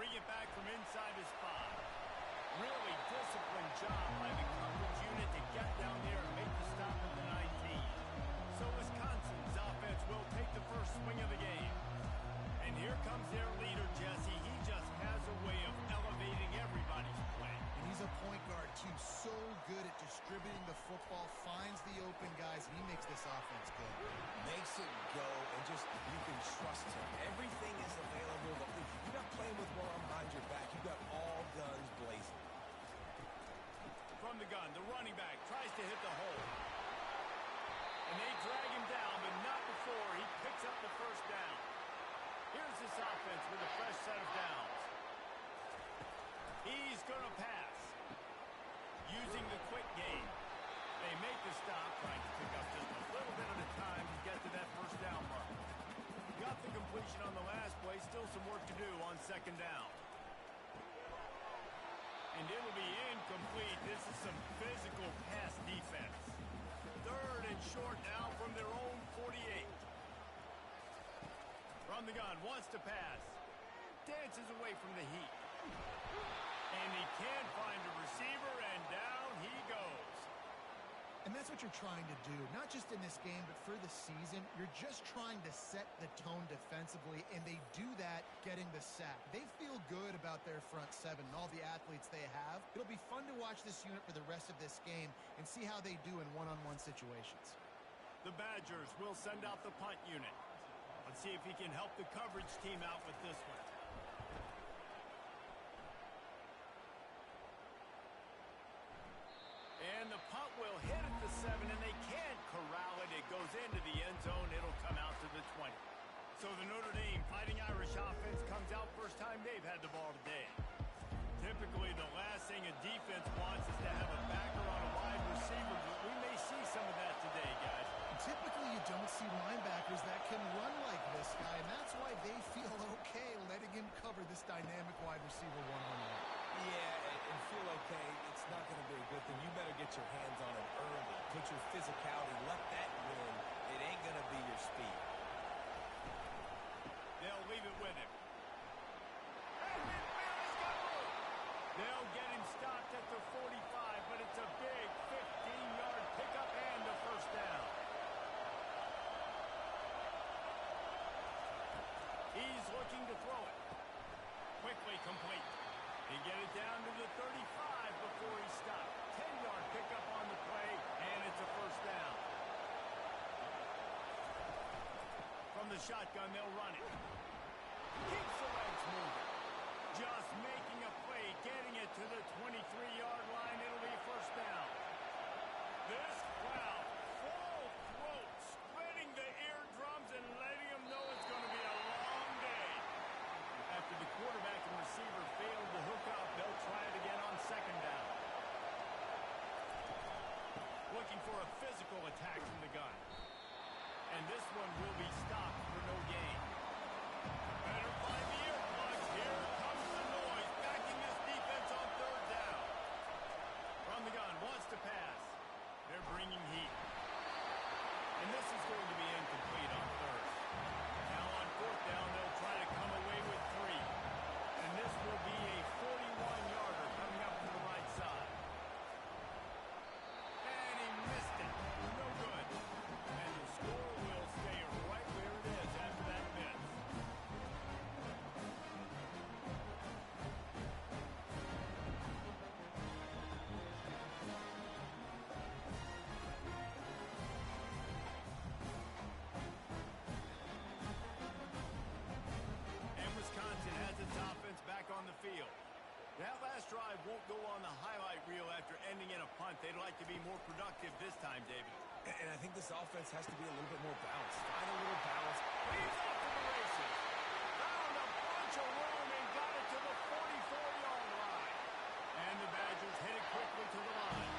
bring it back from inside his 5. Really disciplined job by the coverage unit to get down there and make the stop at the 19. So Wisconsin's offense will take the first swing of the game. And here comes their leader, Jesse. He just has a way of elevating everybody's play. And he's a point guard, too. So good at distributing the football, finds the open guys, and he makes this offense good. Makes it go, and just, you can trust him. Everything is available. You're not playing with one arm behind your back. You've got all guns blazing. From the gun, the running back tries to hit the hole. And they drag him down, but not before he picks up the first down. Here's this offense with a fresh set of downs. He's going to pass. Using the quick game. They make the stop, trying to pick up just a little bit at a time to get to that first down mark. Got the completion on the last play. Still some work to do on second down. And it'll be incomplete. This is some physical pass defense. Third and short now from their own 48. From the gun, wants to pass. Dances away from the heat. And he can't find a receiver, and down he goes. And that's what you're trying to do, not just in this game, but for the season. You're just trying to set the tone defensively, and they do that getting the sack. They feel good about their front seven and all the athletes they have. It'll be fun to watch this unit for the rest of this game and see how they do in one-on-one situations. The Badgers will send out the punt unit. Let's see if he can help the coverage team out with this one. And the punt will hit at the 7, and they can't corral it. It goes into the end zone. It'll come out to the 20. So the Notre Dame Fighting Irish offense comes out first time they've had the ball today. Typically, the last thing a defense wants is to have a backer on a wide receiver, but we may see some of that today, guys. Typically, you don't see linebackers that can run like this guy, and that's why they feel okay letting him cover this dynamic wide receiver one-on-one. Yeah, and feel okay. It's not going to be a good thing. You better get your hands on him early. Put your physicality. Let that win. It ain't going to be your speed. They'll leave it with him. They'll get him stopped at the 45, but it's a big 15-yard pickup and a first down. He's looking to throw it. Quickly complete. They get it down to the 35 before he stopped. 10-yard pickup on the play, and it's a first down. From the shotgun, they'll run it. Keeps the legs moving. Just making a play, getting it to the 23-yard line. It'll be first down. This crowd, full throat, spreading the eardrums and letting them know it's going to be a long day. After the quarterback and receiver failed to hook up, they'll try it again on second down. Looking for a physical attack from the gun. And this one will be stopped for no gain. Better find the earplugs. Here comes the noise, backing this defense on third down. From the gun, wants to pass. They're bringing heat. And this is going to be incomplete on third. Now on fourth down, they'll try to come away with 3. And this will be a 41-yarder coming up to the right side. And he missed it. No good. And the score will stay right where it is after that miss. Offense back on the field. That last drive won't go on the highlight reel after ending in a punt. They'd like to be more productive this time, David. And I think this offense has to be a little bit more balanced. Find a little balance. He's off to the races. Found a bunch of room and got it to the 44-yard line. And the Badgers hit it quickly to the line.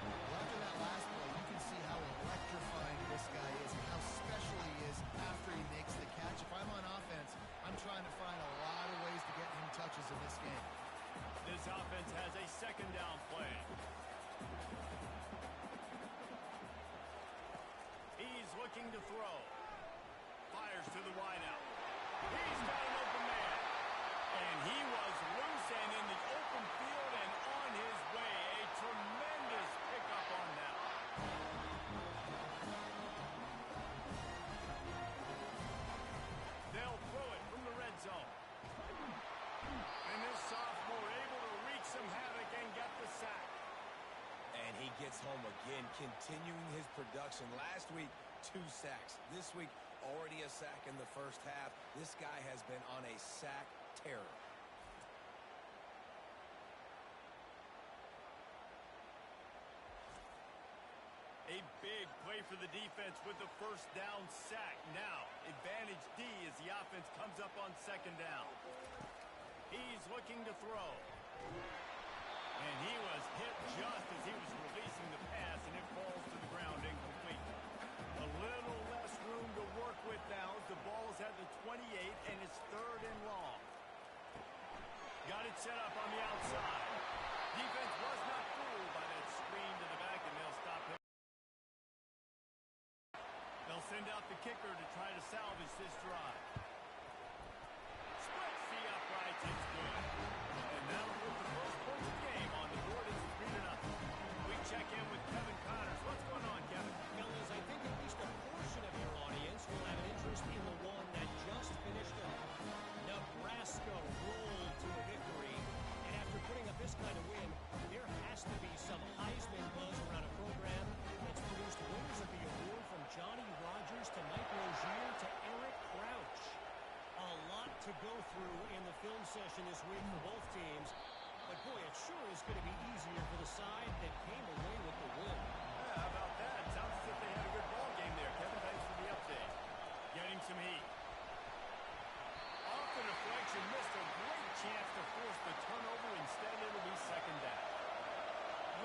Well, after that last play, you can see how electrifying this guy is and how special he is after he makes the catch. If I'm on offense, I'm trying to find a lot of ways to get him touches in this game. This offense has a second down play. He's looking to throw. Fires to the wideout. He's got an open man. And he was loose and in the open field and on his way. A tremendous pickup on that. They'll throw it from the red zone. And this sophomore able to wreak some havoc and get the sack. And he gets home again, continuing his production. Last week, 2 sacks. This week, already a sack in the first half. This guy has been on a sack terror. A big play for the defense with the first down sack. Now, advantage D as the offense comes up on second down. He's looking to throw. And he was hit just as he was releasing the pass, and it falls to the ground incomplete. A little less room to work with now as the ball is at the 28, and it's 3rd and long. Got it set up on the outside. Defense was not fooled by that screen to the back, and they'll stop him. They'll send out the kicker to try to salvage this drive. Splits the uprights, it's good. And that'll put the first points of the game on the board. It's 3-0. We check in with Kevin Connors. What's going on, Kevin? Fellas, I think at least a portion of your audience will have an interest in the one that just finished up. Nebraska rolled to a victory, and after putting up this kind of win, there has to be some Heisman buzz around a program that's produced winners of the award from Johnny Rodgers to Mike Rozier to Eric Crouch. A lot to go through in the film session this week for both teams, but boy, it sure is going to be easier for the side that came away with the win. Yeah, how about that? Sounds as if they had a good ball game there. Kevin, thanks for the update. Getting some heat. Off the deflection, missed a great chance to force the turnover. Instead, it'll be second down.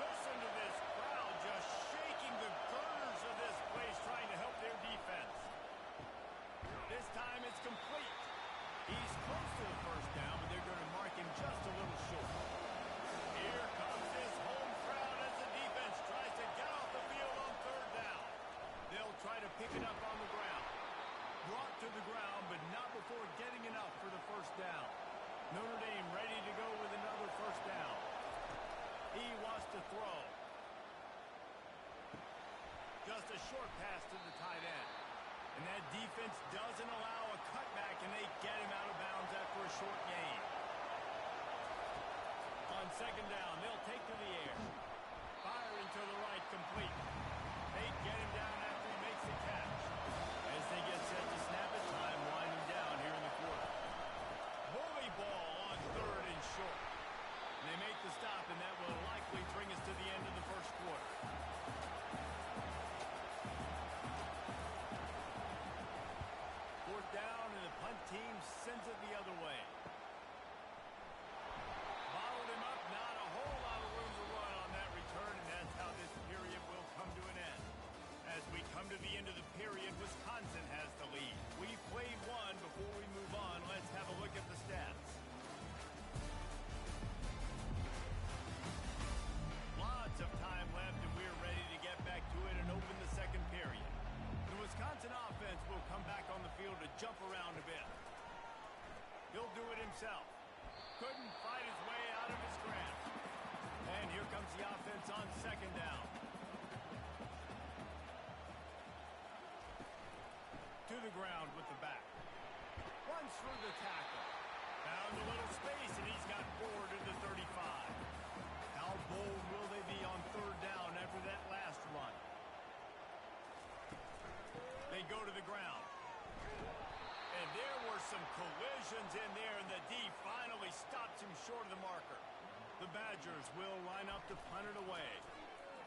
Listen to this crowd just shaking the girders of this place, trying to help their defense. This time it's complete. He's close to the first down, but they're going to mark him just a little short. Here comes this home crowd as the defense tries to get off the field on 3rd down. They'll try to pick it up on the ground. Brought to the ground, but not before getting enough for the first down. Notre Dame ready to go with another first down. He wants to throw. Just a short pass to the tight end. And that defense doesn't allow a cutback, and they get him out of bounds after a short gain. On second down, they'll take to the air. Firing to the right, complete. They get him down after he makes the catch. As they get set to snap it, time winding down here in the quarter. Bully ball on 3rd and short. And they make the stop, and that will likely bring us to the end of the first quarter. 4th down, and the punt team sends it the other way. Bottled him up, not a whole lot of room to run on that return, and that's how this period will come to an end. As we come to the end of the period, Wisconsin has the lead. We played one. Before we move on, let's have a look at the stats. Lots of time left, and we're ready to get back to it and open the second period. The Wisconsin offense will come back on the field to jump around a bit. He'll do it himself. Couldn't fight his way out of his grasp. And here comes the offense on second down. To the ground with the back. Runs through the tackle. Found a little space, and he's got 4 to the 35. How bold will they be on 3rd down after that last run? They go to the ground. And there were some collisions in there, and the D finally stops him short of the marker. The Badgers will line up to punt it away.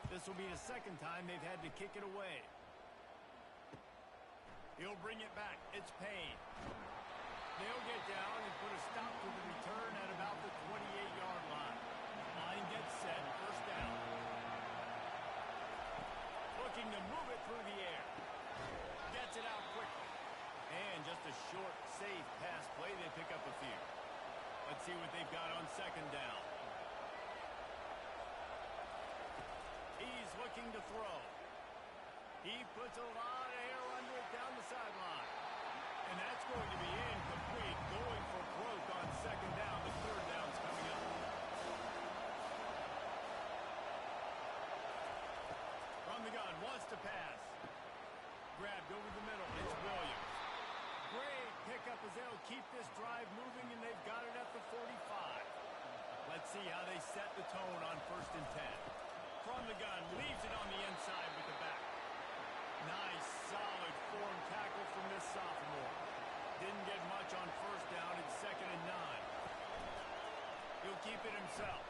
This will be the second time they've had to kick it away. He'll bring it back. It's Payne. They'll get down and put a stop to the return at about the 28-yard line. Line gets set. First down. Looking to move it through the air. Gets it out quickly. And just a short, safe pass play. They pick up a few. Let's see what they've got on second down. He's looking to throw. He puts a lot of air under it down the sideline. And that's going to be incomplete. Going for broke on second down. The third down's coming up. From the gun, wants to pass. Grabbed over the middle. It's Williams. Great pickup as they'll keep this drive moving, and they've got it at the 45. Let's see how they set the tone on 1st and 10. From the gun, leaves it on the inside with the back. Nice, solid form tackle from this sophomore. Didn't get much on 1st down. It's 2nd and 9. He'll keep it himself.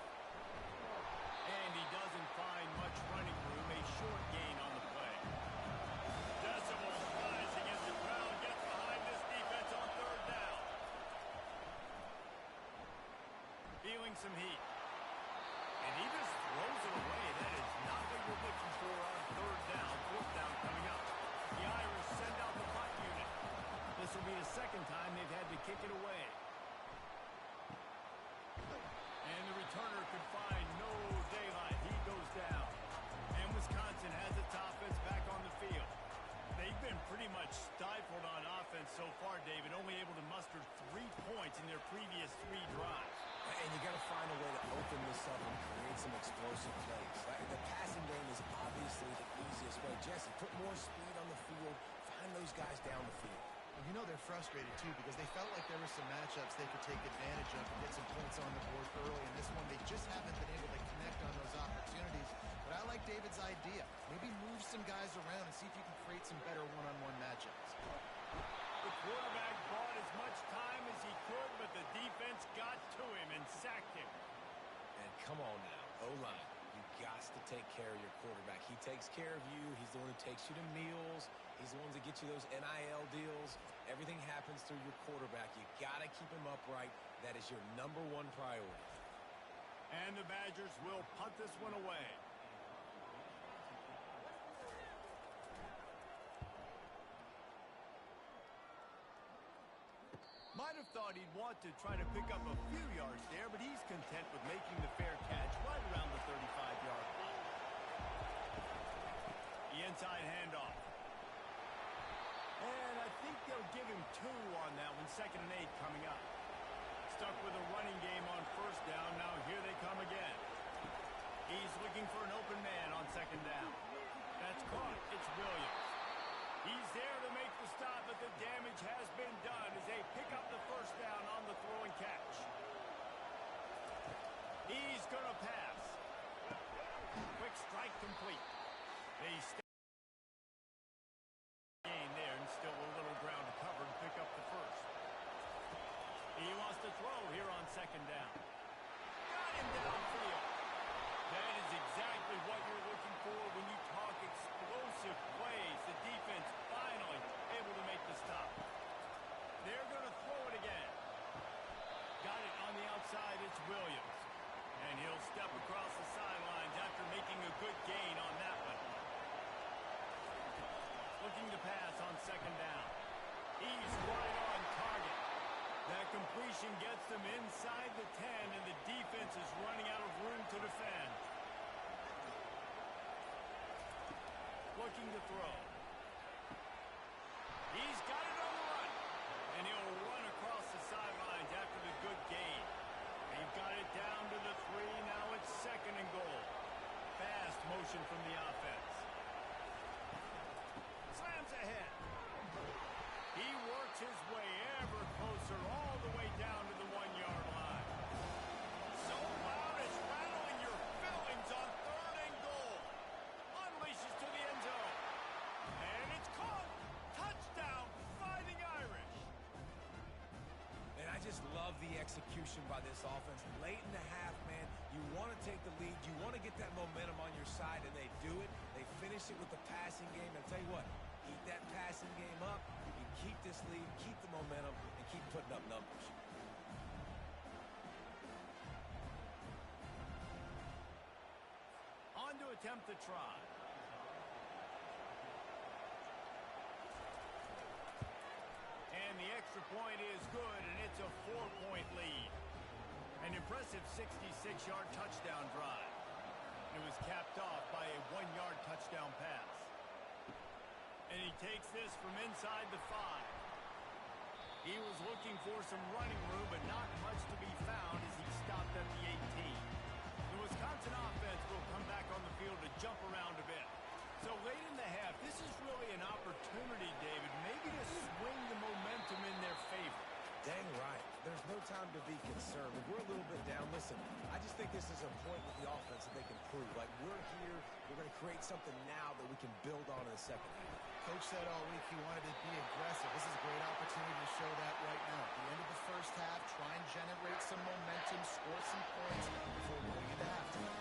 And he doesn't find much running room. A short gain on the play. Decibels rising as the crowd gets behind this defense on 3rd down. Feeling some heat. And he just throws it away. That is not what you're looking for on 3rd down. 4th down coming up. The Irish send out the punt unit. This will be the 2nd time they've had to kick it away. And the returner could find no daylight. He goes down. And Wisconsin has its offense back on the field. They've been pretty much stifled on offense so far, David. Only able to muster 3 points in their previous 3 drives. And you got to find a way to open this up and create some explosive plays. The passing game is obviously the easiest way. Jesse, put more speed on the field. Find those guys down the field. Well, you know they're frustrated, too, because they felt like there were some matchups they could take advantage of and get some points on the board early. In this one, they just haven't been able to connect on those opportunities. But I like David's idea. Maybe move some guys around and see if you can create some better one-on-one matchups. The quarterback bought as much time as he could, but the defense got to him and sacked him. And come on now, O-line. You got to take care of your quarterback. He takes care of you. He's the one who takes you to meals. He's the one that gets you those NIL deals. Everything happens through your quarterback. You got to keep him upright. That is your #1 priority. And the Badgers will punt this one away. Might have thought he'd want to try to pick up a few yards there, but he's content with making the fair catch right around the 35-yard line. The inside handoff. And I think they'll give him 2 on that one. 2nd and 8 coming up. Stuck with a running game on 1st down. Now here they come again. He's looking for an open man on 2nd down. That's caught. It's Williams. He's there to make the stop, but the damage has been done as they pick up the 1st down on the throw and catch. He's going to pass. Quick strike complete. They stay gain there and still a little ground to cover to pick up the 1st. He wants to throw here on 2nd down. Got him downfield. That is exactly what you're looking for when you talk explosive plays. The defense finally able to make the stop. They're going to throw it again. Got it on the outside. It's Williams. And he'll step across the sidelines after making a good gain on that one. Looking to pass on 2nd down. He's right on target. That completion gets them inside the 10, and the defense is running out of room to defend. Looking to throw. He's got it on the run. And he'll run across the sidelines after the good gain. They've got it down to the 3. Now it's 2nd and goal. Fast motion from the offense. Slams ahead. He works his way ever closer all the way down to the 1-yard line. So loud it's rattling your fillings on 3rd and goal. Unleashes to the end zone. And it's caught. Touchdown, Fighting Irish. And I just love the execution by this offense. Late in the half, man, you want to take the lead. You want to get that momentum on your side, and they do it. They finish it with the passing game. And I'll tell you what, keep that passing game up. You keep this lead, keep the momentum, and keep putting up numbers. On to attempt the try. And the extra point is good, and it's a 4-point lead. An impressive 66-yard touchdown drive. It was capped off by a 1-yard touchdown pass. And he takes this from inside the 5. He was looking for some running room, but not much to be found as he stopped at the 18. The Wisconsin offense will come back on the field to jump around a bit. So late in the half, this is really an opportunity, David, maybe to swing the momentum in their favor. Dang right. There's no time to be concerned. If we're a little bit down, listen, I just think this is a point with the offense that they can prove. Like, we're here, we're going to create something now that we can build on in the second half. Coach said all week he wanted to be aggressive. This is a great opportunity to show that right now. At the end of the first half, try and generate some momentum, score some points before going into halftime.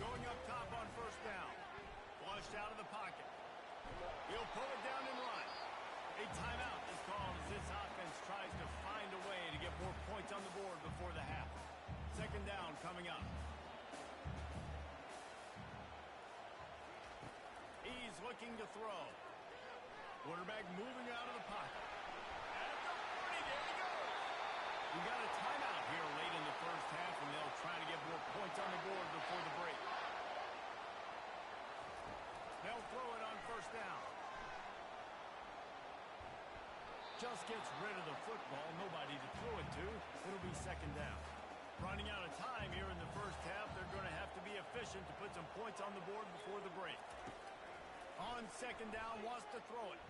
Going up top on first down. Flushed out of the pocket. He'll pull it down and run. A timeout is called as this offense tries to find a way to get more points on the board before the half. Second down coming up. He's looking to throw. Quarterback moving out of the pocket. At the 40, there he goes. We got a timeout here late in the first half, and they'll try to get more points on the board before the break. They'll throw it on first down. Just gets rid of the football. Nobody to throw it to. It'll be second down. Running out of time here in the first half. They're going to have to be efficient to put some points on the board before the break. On second down, wants to throw it.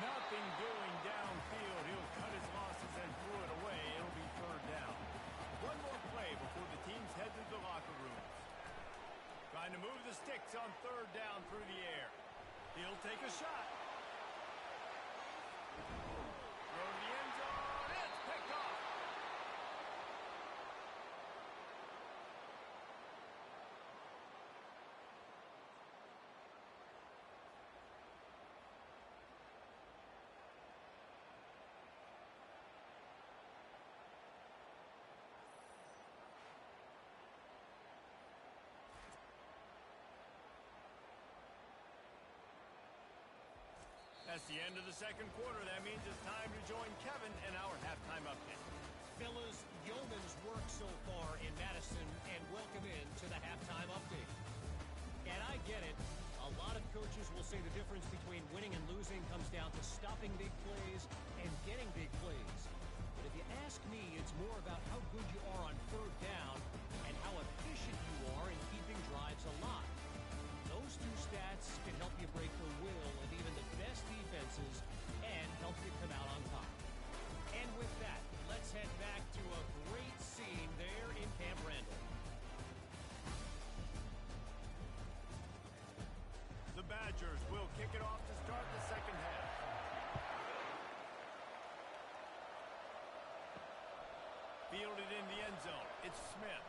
Nothing doing downfield. He'll cut his losses and throw it away. It'll be third down. One more play before the teams head to the locker rooms. Trying to move the sticks on third down through the air. He'll take a shot. Throw to the end zone. It's picked off. That's the end of the second quarter. That means it's time to join Kevin in our halftime update. Fellas, yeoman's work so far in Madison, and welcome in to the halftime update. And I get it. A lot of coaches will say the difference between winning and losing comes down to stopping big plays and getting big plays. But if you ask me, it's more about how good you are on third down and how efficient you are in keeping drives alive. Those two stats can help you break the will of even the best defenses and help you come out on top. And with that, let's head back to a great scene there in Camp Randall. The Badgers will kick it off to start the second half. Fielded in the end zone. It's Smith.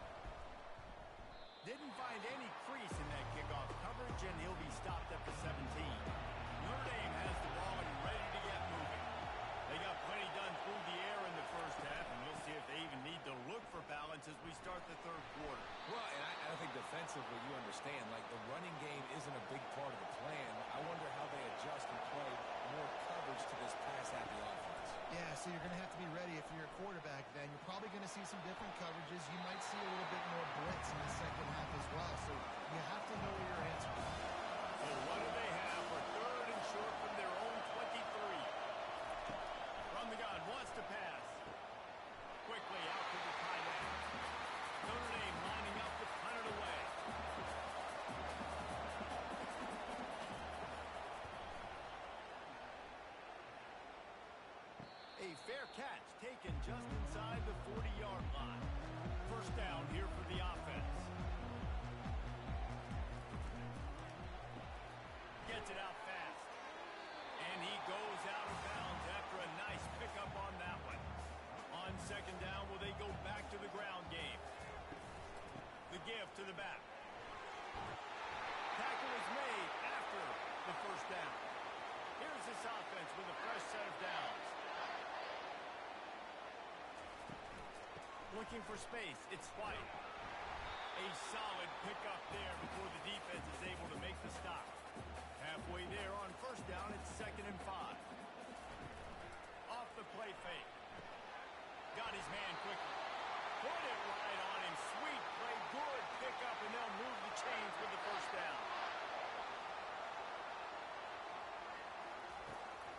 Didn't find any crease in that kickoff coverage, and he'll be stopped at the 17. Notre Dame has the ball and ready to get moving. They got plenty done through the air in the first half, and we'll see if they even need to look for balance as we start the third quarter. Well, and I think defensively you understand, like the running game isn't a big part of the plan. I wonder how they adjust and play more coverage to this pass-happy offense. Yeah, so you're going to have to be ready if you're a quarterback then. You're probably going to see some different coverages. You might see a little bit more blitz in the second half as well. So you have to know where your answer is. So what do they have for third and short from their own 23? From the gun, wants to pass. Quickly out to the tight end. Notre Dame lining up to punt it away. A fair catch taken just inside the 40-yard line. First down here for the offense. Gets it out fast. And he goes out of bounds after a nice pickup on that one. On second down, will they go back to the ground game? The give to the back. Tackle is made after the first down. Here's this offense with a fresh set of downs. Looking for space. It's White. A solid pickup there before the defense is able to make the stop. Halfway there on first down, it's 2nd and 5. Off the play fake. Got his man quickly. Put it right on him. Sweet play. Good pickup, and they'll move the chains with the first down.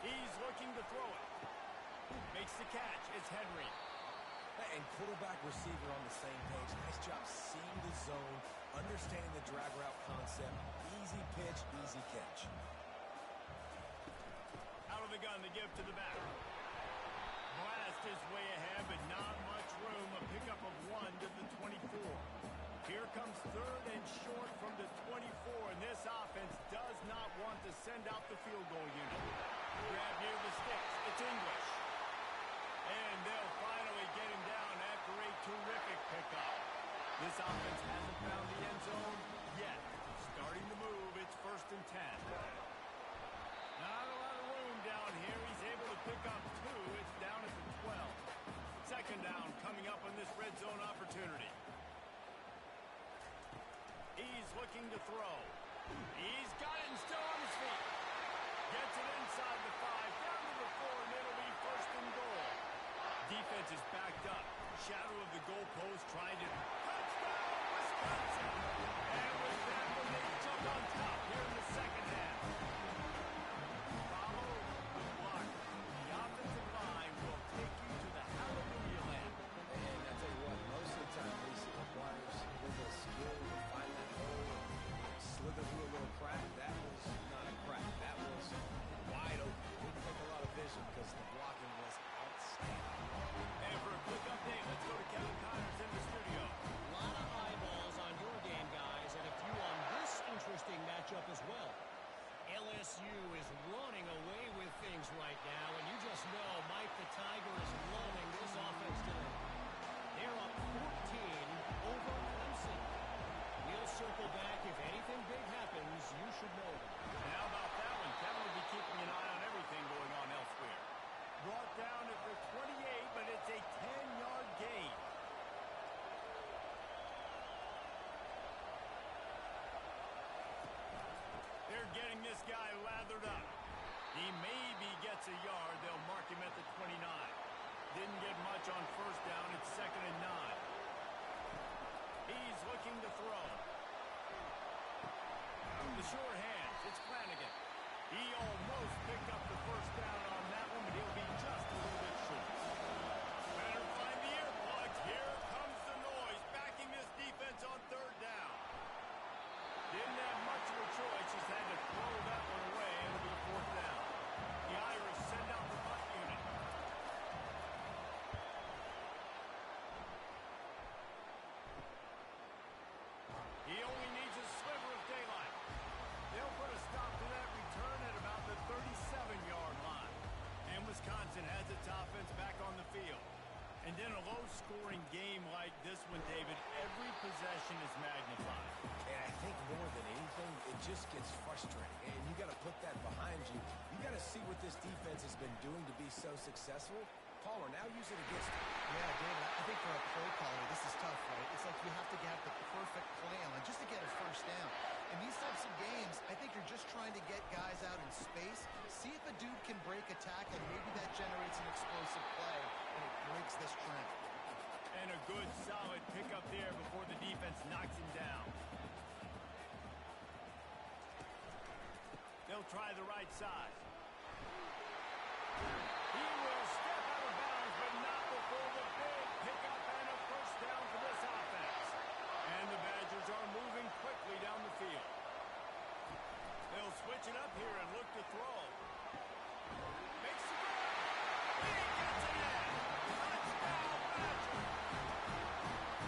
He's looking to throw it. Makes the catch. It's Henry. And quarterback receiver on the same page. Nice job seeing the zone, understanding the drag route concept. Easy pitch, easy catch. Out of the gun to give to the back. Blast is way ahead, but not much room. A pickup of 1 to the 24. Here comes third and short from the 24, and this offense does not want to send out the field goal unit. Grab near the sticks. It's English. And they'll finally get him down after a terrific pickup. This offense hasn't found the end zone yet. Starting to move, it's 1st and 10. Not a lot of room down here. He's able to pick up 2. It's down at the 12. Second down coming up on this red zone opportunity. He's looking to throw. He's got it and still on his feet. Gets it inside the 5, down to the 4, and it'll be 1st and goal. Defense is backed up. Shadow of the goalpost trying to... Touchdown, Wisconsin! And with that one, they jump on top here in the second half. Follow the block. The offensive line will take you to the hallelujah land. And I tell you what, most of the time, Lisa, requires a little bit of skill to find that hole and slither through a little crack. That was not a crack. That was wide open. Didn't take a lot of vision because the blocking was outstanding. And for a quick update, let's go to Kevin Connors in the studio. A lot of eyeballs on your game, guys, and a few on this interesting matchup as well. LSU is running away with things right now, and you just know Mike the Tiger is loving this offense today. They're up 14 over Clemson. We'll circle back. If anything big happens, you should know it. And how about that one? Kevin will be keeping an eye on everything going on elsewhere. Brought down at the 28, but it's a 10-yard gain. They're getting this guy lathered up. He maybe gets a yard. They'll mark him at the 29. Didn't get much on first down. It's 2nd and 9. He's looking to throw. The short hands. It's Flanagan. He almost picked up the first down on that one, but he'll be just a little bit short. Better find the earplugs. Here comes the noise, backing this defense on 3rd down. Didn't have much of a choice, just had to throw that one away, and it'll be 4th down. The Irish send out the punt unit. He only needs a sliver of daylight. They'll put a stop to that return at about the 37-yard line. And Wisconsin has its offense back on the field. And in a low-scoring game like this one, David, every possession is magnified. And I think more than anything, it just gets frustrating. And you got to put that behind you. You got to see what this defense has been doing to be so successful. Caller, now use it against him. Yeah, David, I think for a play caller, this is tough, right? It's like you have to get the perfect play on just to get a first down. In these types of games, I think you're just trying to get guys out in space, see if a dude can break a tackle, and maybe that generates an explosive play, and it breaks this trend. And a good, solid pickup there before the defense knocks him down. They'll try the right side. He will step out of bounds, but not before the big pickup and a first down for this offense. And the Badgers are moving quickly down the field. They'll switch it up here and look to throw. Makes the grab. He gets it in. Touchdown, Badgers.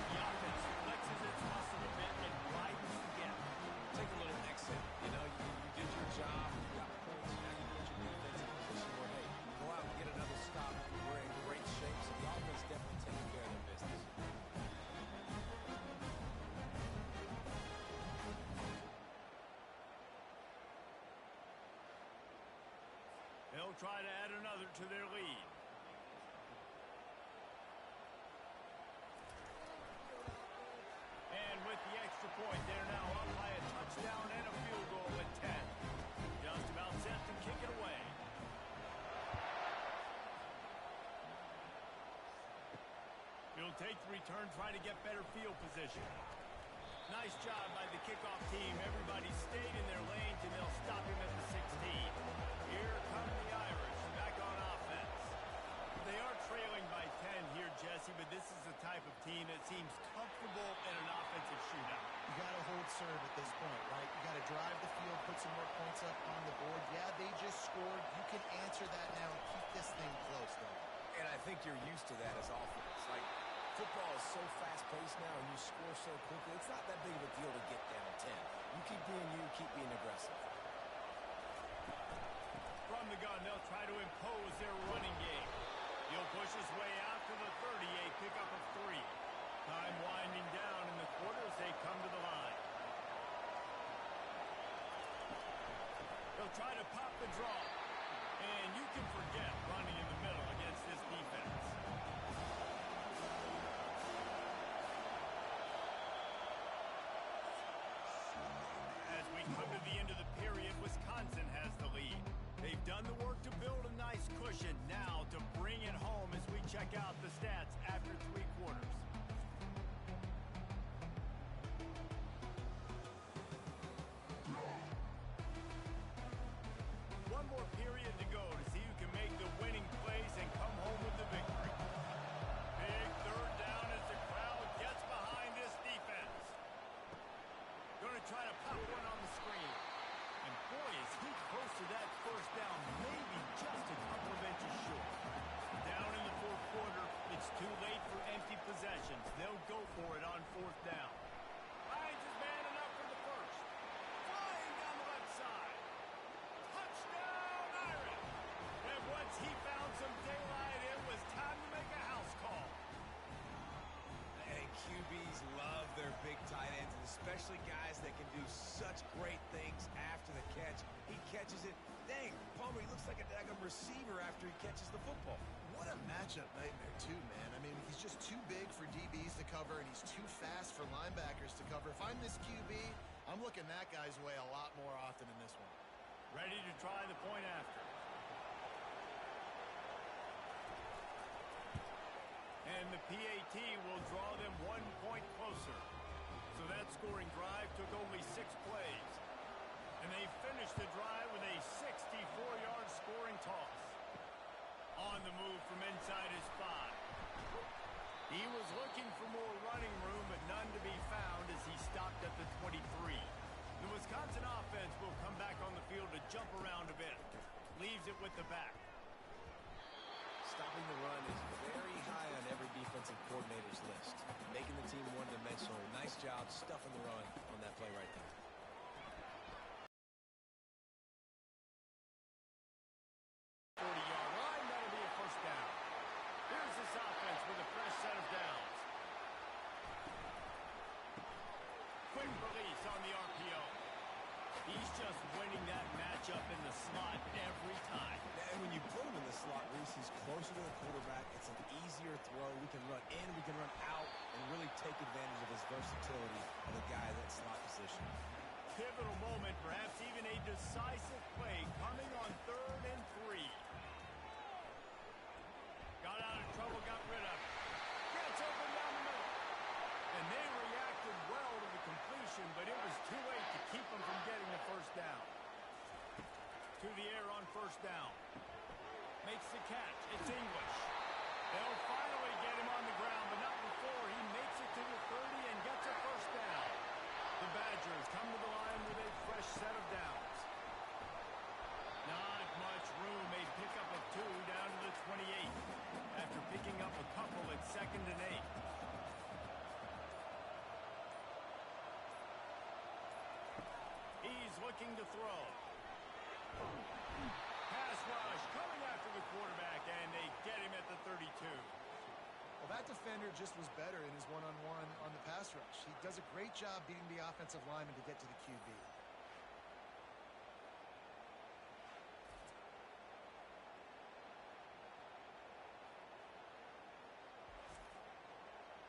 The offense flexes its muscle a bit and widens the gap. Take a little exit. You know, you did your job. You got points. Now you put your defense in a position where, hey, go out and get another stop. We're in great shape, so the offense definitely taking care of their business. They'll try to add another to their lead. And with the extra point, they're now up by a touchdown and a field goal at 10. Just about set to kick it away. He'll take the return, try to get better field position. Nice job by the kickoff team. Everybody stayed in their lanes, and they'll stop him at the 16. Here come the Irish back on offense. They are trailing by 10 here, Jesse, but this is the type of team that seems comfortable in an offensive shootout. You got to hold serve at this point, right? You got to drive the field, put some more points up on the board. Yeah, they just scored. You can answer that now and keep this thing close, though. And I think you're used to that as offense. Like, football is so fast-paced now, and you score so quickly. It's not that big of a deal to get down 10. You keep being you, keep being aggressive. From the gun, they'll try to impose their running game. He'll push his way out to the 30, a pickup of 3. Time winding down in the quarter as they come to the line. They'll try to pop the draw. And you can forget running in the middle against this defense. As we come to the end of the period, Wisconsin has the lead. They've done the work to build a nice cushion. Now to bring it home as we check out the stats after 3 quarters. One more period to go to see who can make the winning plays and come home with the victory. Big third down as the crowd gets behind this defense. Going to try to pop one on the screen. And boy, is he close to that first down, maybe just a couple of inches short. Down in the 4th quarter, it's too late for empty possessions. They'll go for it on 4th down. Finds his man enough for the first. Flying down the left side. Touchdown, Irish! And once he found some daylight, it was time to make a house call. And QBs love their big tight ends, and especially guys that can do such great things after the catch. He catches it. Dang, Palmer, he looks like a daggum receiver after he catches the football. What a matchup nightmare, too, man. I mean, he's just too big for DBs to cover, and he's too fast for linebackers to cover. If I'm this QB, I'm looking that guy's way a lot more often in this one. Ready to try the point after. And the PAT will draw them 1 point closer. So that scoring drive took only 6 plays. And they finished the drive with a 64-yard scoring toss. On the move from inside his 5. He was looking for more running room, but none to be found as he stopped at the 23. The Wisconsin offense will come back on the field to jump around a bit. Leaves it with the back. Stopping the run is very high on every defensive coordinator's list. Making the team one-dimensional. Nice job stuffing the run on that play right there. 40-yard line, that'll be a first down. Here's this offense with a fresh set of downs. Quick release on the RPO. He's just winning that matchup in the slot every time. And when you put him in the slot, Reese, he's closer to the quarterback. It's an easier throw. We can run in, we can run out, and really take advantage of his versatility of the guy at that slot position. Pivotal moment, perhaps even a decisive play coming on 3rd and 3. Got out of trouble, got rid of it. Gets open down the middle. And they reacted well to the completion, but it was too late to keep them from getting the first down. To the air on 1st down. Makes the catch. It's English. They'll finally get him on the ground, but not before he makes it to the 30 and gets a first down. The Badgers come to the line with a fresh set of downs. Not much room. A pickup of 2 down to the 28. After picking up a couple at 2nd and 8. He's looking to throw. Pass rush coming after the quarterback, and they get him at the 32. Well, that defender just was better in his one-on-one on the pass rush. He does a great job beating the offensive lineman to get to the QB.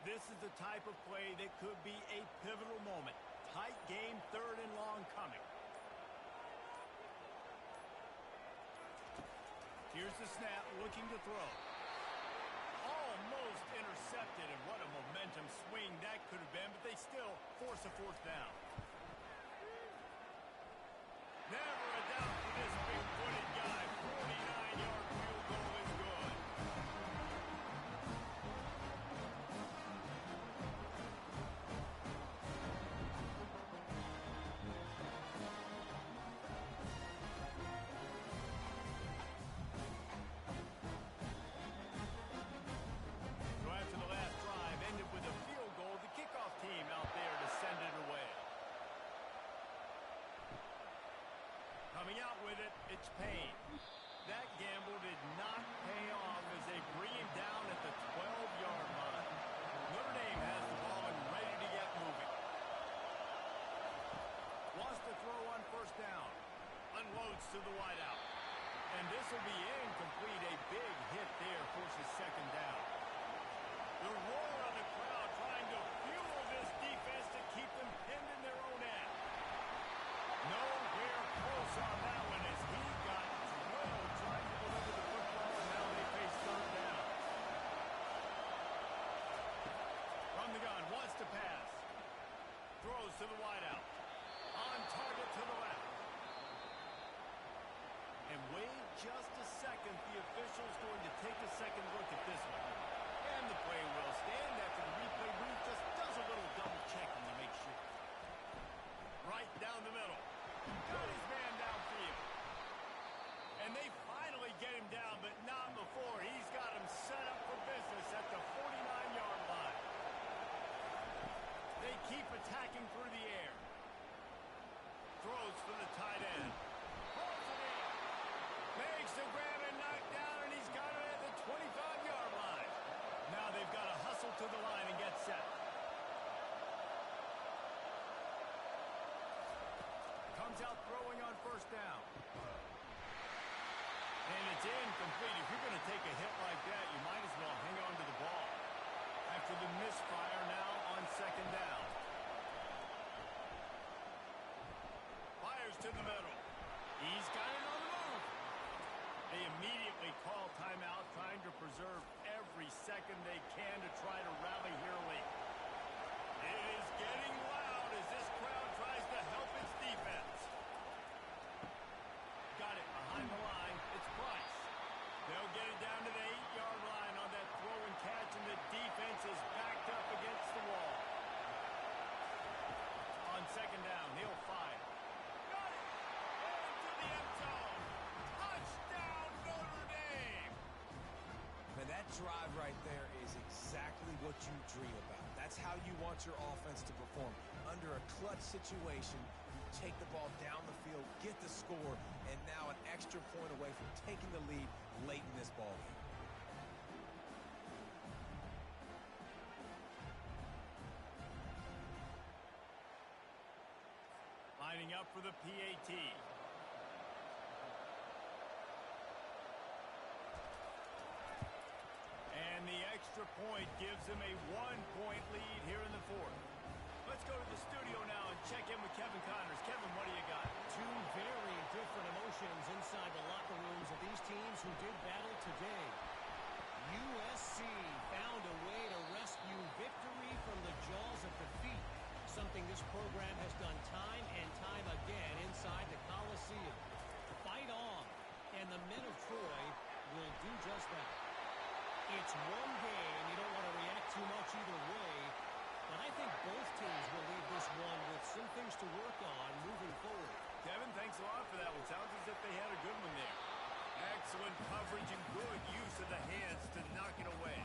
This is the type of play that could be a pivotal moment. Tight game, 3rd and long coming. Here's the snap, looking to throw. Almost intercepted, and what a momentum some swing that could have been, but they still force a fourth down. Never a doubt for this big-footed guy. 49-yard field goal is good. So after the last drive ended with a field goal, the kickoff team out there to send it away. Coming out with it, it's Payne. That gamble did not pay off as they bring him down at the 12-yard line. Notre Dame has the ball and ready to get moving. Wants to throw on first down. Unloads to the wideout. And this will be incomplete. A big hit there forces second down. The roar of the crowd trying to fuel this defense to keep them pinned in their own end. Nowhere close on that one as he got drilled trying to deliver the football, and now they face third down. From the gun, wants to pass. Throws to the wideout. On target to the left. And wait just a second. The official's going to take a second look at this one. And the play will stand after the replay booth just does a little double checking to make sure. Right down the middle. Got his man downfield. And they finally get him down, but not before. He's got him set up for business at the 49-yard line. They keep attacking through the air. Throws for the tight end. Pulls it in. Makes the grab and knock down, and he's got it at the 25-yard line. Now they've got to hustle to the line and get set. Comes out throwing on first down. And it's incomplete. If you're going to take a hit like that, you might as well hang on to the ball. After the misfire now on second down. Fires to the middle. He's got it on the move. They immediately call timeout, trying to preserve every second they can to try to rally here late. It is getting loud as this crowd tries to help its defense. Got it behind the line. It's Price. They'll get it down to the 8-yard line on that throw and catch, and the defense is backed up against the wall. On second down, he'll fire. Got it! Into the end zone. Touchdown, Notre Dame! Man, that drive right there is exactly what you dream about. That's how you want your offense to perform. Under a clutch situation, you take the ball down the field, get the score, and now an extra point away from taking the lead late in this ball game. Lining up for the PAT. And the extra point gives them a 1-point lead here in the fourth. Let's go to the studio now and check in with Kevin Connors. Kevin, what do you got? Two very different emotions inside the locker rooms of these teams who did battle today. USC found a way to rescue victory from the jaws of defeat, something this program has done time and time again inside the Coliseum. Fight on, and the men of Troy will do just that. It's one game. You don't want to react too much either way, but I think both teams will leave this one with some things to work on moving forward. Kevin, thanks a lot for that one. Sounds as if they had a good one there. Excellent coverage and good use of the hands to knock it away.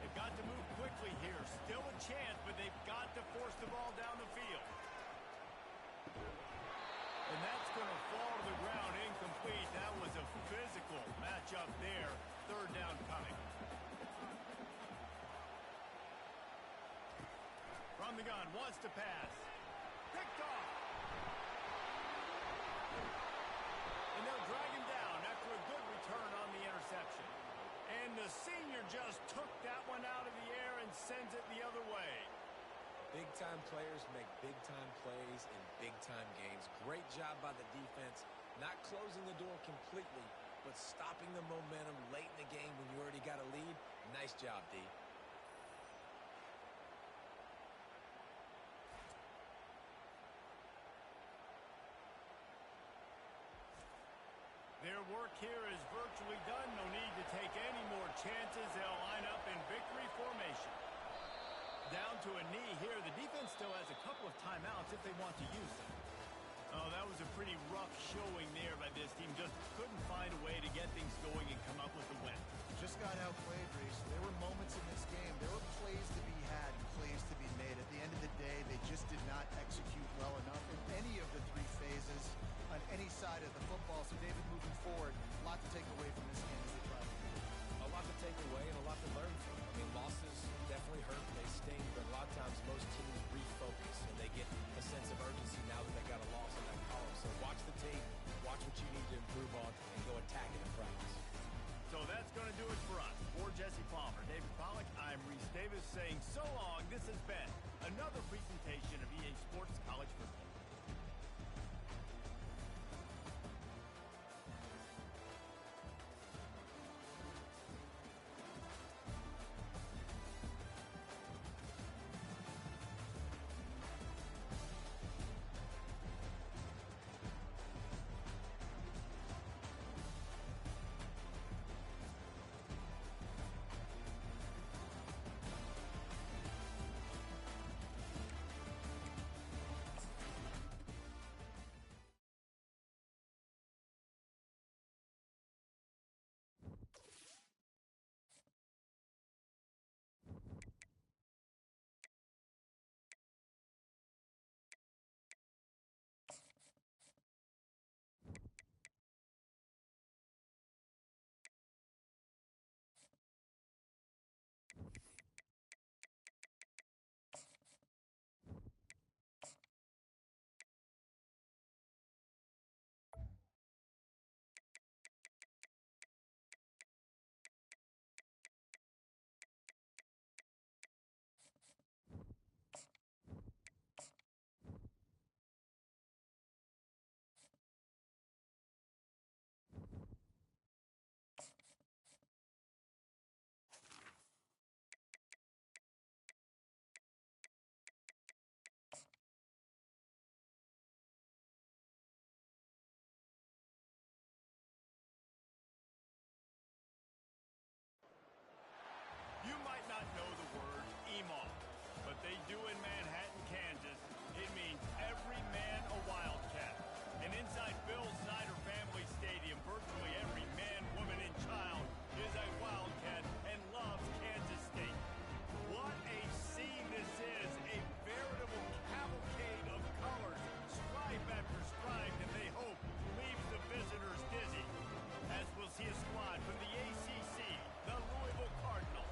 They've got to move quickly here. Still a chance, but they've got to force the ball down the field. And that's going to fall to the ground incomplete. That was a physical matchup there. Third down coming. From the gun, wants to pass. Picked off. And they'll drag him down after a good return on the interception. And the senior just took that one out of the air and sends it the other way. Big-time players make big-time plays in big-time games. Great job by the defense, not closing the door completely, but stopping the momentum late in the game when you already got a lead. Nice job, D. work here is virtually done. No need to take any more chances. They'll line up in victory formation. Down to a knee here. The defense still has a couple of timeouts if they want to use them. Oh, that was a pretty rough showing there by this team. Just couldn't find a way to get things going and come up with the win. Just got outplayed, Reese. There were moments in this game. There were plays to be had and plays to be made. At the end of the day, they just did not execute well enough in any of the three phases on any side of the football. So, David, moving forward, a lot to take away from this game as they try to win. A lot to take away and a lot to learn from. I mean, losses definitely hurt. They sting, but a lot of times most teams refocus and they get a sense of urgency now that they got a loss in that column. So watch the tape, watch what you need to improve on, and go attack it in practice. So that's going to do it for us. For Jesse Palmer, David Pollack, I'm Reese Davis saying so long. This has been another presentation of EA Sports College Football. You might not know the word EMAW, but they do in Manhattan, Kansas. It means every man a Wildcat. And inside Bill Snyder Family Stadium, virtually every man, woman, and child is a Wildcat and loves Kansas State. What a scene this is, a veritable cavalcade of colors, stripe after stripe, and they hope leaves the visitors dizzy. As we'll see a squad from the ACC, the Louisville Cardinals.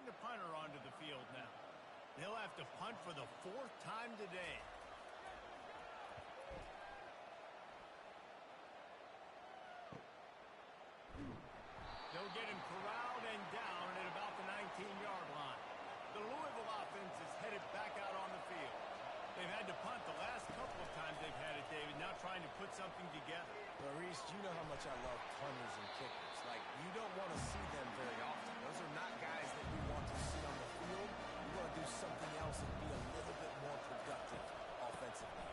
The punter onto the field now. They'll have to punt for the fourth time today. They'll get him corralled and down at about the 19-yard line. The Louisville offense is headed back out on the field. They've had to punt the last couple of times they've had it, David, now trying to put something together. Well, Reese, you know how much I love punters and kickers. Like, you don't want to see them very often. Those are not guys that we want to see on the field. We want to do something else and be a little bit more productive offensively.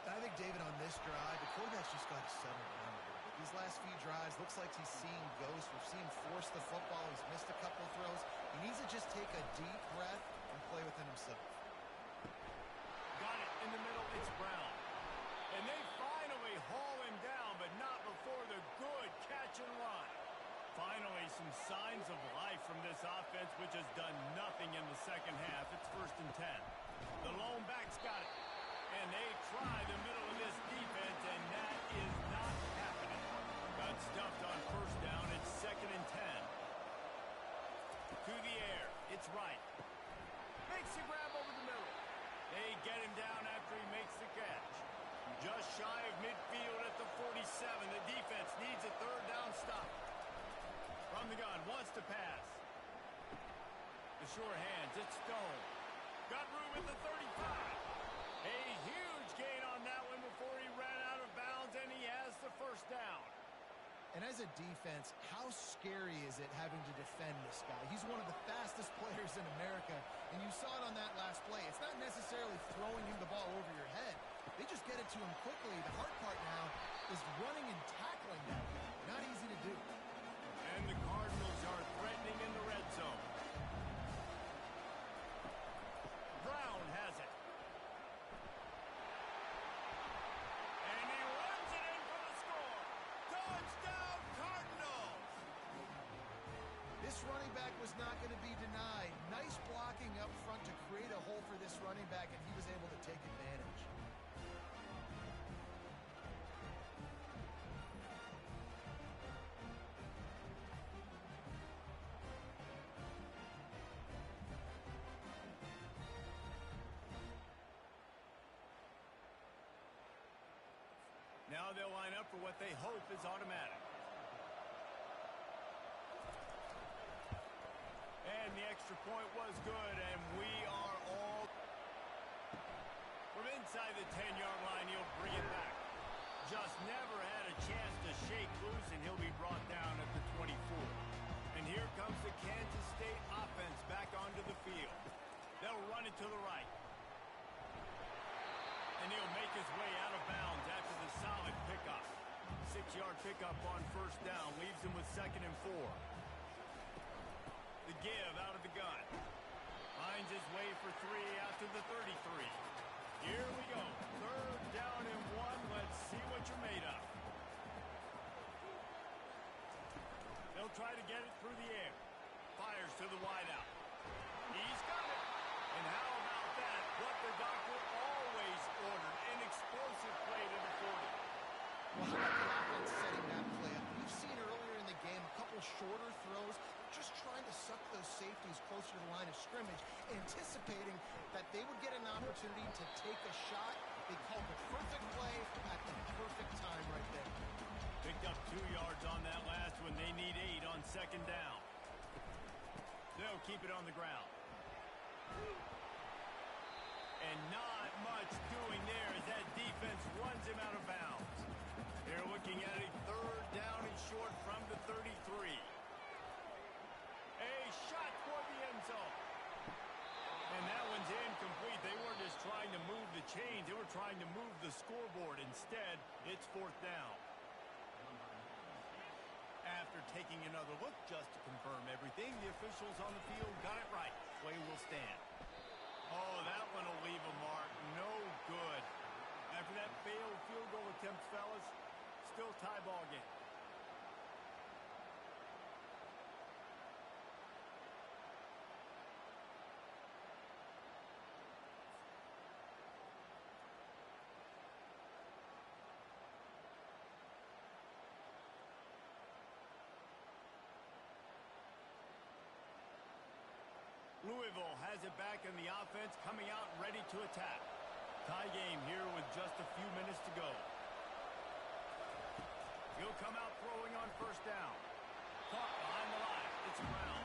I think, David, on this drive, the quarterback's just got to settle down a little bit. These last few drives, looks like he's seeing ghosts. We've seen him force the football. He's missed a couple of throws. He needs to just take a deep breath and play within himself. Got it in the middle. It's Brown. And they finally haul him down, but not before the good catch and run. Finally, some signs of life from this offense, which has done nothing in the second half. It's 1st and 10. The lone back's got it. And they try the middle of this defense, and that is not happening. Got stuffed on 1st down. It's 2nd and 10. To the air. It's right. Makes the grab over the middle. They get him down after he makes the catch. Just shy of midfield at the 47. The defense needs a third down stop. From the gun, wants to pass. The sure hands, it's Stone. Got room at the 35. A huge gain on that one before he ran out of bounds, and he has the first down. And as a defense, how scary is it having to defend this guy? He's one of the fastest players in America, and you saw it on that last play. It's not necessarily throwing him the ball over your head. They just get it to him quickly. The hard part now is running and tackling that guy. Not easy to do. And the Cardinals are threatening in the red zone. Brown has it. And he runs it in for the score. Touchdown, Cardinals! This running back was not going to be denied. Nice blocking up front to create a hole for this running back, and he was able to take advantage. Now they'll line up for what they hope is automatic. And the extra point was good, and we are all... From inside the 10-yard line, he'll bring it back. Just never had a chance to shake loose, and he'll be brought down at the 24. And here comes the Kansas State offense back onto the field. They'll run it to the right. And he'll make his way out of bounds after the solid pickup. 6-yard pickup on first down leaves him with 2nd and 4. The give out of the gun. Finds his way for 3 after the 33. Here we go. 3rd down and 1. Let's see what you're made of. They'll try to get it through the air. Fires to the wideout. He's got it. And how about that? What the doctor always ordered. An explosive play to the 40. Well, how about the offense setting that play up? We've seen earlier in the game a couple shorter throws, just trying to suck those safeties closer to the line of scrimmage, anticipating that they would get an opportunity to take a shot. They called the perfect play at the perfect time right there. Picked up 2 yards on that last one. They need 8 on 2nd down. They'll keep it on the ground. And not much doing there as that defense runs him out of bounds. They're looking at a 3rd down and short from the 33. A shot toward the end zone. And that one's incomplete. They weren't just trying to move the chains. They were trying to move the scoreboard. Instead, it's 4th down. After taking another look just to confirm everything, the officials on the field got it right. Play will stand. Oh, that one will leave a mark. No good. After that failed field goal attempt, fellas, still tie ball game. Louisville has it back in the offense, coming out ready to attack. Tie game here with just a few minutes to go. He'll come out throwing on first down. Caught behind the line. It's Brown.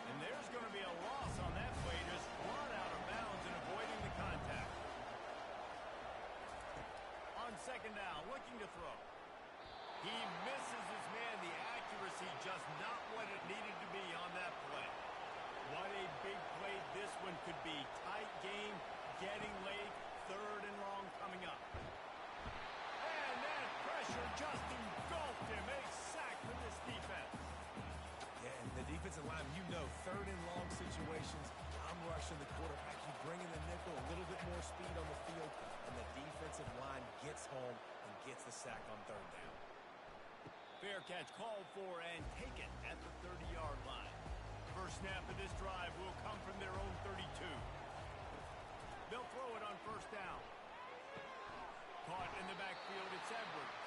And there's going to be a loss on that play, just run out of bounds and avoiding the contact. On 2nd down, looking to throw. He misses his man. The accuracy just not what it needed to be on that play. What a big play this one could be. Tight game, getting late, 3rd and long coming up. And that pressure just engulfed him. A sack for this defense. Yeah, and the defensive line, you know, 3rd and long situations, I'm rushing the quarterback. You bring in the nickel, a little bit more speed on the field, and the defensive line gets home and gets the sack on 3rd down. Fair catch called for and taken at the 30-yard line. First snap of this drive will come from their own 32. They'll throw it on first down. Caught in the backfield, it's Edwards.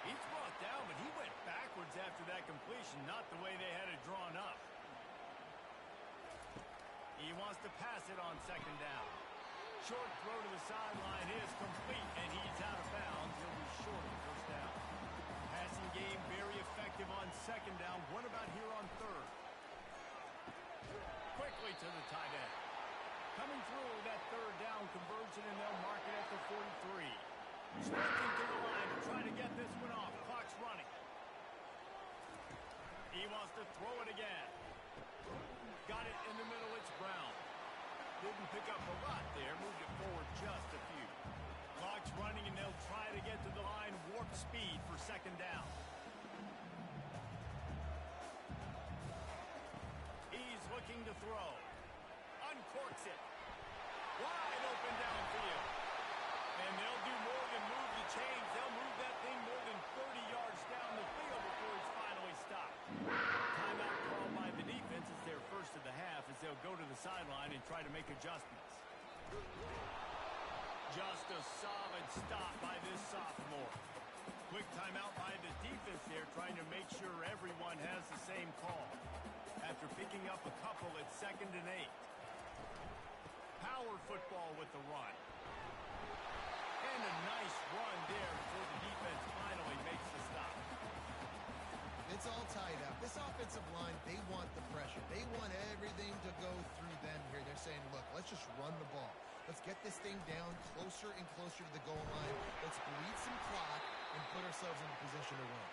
He's brought down, but he went backwards after that completion, not the way they had it drawn up. He wants to pass it on 2nd down. Short throw to the sideline is complete, and he's out of bounds. He'll be short of the first down. Passing game very effective on second down. What about here on third? Quickly to the tight end. Coming through that third down conversion, and they'll mark it at the 43. Sprinting to the line to try to get this one off. Clock's running. He wants to throw it again. Got it in the middle. It's Brown. Didn't pick up a lot there. Moved it forward just a few. Clock's running, and they'll try to get to the line. Warp speed for second down. He's looking to throw. Uncorks it. Wide open downfield. And they'll do more than move the chains. They'll move that thing more than 30 yards down the field before it's finally stopped. Timeout called by the defense. It's their first of the half as they'll go to the sideline and try to make adjustments. Just a solid stop by this sophomore. Quick timeout by the defense there, trying to make sure everyone has the same call. After picking up a couple at 2nd and 8. Power football with the run. And a nice run there before the defense finally makes the stop. It's all tied up. This offensive line, they want the pressure. They want everything to go through them here. They're saying, look, let's just run the ball. Let's get this thing down closer and closer to the goal line. Let's bleed some clock and put ourselves in a position to win.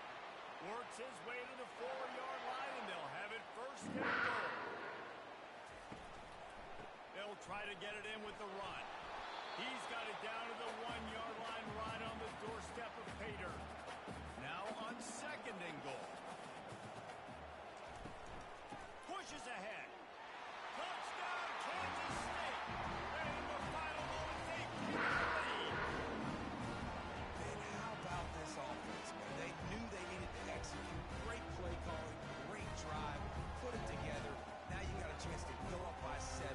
Works his way to the 4-yard line, and they'll have it first and goal. They'll try to get it in with the run. He's got it down to the 1-yard line right on the doorstep of Pater. Now on 2nd and goal. Pushes ahead. Touchdown, Kansas State. And in the final moment, they keep the lead. Man, how about this offense, man? They knew they needed to execute. Great play calling, great drive, put it together. Now you got a chance to go up by 7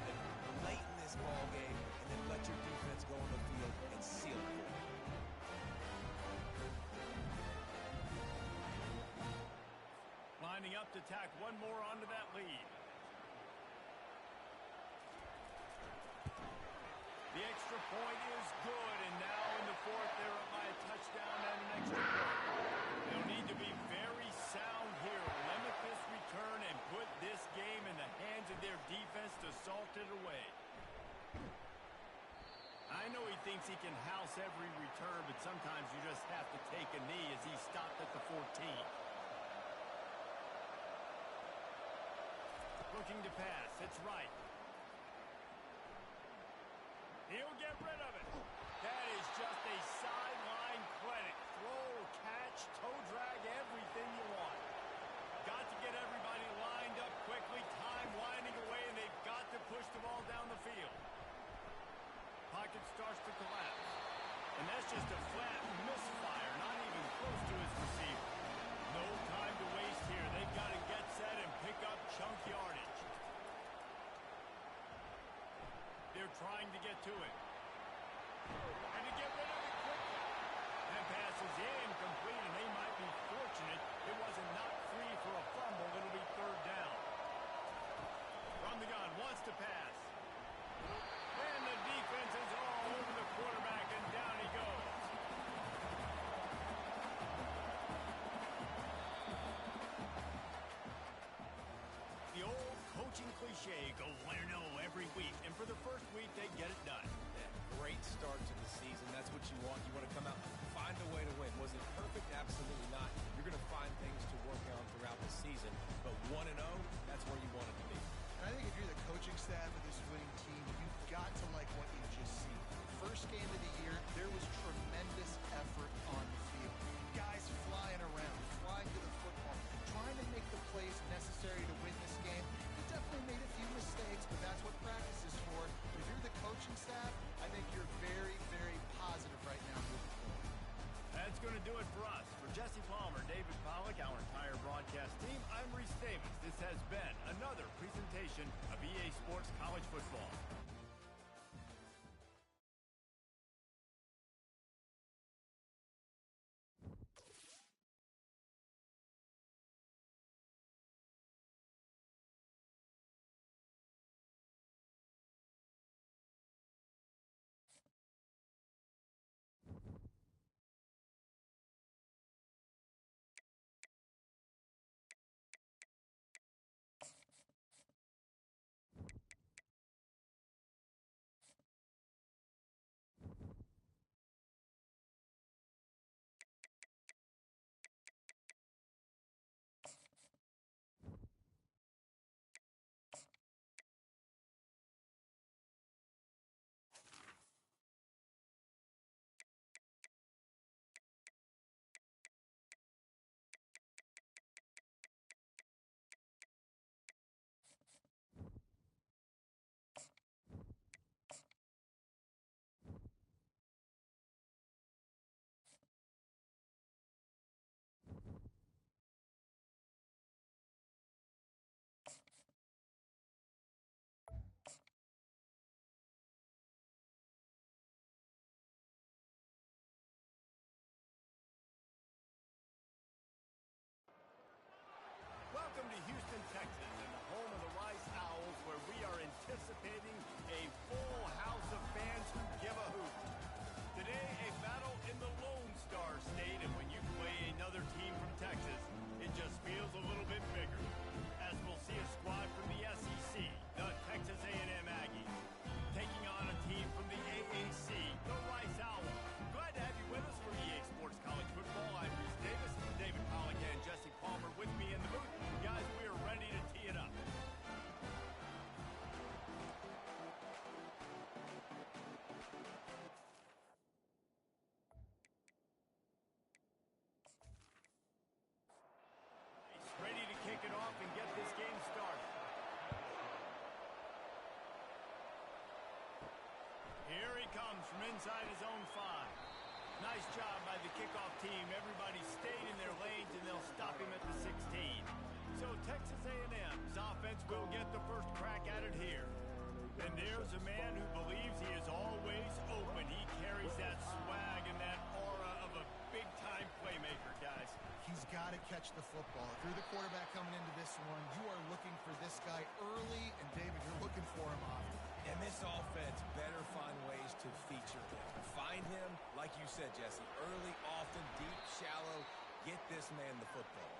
late in this ball game, and then let your defense go on the field and seal it. Lining up to tack one more onto that lead. The extra point is good, and now in the 4th, they're up by a touchdown and an extra point. They'll need to be very sound here. Limit this return and put this game in the hands of their defense to salt it away. I know he thinks he can house every return, but sometimes you just have to take a knee as he stopped at the 14. Looking to pass. It's right. He'll get rid of it. That is just a sideline clinic. Throw, catch, toe drag, everything you want. Got to get everybody lined up quickly. Time winding away, and they've got to push the ball down the field. Pocket starts to collapse. And that's just a flat misfire, not even close to his receiver. No time to waste here. They've got to get set and pick up chunk yardage. They're trying to get to it. And to get rid of it quickly. That pass is incomplete, and they might be fortunate it wasn't knocked free for a fumble. It'll be 3rd down. From the gun, wants to pass. And the defense is all over the quarterback, and down he goes. The old coaching cliche, go 1-0 every week. And for the first week, they get it done. Yeah, great start to the season. That's what you want. You want to come out and find a way to win. Was it perfect? Absolutely not. You're going to find things to work on throughout the season. But 1-0, that's where you want it to be. And I think if you're the coaching staff of this winning team, you've got to like what you just see. First game of the year, there was tremendous effort on the field. Guys flying around, flying to the football, trying to make the plays necessary to win this game. They definitely made a few mistakes, but that's what practice is for. If you're the coaching staff, I think you're very, very positive right now moving forward. That's going to do it for us. For Jesse Palmer, David Pollack, our entire broadcast team, I'm Reese Davis. This has been another presentation of EA Sports College Football. anticipating a full house of fans who give a hoot. Today, a battle in the Lone Star State, and when you play another team from Texas, it just feels a little bit bigger. As we'll see a squad from the SEC, the Texas A&M Aggies, taking on a team from the AAC, the Rice Owls. Glad to have you with us for EA Sports College Football. I'm Reese Davis, David Pollock and Jesse Palmer with me in the booth. Guys, we are ready to tee it up. Ready to kick it off and get this game started. Here he comes from inside his own 5. Nice job by the kickoff team. Everybody stayed in their lanes, and they'll stop him at the 16. So Texas A&M's offense will get the first crack at it here. And there's a man who believes he is always open. He carries that swag and that aura of a big-time playmaker, guys. He's got to catch the football. If you're the quarterback coming into this one, you are looking for this guy early, and David, you're looking for him often. And this offense better find ways to feature him. Find him, like you said, Jesse, early, often, deep, shallow. Get this man the football.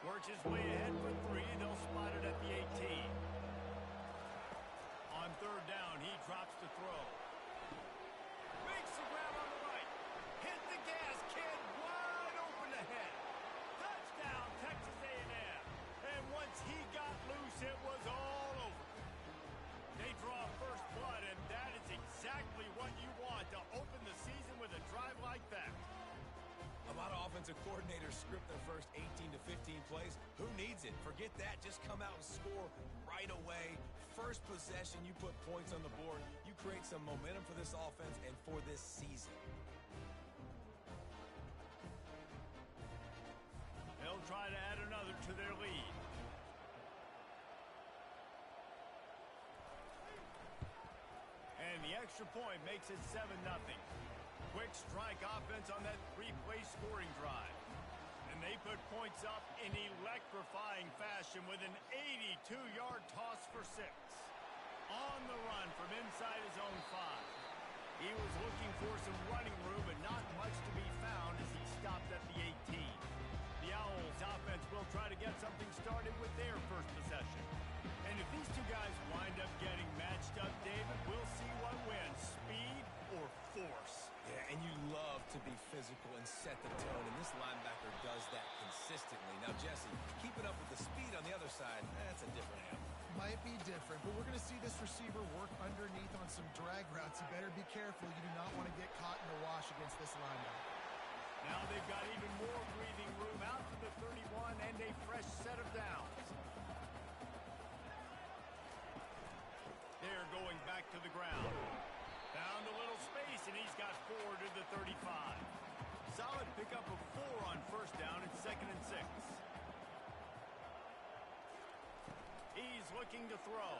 Works his way ahead for 3. They'll spot it at the 18. On third down, he drops to throw. Makes the grab on the right. Hit the gas, kid. Wide open ahead. Touchdown, Texas A&M. And once he got loose, it was all over. They draw first blood, and that is exactly what you want to open the season with a drive like that. A lot of offensive coordinators script their first 18 to 15 plays. Who needs it? Forget that. Just come out and score right away. First possession, you put points on the board. You create some momentum for this offense and for this season. They'll try to add another to their lead. And the extra point makes it 7-0. Quick strike offense on that 3-play scoring drive. And they put points up in electrifying fashion with an 82-yard toss for 6. On the run from inside his own 5. He was looking for some running room, but not much to be found as he stopped at the 18. The Owls offense will try to get something started with their first possession. And if these two guys wind up getting matched up, David, we'll see what wins, speed or force. Yeah, and you love to be physical and set the tone, and this linebacker does that consistently. Now, Jesse, keeping up with the speed on the other side, that's a different animal. Might be different, but we're going to see this receiver work underneath on some drag routes. You better be careful. You do not want to get caught in the wash against this linebacker. Now they've got even more breathing room out to the 31 and a fresh set of downs. They're going back to the ground. Found a little space, and he's got 4 to the 35. Solid pickup of 4 on first down. It's 2nd and 6. He's looking to throw.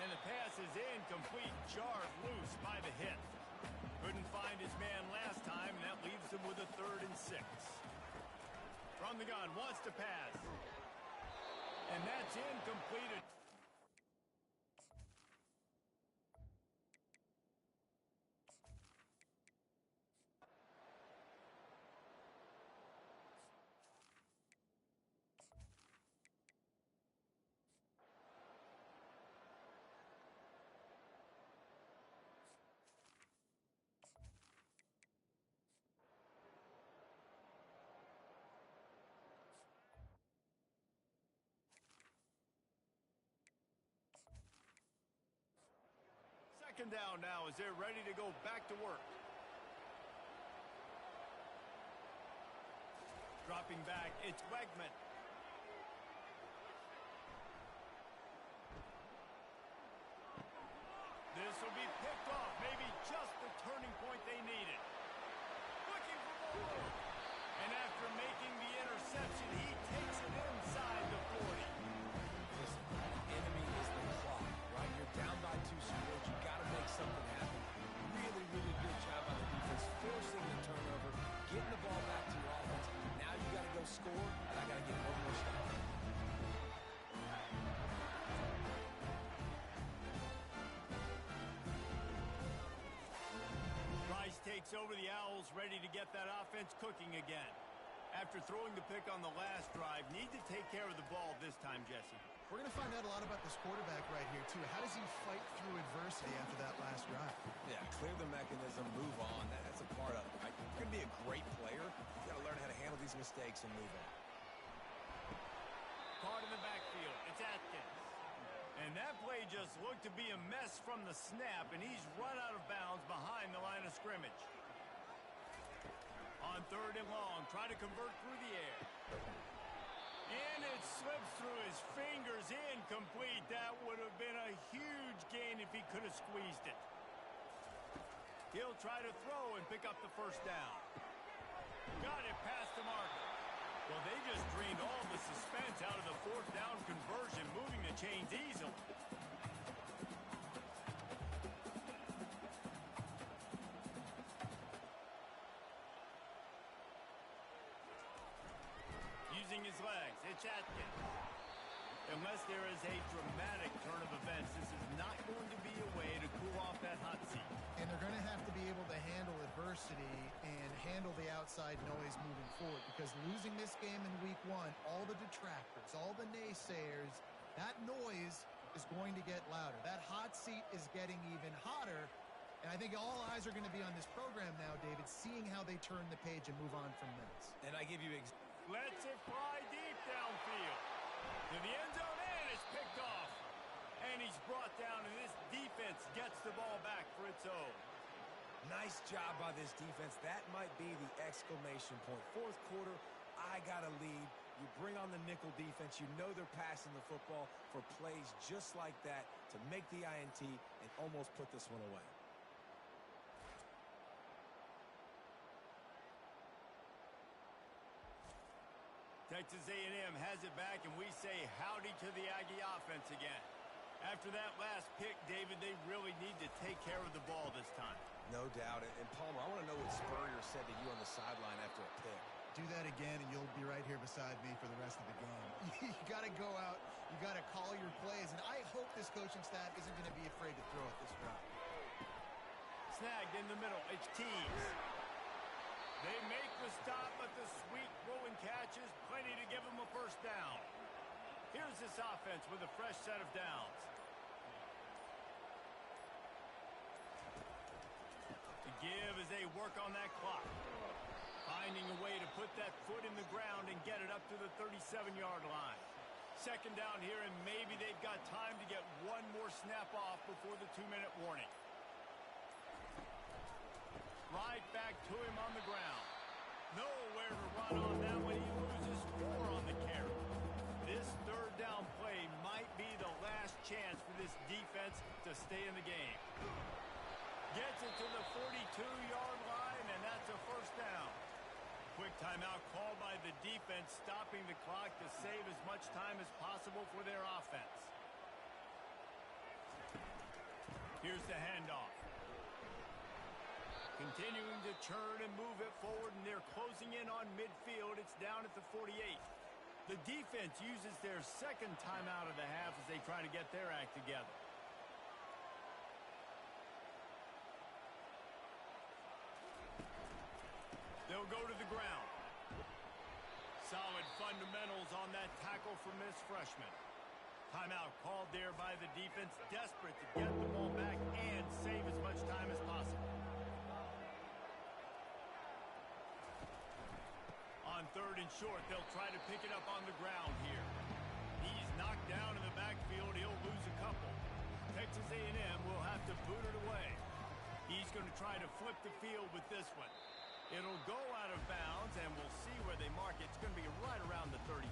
And the pass is incomplete, jarred loose by the hit. Couldn't find his man last time, and that leaves him with a 3rd and 6. From the gun, wants to pass. And that's incomplete. Second down now as they're ready to go back to work. Dropping back, it's Wegman. This will be picked off, maybe just the turning point they needed. Looking for more. And after making the interception, he takes it inside the 40. Listen, the enemy is the clock, right? You're down by 2 scores. You got to make something happen. Really, really good job by the defense, forcing the turnover, getting the ball back to your offense. Now you got to go score, and I got to get takes over the Owls, ready to get that offense cooking again. After throwing the pick on the last drive, need to take care of the ball this time, Jesse. We're going to find out a lot about this quarterback right here, too. How does he fight through adversity after that last drive? Yeah, clear the mechanism, move on. That's a part of it, right? You're going to be a great player. You've got to learn how to handle these mistakes and move on. Caught in the backfield. It's Atkins. And that play just looked to be a mess from the snap, and he's run out of bounds behind the line of scrimmage. On 3rd and long, try to convert through the air. And it slips through his fingers, incomplete. That would have been a huge gain if he could have squeezed it. He'll try to throw and pick up the first down. Got it past the marker. Well, they just drained all the suspense out of the 4th down conversion, moving the chains easily. Using his legs, it's Atkins. Unless there is a dramatic turn of events, this is not going to be a way to cool off that hot seat. And they're going to have to be able to handle adversity and handle the outside noise moving forward, because losing this game in week 1, all the detractors, all the naysayers, that noise is going to get louder. That hot seat is getting even hotter. And I think all eyes are going to be on this program now, David, seeing how they turn the page and move on from this. And I give you Lets it fly deep downfield. To the end zone, and it's picked off. And he's brought down, and this defense gets the ball back for its own. nice job by this defense. That might be the exclamation point. 4th quarter, I got a lead. You bring on the nickel defense. You know they're passing the football for plays just like that to make the INT and almost put this one away. Texas A&M has it back, and we say howdy to the Aggie offense again. After that last pick, David, they really need to take care of the ball this time. No doubt. And Palmer, I want to know what Spurrier said to you on the sideline after a pick. Do that again, and you'll be right here beside me for the rest of the game. You got to go out. You got to call your plays, and I hope this coaching staff isn't going to be afraid to throw at this drive. Snagged in the middle. It's Tees. They make the stop, but the sweet throwing catch is plenty to give them a first down. Here's this offense with a fresh set of downs. To give as they work on that clock. Finding a way to put that foot in the ground and get it up to the 37-yard line. 2nd down here, and maybe they've got time to get one more snap off before the 2-minute warning. Right back to him on the ground. Nowhere to run on that one. He loses 4 on the carry. This 3rd down play might be the last chance for this defense to stay in the game. Gets it to the 42-yard line, and that's a first down. Quick timeout called by the defense, stopping the clock to save as much time as possible for their offense. Here's the handoff. Continuing to churn and move it forward, and they're closing in on midfield. It's down at the 48. The defense uses their 2nd timeout of the half as they try to get their act together. They'll go to the ground. Solid fundamentals on that tackle from this freshman. Timeout called there by the defense, desperate to get the ball back and save as much time as possible. On 3rd and short, they'll try to pick it up on the ground here. He's knocked down in the backfield. He'll lose a couple. Texas A&M will have to boot it away. He's going to try to flip the field with this one. It'll go out of bounds, and we'll see where they mark it. It's going to be right around the 35.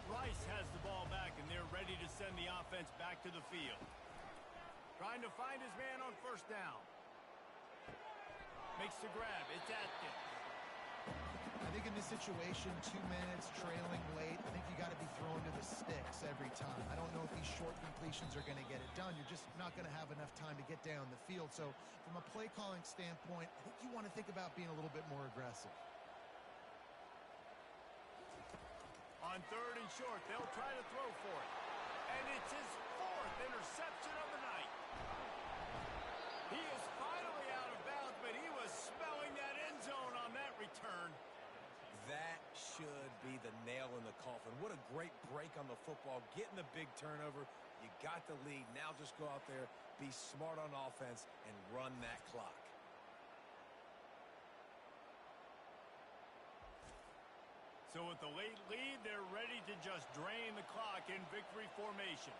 Rice has the ball back, and they're ready to send the offense back to the field. Trying to find his man on 1st down. Makes the grab. It's Atkins. I think in this situation, 2 minutes, trailing late, I think you got to be thrown to the sticks every time. I don't know if these short completions are going to get it done. You're just not going to have enough time to get down the field. So from a play calling standpoint, I think you want to think about being a little bit more aggressive. On 3rd and short, they'll try to throw for it. And it's his 4th interception of the night. He is finally out of bounds, but he was return. That should be the nail in the coffin. What a great break on the football, getting the big turnover. You got the lead. Now just go out there, be smart on offense, and run that clock. So with the late lead, they're ready to just drain the clock in victory formation.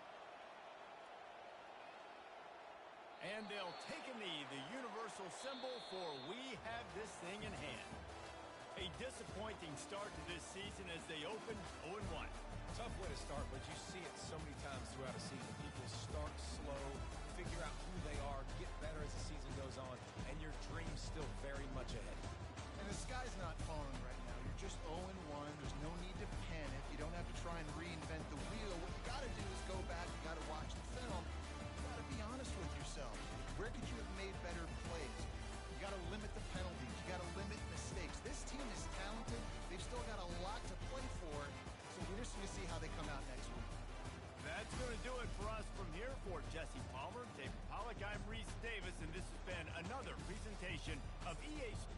And they'll take a knee, the universal symbol for we have this thing in hand. A disappointing start to this season as they open 0-1. Tough way to start, but you see it so many times throughout a season. People start slow, figure out who they are, get better as the season goes on, and your dream's still very much ahead. And the sky's not falling right now. You're just 0-1. There's no need to panic. You don't have to try and reinvent the wheel. What you got to do is go back. You got to watch the film. You got to be honest with yourself. Where could you have made better plays? You got to limit the penalties. You got to limit mistakes. This team is talented. They've still got a lot to play for. So we're just going to see how they come out next week. That's going to do it for us from here. For Jesse Palmer, David Pollack, I'm Reese Davis, and this has been another presentation of EA Sports.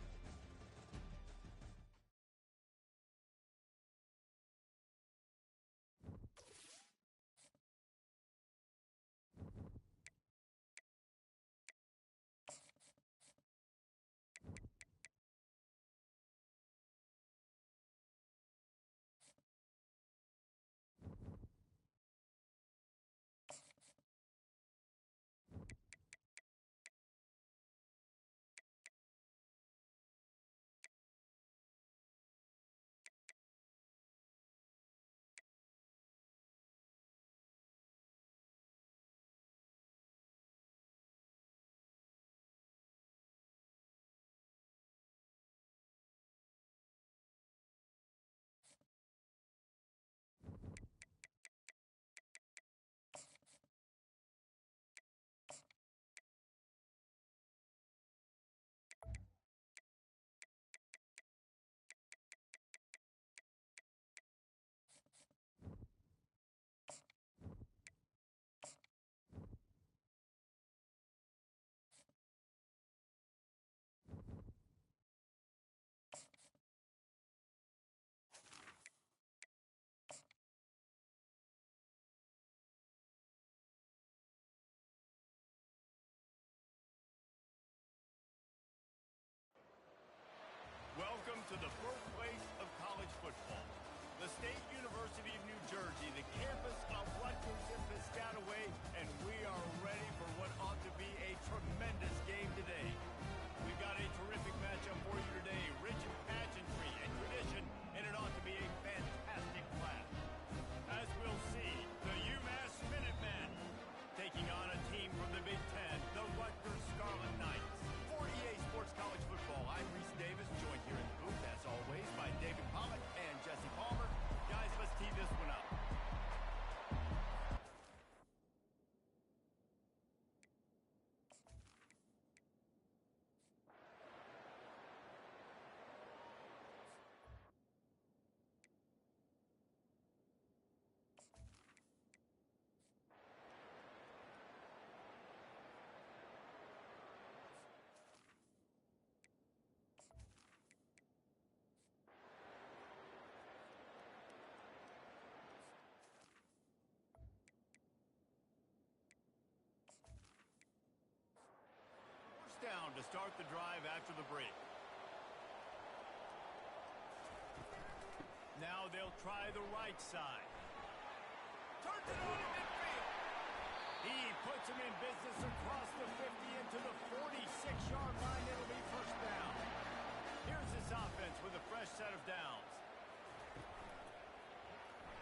Welcome to the birthplace of college football. The State University of New Jersey, the campus of Rutgers in Piscataway, and we are ready for what ought to be a tremendous game today. We've got a terrific matchup for you today, rich in pageantry and tradition, and it ought to be a fantastic clash. As we'll see, the UMass Minutemen taking on a team from the Big Ten, the Rutgers Scarlet Knights. For EA Sports College Football, I'm Reese Davis, joined here in the booth, as always, by David Pollack and Jesse Palmer. Guys, let's tee this one up. Down to start the drive after the break. Now they'll try the right side. Turns it on in midfield. He puts him in business across the 50 into the 46-yard line. It'll be first down. Here's this offense with a fresh set of downs.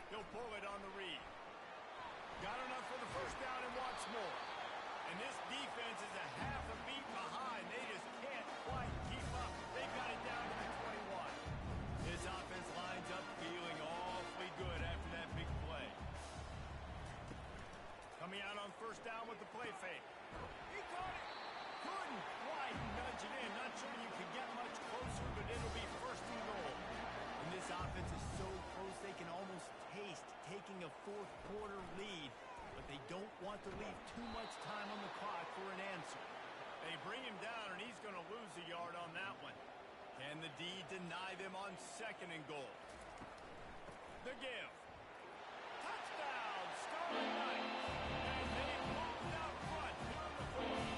He'll pull it on the read. Got enough for the first down and wants more. And this defense is a half a beat behind. They just can't quite keep up. They've got it down to the 21. This offense lines up feeling awfully good after that big play. Coming out on first down with the play fake. He caught it. Couldn't quite nudge it in. Not sure you can get much closer, but it'll be first and goal. And this offense is so close they can almost taste taking a fourth quarter lead. But they don't want to leave too much time on the clock for an answer. They bring him down, and he's going to lose a yard on that one. Can the D deny them on 2nd and goal? The give. Touchdown, Scarlet Knights. And they moved out front here in the 4th.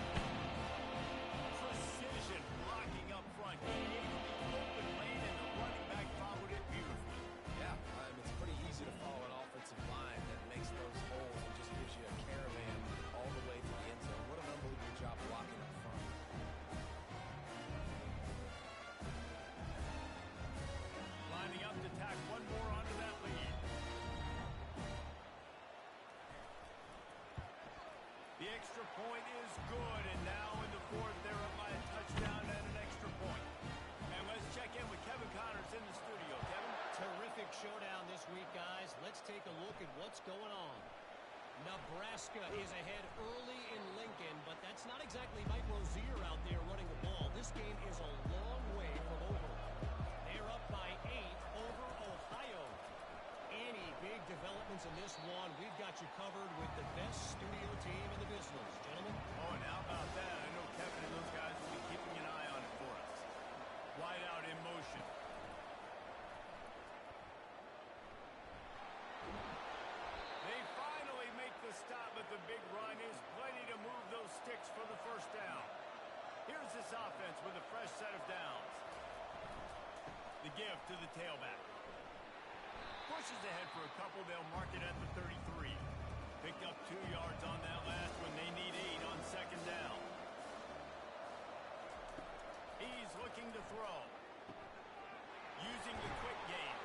Precision blocking up front. Created the open lane, and the running back followed it beautifully. Yeah, it's pretty easy to follow an offensive line that makes those holes and just gives you a caravan all the way to the end zone. What an unbelievable job blocking up front. Lining up to tack one more onto that lead. The extra point is good, and now in the 4th, they're up by a touchdown and an extra point. And let's check in with Kevin Connors in the studio. Kevin? Terrific showdown this week, guys. Let's take a look at what's going on. Nebraska is ahead early in Lincoln, but that's not exactly Mike Rozier out there running the ball. This game is a long way from over. They're up by 8 over Ohio. Any big developments in this one, we've got you covered with the best studio team in the business. Gentlemen? Oh, and how about that? I know Kevin and those guys will be keeping an eye on it for us. Wide out in motion. They finally make the stop, but the big run is plenty to move those sticks for the 1st down. Here's this offense with a fresh set of downs. The give to the tailback. Pushes ahead for a couple. They'll mark it at the 33. Picked up 2 yards on that last one. They need 8 on 2nd down. He's looking to throw. Using the quick game.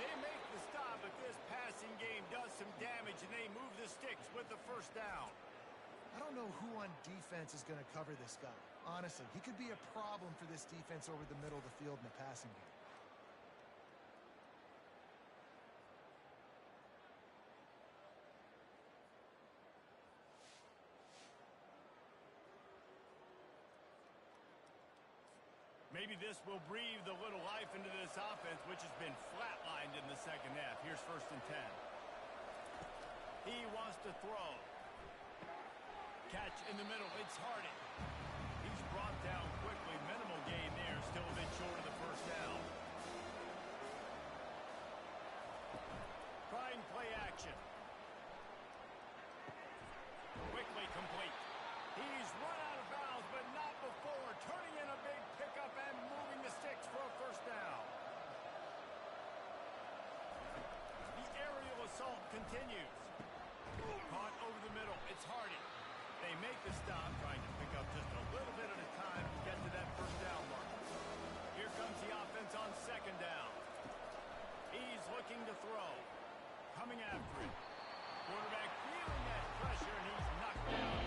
They make the stop, but this passing game does some damage, and they move the sticks with the 1st down. I don't know who on defense is going to cover this guy. Honestly, he could be a problem for this defense over the middle of the field in the passing game. Maybe this will breathe a little life into this offense, which has been flatlined in the 2nd half. Here's 1st and 10. He wants to throw. Catch in the middle. It's Harden. He's brought down quickly. Minimal gain there. Still a bit short of the 1st down. Trying play action. Quickly complete. He's run out of bounds, but not before. Turning in a big pickup and moving the sticks for a 1st down. The aerial assault continues. Caught over the middle. It's Hardy. They make the stop, trying to pick up just a little bit at a time to get to that 1st down mark. Here comes the offense on 2nd down. He's looking to throw. Coming after it. Quarterback feeling that pressure, and he's knocked down.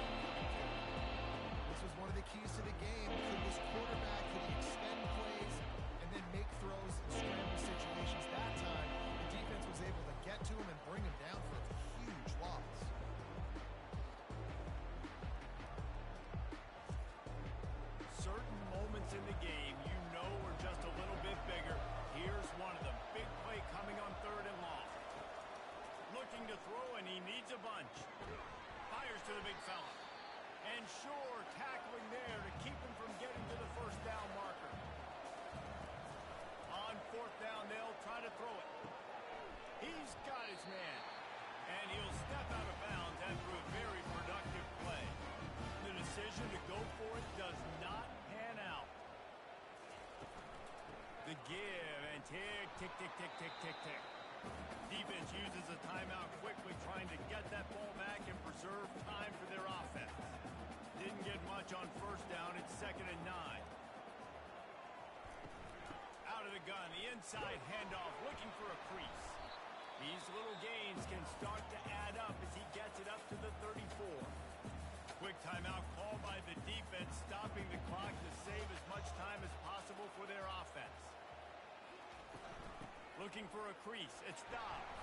This was one of the keys to the game. Could this quarterback, could he extend plays and then make throws in scramble situations? That time, the defense was able to get to him and bring him down for a huge loss. Certain moments in the game you know are just a little bit bigger. Here's one of them. Big play coming on 3rd and long. Looking to throw, and he needs a bunch. Fires to the big fella. And sure, tackling there to keep him from getting to the 1st down marker. On 4th down, they'll try to throw it. He's got his man. And he'll step out of bounds after a very productive play. The decision to go for it does not pan out. The give, and tick, tick, tick, tick, tick, tick, tick. Defense uses a timeout quickly, trying to get that ball back and preserve time for their offense. Didn't get much on 1st down. It's 2nd and 9. Out of the gun, the inside handoff, looking for a crease. These little gains can start to add up as he gets it up to the 34. Quick timeout called by the defense, stopping the clock to save as much time as possible for their offense. Looking for a crease. It's stopped.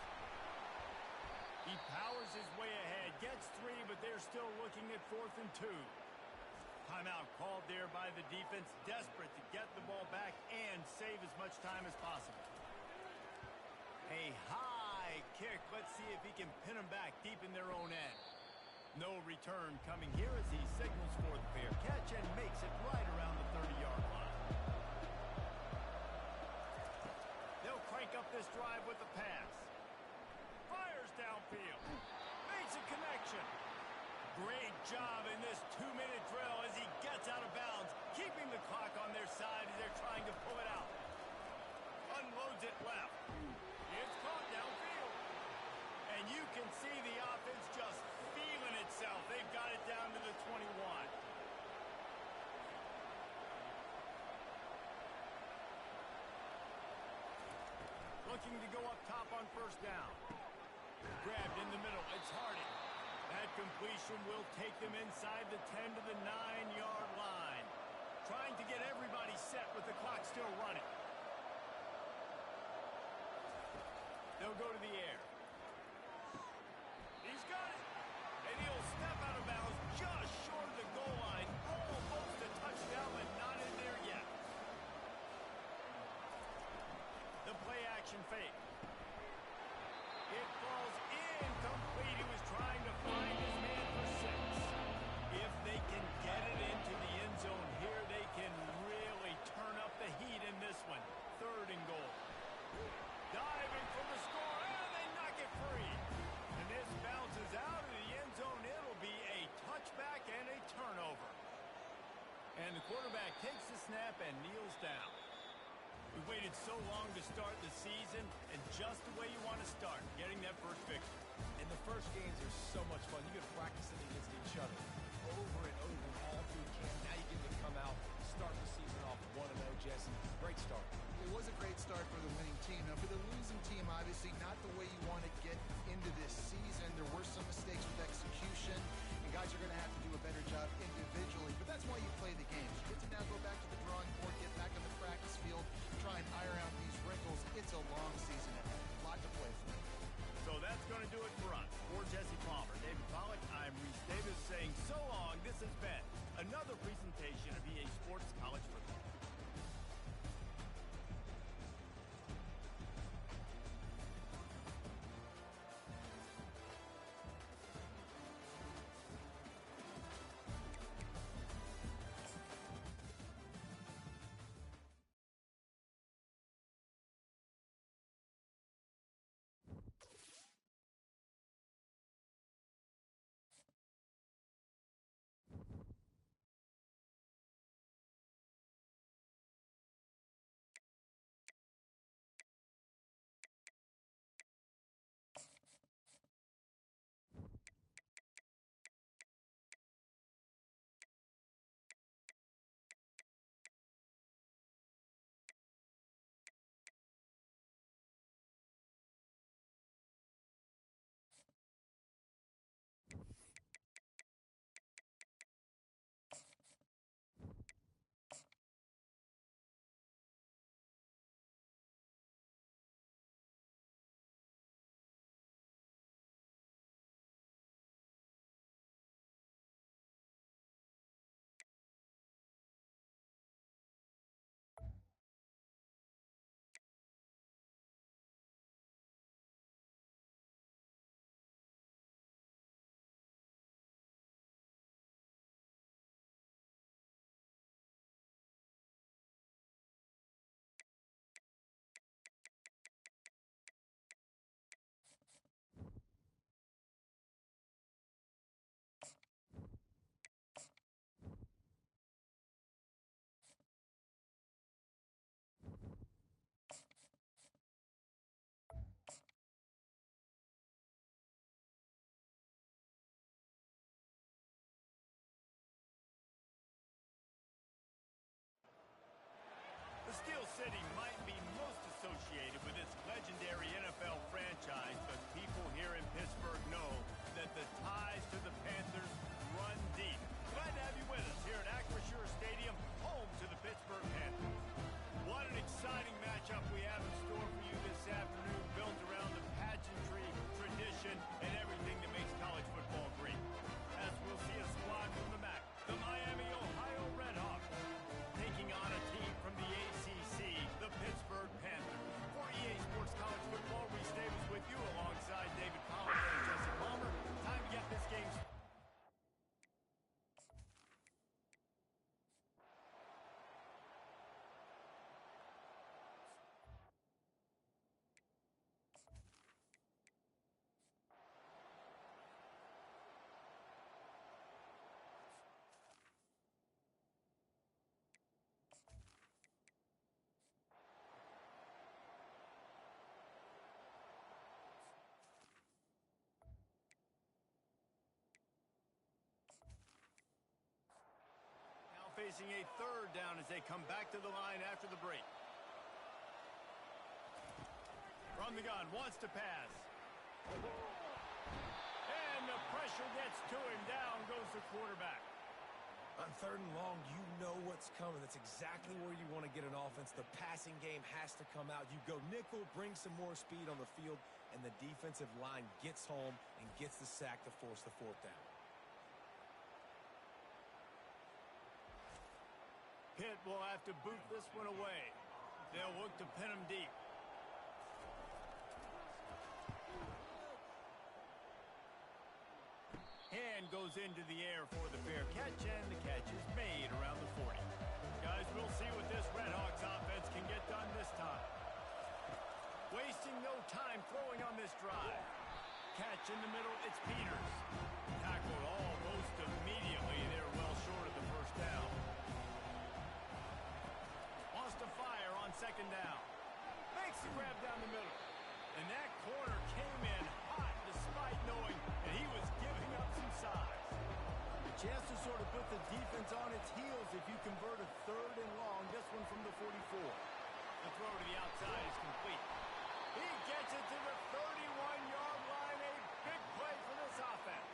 He powers his way ahead. Gets 3, but they're still looking at 4th and 2. Timeout called there by the defense. Desperate to get the ball back and save as much time as possible. A high kick. Let's see if he can pin them back deep in their own end. No return coming here as he signals for the fair catch and makes it right around the 30-yard line. crank up this drive with the pass. Fires downfield. Makes a connection. Great job in this 2-minute drill as he gets out of bounds, keeping the clock on their side as they're trying to pull it out. Unloads it left. It's caught downfield. And you can see the offense just feeling itself. They've got it down to the 21. Looking to go up top on first down. Grabbed in the middle. It's Harding. That completion will take them inside the 10 to the 9-yard line. Trying to get everybody set with the clock still running. They'll go to the air. He's got it. And he'll step out of bounds just short of the goal line. Almost a touchdown, but not in there yet. The play action fake. It falls incomplete. He was trying to find his man for 6. If they can get it into the end zone here, they can really turn up the heat in this one. 3rd and goal. Diving for the score, and they knock it free. And this bounces out of the end zone. It'll be a touchback and a turnover. And the quarterback takes the snap and kneels down. We waited so long to start the season, and just the way you want to start, getting that first victory. And the first games are so much fun. You get practicing against each other over and over all through camp. Now you get to come out, start the season off 1-0, Jesse. Great start. It was a great start for the winning team. Now, for the losing team, obviously not the way you want to get into this season. There were some mistakes with execution, and guys are going to have to do a better job individually. But that's why you play the games. You get to now go back to the drawing board, get back on the practice field, try and iron out these wrinkles. It's a long season ahead. A lot to play for. So that's going to do it for us. For Jesse Palmer, David Pollack, I'm Reese Davis saying so long. This has been another presentation of EA Sports College Football. facing a third down as they come back to the line after the break. From the gun, wants to pass. And the pressure gets to him. Down goes the quarterback. On 3rd and long, you know what's coming. That's exactly where you want to get an offense. The passing game has to come out. You go nickel, bring some more speed on the field, and the defensive line gets home and gets the sack to force the 4th down. Pitt will have to boot this one away. They'll look to pin him deep. Hand goes into the air for the fair catch, and the catch is made around the 40. Guys, we'll see what this Redhawks offense can get done this time. Wasting no time throwing on this drive. Catch in the middle, it's Peters. Tackled almost immediately. They're well short of the 1st down. Wants to fire on 2nd down. Makes the grab down the middle. And that corner came in hot despite knowing that he was giving up some size. A chance to sort of put the defense on its heels if you convert a 3rd and long. This one from the 44. The throw to the outside is complete. He gets it to the 31-yard line. A big play for this offense.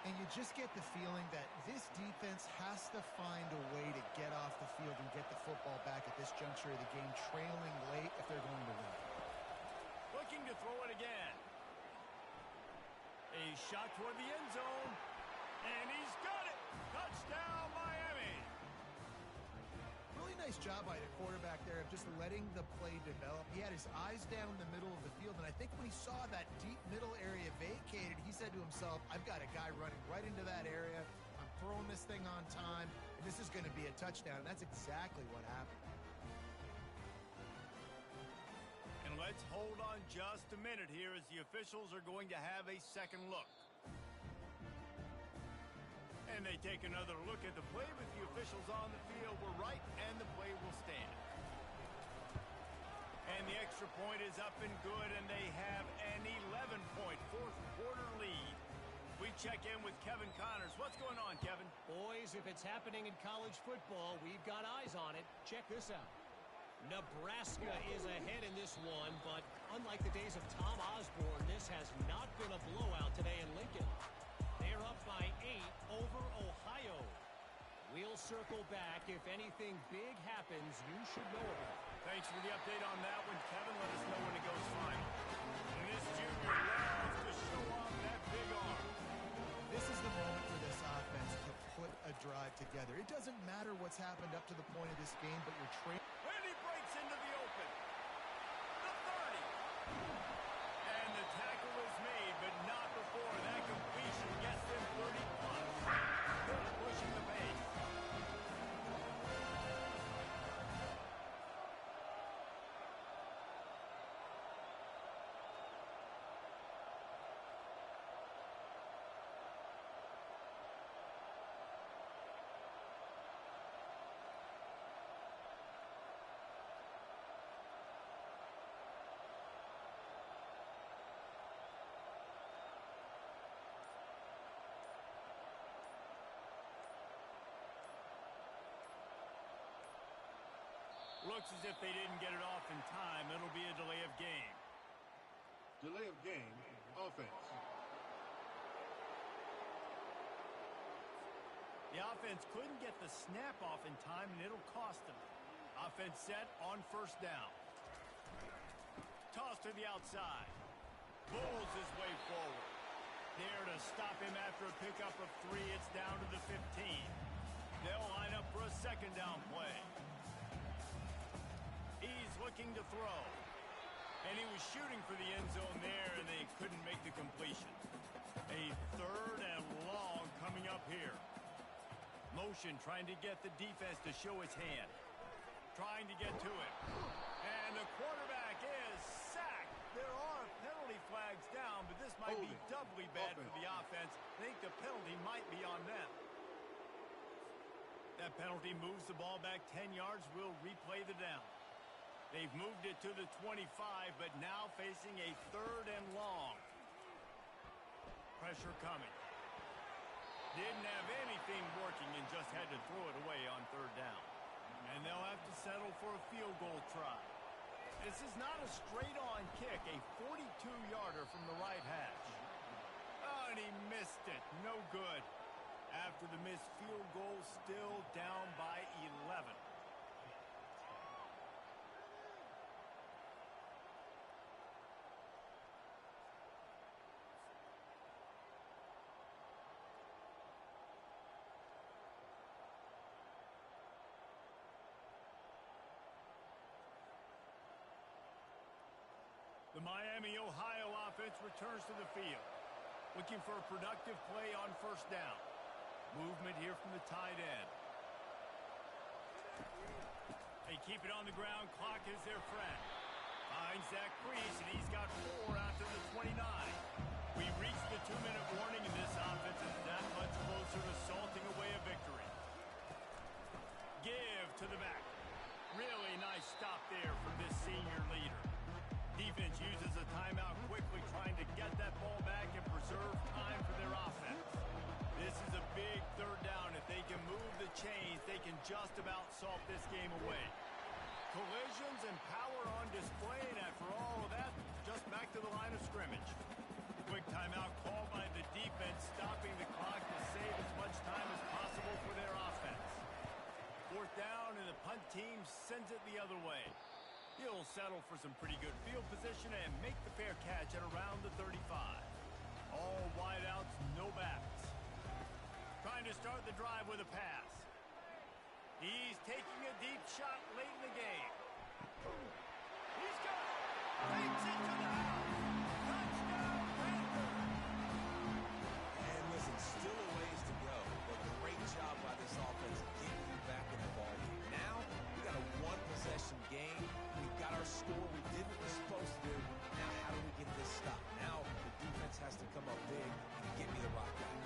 And you just get the feeling that this defense has to find a way to get off the field and get the football back at this juncture of the game, trailing late if they're going to win. Looking to throw it again. A shot toward the end zone. And he's got it. Touchdown, Miami. Really nice job by the quarterback there of just letting the play develop. He had his eyes down in the middle of the field, and I think when he saw that deep middle area vacated, he said to himself, I've got a guy running right into that area. I'm throwing this thing on time, and this is going to be a touchdown. And that's exactly what happened. And let's hold on just a minute here as the officials are going to have a second look. And they take another look at the play, but the officials on the field were right, and the play will stand. And the extra point is up and good, and they have an 11-point 4th quarter lead. We check in with Kevin Connors. What's going on, Kevin? Boys, if it's happening in college football, we've got eyes on it. Check this out. Nebraska is ahead in this one, but unlike the days of Tom Osborne, this has not been a blowout today in Lincoln. They're up by 8 over Ohio. We'll circle back. If anything big happens, you should know about it. Thanks for the update on that one, Kevin. Let us know when it goes final. And this junior loves to show off that big arm. This is the moment for this offense to put a drive together. It doesn't matter what's happened up to the point of this game, but you're training. And he breaks into the open. The 30. And the tackle is made, but not before that completion gets them 30+. They're pushing the pace. Looks as if they didn't get it off in time. It'll be a delay of game. Delay of game, offense. The offense couldn't get the snap off in time, and it'll cost them. Offense set on 1st down. Toss to the outside. Bulls his way forward. There to stop him after a pickup of 3. It's down to the 15. They'll line up for a 2nd down play. He's looking to throw. And he was shooting for the end zone there, and they couldn't make the completion. A 3rd and long coming up here. Motion trying to get the defense to show his hand. Trying to get to it. And the quarterback is sacked. There are penalty flags down, but this might be doubly bad for the offense. I think the penalty might be on them. That penalty moves the ball back 10 yards. We'll replay the down. They've moved it to the 25, but now facing a 3rd and long. Pressure coming. Didn't have anything working and just had to throw it away on third down. And they'll have to settle for a field goal try. This is not a straight-on kick, a 42-yarder from the right hash. Oh, and he missed it. No good. After the missed field goal, still down by 11. The Miami, Ohio offense returns to the field, looking for a productive play on first down. Movement here from the tight end. They keep it on the ground. Clock is their friend. Finds Zach Priest, and he's got 4 after the 29. We reached the 2-minute warning, and this offense is that much closer to salting away a victory. Give to the back. Really nice stop there from this senior leader. Defense uses a timeout quickly, trying to get that ball back and preserve time for their offense. This is a big third down. If they can move the chains, they can just about salt this game away. Collisions and power on display, and after all of that, just back to the line of scrimmage. Quick timeout called by the defense, stopping the clock to save as much time as possible for their offense. Fourth down, and the punt team sends it the other way. He'll settle for some pretty good field position and make the fair catch at around the 35. All wideouts, no backs. Trying to start the drive with a pass. He's taking a deep shot late in the game. He's got it. Takes it to the house. Touchdown, Panthers. And listen, still a ways to go, but great job by this offense getting you back in the ball game. Now, we got a one-possession game. We got our score. We did what we're supposed to do. Now, how do we get this stopped? Now, the defense has to come up big and get me the rock back.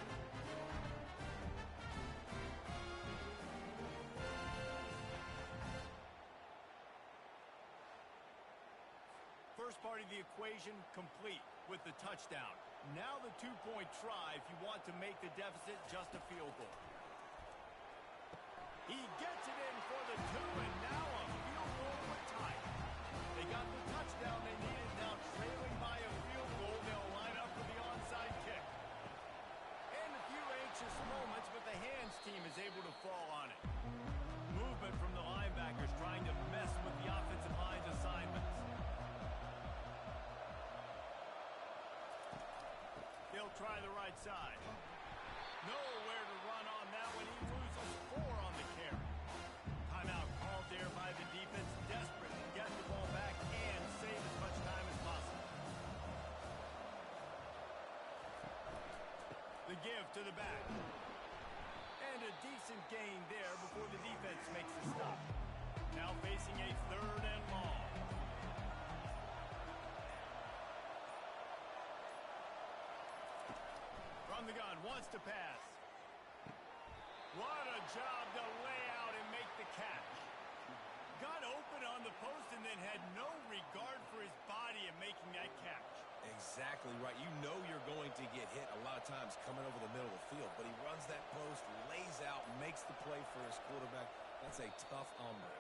First part of the equation complete with the touchdown. Now the two-point try if you want to make the deficit just a field goal. He gets it in for the 2, and now a field goal with time. They got the touchdown they needed. Now trailing by a field goal, they'll line up for the onside kick. And a few anxious moments, but the hands team is able to fall on it. Movement from the linebackers trying to mess with the offensive line's assignments. They'll try the right side. Nowhere to run on that one. He loses 4 on the carry. Timeout called there by the defense. Desperate to get the ball back and save as much time as possible. The give to the back. And a decent gain there before the defense makes the stop. Now facing a 3rd and long. From the gun, wants to pass. What a job to lay out and make the catch. Got open on the post and then had no regard for his body in making that catch. Exactly right. You know you're going to get hit a lot of times coming over the middle of the field, but he runs that post, lays out, makes the play for his quarterback. That's a tough hombre.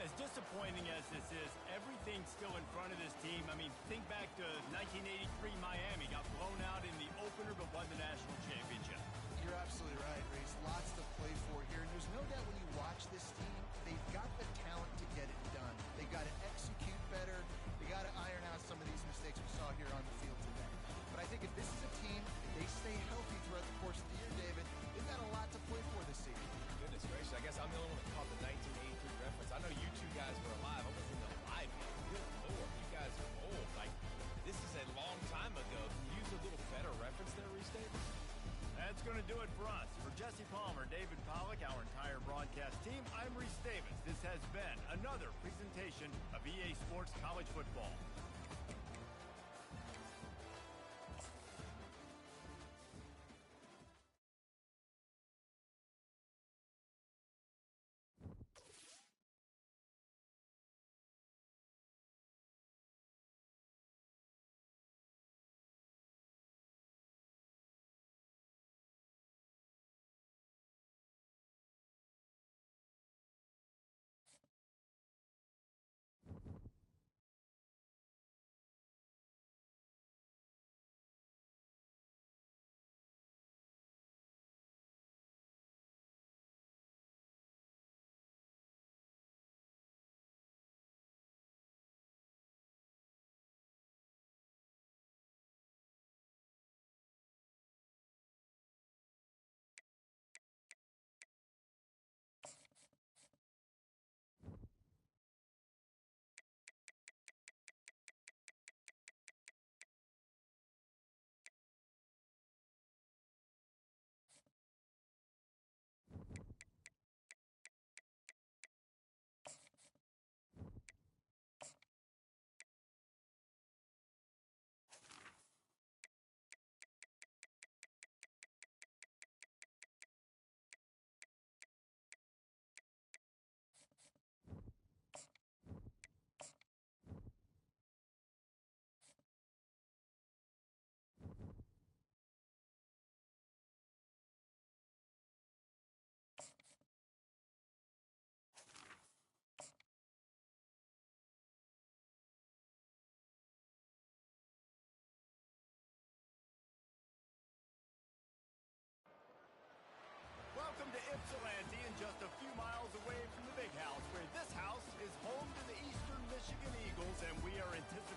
As disappointing as this is, everything's still in front of this team. I mean, think back to 1983 Miami. Got blown out in the opener but won the national championship. You're absolutely right, Reese. Lots to play for here. And there's no doubt when you watch this team, they've got the talent to get it done. They've got to execute better. They got to iron out some of these mistakes we saw here on the field today. But I think if this is a team, if they stay healthy throughout the course of the year, David, they've got a lot to play for this season. Goodness gracious, I guess I'm the only one that caught the 1983 reference. I know you two guys were alive. I wasn't alive yet. Good Lord, you guys are old. Like, this is a long time ago. Can you use a little better reference there, Reese Davis? That's going to do it for us. For Jesse Palmer, David Pollack, our entire broadcast team, I'm Reese Davis. This has been another presentation of EA Sports College Football.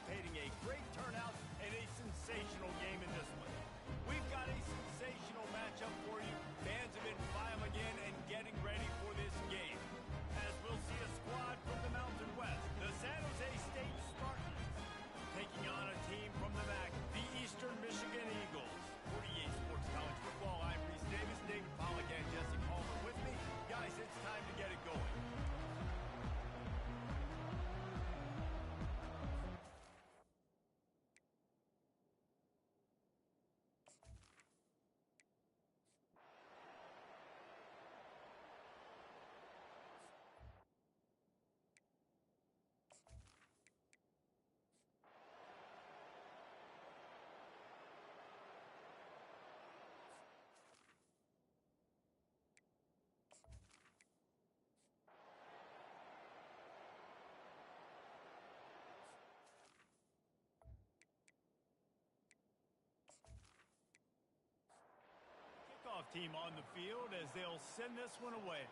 anticipating a great turnout and a sensational game in this one. We've got a sensational matchup for you. Fans have been filing again and getting ready for this game. As we'll see a squad from the Mountain West, the San Jose State Spartans, taking on a team from the MAC, the Eastern Michigan Eagles. 48 Sports College Football, I'm Reese Davis, David Pollack, and Jesse Palmer with me. Guys, it's time to get it going. Kickoff team on the field as they'll send this one away.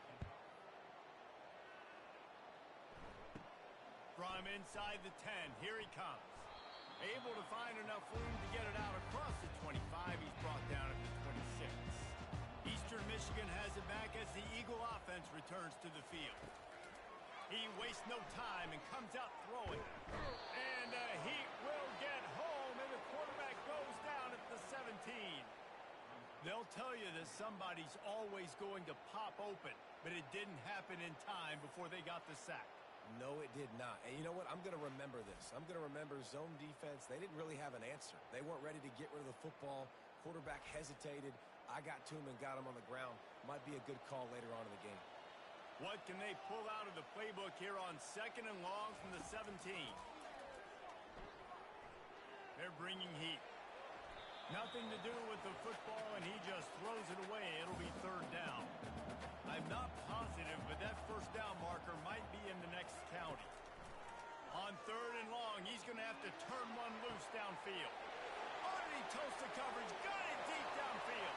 From inside the 10, here he comes. Able to find enough room to get it out across the 25. He's brought down at the 26. Eastern Michigan has it back as the Eagle offense returns to the field. He wastes no time and comes out throwing. And he will get home, and the quarterback goes down at the 17. They'll tell you that somebody's always going to pop open, but it didn't happen in time before they got the sack. No, it did not. And you know what? I'm going to remember this. I'm going to remember zone defense. They didn't really have an answer. They weren't ready to get rid of the football. Quarterback hesitated. I got to him and got him on the ground. Might be a good call later on in the game. What can they pull out of the playbook here on 2nd and long from the 17? They're bringing heat. Nothing to do with the football, and he just throws it away. It'll be 3rd down. I'm not positive, but that 1st down marker might be in the next county. On 3rd and long, he's going to have to turn one loose downfield. Oh, he toasts the coverage. Got it deep downfield.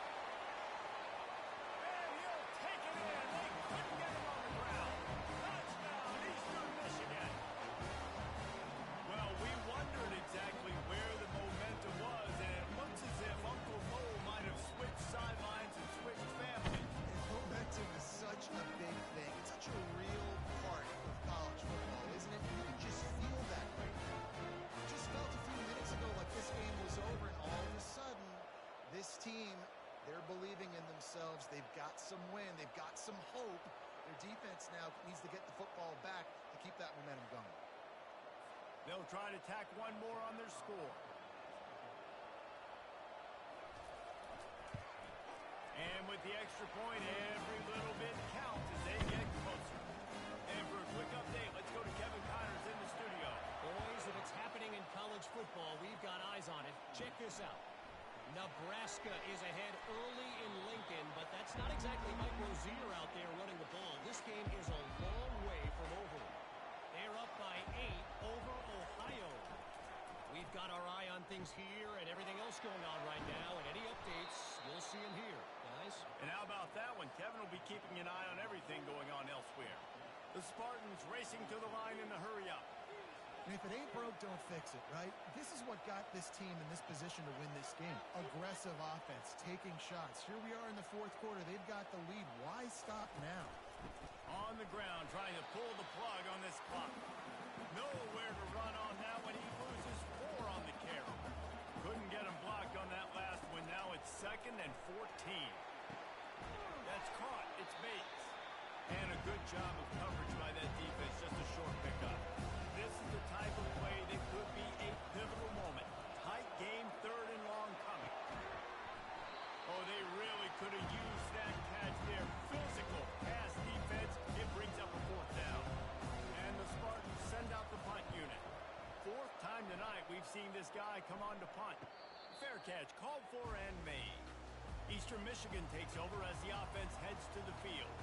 And he'll take it in. They couldn't get him on the ground. Touchdown, Eastern Michigan. Well, we wondered exactly where the momentum was, and it looks as if Uncle Mo might have switched sidelines and switched families. And momentum is such a big thing. It's such a real part of college football, isn't it? You can just feel that right now. It just felt a few minutes ago like this game was over, and all of a sudden, this team, they're believing in themselves. They've got some win. They've got some hope. Their defense now needs to get the football back to keep that momentum going. They'll try to tack one more on their score. And with the extra point, every little bit counts as they get closer. And for a quick update, let's go to Kevin Connors in the studio. Boys, if it's happening in college football, we've got eyes on it. Check this out. Nebraska is ahead early in Lincoln, but that's not exactly Mike Rozier out there running the ball. This game is a long way from over. They're up by 8 over Ohio. We've got our eye on things here and everything else going on right now, and any updates, you'll see them here, guys. And how about that one? Kevin will be keeping an eye on everything going on elsewhere. The Spartans racing to the line in the hurry-up. And if it ain't broke, don't fix it, right? This is what got this team in this position to win this game. Aggressive offense, taking shots. Here we are in the 4th quarter. They've got the lead. Why stop now? On the ground, trying to pull the plug on this clock. Nowhere to run on that one. He loses 4 on the carry. Couldn't get him blocked on that last one. Now it's 2nd and 14. That's caught. It's Bates. And a good job of coverage by that defense. Just a short pickup. This is the type of play that could be a pivotal moment. Tight game, 3rd and long coming. Oh, they really could have used that catch there. Physical pass defense. It brings up a 4th down. And the Spartans send out the punt unit. 4th time tonight we've seen this guy come on to punt. Fair catch, called for and made. Eastern Michigan takes over as the offense heads to the field.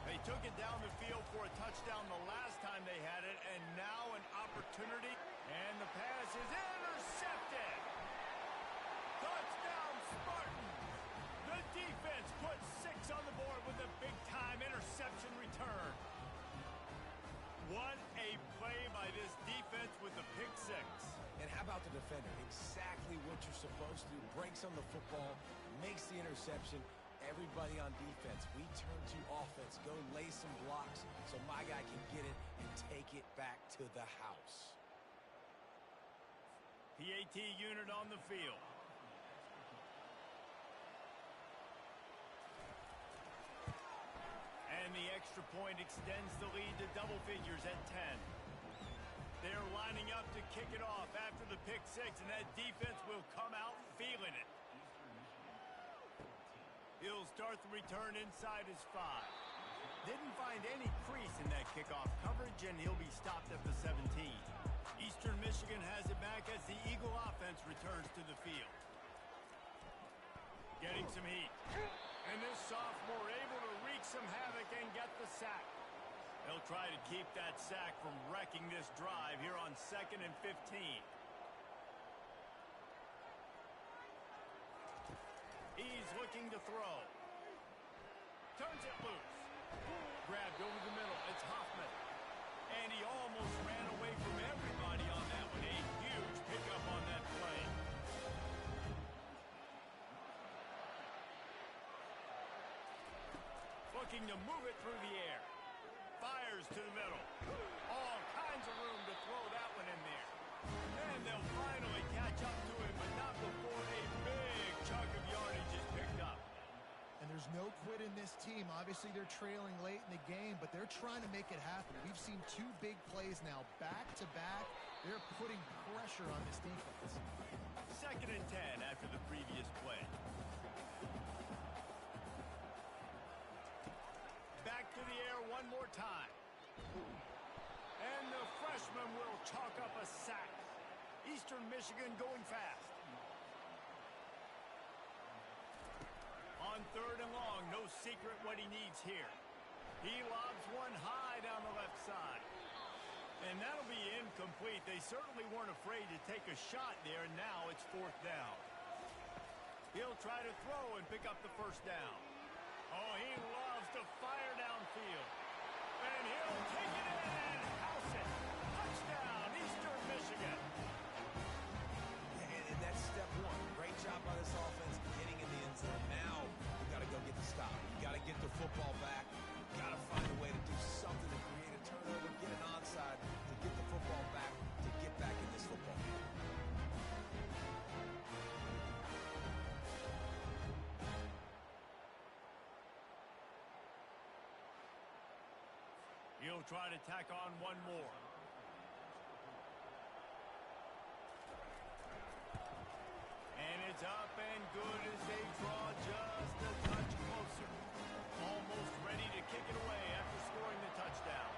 They took it down the field for a touchdown the last time they had it, and now an opportunity, and the pass is intercepted. Touchdown, Spartans. The defense puts 6 on the board with a big-time interception return. What a play by this defense with the pick 6. breaks on the football, makes the interception. Everybody on defense, we turn to offense. Go lay some blocks so my guy can get it and take it back to the house. PAT unit on the field. And the extra point extends the lead to double figures at 10. They're lining up to kick it off after the pick six, and that defense will come out feeling it. He'll start the return inside his 5. Didn't find any crease in that kickoff coverage, and he'll be stopped at the 17. Eastern Michigan has it back as the Eagle offense returns to the field. Getting some heat. And this sophomore able to wreak some havoc and get the sack. They'll try to keep that sack from wrecking this drive here on 2nd and 15. He's looking to throw. Turns it loose. Grabbed over the middle. It's Hoffman. And he almost ran away from everybody on that one. A huge pickup on that play. Looking to move it through the air. Fires to the middle. All kinds of room to throw that one in there. And they'll finally catch up to him, but not before a big chunk of yardage is picked up. And there's no quit in this team. Obviously, they're trailing late in the game, but they're trying to make it happen. We've seen 2 big plays now, back-to-back. They're putting pressure on this defense. 2nd and 10 after the previous play. Back to the air one more time. And the freshman will chalk up a sack. Eastern Michigan going fast. On 3rd and long, no secret what he needs here. He lobs one high down the left side. And that'll be incomplete. They certainly weren't afraid to take a shot there, and now it's 4th down. He'll try to throw and pick up the 1st down. Oh, he loves to fire downfield. And he'll take it in and house it. Touchdown, Eastern Michigan. And that's step 1. Great job by this offense getting in the end zone. Now you got to go get the stop. You got to get the football back. You got to find a way to do something to create a turnover, get an onside, to get the football back, to get back in this football game. He'll try to tack on one more. And it's up and good as they draw just a touch closer. Almost ready to kick it away after scoring the touchdown.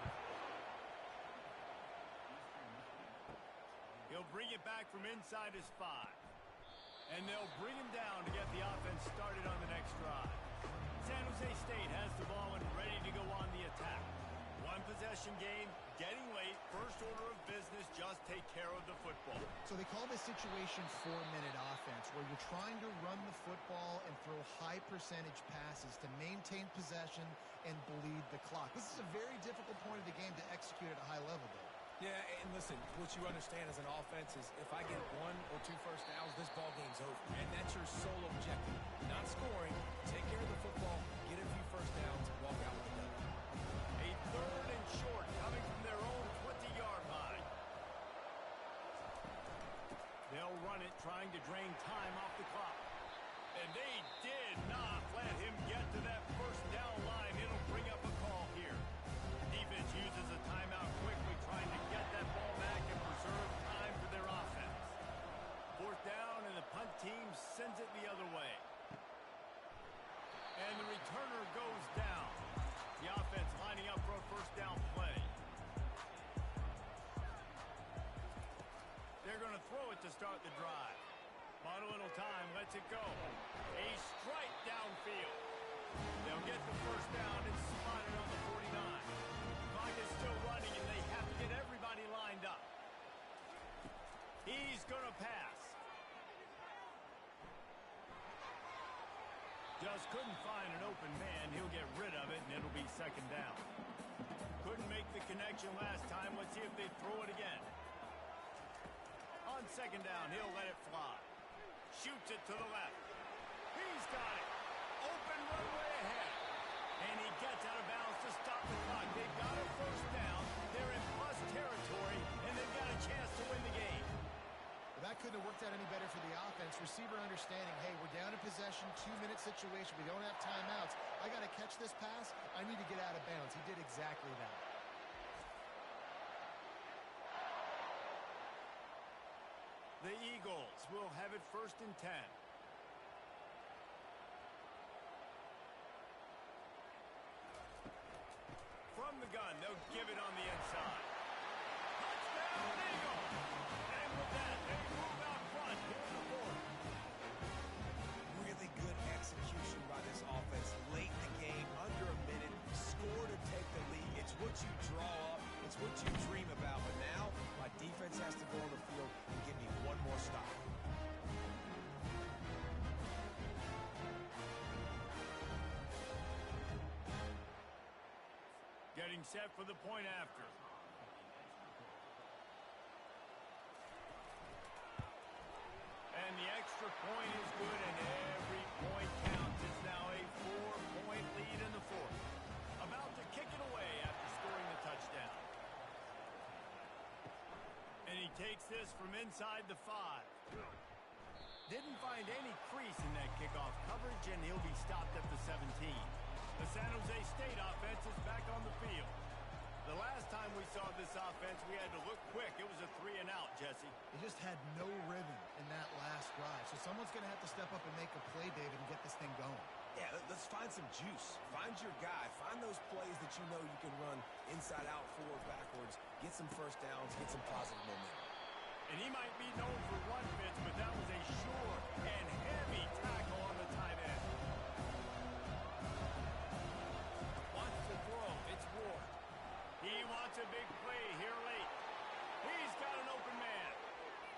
He'll bring it back from inside his 5. And they'll bring him down to get the offense started on the next drive. San Jose State has the ball and ready to go on the attack. One possession game, getting late, first order of business, just take care of the football. So they call this situation 4-minute offense, where you're trying to run the football and throw high percentage passes to maintain possession and bleed the clock. This is a very difficult point of the game to execute at a high level, though. Yeah, and listen, what you understand as an offense is if I get 1 or 2 first downs, this ball game's over. And that's your sole objective. Not scoring, take care of the football, get a few first downs, walk out with the dub. A 3rd and short coming from their own 20-yard line. They'll run it, trying to drain time off the clock. And they did not let him get to that first down line. It'll bring up a call here. Defense uses a timeout quickly, trying to get that ball back and preserve time for their offense. 4th down, and the punt team sends it the other way. And the returner goes down. The offense lining up for a first down play. They're going to throw it to start the drive. On a little time, lets it go. A strike downfield. They'll get the first down. It's spotted on the 49. Clock is still running, and they have to get everybody lined up. He's going to pass. Just couldn't find an open man. He'll get rid of it, and it'll be 2nd down. Couldn't make the connection last time. Let's see if they throw it again. On 2nd down, he'll let it fly. shoots it to the left. He's got it. Open runway ahead. And he gets out of bounds to stop the clock. They've got a first down. They're in plus territory, and they've got a chance to win the game. Well, that couldn't have worked out any better for the offense. Receiver understanding, hey, we're down in possession, 2-minute situation. We don't have timeouts. I got to catch this pass. I need to get out of bounds. He did exactly that. The Eagles will have it 1st and 10. From the gun, they'll give it on the inside. Touchdown, Eagles! And with that, they move out front here in the fourth. Really good execution by this offense late in the game, under a minute, score to take the lead. It's what you draw up. It's what you dream about. But now, my defense has to go on the field and give me one more stop. Getting set for the point after. And the extra point is good, and every point counts. It's now a 4-point lead in the fourth. About to kick it away after scoring the touchdown. And he takes this from inside the 5. Didn't find any crease in that kickoff coverage, and he'll be stopped at the 17. The San Jose State offense is back on the field. The last time we saw this offense, we had to look quick. It was a 3-and-out, Jesse. He just had no rhythm in that last drive. So someone's going to have to step up and make a play, David, and get this thing going. Yeah, let's find some juice. Find your guy. Find those plays that you know you can run inside out, forward, backwards. Get some first downs. Get some positive momentum. And he might be known for one pitch, but that was a sure and heavy tackle on the tight end. Wants to throw. It's Ward. He wants a big play here late. He's got an open man.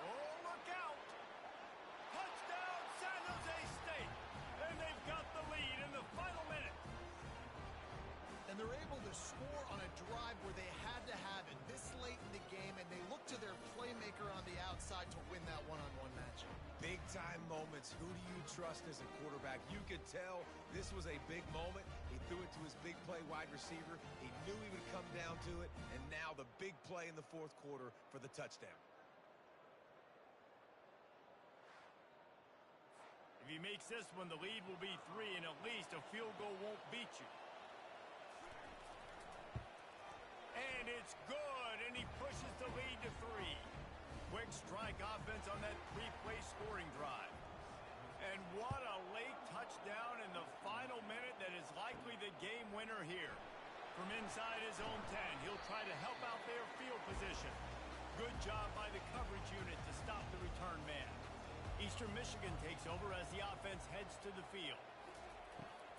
Oh, look out. Touchdown, San Jose State. And they've got the lead in the final minute. And they're able to score on a drive where they had to have it this late in the game, and they look to their playmaker on the outside to win that one-on-one matchup. Big-time moments. Who do you trust as a quarterback? You could tell this was a big moment. He threw it to his big play wide receiver. He knew he would come down to it, and now the big play in the fourth quarter for the touchdown. If he makes this one, the lead will be 3, and at least a field goal won't beat you. And it's good, and he pushes the lead to 3. Quick strike offense on that 3-play scoring drive. And what a late touchdown in the final minute that is likely the game winner here. From inside his own 10, he'll try to help out their field position. Good job by the coverage unit to stop the return man. Eastern Michigan takes over as the offense heads to the field.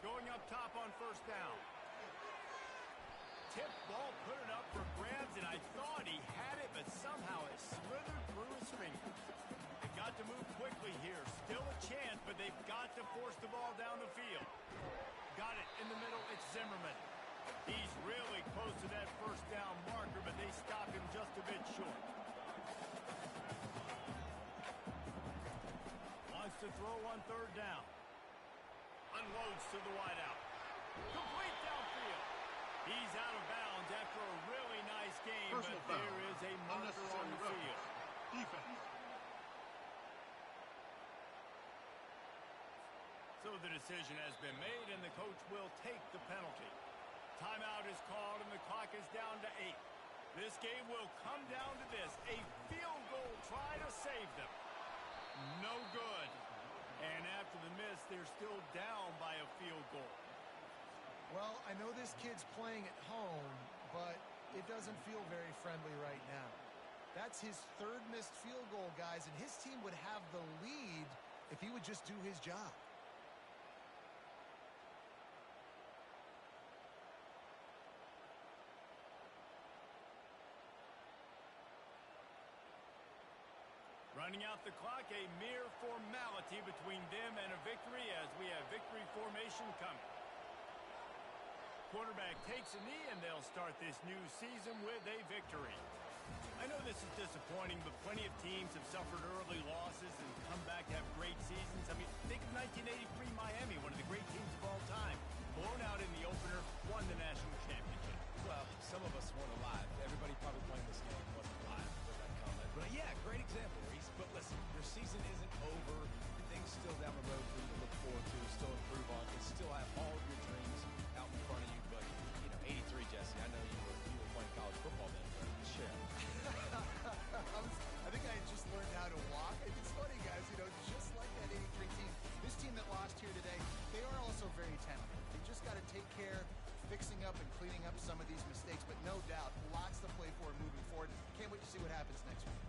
Going up top on first down. Tip ball, put it up for grabs, and I thought he had it, but somehow it slithered through his fingers. They've got to move quickly here. Still a chance, but they've got to force the ball down the field. Got it in the middle. It's Zimmerman. He's really close to that first down marker, but they stop him just a bit short. Wants to throw on third down. Unloads to the wideout. Complete downfield. He's out of bounds after a really nice game, Personal but foul. there is a marker on the field. Defense. So the decision has been made, and the coach will take the penalty. Timeout is called, and the clock is down to 8. This game will come down to this. A field goal try to save them. No good. And after the miss, they're still down by a field goal. Well, I know this kid's playing at home, but it doesn't feel very friendly right now. That's his 3rd missed field goal, guys, and his team would have the lead if he would just do his job. Running out the clock, a mere formality between them and a victory as we have victory formation coming. Quarterback takes a knee, and they'll start this new season with a victory. I know this is disappointing, but plenty of teams have suffered early losses and come back to have great seasons. 1983 Miami, one of the great teams of all time. Blown out in the opener, won the national championship. Well, some of us weren't alive. Everybody probably playing this game wasn't alive with that comment. But yeah, great example, Reese. But listen, your season isn't over. Things still down the road for you to look forward to, still improve on, and still have all of your dreams out in front of you. But, 83, Jesse, I know you were playing college football then, but share. I think I had just learned how to walk. It's funny, guys, just like that 83 team, this team that lost here today, they are also very talented. They just got to take care, fixing up and cleaning up some of these mistakes, but no doubt, lots to play for moving forward. Can't wait to see what happens next week.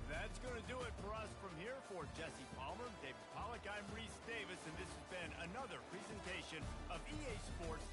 That's going to do it for us from here. For Jesse Palmer, David Pollack, I'm Reese Davis, and this has been another presentation of EA Sports.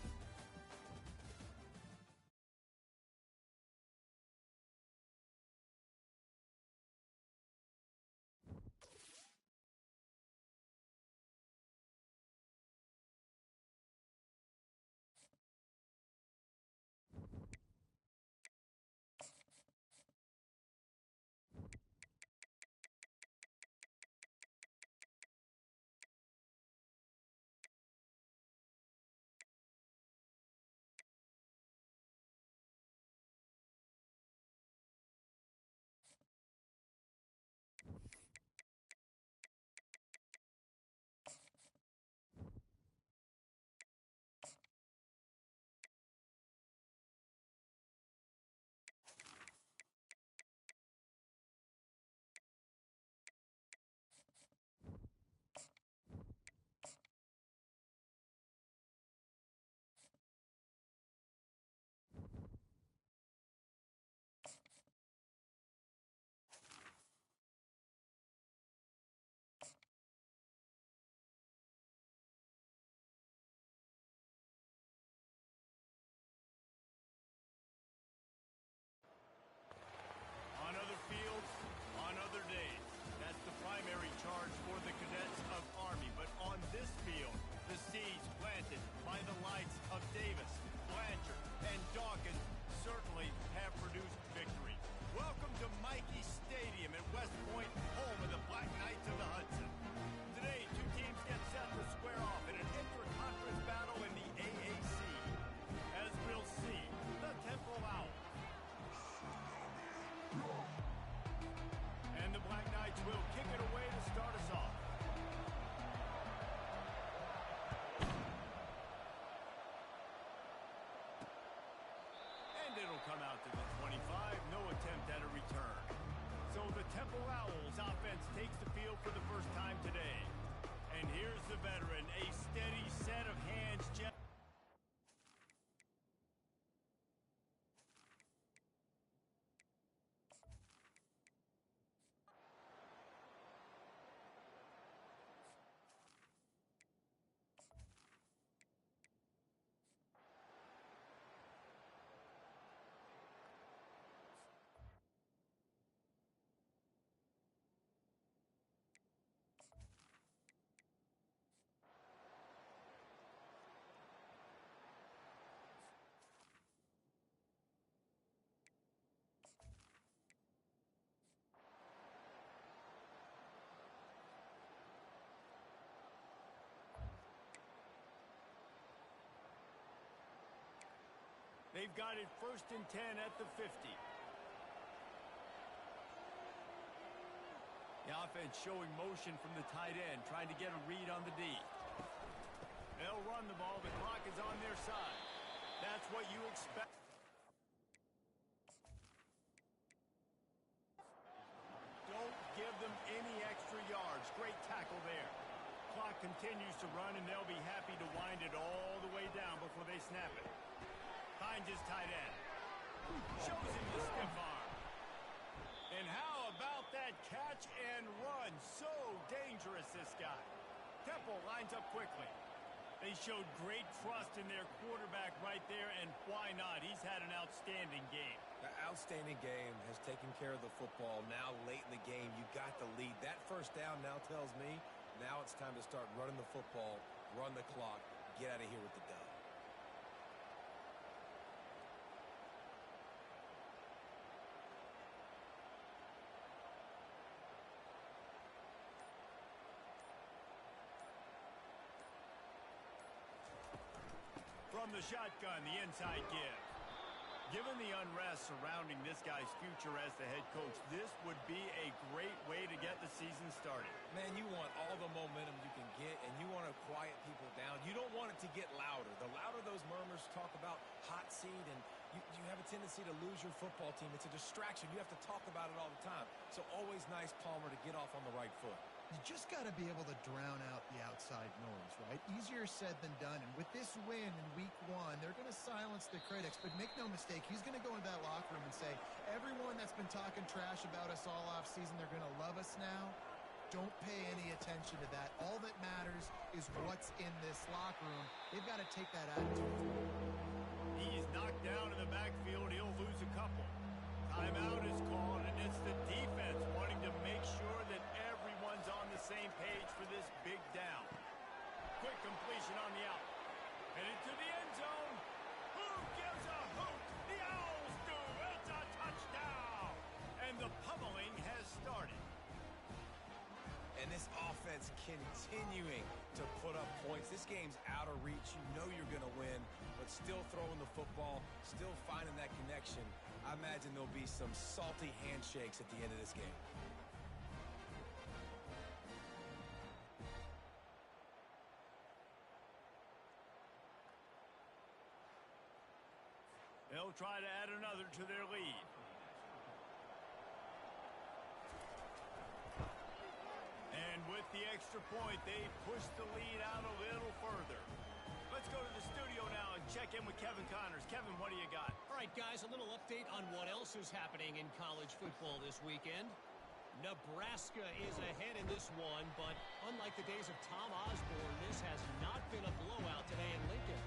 On other fields, on other days. That's the primary charge for the cadets of Army. But on this field, the seeds planted by the lights of Davis, Blanchard, and Dawkins certainly have produced victory. Welcome to Mikey Stadium at West Point, home of the Black Knights of the Hudson. Today, two teams get set to square off in an inter-conference battle in the AAC. As we'll see, the Temple Owls. And the Black Knights will kick it away to start us off. And it'll come out to the 25. No attempt at a return. So the Temple Owls offense takes the field for the first time today. And here's the veteran, a steady set of hands. They've got it 1st and 10 at the 50. The offense showing motion from the tight end, trying to get a read on the D. They'll run the ball. The clock is on their side. That's what you expect. Don't give them any extra yards. Great tackle there. Clock continues to run, and they'll be happy to wind it all the way down before they snap it. Finds his tight end. Shows him the stiff arm. And how about that catch and run? So dangerous, this guy. Temple lines up quickly. They showed great trust in their quarterback right there, and why not? He's had an outstanding game. The outstanding game has taken care of the football. Now, late in the game, you got the lead. That first down now tells me now it's time to start running the football, run the clock, get out of here with the dub. from the shotgun, the inside give. Given the unrest surrounding this guy's future as the head coach, this would be a great way to get the season started. Man, you want all the momentum you can get, and you want to quiet people down. You don't want it to get louder. The louder those murmurs talk about hot seat, and you have a tendency to lose your football team. It's a distraction. You have to talk about it all the time. So always nice, Palmer, to get off on the right foot. You just got to be able to drown out the outside noise, right? Easier said than done. And with this win in week 1, they're going to silence the critics. But make no mistake, he's going to go into that locker room and say, everyone that's been talking trash about us all offseason, they're going to love us now. Don't pay any attention to that. All that matters is what's in this locker room. They've got to take that attitude. He's knocked down in the backfield. He'll lose a couple. Timeout is called, and it's the defense wanting to make sure that everyone's on the same page for this big down. Quick completion on the out. Headed to the end zone. Who gives a hoot? The Owls do. It's a touchdown. And the pummeling has started. And this offense continuing to put up points. This game's out of reach. You know you're going to win, but still throwing the football, still finding that connection. I imagine there'll be some salty handshakes at the end of this game. They'll try to add another to their lead. And with the extra point, they push the lead out a little further. Let's go to the studio now and check in with Kevin Connors. Kevin, what do you got? All right, guys, a little update on what else is happening in college football this weekend. Nebraska is ahead in this one, but unlike the days of Tom Osborne, this has not been a blowout today in Lincoln.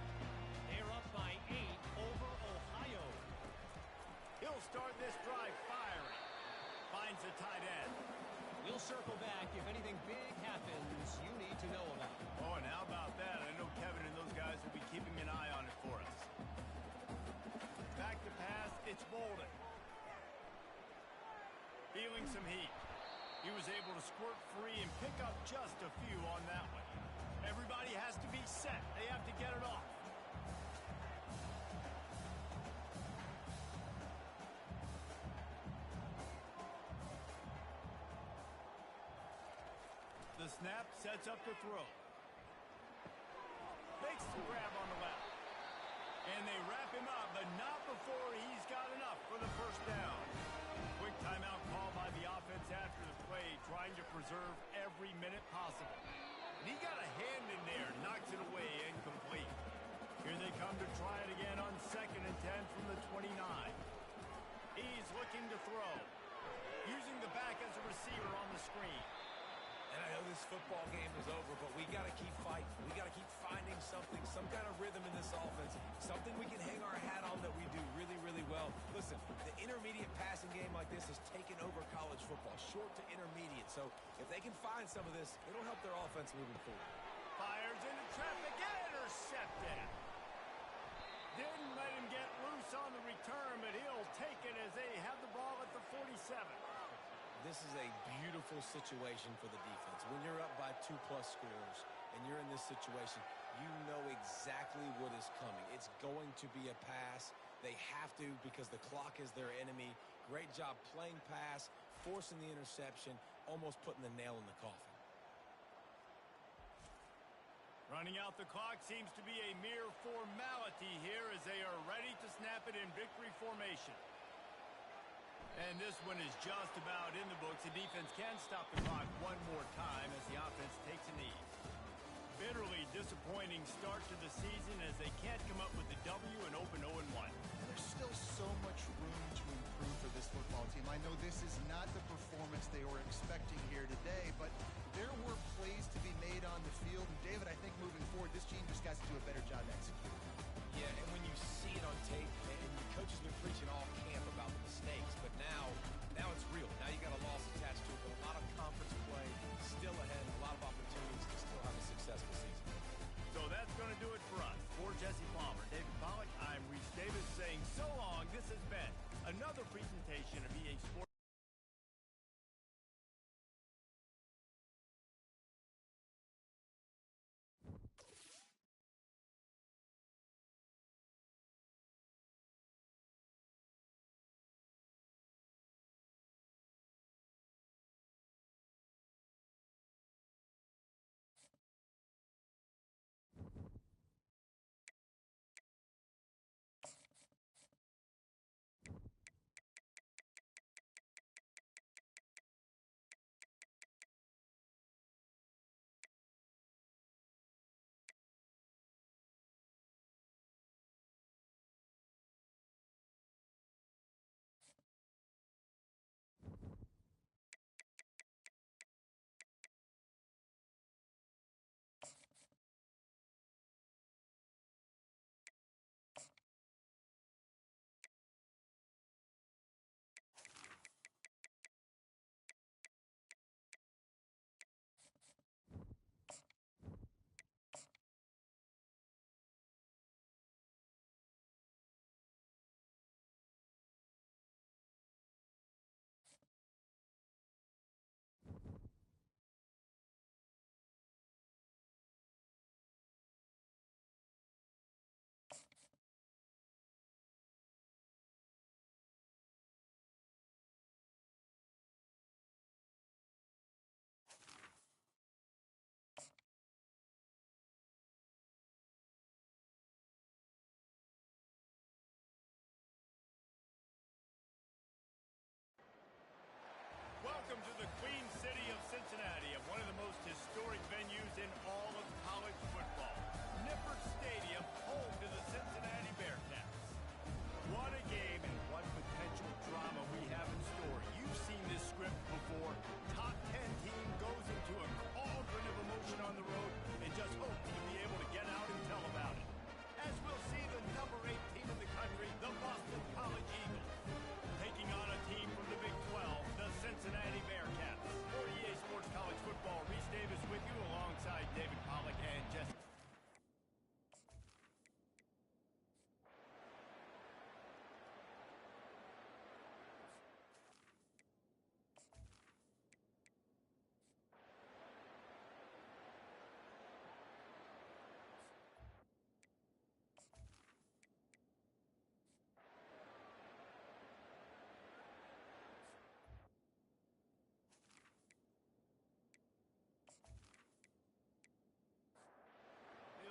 They're up by 8 over Ohio. He'll start this drive firing. Finds a tight end. We'll circle back if anything big happens you need to know about. Oh, and how about that? I know Kevin and those guys will be keeping an eye on it for us. Back to pass, it's Bolden. Feeling some heat. He was able to squirt free and pick up just a few on that one. Everybody has to be set. They have to get it off. The snap sets up the throw. Makes the grab on the left. And they wrap him up, but not before he's got enough for the first down. Quick timeout call by the offense after the play, trying to preserve every minute possible. And he got a hand in there, knocks it away, incomplete. Here they come to try it again on 2nd and 10 from the 29. He's looking to throw. Using the back as a receiver on the screen. And I know this football game is over, but we got to keep fighting. We got to keep finding something, some kind of rhythm in this offense, something we can hang our hat on that we do really, really well. Listen, the intermediate passing game like this has taken over college football, short to intermediate. So if they can find some of this, it'll help their offense moving forward. Fires into traffic, intercepted. Didn't let him get loose on the return, but he'll take it as they have the ball at the 47. This is a beautiful situation for the defense. When you're up by 2+ scores and you're in this situation, you know exactly what is coming. It's going to be a pass. They have to because the clock is their enemy. Great job playing pass, forcing the interception, almost putting the nail in the coffin. Running out the clock seems to be a mere formality here as they are ready to snap it in victory formation. And this one is just about in the books. The defense can stop the clock one more time as the offense takes a knee. Bitterly disappointing start to the season as they can't come up with the W and open 0-1. There's still so much room to improve for this football team. I know this is not the performance they were expecting here today, but there were plays to be made on the field. And David, I think moving forward, this team just has to do a better job executing. Yeah, and when you see it on tape, and the coach has been preaching all camp about the mistakes, but now it's real. Now you got a loss attached to it, but a lot of conference play still ahead, a lot of opportunities to still have a successful season. So that's going to do it for us. For Jesse Palmer, David Pollack, I'm Reese Davis saying so long. This has been another presentation of EA Sports.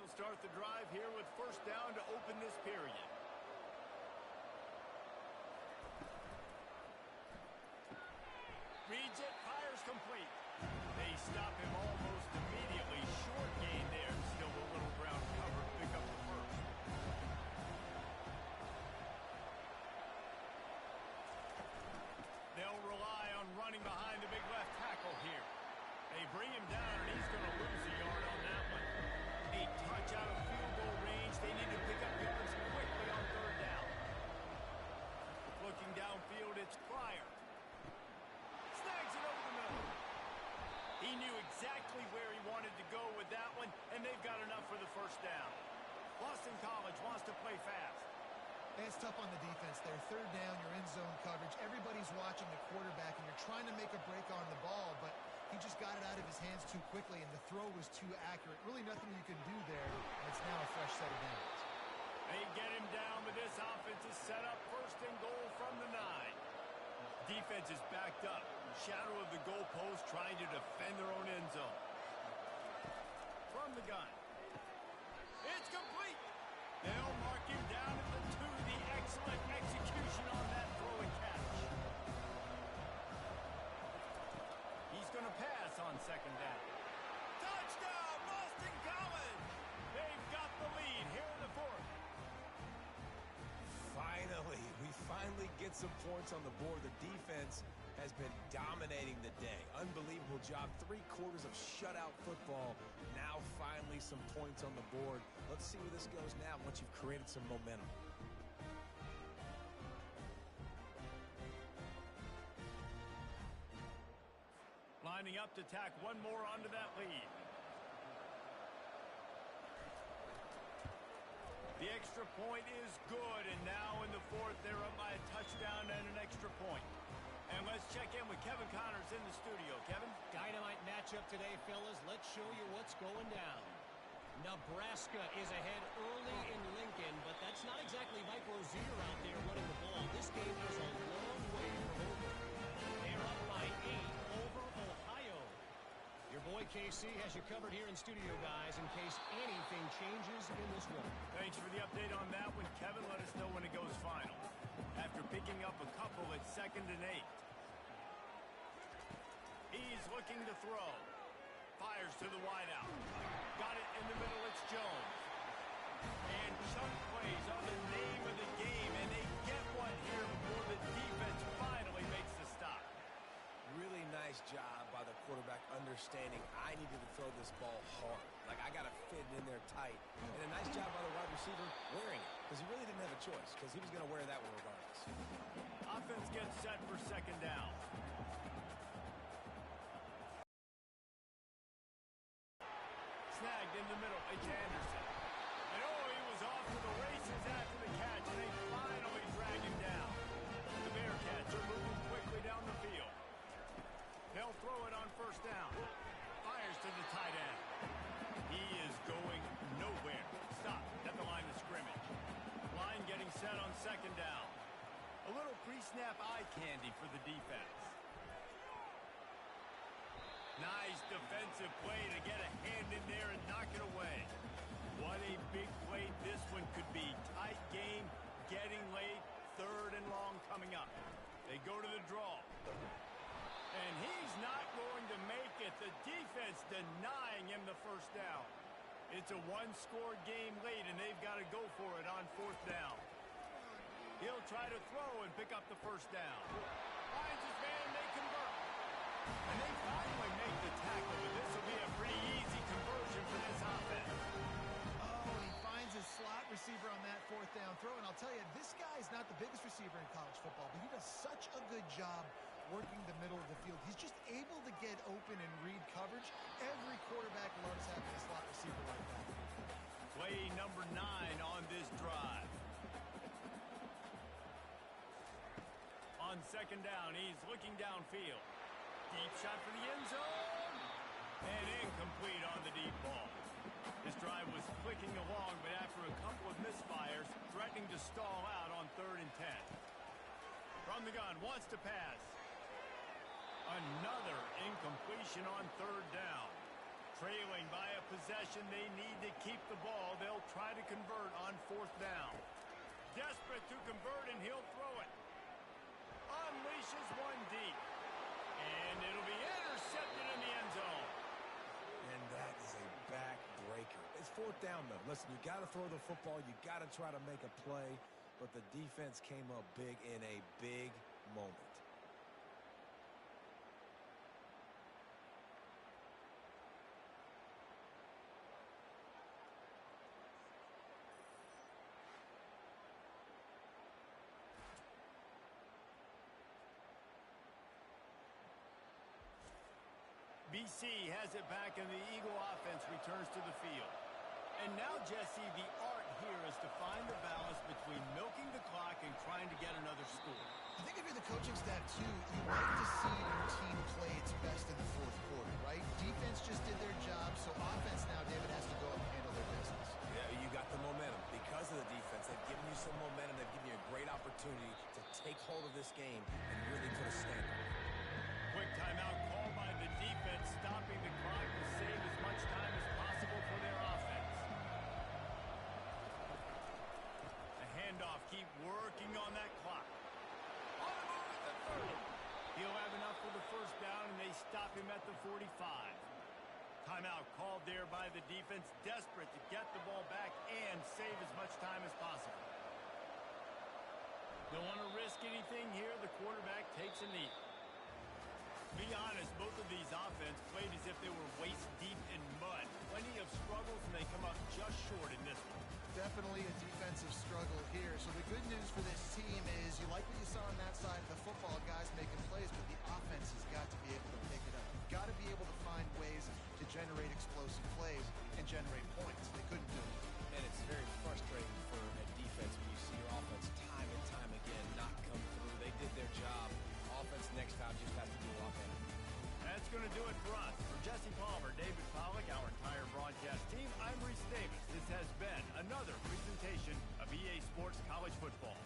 will start the drive here with first down to open this period. Reads it, fires complete. They stop him almost immediately. Short gain there, still a little ground cover. Pick up the first. They'll rely on running behind the big left tackle here. They bring him down, and he's going to lose a yard on that one. A touch out of field goal range. They need to pick up yards quickly on third down. Looking downfield, it's Pryor. Snags it over the middle. He knew exactly where he wanted to go with that one, and they've got enough for the first down. Boston College wants to play fast. It's tough on the defense there. Third down, you're in zone coverage. Everybody's watching the quarterback, and you're trying to make a break on the ball, but he just got it out of his hands too quickly, and the throw was too accurate. Really nothing you can do there, and it's now a fresh set of downs. They get him down, but this offense is set up first and goal from the 9. Defense is backed up. Shadow of the goalpost trying to defend their own end zone. From the gun. It's complete. They'll mark him down at the 2. The excellent execution on that throw and catch. He's going to pass on second down. Touchdown, Boston College! They've got the lead here in the 4th. Finally, we finally get some points on the board. The defense has been dominating the day. Unbelievable job. 3 quarters of shutout football. Now finally some points on the board. Let's see where this goes now once you've created some momentum. Lining up to tack one more onto that lead. The extra point is good, and now in the 4th, they're up by a touchdown and an extra point. And let's check in with Kevin Connors in the studio. Kevin? Dynamite matchup today, fellas. Let's show you what's going down. Nebraska is ahead early in Lincoln, but that's not exactly Mike Rozier out there running the ball. This game is a long way from over. They're up by 8 over Ohio. Your boy KC has you covered here in studio, guys, in case anything changes in this one. Thanks for the update on that one, Kevin. Let us know when it goes final. After picking up a couple at 2nd and 8. He's looking to throw. Fires to the wideout. Got it in the middle, it's Jones. And chunk plays are the name of the game, and they get one here before the defense finally makes the stop. Really nice job by the quarterback understanding I needed to throw this ball hard. Like, I got to fit it in there tight. And a nice job by the wide receiver wearing it, because he really didn't have a choice, because he was going to wear that one regardless. Offense gets set for second down. Snagged in the middle. It's Anderson. And he was off to the races after the catch, and they finally drag him down. The Bearcats are moving quickly down the field. They'll throw it on first down. Fires to the tight end. He is going nowhere. Stop at the line of scrimmage. Line getting set on second down. A little pre-snap eye candy for the defense. Nice defensive play to get a hand in there and knock it away. What a big play this one could be. Tight game, getting late, 3rd and long coming up. They go to the draw. And he's not going to make it. The defense denying him the first down. It's a 1-score game late, and they've got to go for it on 4th down. He'll try to throw and pick up the first down. Finds his man, and they convert. And they finally make the tackle, but this will be a pretty easy conversion for this offense. Oh, he finds his slot receiver on that 4th down throw, and I'll tell you, this guy's not the biggest receiver in college football, but he does such a good job working the middle of the field. He's just able to get open and read coverage. Every quarterback loves having a slot receiver like that. Play number 9 on this drive. On second down, he's looking downfield. Deep shot for the end zone. And incomplete on the deep ball. This drive was clicking along, but after a couple of misfires, threatening to stall out on 3rd and 10. From the gun, wants to pass. Another incompletion on 3rd down. Trailing by a possession, they need to keep the ball. They'll try to convert on fourth down. Desperate to convert, and he'll throw it. Unleashes one deep. And it'll be intercepted in the end zone. And that is a backbreaker. It's fourth down, though. Listen, you got to throw the football. You got to try to make a play. But the defense came up big in a big moment. BC has it back, and the Eagle offense returns to the field. And now, Jesse, the art here is to find the balance between milking the clock and trying to get another score. I think if you're the coaching staff, too, you like to see your team play its best in the fourth quarter, right? Defense just did their job, so offense now, David, has to go up and handle their business. Yeah, you got the momentum. Because of the defense, they've given you some momentum. They've given you a great opportunity to take hold of this game and really put a stamp on it. Quick timeout called by the defense, stopping the clock to save as much time as possible for their offense. The handoff, keep working on that clock. On the move at the 30. He'll have enough for the first down, and they stop him at the 45. Timeout called there by the defense, desperate to get the ball back and save as much time as possible. Don't want to risk anything here. The quarterback takes a knee. Be honest, both of these offense played as if they were waist deep in mud. Plenty of struggles, and they come up just short in this one. Definitely a defensive struggle here. So the good news for this team is you like what you saw on that side of the football, guys making plays, but the offense has got to be able to pick it up. Got to be able to find ways to generate explosive plays and generate points. They couldn't do it. And it's very frustrating for a defense when you see your offense time and time again not come through. They did their job. Offense next time just has to do a lot better. That's going to do it for us. For Jesse Palmer, David Pollack, our entire broadcast team, I'm Reese Davis. This has been another presentation of EA Sports College Football.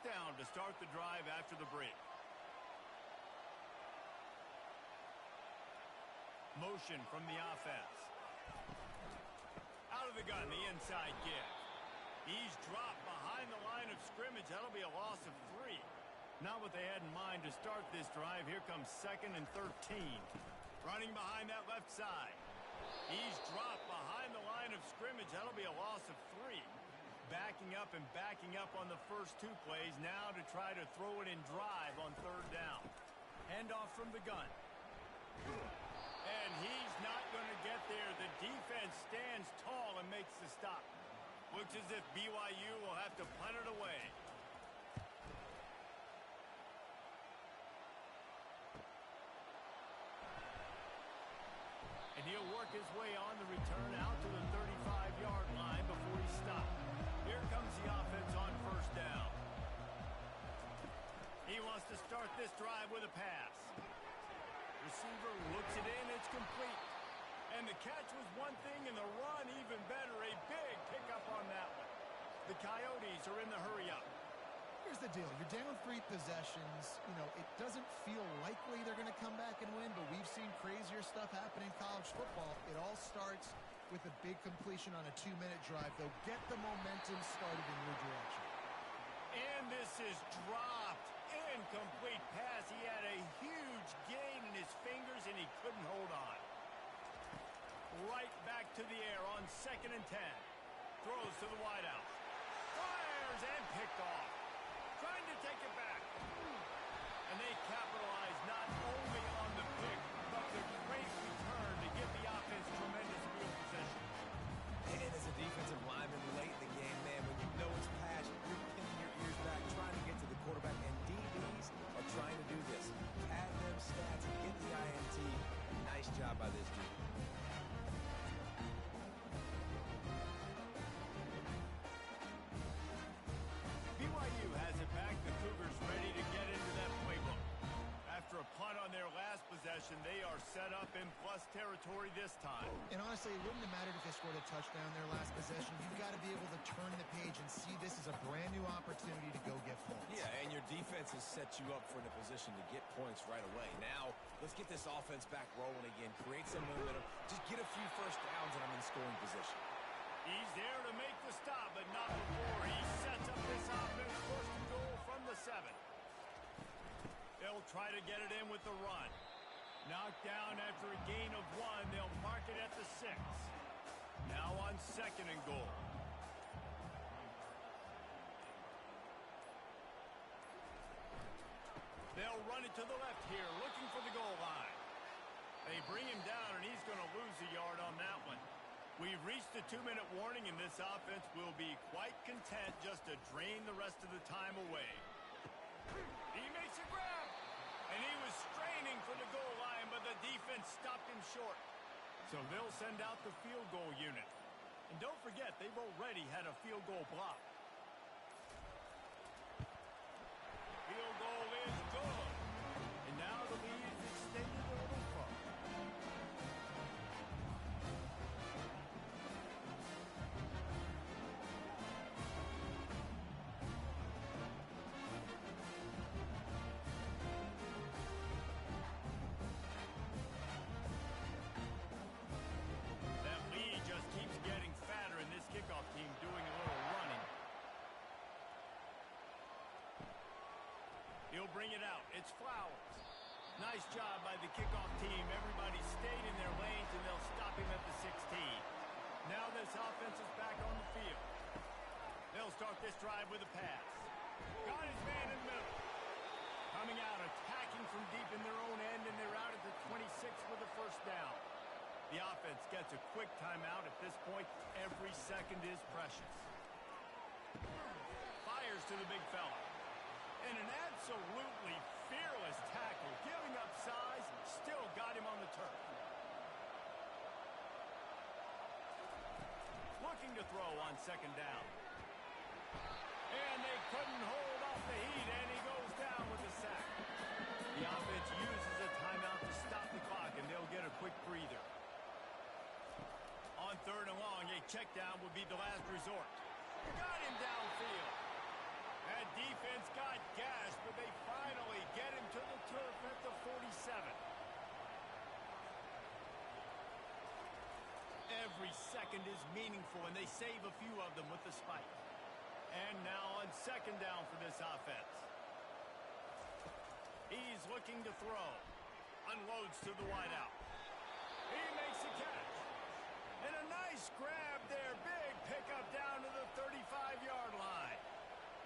down to start the drive after the break. Motion from the offense. Out of the gun, the inside give. He's dropped behind the line of scrimmage. That'll be a loss of 3. Not what they had in mind to start this drive. Here comes 2nd and 13. Running behind that left side. He's dropped behind the line of scrimmage. That'll be a loss of 3. Backing up on the first 2 plays now to try to throw it in drive on 3rd down. Handoff from the gun. And he's not going to get there. The defense stands tall and makes the stop. Looks as if BYU will have to punt it away. And he'll work his way on the return out to the 35-yard line before he stopped. Here comes the offense on 1st down. He wants to start this drive with a pass. Receiver looks it in, it's complete. And the catch was one thing, and the run even better. A big pickup on that one. The Coyotes are in the hurry-up. Here's the deal. You're down 3 possessions. You know, it doesn't feel likely they're going to come back and win, but we've seen crazier stuff happen in college football. It all starts with a big completion on a 2-minute drive. They'll get the momentum started in your direction. And this is dropped. Incomplete pass. He had a huge gain in his fingers, and he couldn't hold on. Right back to the air on 2nd and 10. Throws to the wideout. Fires and picked off. Trying to take it back. And they capitalize not only on the pick, but the great return to give the offense tremendous field possession. And as a defensive lineman late in the game, man, when you know it's passion, you're pinning your ears back, trying to get to the quarterback, and DBs are trying to do this. Pad them stats and get the INT. Nice job by this dude. BYU has it back. The Cougars ready to get into that playbook. After a punt on their last possession, they are set up in plus territory this time. And honestly, it wouldn't have mattered if they scored a touchdown their last possession. You've got to be able to turn the page and see this as a brand new opportunity to go get points. Yeah, and your defense has set you up for a position to get points right away. Now, let's get this offense back rolling again, create some momentum, just get a few first downs, and I'm in scoring position. He's there to make the stop, but not before he sets up this offense. 1st and goal from the 7. They'll try to get it in with the run. Knocked down after a gain of 1. They'll mark it at the 6. Now on 2nd and goal. They'll run it to the left here, looking for the goal line. They bring him down, and he's going to lose a yard on that one. We've reached the 2-minute warning, and this offense will be quite content just to drain the rest of the time away. He makes a grab, and he was straining for the goal line, but the defense stopped him short. So they'll send out the field goal unit. And don't forget, they've already had a field goal block. Field goal is good. And now the lead is extended a little further. That lead just keeps getting fatter, and this kickoff team doing a little running. He'll bring it out. It's Flowers. Nice job by the kickoff team. Everybody stayed in their lanes, and they'll stop him at the 16. Now this offense is back on the field. They'll start this drive with a pass. Got his man in the middle. Coming out, attacking from deep in their own end, and they're out at the 26 with a 1st down. The offense gets a quick timeout at this point. Every second is precious. Fires to the big fella. And an absolutely fearless tackle. Giving up size, still got him on the turf. Looking to throw on 2nd down. And they couldn't hold off the heat, and he goes down with a sack. The offense uses a timeout to stop the clock, and they'll get a quick breather. On 3rd and long, a check down would be the last resort. Got him downfield. That defense got gas, but they finally get him to the turf at the 47. Every second is meaningful, and they save a few of them with the spike. And now on second down for this offense. He's looking to throw. Unloads to the wideout. He makes a catch. And a nice grab there. Big pickup down to the 35-yard line.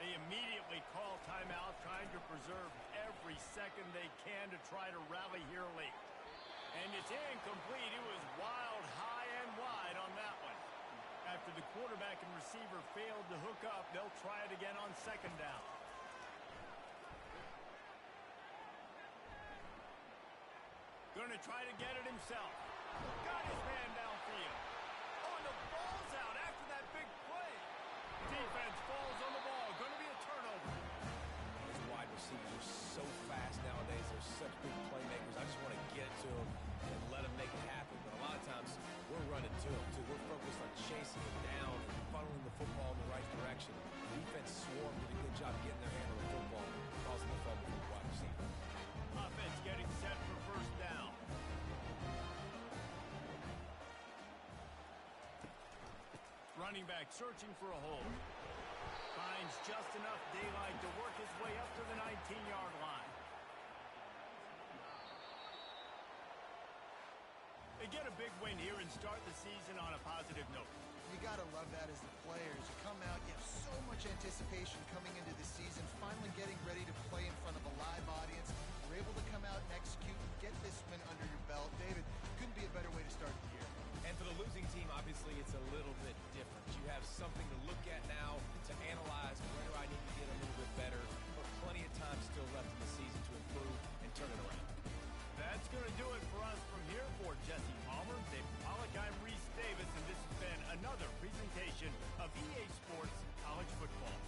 They immediately call timeout, trying to preserve every second they can to try to rally here late. And it's incomplete. It was wild, high, and wide on that one. After the quarterback and receiver failed to hook up, they'll try it again on second down. Going to try to get it himself. Got his man downfield. Oh, and the ball's out after that big play. Defense falls on the ball. Going to be a turnover. These wide receivers are so fast nowadays. They're such big playmakers. I just want to get to them and let them make it happen. But a lot of times, we're running to them, too. We're focused on chasing them down and funneling the football in the right direction. The defense swarmed, did a good job getting their hand on the football, causing the fumble for the wide receiver. Offense getting set for first down. Running back searching for a hole. Finds just enough daylight to work his way up to the 19-yard line. They get a big win here and start the season on a positive note. You got to love that as the players. You come out, you have so much anticipation coming into the season, finally getting ready to play in front of a live audience. You're able to come out and execute and get this win under your belt. David, couldn't be a better way to start the year. And for the losing team, obviously, it's a little bit different. You have something to look at now to analyze where do I need to get a little bit better, but plenty of time still left in the season to improve and turn it around. That's going to do it for us from here. For Jesse Palmer, Dave Pollock, I'm Reese Davis, and this has been another presentation of EA Sports College Football.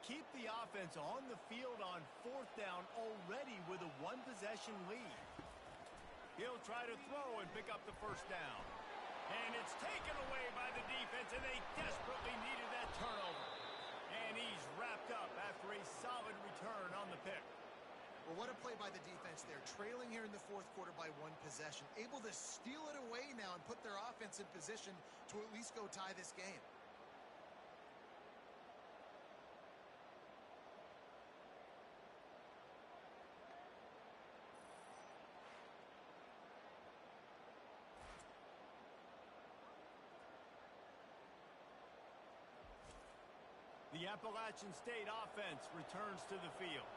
keep the offense on the field on 4th down already with a one-possession lead. He'll try to throw and pick up the 1st down. And it's taken away by the defense, and they desperately needed that turnover. And he's wrapped up after a solid return on the pick. Well, what a play by the defense there. Trailing here in the 4th quarter by one possession. Able to steal it away now and put their offense in position to at least go tie this game. The Appalachian State offense returns to the field.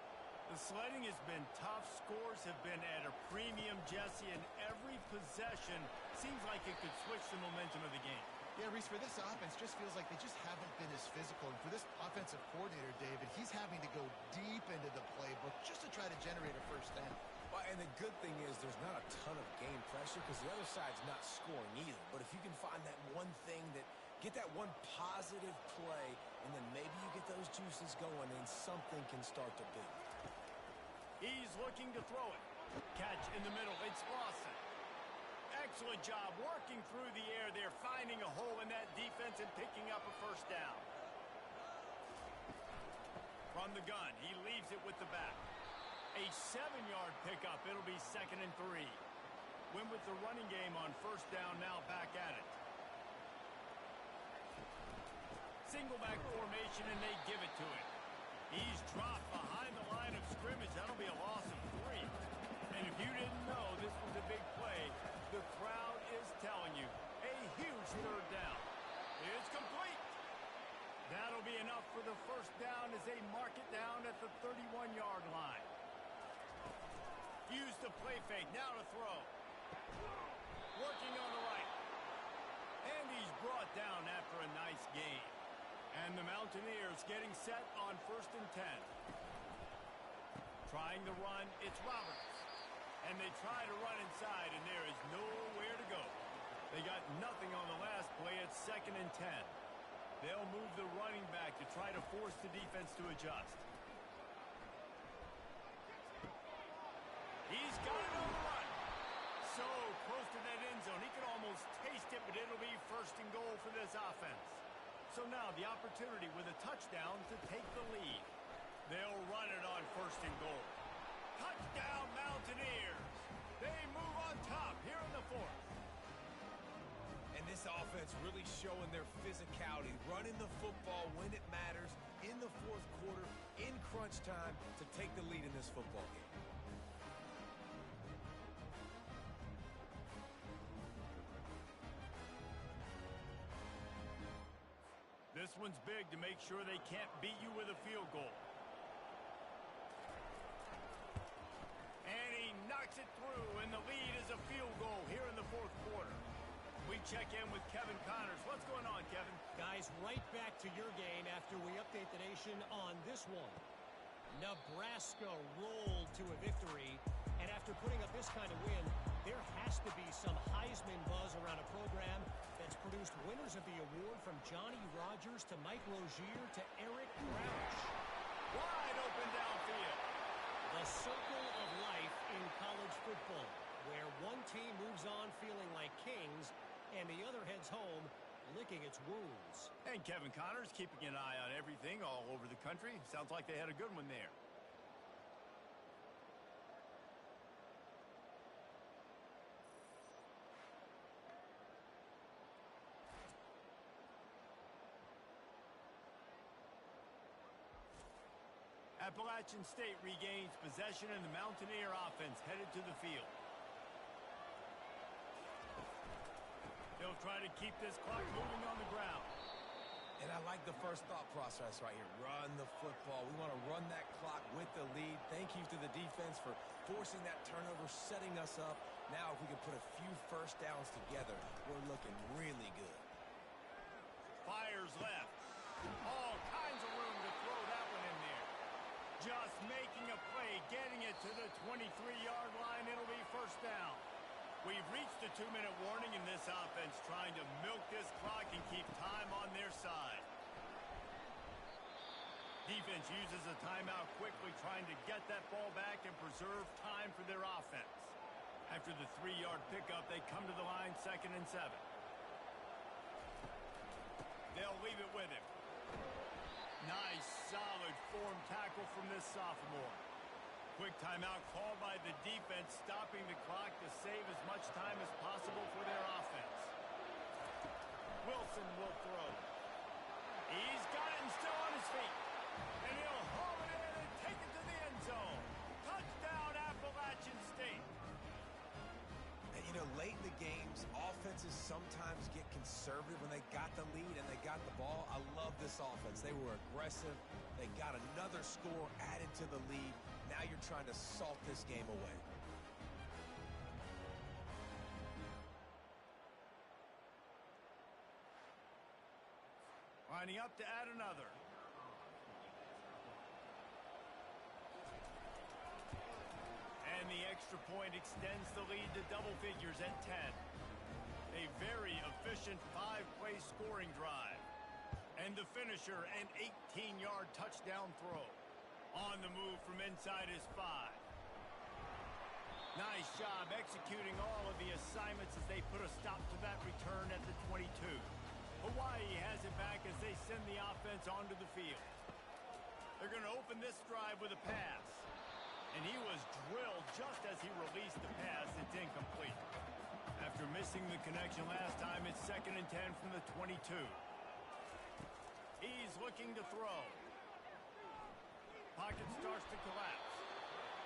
The sledding has been tough. Scores have been at a premium, Jesse, and every possession seems like it could switch the momentum of the game. Yeah, Reese, for this offense, just feels like they just haven't been as physical. And for this offensive coordinator, David, he's having to go deep into the playbook just to try to generate a 1st down. Well, and the good thing is there's not a ton of game pressure because the other side's not scoring either. But if you can find that one thing that get that one positive play, and then maybe you get those juices going, and something can start to build. He's looking to throw it. Catch in the middle. It's Lawson. Excellent job working through the air there, finding a hole in that defense and picking up a 1st down. From the gun, he leaves it with the back. A 7-yard pickup. It'll be 2nd and 3. Win with the running game on 1st down, now back at it. Single back formation, and they give it to him. He's dropped behind the line of scrimmage. That'll be a loss of 3. And if you didn't know this was a big play, the crowd is telling you a huge 3rd down. It's complete. That'll be enough for the 1st down as they mark it down at the 31-yard line. Use the play fake. Now to throw. Working on the right. And he's brought down after a nice gain. And the Mountaineers getting set on 1st and 10. Trying to run, it's Roberts. And they try to run inside, and there is nowhere to go. They got nothing on the last play. It's 2nd and 10. They'll move the running back to try to force the defense to adjust. He's got it on the run. So close to that end zone. He can almost taste it, but it'll be 1st and goal for this offense. So now the opportunity with a touchdown to take the lead. They'll run it on 1st and goal. Touchdown, Mountaineers. They move on top here in the 4th. And this offense really showing their physicality, running the football when it matters, in the 4th quarter, in crunch time, to take the lead in this football game. This one's big to make sure they can't beat you with a field goal. And he knocks it through, and the lead is a field goal here in the 4th quarter. We check in with Kevin Connors. What's going on, Kevin? Guys, right back to your game after we update the nation on this one. Nebraska rolled to a victory, and after putting up this kind of win, there has to be some Heisman buzz around a program that's produced winners of the award from Johnny Rodgers to Mike Rozier to Eric Crouch. Wide open downfield. The circle of life in college football, where one team moves on feeling like kings and the other heads home licking its wounds. And Kevin Connors keeping an eye on everything all over the country. Sounds like they had a good one there. Appalachian State regains possession, and the Mountaineer offense headed to the field. They'll try to keep this clock moving on the ground. And I like the first thought process right here. Run the football. We want to run that clock with the lead. Thank you to the defense for forcing that turnover, setting us up. Now if we can put a few 1st downs together, we're looking really good. Fires left. All kinds of room to throw that one in there. Just making a play, getting it to the 23-yard line. It'll be 1st down. We've reached the 2-minute warning in this offense, trying to milk this clock and keep time on their side. defense uses a timeout quickly, trying to get that ball back and preserve time for their offense. After the 3-yard pickup, they come to the line 2nd and 7. They'll leave it with him. Nice, solid form tackle from this sophomore. Quick timeout called by the defense, stopping the clock to save as much time as possible for their offense. Wilson will throw. He's got it and still on his feet. And he'll haul it in and take it to the end zone. Touchdown, Appalachian State. And, you know, late in the games, offenses sometimes get conservative when they got the lead and they got the ball. I love this offense. They were aggressive. They got another score added to the lead. Now you're trying to salt this game away. Lining up to add another. And the extra point extends the lead to double figures at 10. A very efficient 5-play scoring drive. And the finisher, an 18-yard touchdown throw. On the move from inside his 5. Nice job executing all of the assignments as they put a stop to that return at the 22. Hawaii has it back as they send the offense onto the field. They're going to open this drive with a pass. And he was drilled just as he released the pass. It's incomplete. After missing the connection last time, it's 2nd and 10 from the 22. He's looking to throw. Pocket starts to collapse.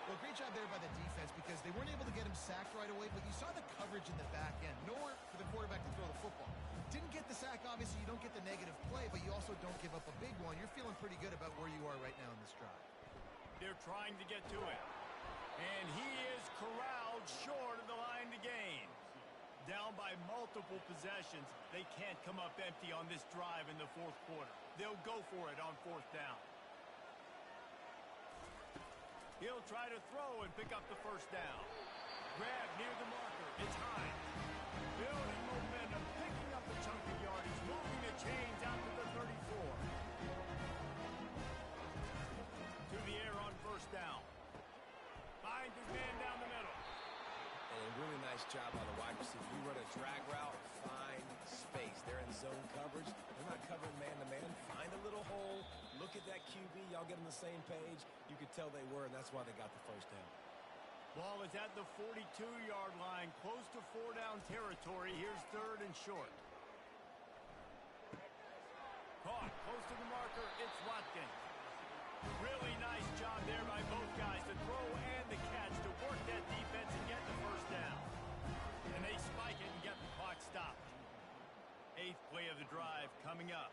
Well, great job there by the defense because they weren't able to get him sacked right away, but you saw the coverage in the back end. Nowhere for the quarterback to throw the football. Didn't get the sack, obviously you don't get the negative play, but you also don't give up a big one. You're feeling pretty good about where you are right now in this drive. They're trying to get to it. And he is corralled short of the line to gain. Down by multiple possessions, they can't come up empty on this drive in the 4th quarter. They'll go for it on 4th down. He'll try to throw and pick up the 1st down. Grab near the marker. It's high. Building momentum, picking up a chunk of yardage, moving the chains out to the 34. To the air on 1st down. Finds his man down the middle. And a really nice job by the wide receiver. You run a drag route, find space. They're in zone coverage. They're not covering man-to-man. Find a little hole. Look at that QB. Y'all get on the same page. You could tell they were, and that's why they got the 1st down. Ball is at the 42-yard line, close to 4-down territory. Here's 3rd and short. Caught close to the marker. It's Watkins. Really nice job there by both guys to throw and the catch to work that defense and get the 1st down. And they spike it and get the clock stopped. 8th play of the drive coming up.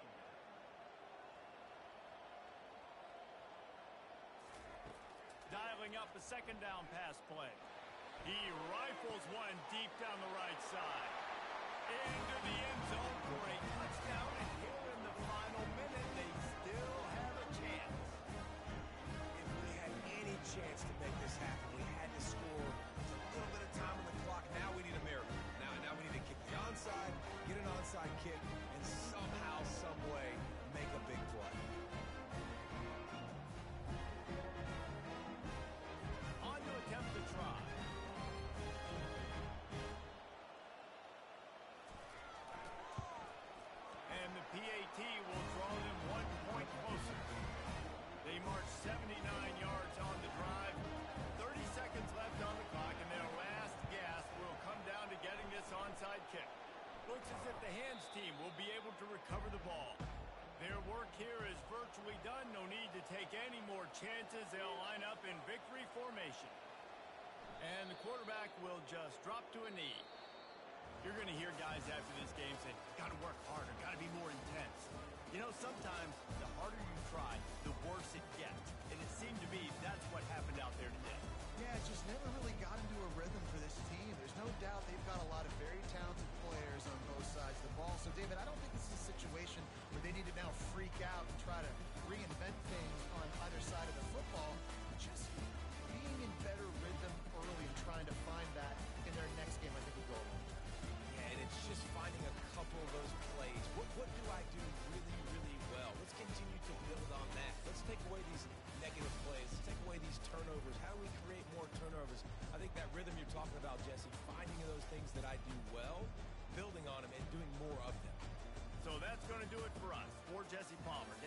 Dialing up a 2nd down pass play. He rifles one deep down the right side. Into the end zone for a touchdown, and here in the final minute, they still have a chance. If we had any chance to make this happen, we had to score. There's a little bit of time on the clock. Now we need a miracle. Now we need to kick the onside, get an onside kick, and somehow, some way, make a big play. On to attempt the try. And the PAT will draw them 1 point closer. They march 79 yards on the drive. 30 seconds left on the clock, and their last gasp will come down to getting this onside kick. Looks as if the hands team will be able to recover the ball. Their work here is virtually done. No need to take any more chances. They'll line up in victory formation. And the quarterback will just drop to a knee. You're going to hear guys after this game say, got to work harder, got to be more intense. You know, sometimes the harder you try, the worse it gets. And it seemed to me that's what happened out there today. Yeah, it just never really got into a rhythm for this team. There's no doubt they've got a lot of very talented players on both sides of the ball. So, David, I don't think this is a situation where they need to now freak out and try to reinvent things on either side of the football. Just being in better rhythm early and trying to find that in their next game, I think will go a long way. Yeah, and it's just finding a couple of those plays. What do I do really, really well? Let's continue to build on that. Let's take away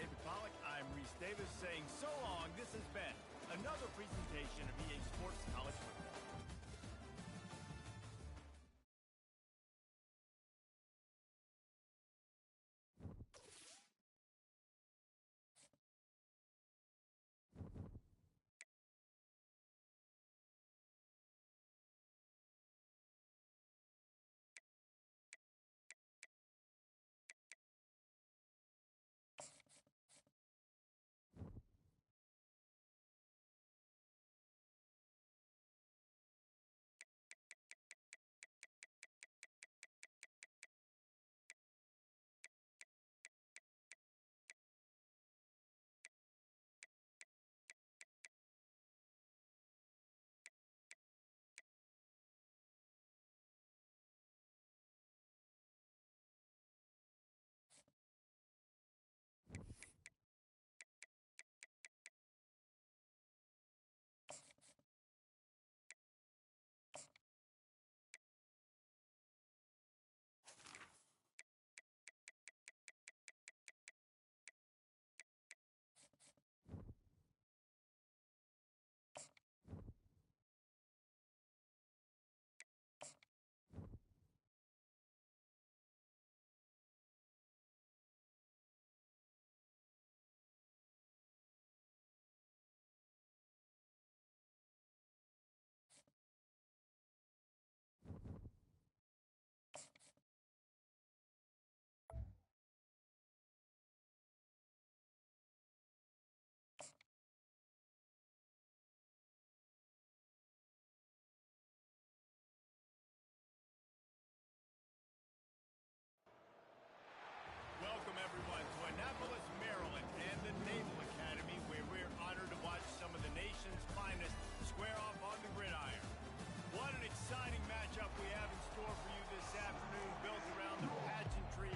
David Pollack. I'm Reese Davis saying so long. This has been another presentation of EA Sports College Football. Welcome, everyone, to Annapolis, Maryland, and the Naval Academy, where we're honored to watch some of the nation's finest square off on the gridiron. What an exciting matchup we have in store for you this afternoon, built around the pageantry.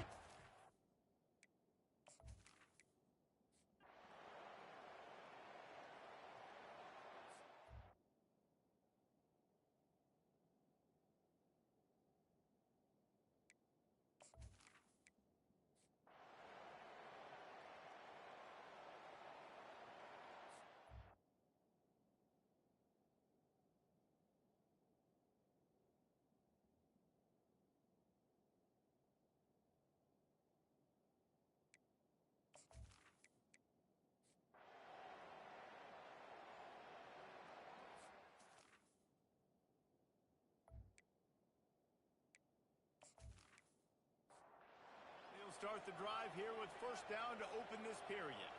He'll start the drive here with first down to open this period.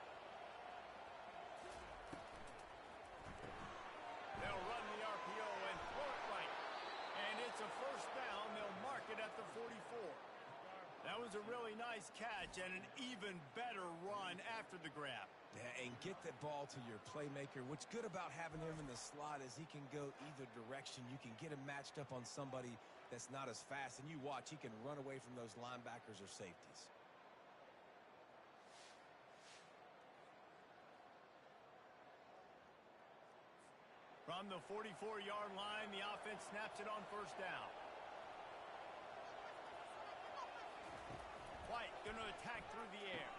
They'll run the RPO and throw it right. And it's a first down. They'll mark it at the 44. That was a really nice catch and an even better run after the grab. Yeah, and get that ball to your playmaker. What's good about having him in the slot is he can go either direction. You can get him matched up on somebody that's not as fast, and you watch, he can run away from those linebackers or safeties. From the 44-yard line, the offense snaps it on first down. White going to attack through the air.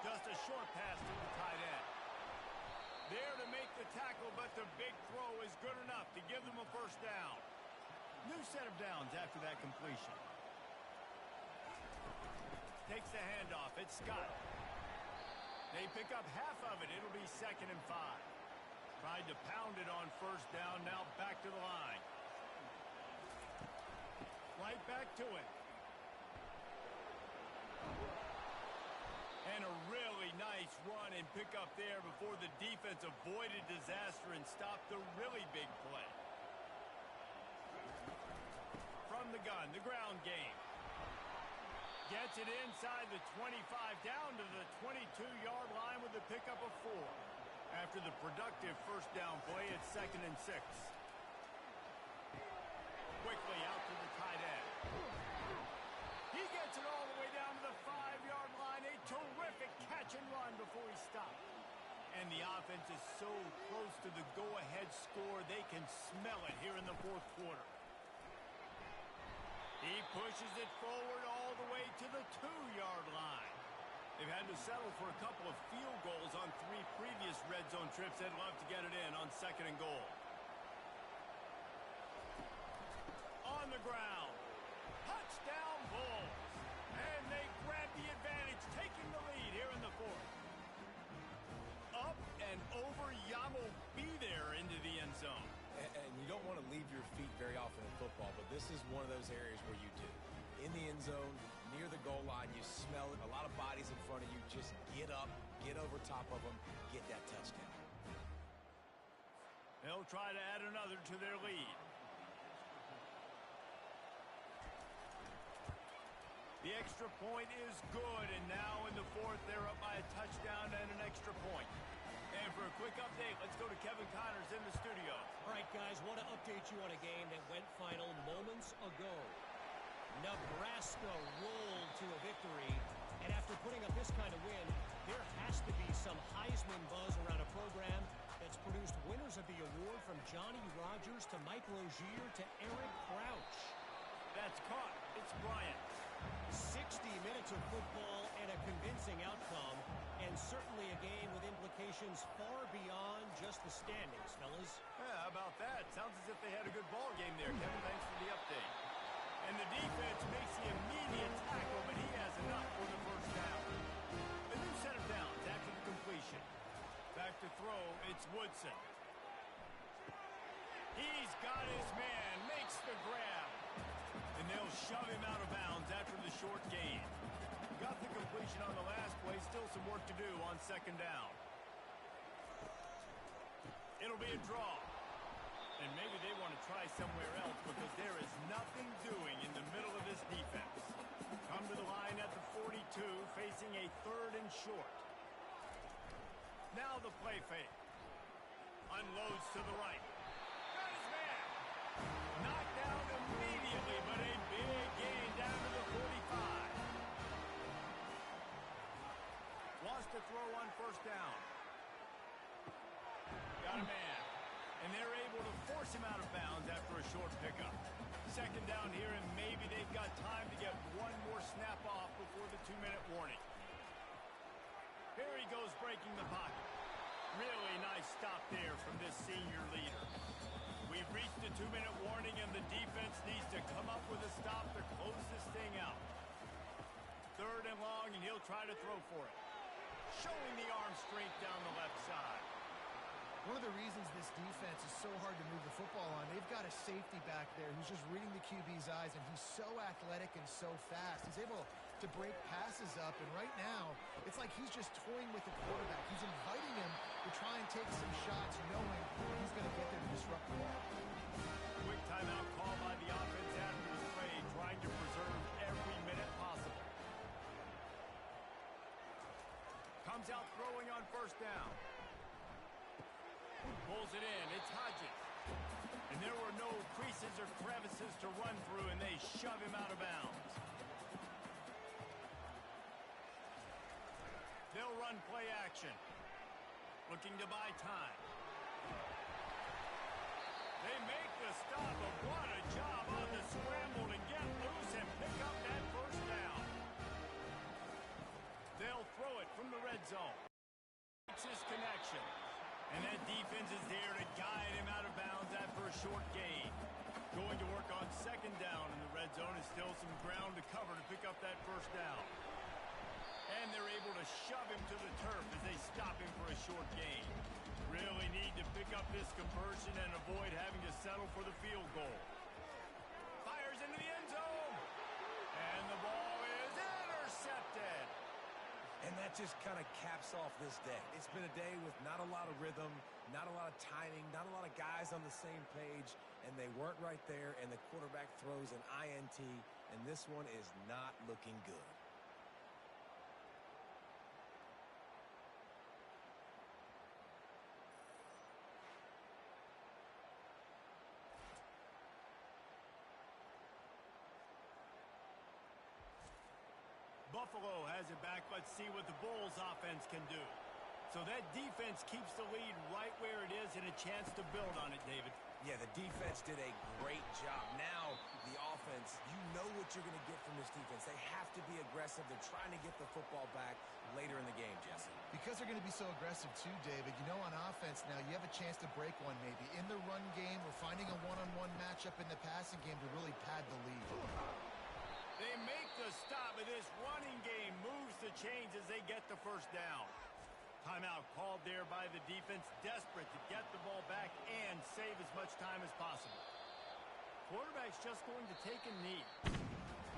Just a short pass to the tight end. There to make the tackle, but the big throw is good enough to give them a first down. New set of downs after that completion. Takes the handoff. It's Scott. They pick up half of it. It'll be 2nd and 5. Tried to pound it on first down. Now back to the line. Right back to it. And a really nice run and pick up there before the defense avoided disaster and stopped the really big play. From the gun, the ground game. Gets it inside the 25, down to the 22-yard line with a pickup of 4. After the productive first down play, it's 2nd and 6. Quickly out to the tight end. He gets it all the way down to the 5-yard line. A terrific catch and run before he stopped. And the offense is so close to the go-ahead score, they can smell it here in the 4th quarter. He pushes it forward all the way to the 2-yard line. They've had to settle for a couple of red zone trips, they'd love to get it in on 2nd and goal. On the ground. Touchdown Bulls. And they grab the advantage, taking the lead here in the 4th. Up and over, Yamo be there into the end zone. And you don't want to leave your feet very often in football, but this is one of those areas where you do. In the end zone, near the goal line, you smell it. A lot of bodies in front of you. Just get up, get over top of them, get that touchdown. They'll try to add another to their lead. The extra point is good, and now in the 4th, they're up by a touchdown and an extra point. And for a quick update, let's go to Kevin Connors in the studio. All right, guys, want to update you on a game that went final moments ago. Nebraska rolled to a victory, and after putting up this kind of win, there has to be some Heisman buzz around a program that's produced winners of the award from Johnny Rodgers to Mike Rozier to Eric Crouch. That's caught. It's Bryant. 60 minutes of football and a convincing outcome, and certainly a game with implications far beyond just the standings, fellas. Yeah, how about that? Sounds as if they had a good ball game there. Kevin, thanks for the update. And the defense makes the immediate tackle, but he has enough for the first down. A new set of downs after the completion. Back to throw, it's Woodson. He's got his man, makes the grab. And they'll shove him out of bounds after the short gain. Got the completion on the last play, still some work to do on 2nd down. It'll be a draw. And maybe they want to try somewhere else because there is nothing doing in the middle of this defense. Come to the line at the 42, facing a 3rd and short. Now the play fake. Unloads to the right. Got his man. Knocked down immediately, but a big gain down to the 45. Wants to throw on 1st down. Got a man. And they're able to force him out of bounds after a short pickup. 2nd down here, and maybe they've got time to get one more snap off before the 2-minute warning. Here he goes breaking the pocket. Really nice stop there from this senior leader. We've reached the 2-minute warning, and the defense needs to come up with a stop to close this thing out. 3rd and long, and he'll try to throw for it. Showing the arm strength down the left side. One of the reasons this defense is so hard to move the football on, they've got a safety back there who's just reading the QB's eyes, and he's so athletic and so fast. He's able to break passes up, and right now, it's like he's just toying with the quarterback. He's inviting him to try and take some shots, knowing he's going to get there to disrupt the ball. Quick timeout call by the offense after the play, trying to preserve every minute possible. Comes out throwing on 1st down. Pulls it in. It's Hodges. And there were no creases or crevices to run through, and they shove him out of bounds. They'll run play action. Looking to buy time. They make the stop, but what a job on the scramble to get loose and pick up that 1st down. They'll throw it from the red zone. It's his connection. And that defense is there to guide him out of bounds after a short gain. Going to work on 2nd down in the red zone is still some ground to cover to pick up that 1st down. And they're able to shove him to the turf as they stop him for a short gain. Really need to pick up this conversion and avoid having to settle for the field goal. Fires into the end zone. And the ball is intercepted. And that just kind of caps off this day. It's been a day with not a lot of rhythm, not a lot of timing, not a lot of guys on the same page, and they weren't right there, and the quarterback throws an INT, and this one is not looking good. Buffalo has it back. Let's see what the Bulls offense can do. So that defense keeps the lead right where it is and a chance to build on it, David. Yeah, the defense did a great job. Now the offense offense, you know what you're going to get from this defense. They have to be aggressive. They're trying to get the football back later in the game, Jesse. Because they're going to be so aggressive too, David. You know, on offense now, you have a chance to break one maybe. In the run game or finding a one-on-one matchup in the passing game to really pad the lead. They make the stop, and this running game moves the chains as they get the first down. Timeout called there by the defense, desperate to get the ball back and save as much time as possible. Quarterback's just going to take a knee.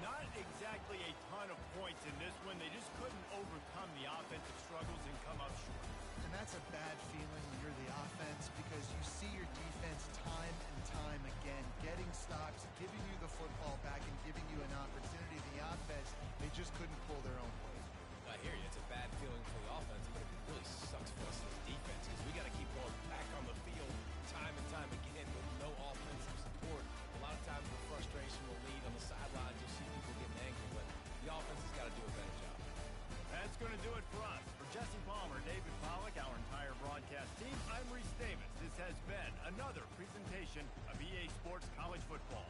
Not exactly a ton of points in this one. They just couldn't overcome the offensive struggles and come up short. And that's a bad feeling when you're the offense because you see your defense time and time again getting stops, giving you the football back and giving you an opportunity. The offense, they just couldn't pull their own weight. I hear you. It's a bad feeling for the offense, but it really sucks for us as defense because we got to keep going back on the field time and time again with no offensive support. A lot of times the frustration will lead on the sideline. You'll see people getting angry, but the offense has got to do a better job. That's going to do it for us. For Jesse Palmer, David Pollack, our entire broadcast team, I'm Reese Davis. This has been another presentation of EA Sports College Football.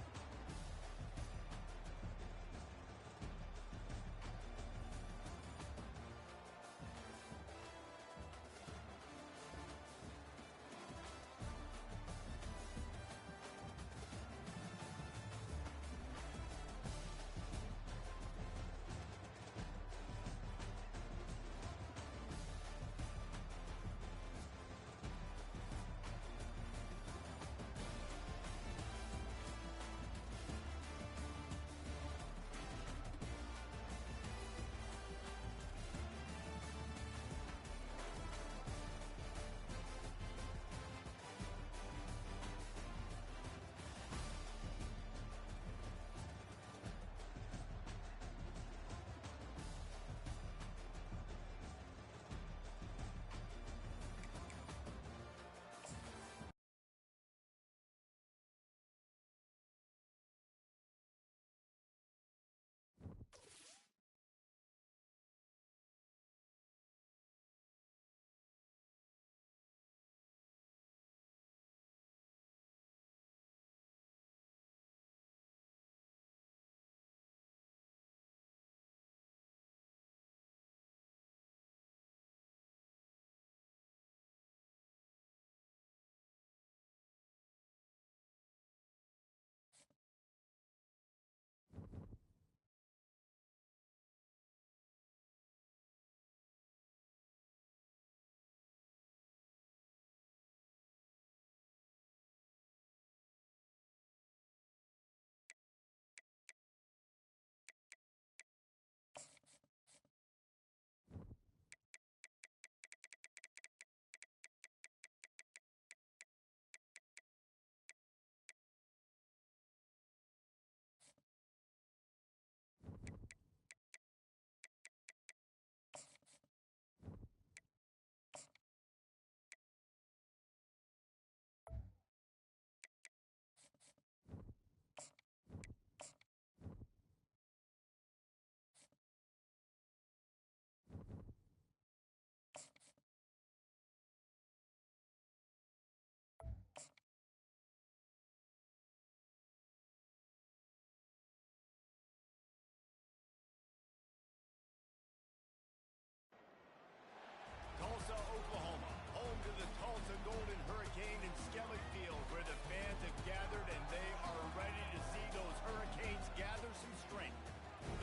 Tulsa, Oklahoma, home to the Tulsa Golden Hurricane in Skelly Field, where the fans have gathered and they are ready to see those Hurricanes gather some strength.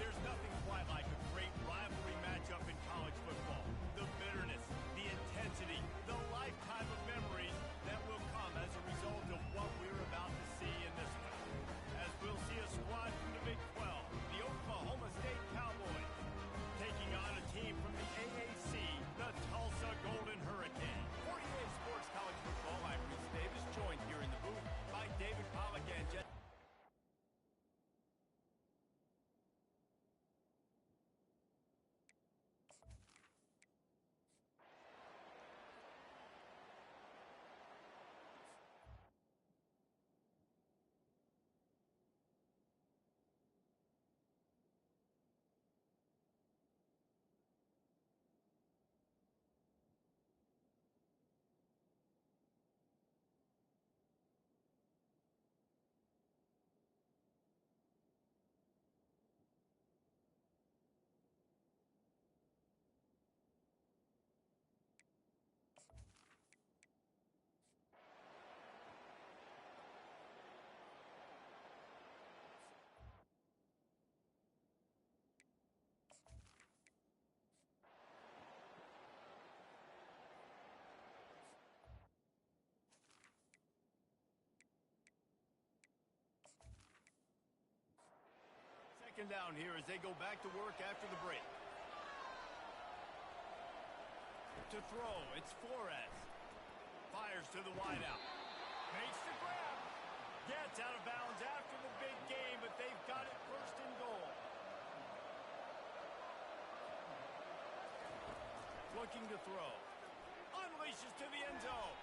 There's nothing quite like a great rivalry matchup in college football. The bitterness, the intensity, the lifetime of memories that will come as a result of what we're about to see in this one. As we'll see a squad from the Big 12, the Oklahoma State Cowboys, taking on a team from the AAC, the Tulsa Golden Hurricane. For EA Sports College Football, I'm Reese Davis, joined here in the booth by David Pollack and Jesse. second down here as they go back to work after the break. To throw, it's Flores. Fires to the wideout. Makes the grab. Gets out of bounds after the big game, but they've got it first and goal. Looking to throw. Unleashes to the end zone.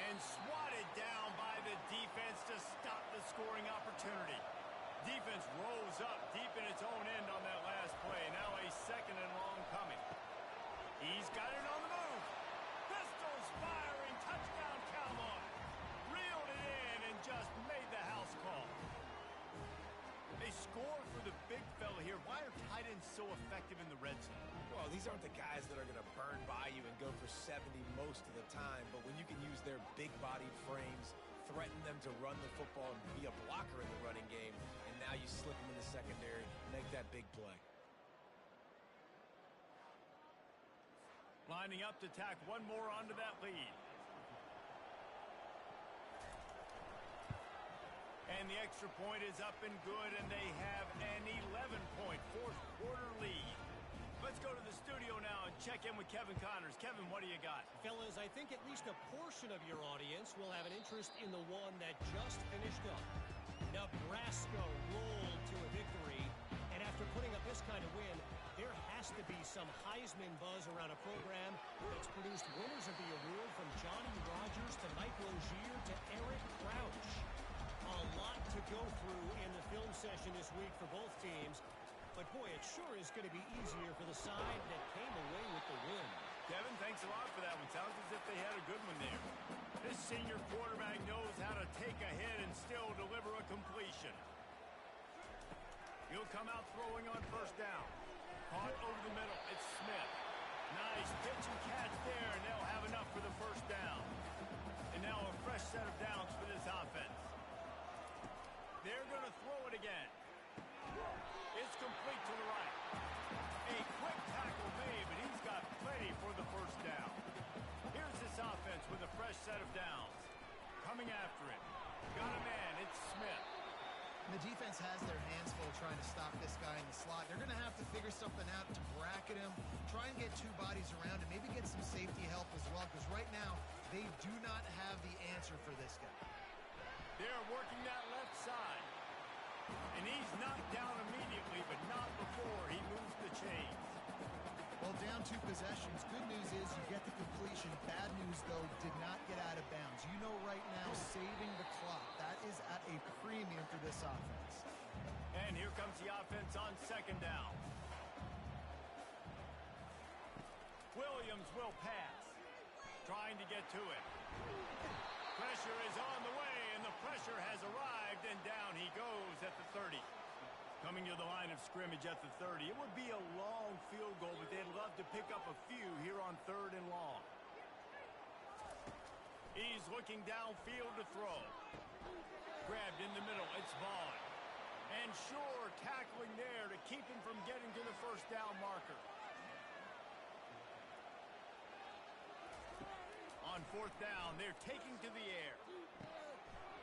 And swatted down by the defense to stop the scoring opportunity. Defense rolls up deep in its own end on that last play. Now a second and long coming. He's got it on the move. Pistols firing. Touchdown, Cowboys. Reeled it in and just made the house call. They score for the big fella here. Why are tight ends so effective in the red zone? Well, these aren't the guys that are going to burn by you and go for 70 most of the time, but when you can use their big-bodied frames, threaten them to run the football and be a blocker in the running game, and now you slip them in the secondary, make that big play. Lining up to tack one more onto that lead. And the extra point is up and good, and they have an 11-point fourth-quarter lead. Let's go to the studio now and check in with Kevin Connors. Kevin, what do you got? Fellas, I think at least a portion of your audience will have an interest in the one that just finished up. Nebraska rolled to a victory, and after putting up this kind of win, there has to be some Heisman buzz around a program that's produced winners of the award from Johnny Rodgers to Mike Rozier to Eric Crouch. A lot to go through in the film session this week for both teams. But, boy, it sure is going to be easier for the side that came away with the win. Kevin, thanks a lot for that one. Sounds as if they had a good one there. This senior quarterback knows how to take a hit and still deliver a completion. He'll come out throwing on first down. Caught over the middle. It's Smith. Nice pitch and catch there, and they'll have enough for the first down. And now a fresh set of downs for this offense. They're going to throw it again. It's complete to the right. A quick tackle made, but he's got plenty for the first down. Here's this offense with a fresh set of downs. Coming after it. Got a man. It's Smith. And the defense has their hands full trying to stop this guy in the slot. They're going to have to figure something out to bracket him, try and get two bodies around him, maybe get some safety help as well, because right now they do not have the answer for this guy. They're working that left side. And he's knocked down immediately, but not before he moves the chains. Well, down 2 possessions. Good news is you get the completion. Bad news, though, did not get out of bounds. You know right now, saving the clock. That is at a premium for this offense. And here comes the offense on second down. Williams will pass. Trying to get to it. Pressure is on the way, and the pressure has arrived, and down he goes at the 30. Coming to the line of scrimmage at the 30. It would be a long field goal, but they'd love to pick up a few here on 3rd and long. He's looking downfield to throw. Grabbed in the middle. It's Vaughn. And Shore tackling there to keep him from getting to the first down marker. On 4th down, they're taking to the air.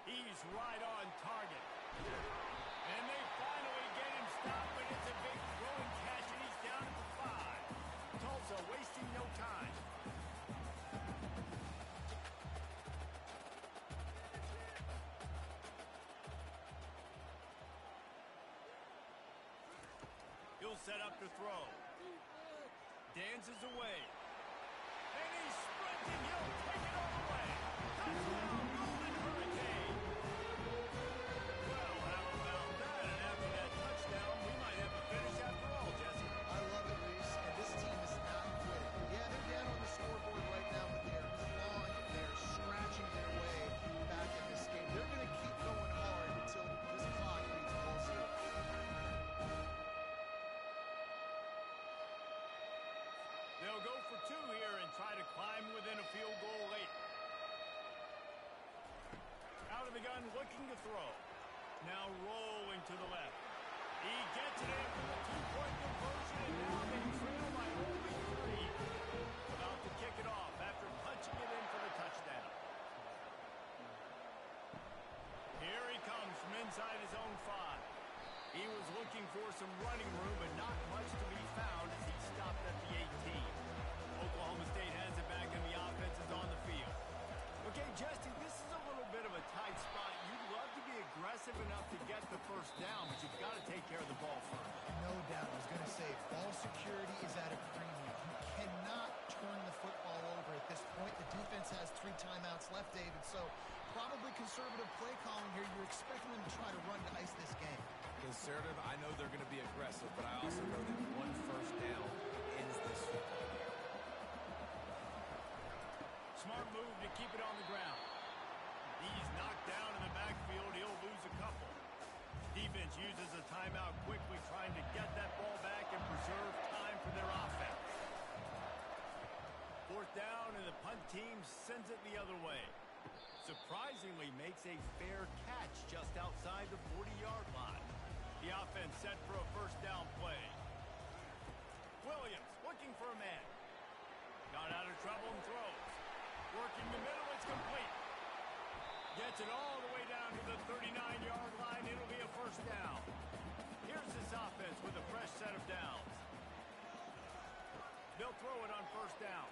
He's right on target. And they finally get him stopped, but it's a big throwing catch, and he's down at the 5. Tulsa wasting no time. He'll set up to throw. Dances away. And he's sprinting. He'll take it all the way. Touchdown, Golden Hurricane. Well, how about that? And after that touchdown, we might have a finish after all, Jesse. I love it, Reese, and this team is not quitting. Yeah, they're down on the scoreboard right now, but they're clawing, they're scratching their way back in this game. They're going to keep going hard until this clock reads full zero. They'll go for 2 here and try to climb within a field goal late. Out of the gun, looking to throw. Now rolling to the left. He gets it in for the 2-point conversion, and now they trail by only 3. About to kick it off after punching it in for the touchdown. Here he comes from inside his own 5. He was looking looking for some running room, but not much to be found as he stopped at the 18. Oklahoma State has it back, and the offense is on the field. Okay, Justin, this is a little bit of a tight spot. You'd love to be aggressive enough to get the first down, but you've got to take care of the ball first. No doubt. I was going to say, ball security is at a premium. You cannot turn the football over at this point. The defense has 3 timeouts left, David, so probably conservative play calling here. You're expecting them to try to run to ice this game. Conservative, I know they're going to be aggressive, but I also know that one first down ends this football game. Smart move to keep it on the ground. He's knocked down in the backfield. He'll lose a couple. Defense uses a timeout quickly, trying to get that ball back and preserve time for their offense. 4th down, and the punt team sends it the other way. Surprisingly makes a fair catch just outside the 40-yard line. The offense set for a first down play. Williams looking for a man. Got out of trouble and throws. Working the middle, it's complete. Gets it all the way down to the 39-yard line. It'll be a first down. Here's this offense with a fresh set of downs. They'll throw it on first down.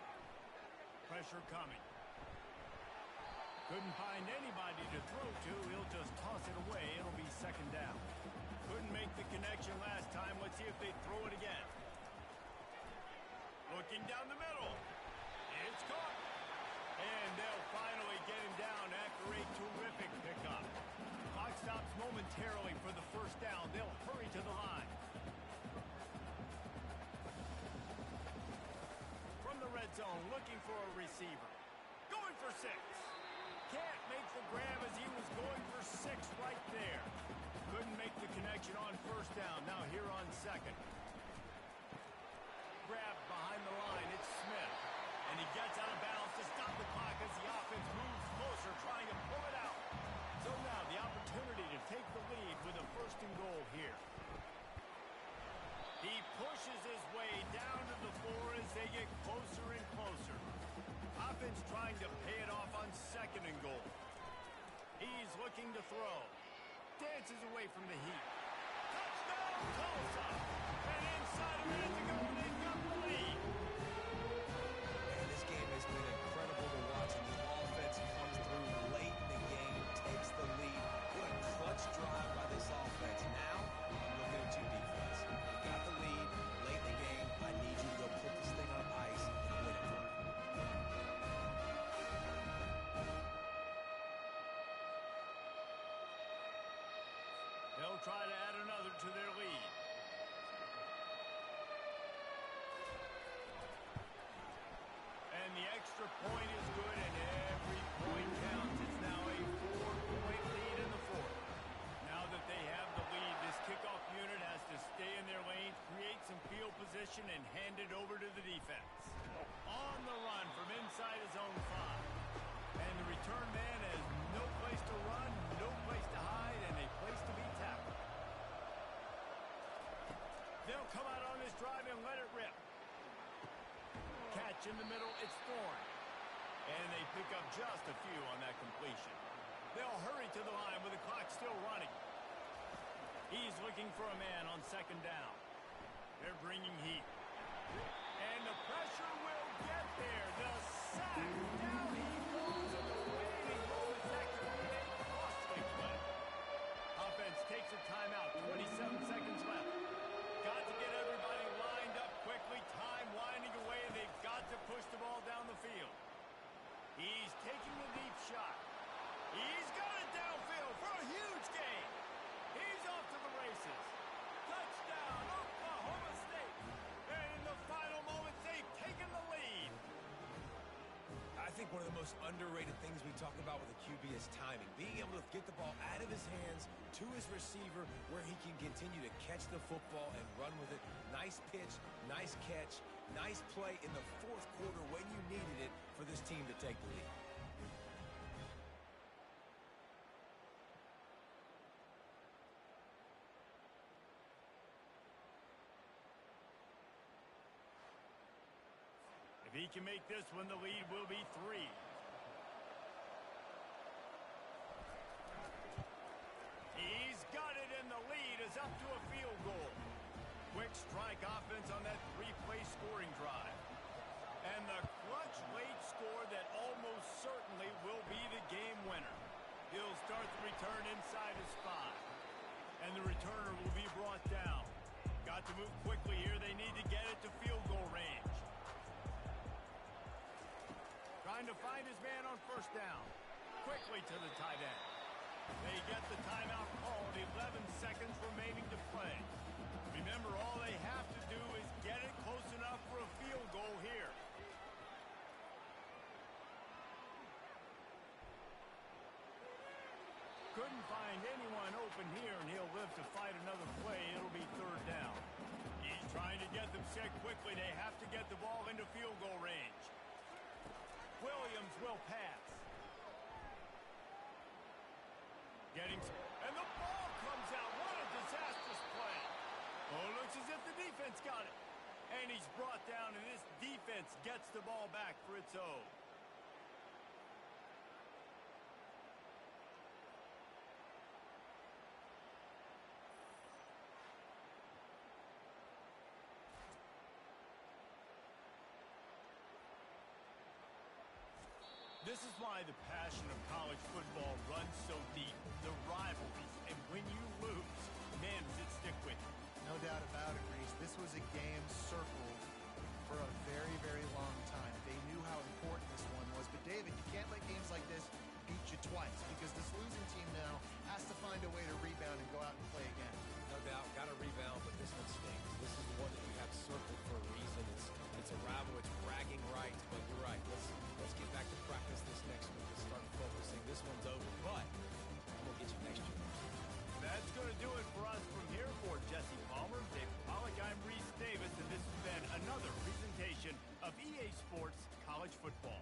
Pressure coming. Couldn't find anybody to throw to. He'll just toss it away. It'll be second down. Couldn't make the connection last time. Let's see if they throw it again. Looking down the middle. It's caught. And they'll finally get him down after a terrific pickup. Clock stops momentarily for the first down. They'll hurry to the line. From the red zone, looking for a receiver. Going for 6. Can't make the grab as he was going for 6 right there. Couldn't make the connection on first down. Now here on second. Grab behind the line. It's Smith. And he gets out of bounds to stop the clock as the offense moves closer, trying to pull it out. So now the opportunity to take the lead with a first and goal here. He pushes his way down to the floor as they get closer and closer. Offense trying to pay it off on second and goal. He's looking to throw. Dances away from the heat. Touchdown, Tulsa! And inside a minute to go, they've got the lead. And this game has been incredible to watch, and the offense comes through late in the game, takes the lead. What a clutch drive by this offense. Now, I'm looking at you, defense. You got the lead late in the game. I need you to go put this thing on ice and win it for me. They'll try to add another to their lead. And the extra point is good, and every point counts. It's now a 4-point lead in the 4th. Now that they have the lead, this kickoff unit has to stay in their lane, create some field position, and hand it over to the defense. On the run from inside his own 5. And the return man has no place to run, no place to hide, and a place to be tackled. They'll come out on this drive and let it rip. Catch in the middle, it's Thorne. And they pick up just a few on that completion. They'll hurry to the line with the clock still running. He's looking for a man on second down. They're bringing heat. And the pressure will get there. The sack. Down he goes in the waiting moments. That could be a costly play. Offense takes a timeout. 27 seconds left. Got to get everybody lined up quickly. Time winding away, and they've got to push the ball down the field. He's taking the deep shot. He's got it downfield for a huge gain. He's off to the races. Touchdown, Oklahoma State. And in the final moments, they've taken the lead. I think one of the most underrated things we talk about with a QB is timing. Being able to get the ball out of his hands to his receiver where he can continue to catch the football and run with it. Nice pitch, nice catch, nice play in the 4th quarter when you needed it for this team to take the lead. If he can make this one, the lead will be 3. He's got it, and and the lead is up to a field goal. Quick strike offense on that three-play scoring drive. And the clutch late score that almost certainly will be the game winner. He'll start the return inside his 5. And the returner will be brought down. Got to move quickly here. They need to get it to field goal range. Trying to find his man on first down. Quickly to the tight end. They get the timeout called. 11 seconds remaining to play. Remember, all they have to do is get it close enough for a field goal here. Couldn't find anyone open here, and he'll live to fight another play. It'll be third down. He's trying to get them set quickly. They have to get the ball into field goal range. Williams will pass. And the ball comes out. What a disastrous play. Oh, looks as if the defense got it. And he's brought down, and this defense gets the ball back for its own. This is why the passion of college football runs so deep. The rivalries, and when you lose, man, does it stick with you. No doubt about it, Reese. This was a game circled for a very, very long time. They knew how important this one was. But, David, you can't let games like this beat you twice because this losing team now has to find a way to rebound and go out and play again. No doubt, got to rebound, but this one stings. This is the one that you have circled for a reason. It's a rival, it's bragging rights, but you're right. Let's get back to practice this next week. Let's start focusing. This one's over, but we'll get you next year. That's going to do it for us from here. For Jesse Palmer, Dave Pollock, I'm Reese Davis, and this has been another presentation of EA Sports College Football.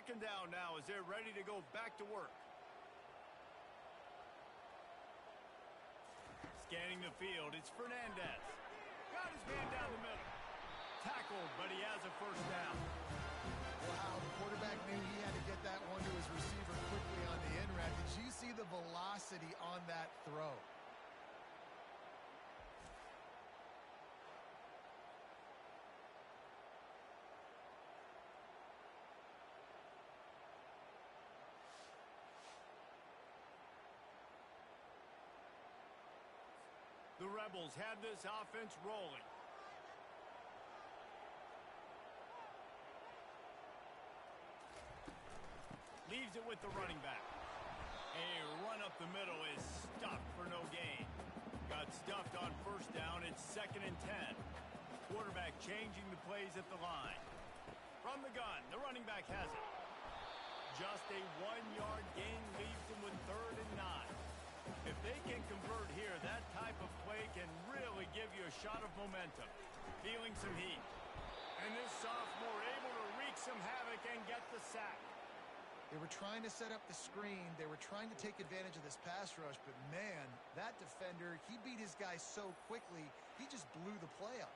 Second down now as they're ready to go back to work. Scanning the field, it's Fernandez. Got his man down the middle. Tackled, but he has a first down. Wow, the quarterback knew he had to get that one to his receiver quickly on the in route. Did you see the velocity on that throw? The Rebels have this offense rolling. Leaves it with the running back. A run up the middle is stopped for no gain. Got stuffed on first down. It's 2nd and 10. Quarterback changing the plays at the line. From the gun, the running back has it. Just a 1-yard gain leaves them with 3rd and 9. If they can convert here, that type of play can really give you a shot of momentum. Feeling some heat. And this sophomore able to wreak some havoc and get the sack. They were trying to set up the screen. They were trying to take advantage of this pass rush. But, man, that defender, he beat his guy so quickly, he just blew the play up.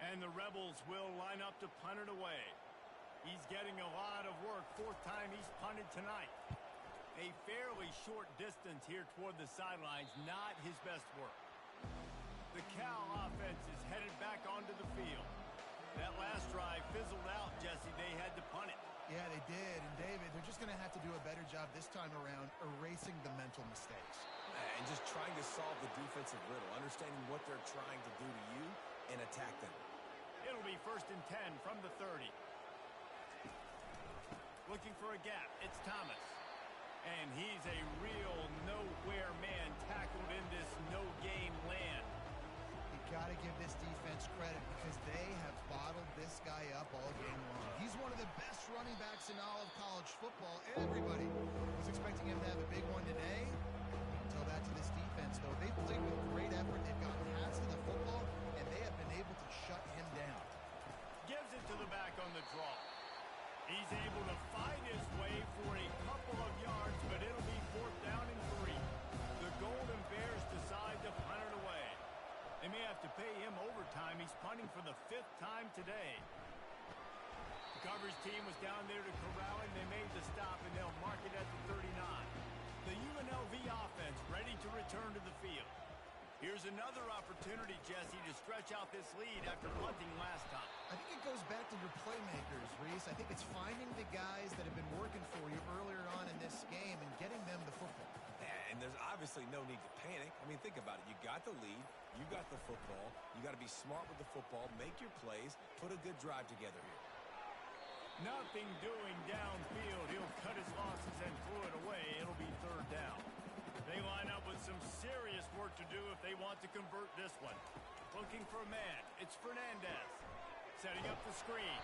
And the Rebels will line up to punt it away. He's getting a lot of work. 4th time he's punted tonight. A fairly short distance here toward the sidelines. Not his best work. The Cal offense is headed back onto the field. That last drive fizzled out, Jesse. They had to punt it. Yeah, they did. And, David, they're just going to have to do a better job this time around erasing the mental mistakes. And just trying to solve the defensive riddle, understanding what they're trying to do to you and attack them. It'll be 1st and 10 from the 30. Looking for a gap. It's Thomas. And he's a real nowhere man tackled in this no-game land. You got to give this defense credit because they have bottled this guy up all game long. He's one of the best running backs in all of college football. Everybody was expecting him to have a big one today. Don't tell that to this defense, though. They've played with great effort. They've gotten hands to the football, and they have been able to shut him down. Gives it to the back on the draw. He's able to find his way for a couple of yards, but it'll be 4th down and 3. The Golden Bears decide to punt it away. They may have to pay him overtime. He's punting for the 5th time today. The coverage team was down there to corral him. They made the stop, and they'll mark it at the 39. The UNLV offense ready to return to the field. Here's another opportunity, Jesse, to stretch out this lead after punting last time. I think it goes back to your playmakers, Reese. I think it's finding the guys that have been working for you earlier on in this game and getting them the football. And there's obviously no need to panic. I mean, think about it. You got the lead. You got the football. You got to be smart with the football. Make your plays. Put a good drive together here. Nothing doing downfield. He'll cut his losses and throw it away. It'll be 3rd down. They line up with some serious work to do if they want to convert this one. Looking for a man. It's Fernandez. Setting up the screen.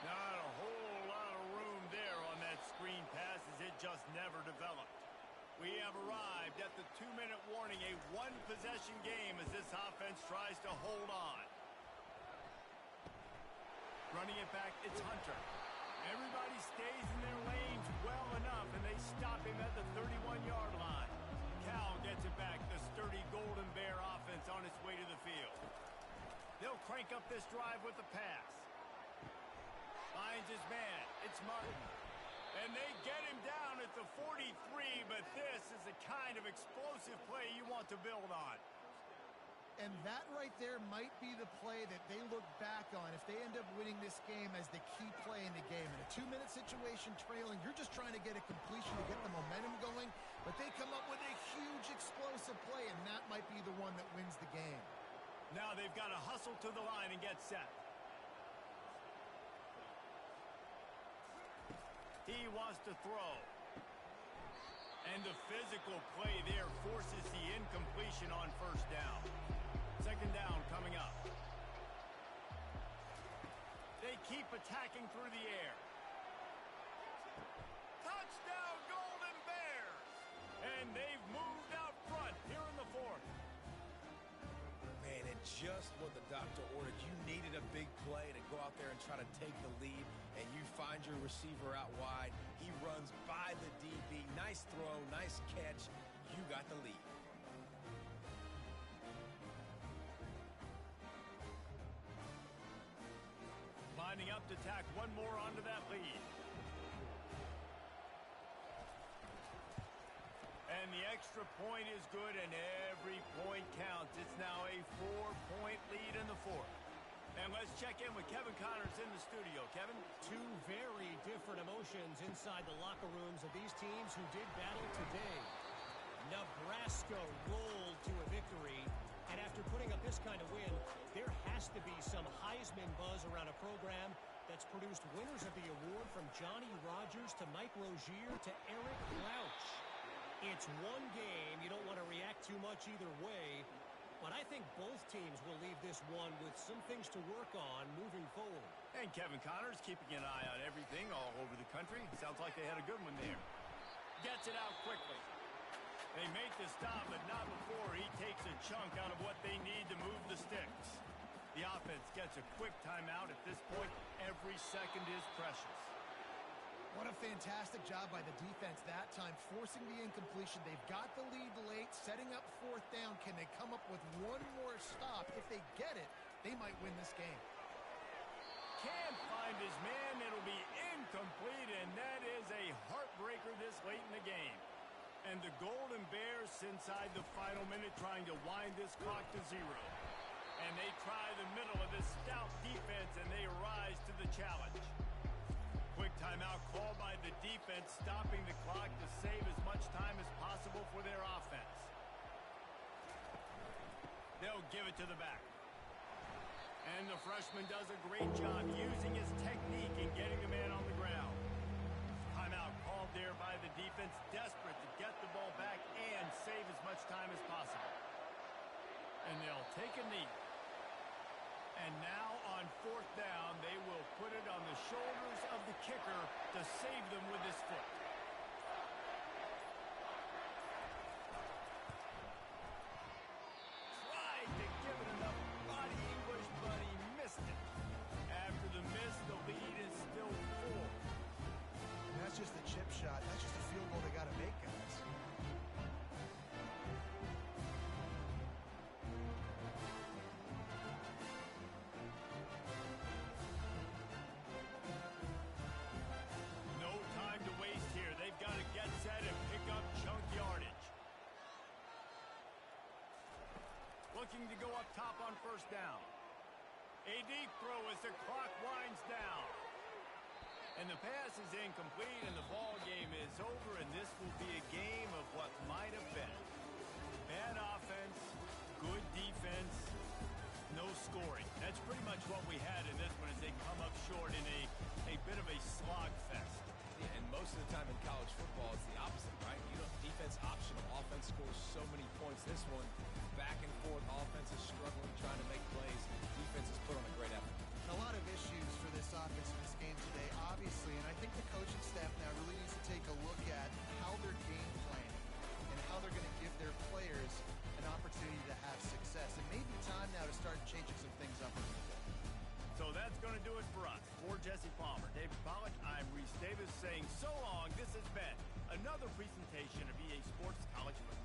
Not a whole lot of room there on that screen pass as it just never developed. We have arrived at the 2-minute warning, a 1-possession game as this offense tries to hold on. Running it back, it's Hunter. Everybody stays in their lanes well enough, and they stop him at the 31-yard line. Cal gets it back, the sturdy Golden Bear offense on its way to the field. They'll crank up this drive with the pass. Finds his man. It's Martin. And they get him down at the 43, but this is the kind of explosive play you want to build on. And that right there might be the play that they look back on if they end up winning this game as the key play in the game. In a 2-minute situation trailing, you're just trying to get a completion to get the momentum going, but they come up with a huge explosive play, and that might be the one that wins the game. Now they've got to hustle to the line and get set. He wants to throw. And the physical play there forces the incompletion on 1st down. 2nd down coming up. They keep attacking through the air. Touchdown, Golden Bears! And they've moved out front here in the 4th. Man, and just what the doctor ordered. You needed a big play to go out there and try to take the lead, and you find your receiver out wide. He runs by the DB. Nice throw, nice catch. You got the lead. Lining up to tack one more onto that lead. And the extra point is good, and every point counts. It's now a 4-point lead in the fourth. And let's check in with Kevin Connors in the studio. Kevin? Two very different emotions inside the locker rooms of these teams who did battle today. Nebraska rolled to a victory, and after putting up this kind of win, there has to be some Heisman buzz around a program that's produced winners of the award from Johnny Rodgers to Mike Rozier to Eric Blouch. It's one game. You don't want to react too much either way, but I think both teams will leave this one with some things to work on moving forward. And Kevin Connors keeping an eye on everything all over the country. Sounds like they had a good one there. Gets it out quickly. They make the stop, but not before he takes a chunk out of what they need to move the sticks. The offense gets a quick timeout. At this point, every second is precious. What a fantastic job by the defense that time, forcing the incompletion. They've got the lead late, setting up fourth down. Can they come up with one more stop? If they get it, they might win this game. Can't find his man. It'll be incomplete, and that is a heartbreaker this late in the game. And the Golden Bears inside the final minute trying to wind this clock to 0. And they try the middle of this stout defense, and they rise to the challenge. Quick timeout called by the defense, stopping the clock to save as much time as possible for their offense. They'll give it to the back. And the freshman does a great job using his technique and getting the man on the ground. Timeout called there by the defense, desperate to get the ball back and save as much time as possible. And they'll take a knee. And now on fourth down, they will put it on the shoulders of the kicker to save them with his foot. Tried to give it enough body English, but he missed it. After the miss, the lead is still 4. And that's just a chip shot. That's just a field goal they got to make, guys. Looking to go up top on first down. A deep throw as the clock winds down. And the pass is incomplete, and the ball game is over, and this will be a game of what might have been. Bad offense, good defense, no scoring. That's pretty much what we had in this one as they come up short in a bit of a slog fest. Yeah, and most of the time in college football, it's the opposite, right? You know, defense optional. Offense scores so many points. This one, back and forth. Offense is struggling, trying to make plays. Defense has put on a great effort. A lot of issues for this offense in this game today, obviously, and I think the coaching staff now really needs to take a look at how they're game planning and how they're going to give their players an opportunity to have success. It may be time now to start changing some things up a little bit. So that's going to do it for us. For Jesse Palmer, David Pollack, I'm Reese Davis saying so long. This has been another presentation of EA Sports College Football.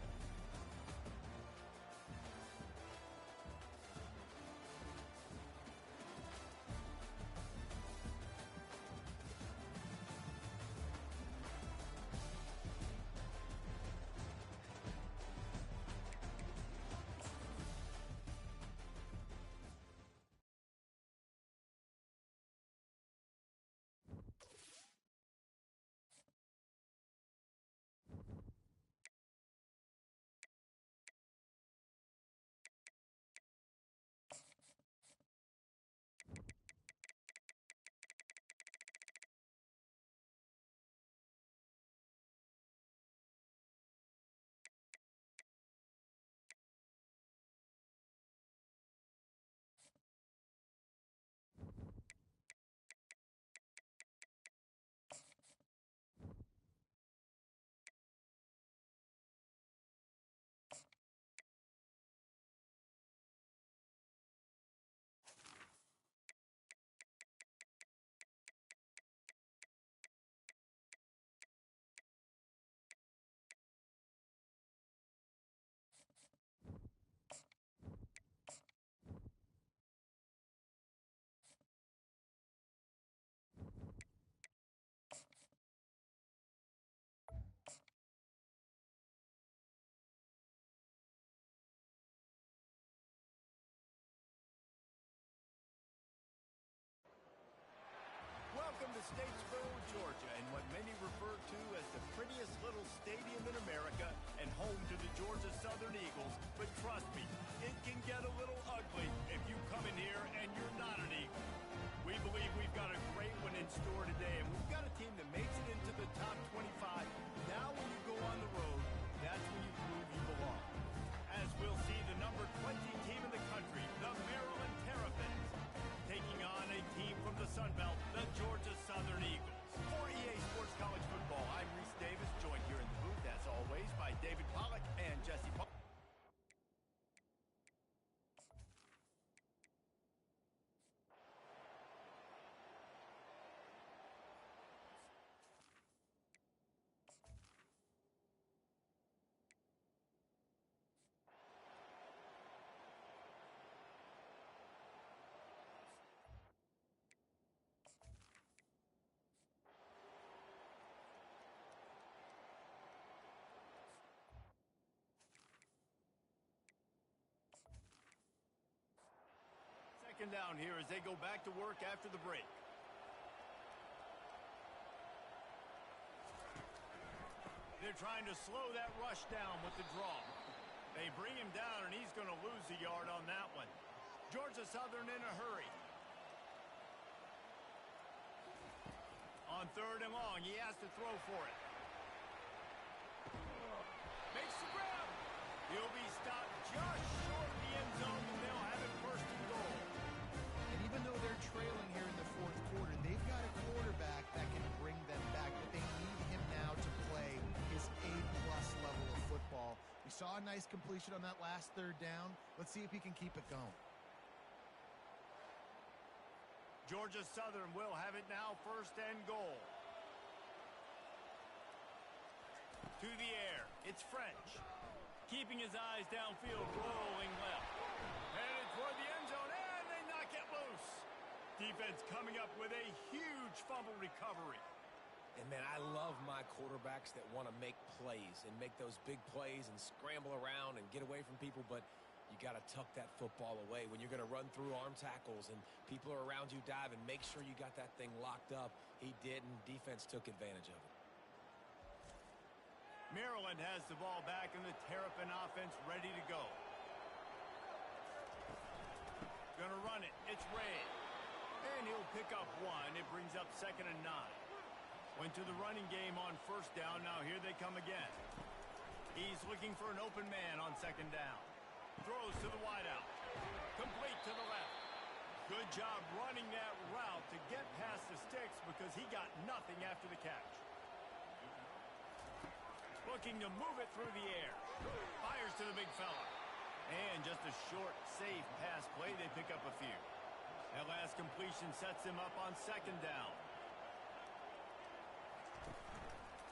in America and home to the Georgia Southern Eagles, but trust me, it can get a little ugly if you come in here and you're not an Eagle. We believe we've got a great one in store today, and we've got a team that makes it into the top 25. Now when you go on the road, that's when you prove you belong. As we'll see the number 20 team in the country, the Maryland Terrapins, taking on a team from the Sun Belt, the Georgia Southern Eagles. For EA Sports College Football, I'm Reese Davis, joined here in the booth, as always, by David Pollack and Jesse Pollack. Second down here as they go back to work after the break. They're trying to slow that rush down with the draw. They bring him down, and he's going to lose a yard on that one. Georgia Southern in a hurry. On third and long, he has to throw for it. Makes the grab. He'll be stopped just short of the end zone, and they'll have it first and goal. And even though they're trailing here in the fourth quarter, they've got a quarterback that can bring them back, but they need him now to play his A-plus level of football. We saw a nice completion on that last third down. Let's see if he can keep it going. Georgia Southern will have it now, first and goal. To the air, it's French. Keeping his eyes downfield, rolling left. Headed toward the end zone, and they knock it loose. Defense coming up with a huge fumble recovery. And, man, I love my quarterbacks that want to make plays and make those big plays and scramble around and get away from people, but you got to tuck that football away when you're going to run through arm tackles and people are around you diving. Make sure you got that thing locked up. He didn't. Defense took advantage of it. Maryland has the ball back and the Terrapin offense ready to go. Gonna run it. It's Ray. And he'll pick up one. It brings up 2nd and 9. Went to the running game on first down. Now here they come again. He's looking for an open man on 2nd down. Throws to the wideout. Complete to the left. Good job running that route to get past the sticks because he got nothing after the catch. Looking to move it through the air. Fires to the big fella. And just a short, safe pass play. They pick up a few. That last completion sets him up on 2nd down.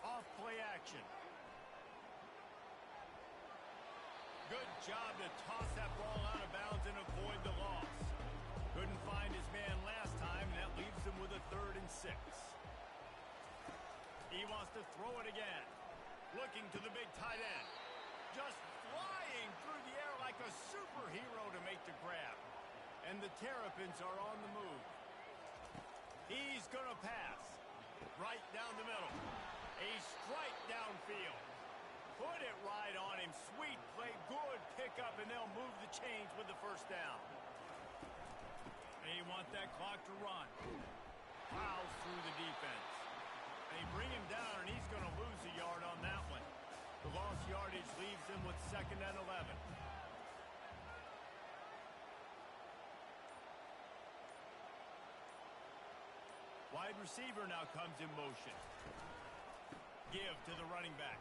Off play action. Good job to toss that ball out of bounds and avoid the loss. Couldn't find his man last time, and that leaves him with a 3rd and 6. He wants to throw it again. Looking to the big tight end. Just flying through the air like a superhero to make the grab. And the Terrapins are on the move. He's going to pass. Right down the middle. A strike downfield. Put it right on him. Sweet play. Good pickup, and they'll move the chains with the first down. They want that clock to run. Fouls through the defense. They bring him down, and he's going to lose a yard on that one. The lost yardage leaves him with 2nd and 11. Wide receiver now comes in motion. Give to the running back.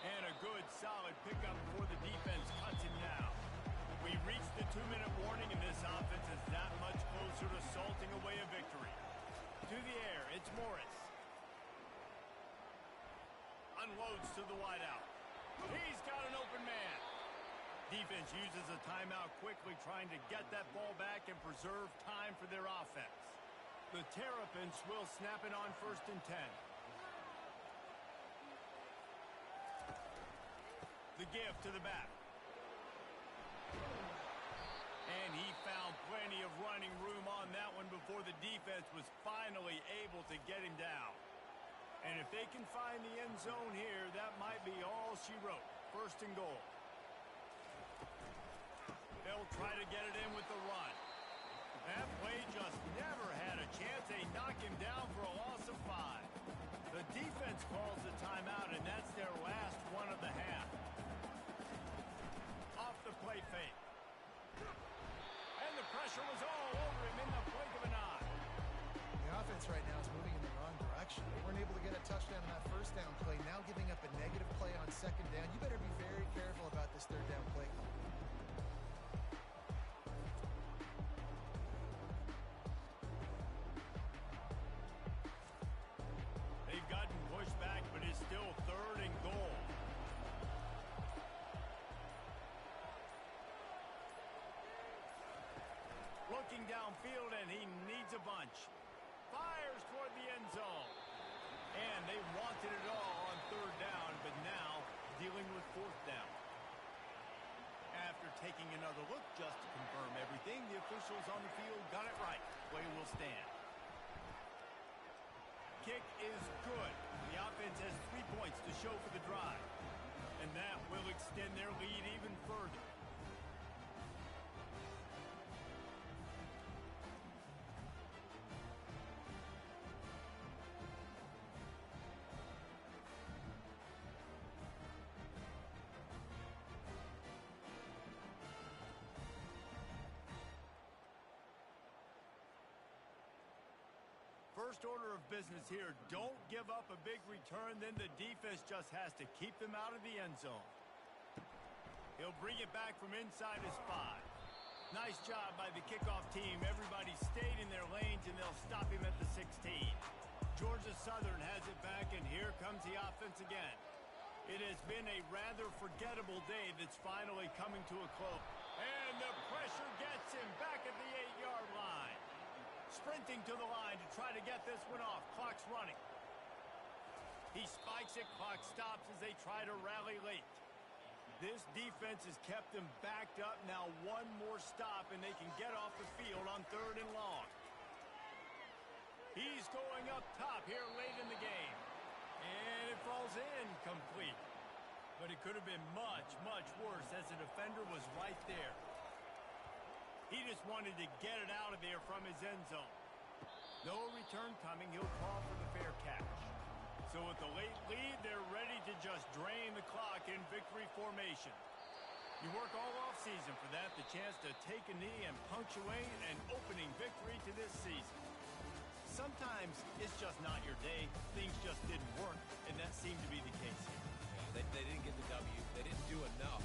And a good, solid pickup before the defense cuts him down. We've reached the 2-minute warning, and this offense is that much closer to salting away a victory. To the air, it's Morris. Unloads to the wideout. He's got an open man. Defense uses a timeout quickly, trying to get that ball back and preserve time for their offense. The Terrapins will snap it on 1st and 10. The give to the back. And he found plenty of running room on that one before the defense was finally able to get him down. And if they can find the end zone here, that might be all she wrote. First and goal. They'll try to get it in with the run. That play just never had a chance. They knock him down for a loss of 5. The defense calls the timeout, and that's their last one of the half. Off the play fake. And the pressure was all over him in the blink of an eye. The offense right now is moving in the wrong direction. They weren't able to get a touchdown on that first down play. Now giving up a negative play on second down. You better be very careful about this third down play call. They've gotten pushed back, but it's still third and goal. Looking downfield, and he needs a bunch. Fires toward the end zone. And they wanted it all on third down, but now dealing with fourth down. After taking another look just to confirm everything, the officials on the field got it right. Play will stand. Kick is good. The offense has 3 points to show for the drive. And that will extend their lead even further. First order of business here, don't give up a big return, then the defense just has to keep them out of the end zone. He'll bring it back from inside his 5. Nice job by the kickoff team. Everybody stayed in their lanes, and they'll stop him at the 16. Georgia Southern has it back, and here comes the offense again. It has been a rather forgettable day that's finally coming to a close. And the pressure gets him back at the 8-yard line. Sprinting to the line to try to get this one off. Clock's running. He spikes it. Clock stops as they try to rally late. This defense has kept them backed up. Now one more stop, and they can get off the field on third and long. He's going up top here late in the game. And it falls in complete. But it could have been much, much worse as the defender was right there. He just wanted to get it out of there from his end zone. No return coming. He'll call for the fair catch. So with the late lead, they're ready to just drain the clock in victory formation. You work all offseason for that, the chance to take a knee and punctuate an opening victory to this season. Sometimes it's just not your day. Things just didn't work, and that seemed to be the case here. Yeah, they didn't get the W. They didn't do enough.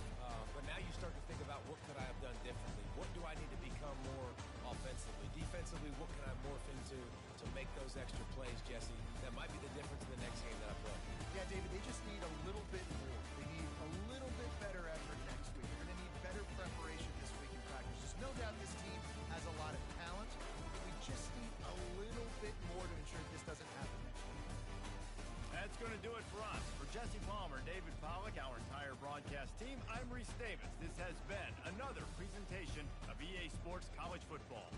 But now you start to think about what could I have done differently? What do I need to become more offensively? Defensively, what can I morph into to make those extra plays, Jesse? That might be the difference in the next game that I play. Yeah, David, they just need a little bit more. They need a little bit better effort next week. They're going to need better preparation this week in practice. There's no doubt this team has a lot of talent. We just need a little bit more to ensure this doesn't happen next week. That's going to do it for us. For Jesse Palmer, David Pollack, our entire broadcast team, I'm Reese Davis. This has been another presentation of EA Sports College Football.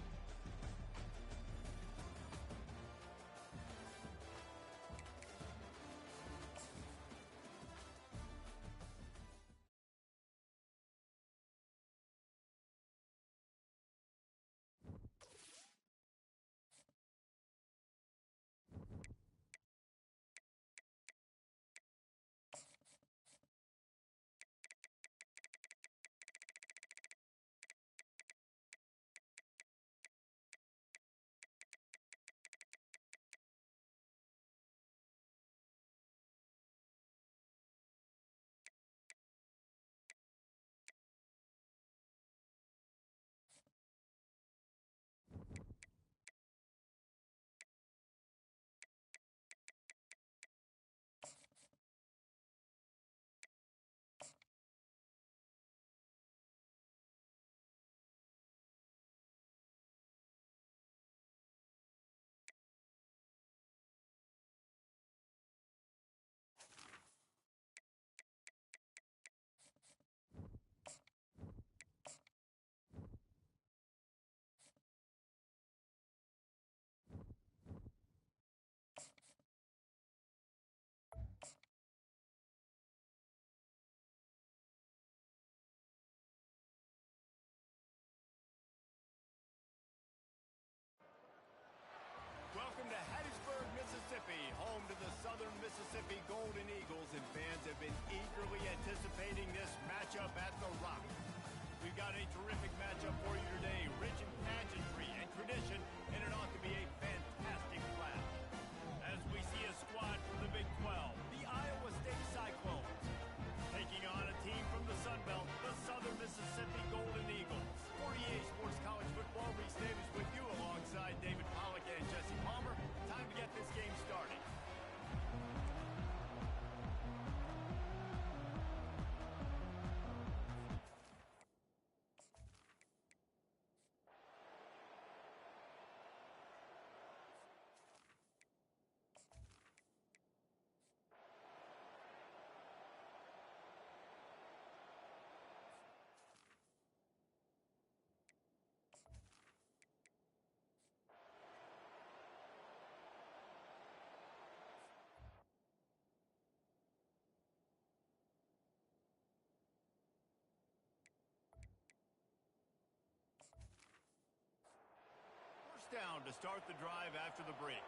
down to start the drive after the break.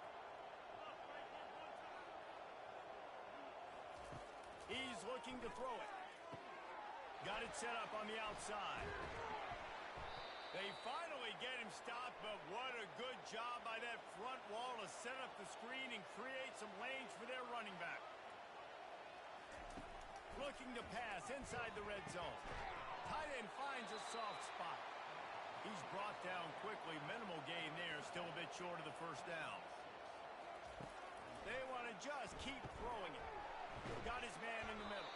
He's looking to throw it. Got it set up on the outside. They finally get him stopped, but what a good job by that front wall to set up the screen and create some lanes for their running back. Looking to pass inside the red zone. Tight end finds a soft spot. He's brought down quickly. Minimal gain there. Still a bit short of the first down. They want to just keep throwing it. Got his man in the middle.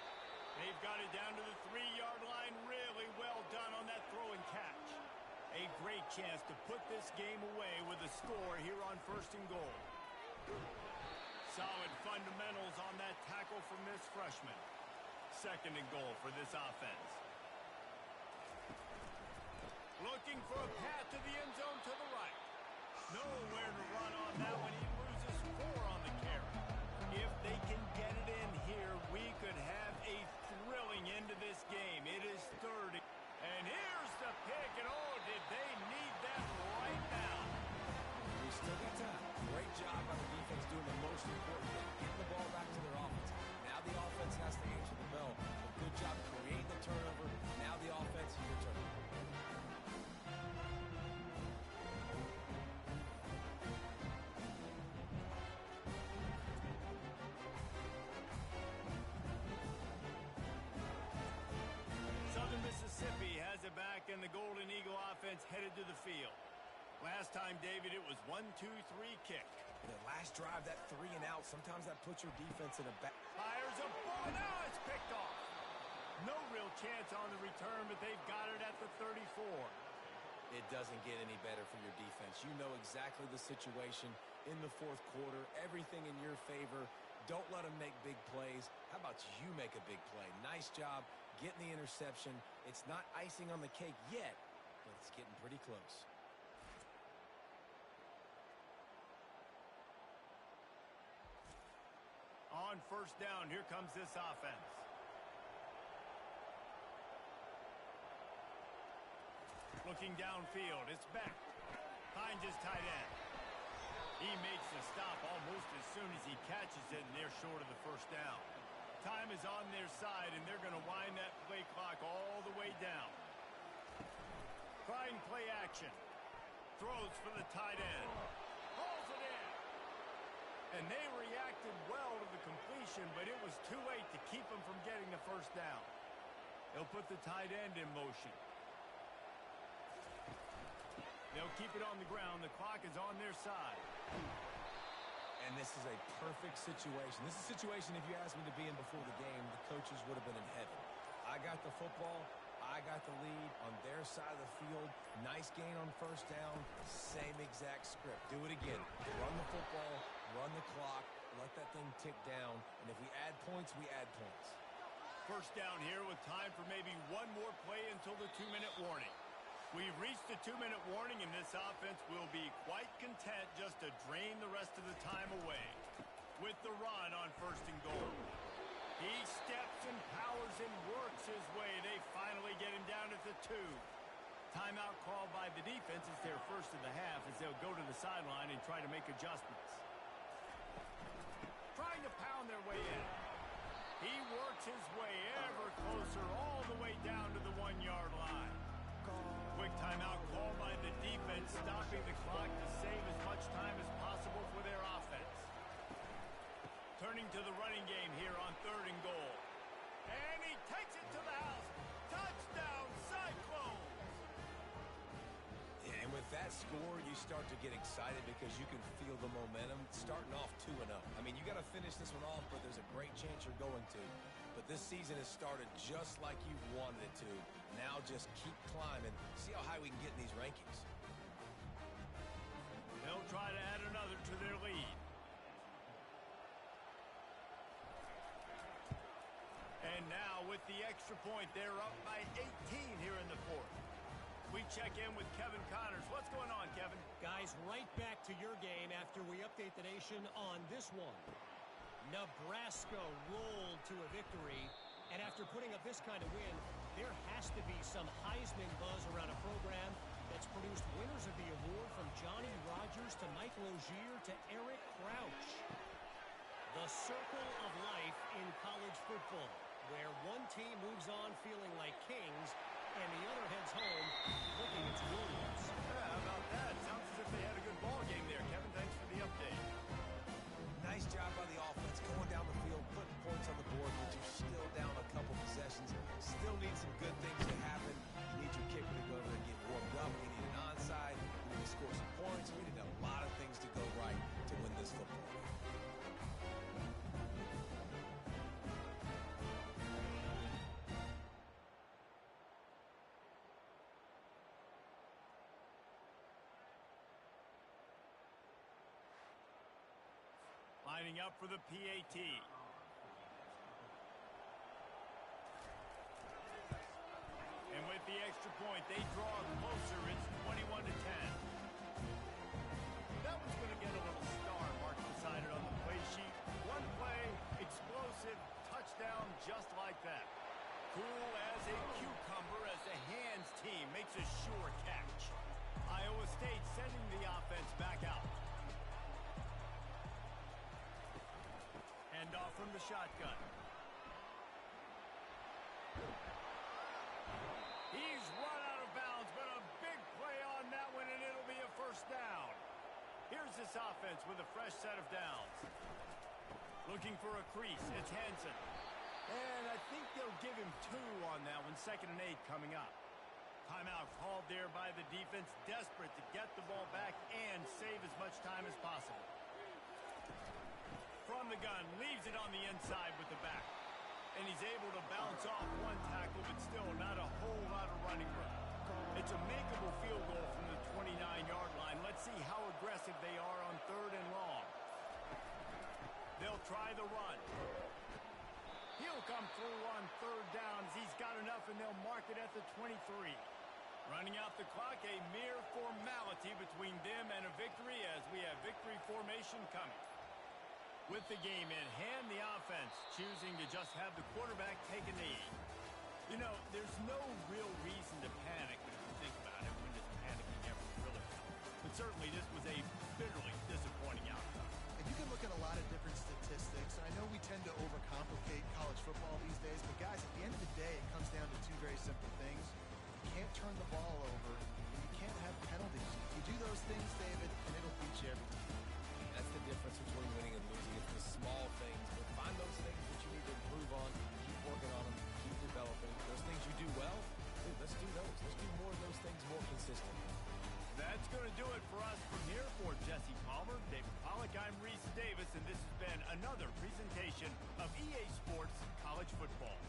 They've got it down to the 3-yard line. Really well done on that throw and catch. A great chance to put this game away with a score here on 1st and goal. Solid fundamentals on that tackle from this freshman. 2nd and goal for this offense. Looking for a path to the end zone to the right. Nowhere to run on that one. He loses 4 on the carry. If they can get it in here, we could have a thrilling end to this game. It is 3rd. And here's the pick. And oh, did they need that right now. We still got time. Great job by the defense doing the most important thing, getting the ball back to their offense. Now the offense has to answer the bell. A good job creating the turnover. Now the offense, your turnover. Southern Mississippi has it back, and the Golden Eagle offense headed to the field. Last time, David, it was 1-2-3 kick. The last drive, that 3 and out, sometimes that puts your defense in a back. Fires a ball. Now it's picked off. No real chance on the return, but they've got it at the 34. It doesn't get any better for your defense. You know exactly the situation in the 4th quarter. Everything in your favor. Don't let them make big plays. How about you make a big play? Nice job getting the interception. It's not icing on the cake yet, but it's getting pretty close. On 1st down, here comes this offense. Looking downfield, it's back. Finds his tight end. He makes the stop almost as soon as he catches it, and they're short of the 1st down. Time is on their side, and they're going to wind that play clock all the way down. Trying play action. Throws for the tight end. Pulls it in. And they reacted well to the completion, but it was too late to keep them from getting the 1st down. They'll put the tight end in motion. They'll keep it on the ground. The clock is on their side. And this is a perfect situation. This is a situation, if you asked me to be in before the game, the coaches would have been in heaven. I got the football. I got the lead on their side of the field. Nice gain on 1st down. Same exact script. Do it again. Run the football, run the clock, let that thing tick down. And if we add points, we add points. 1st down here with time for maybe one more play until the 2-minute warning. We've reached the 2-minute warning, and this offense will be quite content just to drain the rest of the time away. With the run on 1st and goal. He steps and powers and works his way. They finally get him down at the 2. Timeout called by the defense. It's their 1st of the half as they'll go to the sideline and try to make adjustments. Trying to pound their way in. He works his way ever closer all the way down to the 1-yard line. Quick timeout called by the defense, stopping the clock to save as much time as possible for their offense. Turning to the running game here on 3rd and goal. And he takes it to the house. Touchdown, Cyclones! Yeah, and with that score, you start to get excited because you can feel the momentum starting off 2-0. I mean, you got to finish this one off, but there's a great chance you're going to. But this season has started just like you wanted it to. Now just keep climbing. See how high we can get in these rankings. They'll try to add another to their lead. And now with the extra point, they're up by 18 here in the 4th. We check in with Kevin Connors. What's going on, Kevin? Guys, right back to your game after we update the nation on this one. Nebraska rolled to a victory, and after putting up this kind of win, there has to be some Heisman buzz around a program that It's produced winners of the award from Johnny Rodgers to Mike Rozier to Eric Crouch. The circle of life in college football, where one team moves on feeling like kings and the other heads home looking its wounds. Yeah, how about that? Sounds as if they had a good ball game there, Kevin. Thanks for the update. Nice job by the offense going down the field, putting points on the board, but you're still down a couple possessions. Still need some good things to happen. You need your kicker to go over and get warmed up. You need an onside. You need to score some points. We need a lot of things to go right to win this football game. Lining up for the PAT. And with the extra point, they draw closer. It's 21-10. That one's going to get a little star mark beside it on the play sheet. One play, explosive, touchdown just like that. Cool as a cucumber as the hands team makes a sure catch. Iowa State sending the offense back out. Hand off from the shotgun. He's run out of bounds, but a big play on that one, and it'll be a first down. Here's this offense with a fresh set of downs. Looking for a crease. It's Hansen. And I think they'll give him 2 on that one. 2nd and 8 coming up. Timeout called there by the defense, desperate to get the ball back and save as much time as possible. From the gun, leaves it on the inside with the back. And he's able to bounce off one tackle, but still not a whole lot of running room. It's a makeable field goal from the 29-yard line. Let's see how aggressive they are on 3rd and long. They'll try the run. He'll come through on 3rd down as he's got enough, and they'll mark it at the 23. Running out the clock, a mere formality between them and a victory as we have victory formation coming. With the game in hand, the offense choosing to just have the quarterback take a knee. You know, there's no real reason to panic, but if you think about it, when does panicking ever really help? But certainly this was a bitterly disappointing outcome. And you can look at a lot of different statistics. I know we tend to overcomplicate college football these days, but guys, at the end of the day, it comes down to 2 very simple things. You can't turn the ball over, and you can't have penalties. You do those things, David, and it'll beat you every time. That's the difference between winning and losing. It's the small things. But find those things that you need to improve on. Keep working on them. Keep developing. Those things you do well, dude, let's do those. Let's do more of those things more consistently. That's going to do it for us from here. For Jesse Palmer, David Pollack, I'm Reese Davis, and this has been another presentation of EA Sports College Football.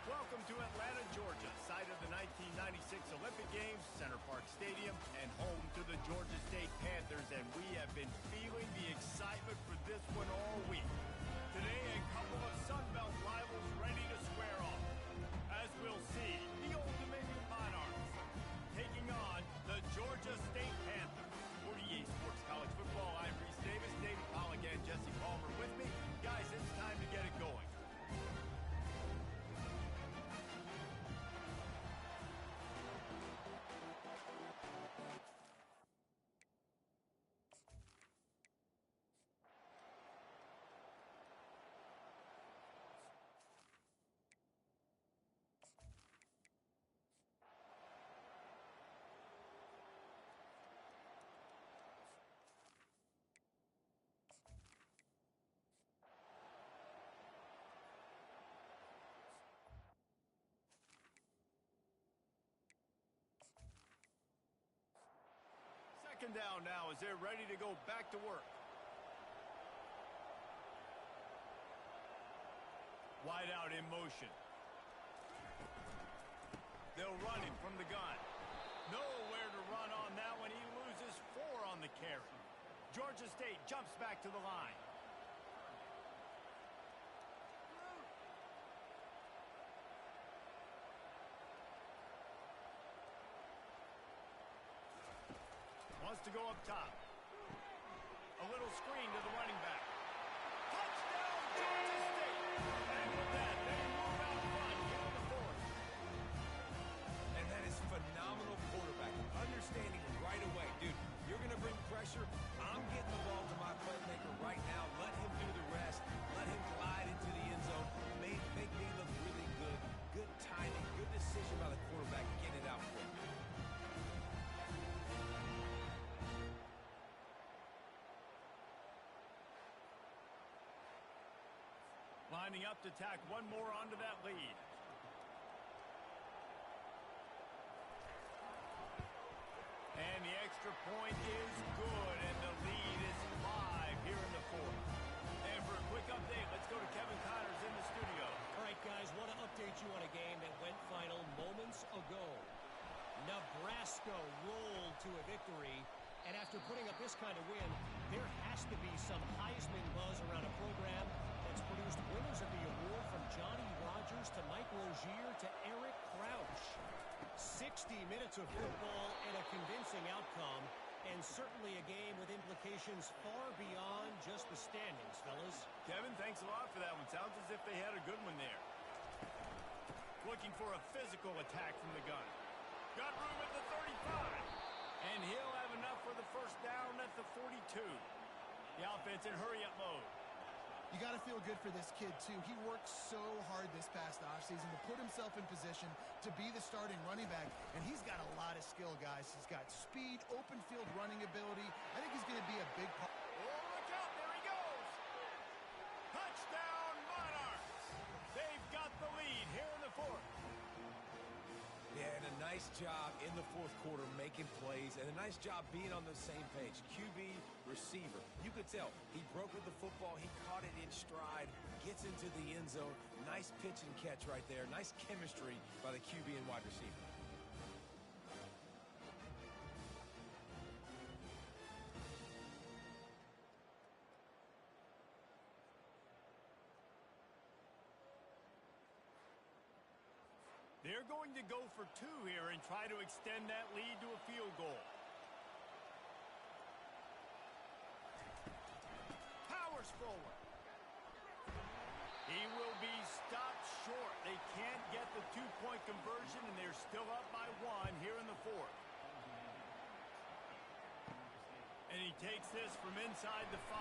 Welcome to Atlanta, Georgia, site of the 1996 Olympic Games, Center Park Stadium, and home to the Georgia State Panthers, and we have been feeling the excitement for this one all week. Today, a couple of Sun Belt rivals ready to square off. As we'll see, the Old Dominion Monarchs taking on the Georgia State Panthers. For EA Sports College Football, I'm Reese Davis, David Pollack, and Jesse Palmer with me. Second down now as they're ready to go back to work. Wide out in motion. They'll run him from the gun. Nowhere to run on that one. He loses 4 on the carry. Georgia State jumps back to the line. Wants to go up top. A little screen to the running back. Touchdown, Georgia State! And with that, they move out front here in the 4th. And that is phenomenal quarterbacking. Understanding right away. Dude, you're going to bring pressure. I'm getting the ball to my playmaker right now. Let him do the rest. Let him glide into the end zone. Make me look really good. Good timing. Good decision by the quarterback. Get it out quick. Lining up to tack one more onto that lead. And the extra point is good, and the lead is 5 here in the 4th. And for a quick update, let's go to Kevin Connors in the studio. All right, guys, want to update you on a game that went final moments ago. Nebraska rolled to a victory, and after putting up this kind of win, there has to be some Heisman buzz around a program that's produced winners of the award from Johnny Rodgers to Mike Rozier to Eric Crouch. 60 minutes of football and a convincing outcome, and certainly a game with implications far beyond just the standings, fellas. Kevin, thanks a lot for that one. Sounds as if they had a good one there. Looking for a physical attack from the gun. Got room at the 35. And he'll have enough for the first down at the 42. The offense in hurry-up mode. You got to feel good for this kid, too. He worked so hard this past offseason to put himself in position to be the starting running back, and he's got a lot of skill, guys. He's got speed, open field running ability. I think he's going to be a big part. Oh, look out. There he goes. Touchdown, Monarchs. They've got the lead here in the 4th. Yeah, and a nice job in the 4th quarter making plays, and a nice job being on the same page. QB, receiver. You could tell he broke with the football. He caught it in stride, gets into the end zone. Nice pitch and catch right there. Nice chemistry by the QB and wide receiver. They're going to go for 2 here and try to extend that lead to a field goal. Powers forward. He will be stopped short. They can't get the 2-point conversion, and they're still up by 1 here in the 4th. And he takes this from inside the 5.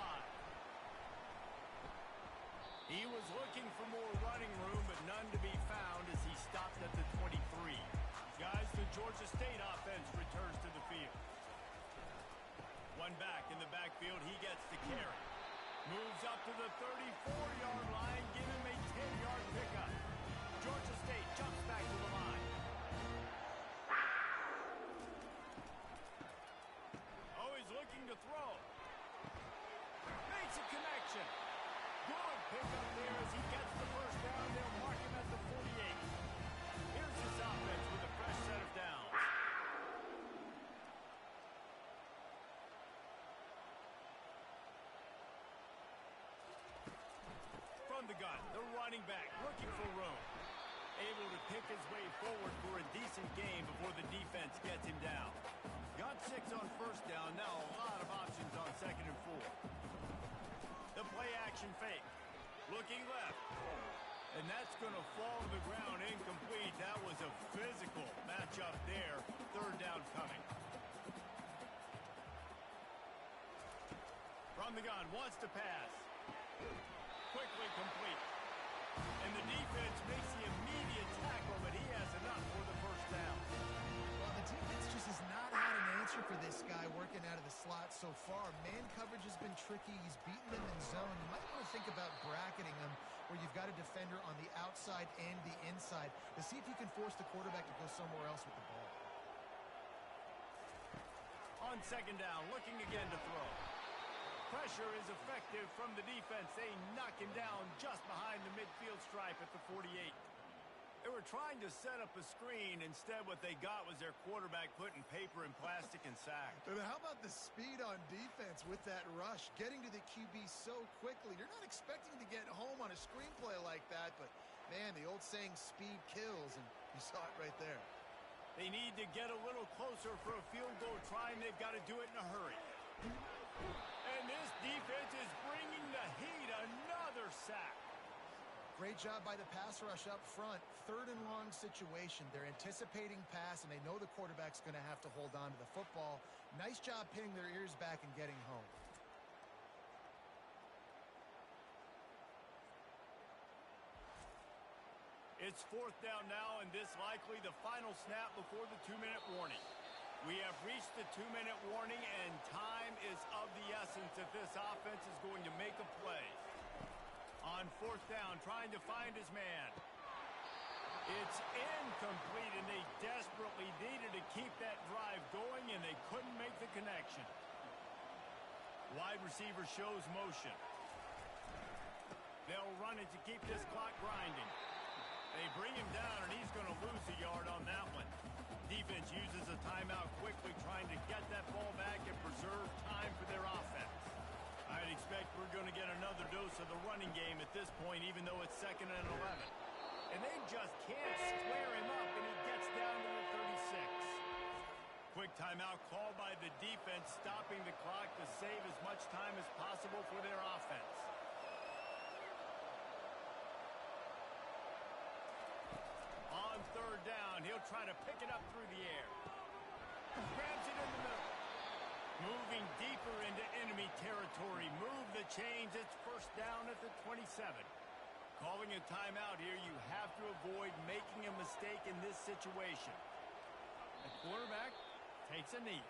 He was looking for more running room, but none to be found as he stopped at the 23. Guys, the Georgia State offense returns to the field. One back in the backfield. He gets the carry. Moves up to the 34-yard line. Give him a 10-yard pickup. Georgia State jumps back to the line. Oh, he's looking to throw. Makes a connection. Good pickup there as he gets the first down. They'll mark him at the 48. Here's this offense with a fresh set of downs. From the gun, the running back looking for room. Able to pick his way forward for a decent game before the defense gets him down. Got 6 on first down. Now a lot of options on 2nd and 4. The play-action fake. Looking left. And that's going to fall to the ground incomplete. That was a physical matchup there. 3rd down coming. From the gun, wants to pass. Quickly complete. And the defense makes the immediate tackle, but he has enough for the first down. Well, the defense just has not had an answer for this guy working out of the slot so far. Man coverage has been tricky. He's beaten them in zone. You might want to think about bracketing him where you've got a defender on the outside and the inside to see if you can force the quarterback to go somewhere else with the ball. On On second down, looking again to throw. Pressure is effective from the defense. They knock him down just behind the midfield stripe at the 48. They were trying to set up a screen. Instead, what they got was their quarterback putting paper and plastic and sacked. And how about the speed on defense with that rush? Getting to the QB so quickly. You're not expecting to get home on a screenplay like that, but, man, the old saying, speed kills, and you saw it right there. They need to get a little closer for a field goal try, and they've got to do it in a hurry. And this defense is bringing the heat. Another sack. Great job by the pass rush up front. Third and long situation. They're anticipating pass, and they know the quarterback's going to have to hold on to the football. Nice job pinning their ears back and getting home. It's fourth down now, and this likely the final snap before the 2-minute warning. We have reached the 2-minute warning, and time is of the essence if this offense is going to make a play. On fourth down, trying to find his man. It's incomplete, and they desperately needed to keep that drive going, and they couldn't make the connection. Wide receiver shows motion. They'll run it to keep this clock grinding. They bring him down, and he's going to lose a yard on that one. Defense uses a timeout quickly, trying to get that ball back and preserve time for their offense. I'd expect we're going to get another dose of the running game at this point, even though it's 2nd and 11. And they just can't square him up, and he gets down to the 36. Quick timeout called by the defense, stopping the clock to save as much time as possible for their offense. On third down, he'll try to pick it up through the air. Grabs it in the middle. Moving deeper into enemy territory. Move the chains. It's first down at the 27. Calling a timeout here, you have to avoid making a mistake in this situation. The quarterback takes a knee.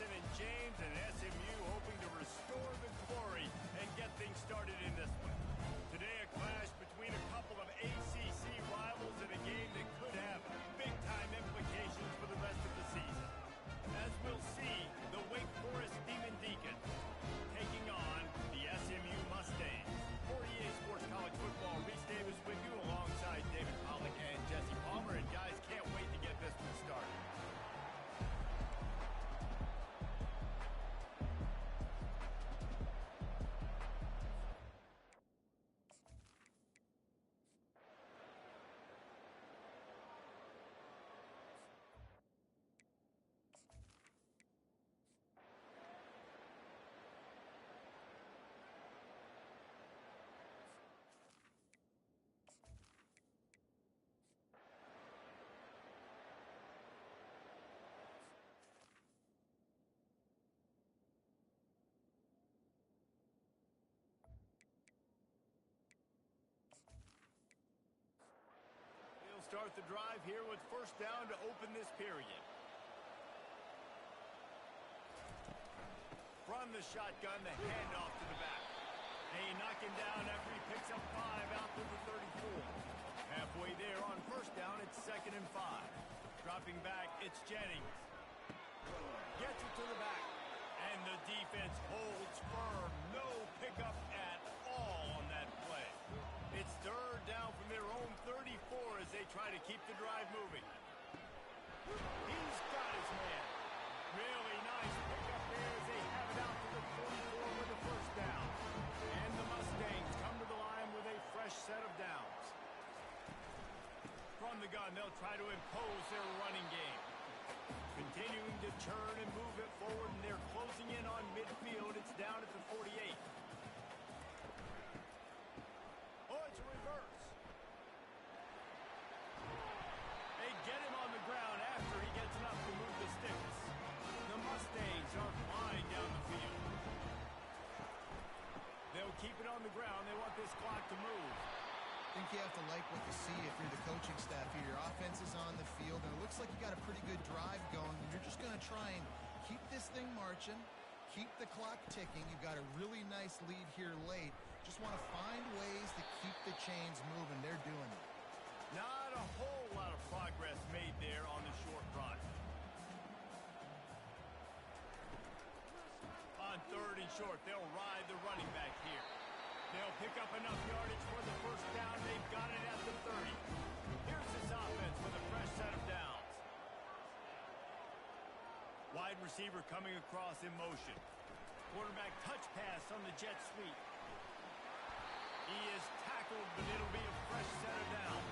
Anderson and James, and SMU hoping to restore the glory and get things started in this one. Today, a clash between a couple of ACC rivals in a game that could have big-time implications for the rest of the season. As we'll see, the Wake Forest Demon Deacons taking on the SMU Mustangs. For EA Sports College Football, Reese Davis with you alongside David Pollack and Jesse Palmer. And guys, can't wait to get this one started. Start the drive here with first down to open this period. From the shotgun, the handoff to the back. They knock him down after he picks up 5 out to the 34. Halfway there on first down, it's 2nd and 5. Dropping back, it's Jennings. Gets it to the back. And the defense holds firm. No pickup at all on that play. It's 3rd down from their own 34 as they try to keep the drive moving. He's got his man. Really nice pickup there as they have it out to the 44 with the first down. And the Mustangs come to the line with a fresh set of downs. From the gun, they'll try to impose their running game. Continuing to turn and move it forward, and they're closing in on midfield. It's down at the 48. Oh, it's a reverse. They get him on the ground after he gets enough to move the sticks. The Mustangs are flying down the field. They'll keep it on the ground. They want this clock to move. I think you have to like what you see if you're the coaching staff here. Your offense is on the field, and it looks like you got a pretty good drive going. And you're just going to try and keep this thing marching, keep the clock ticking. You've got a really nice lead here late. Just want to find ways to keep the chains moving. They're doing it. Not a whole lot of progress made there on the short run. On 3rd and short, they'll ride the running back here. They'll pick up enough yardage for the first down. They've got it at the 30. Here's this offense with a fresh set of downs. Wide receiver coming across in motion. Quarterback touch pass on the jet sweep. He is tackled, but it'll be a fresh set of downs.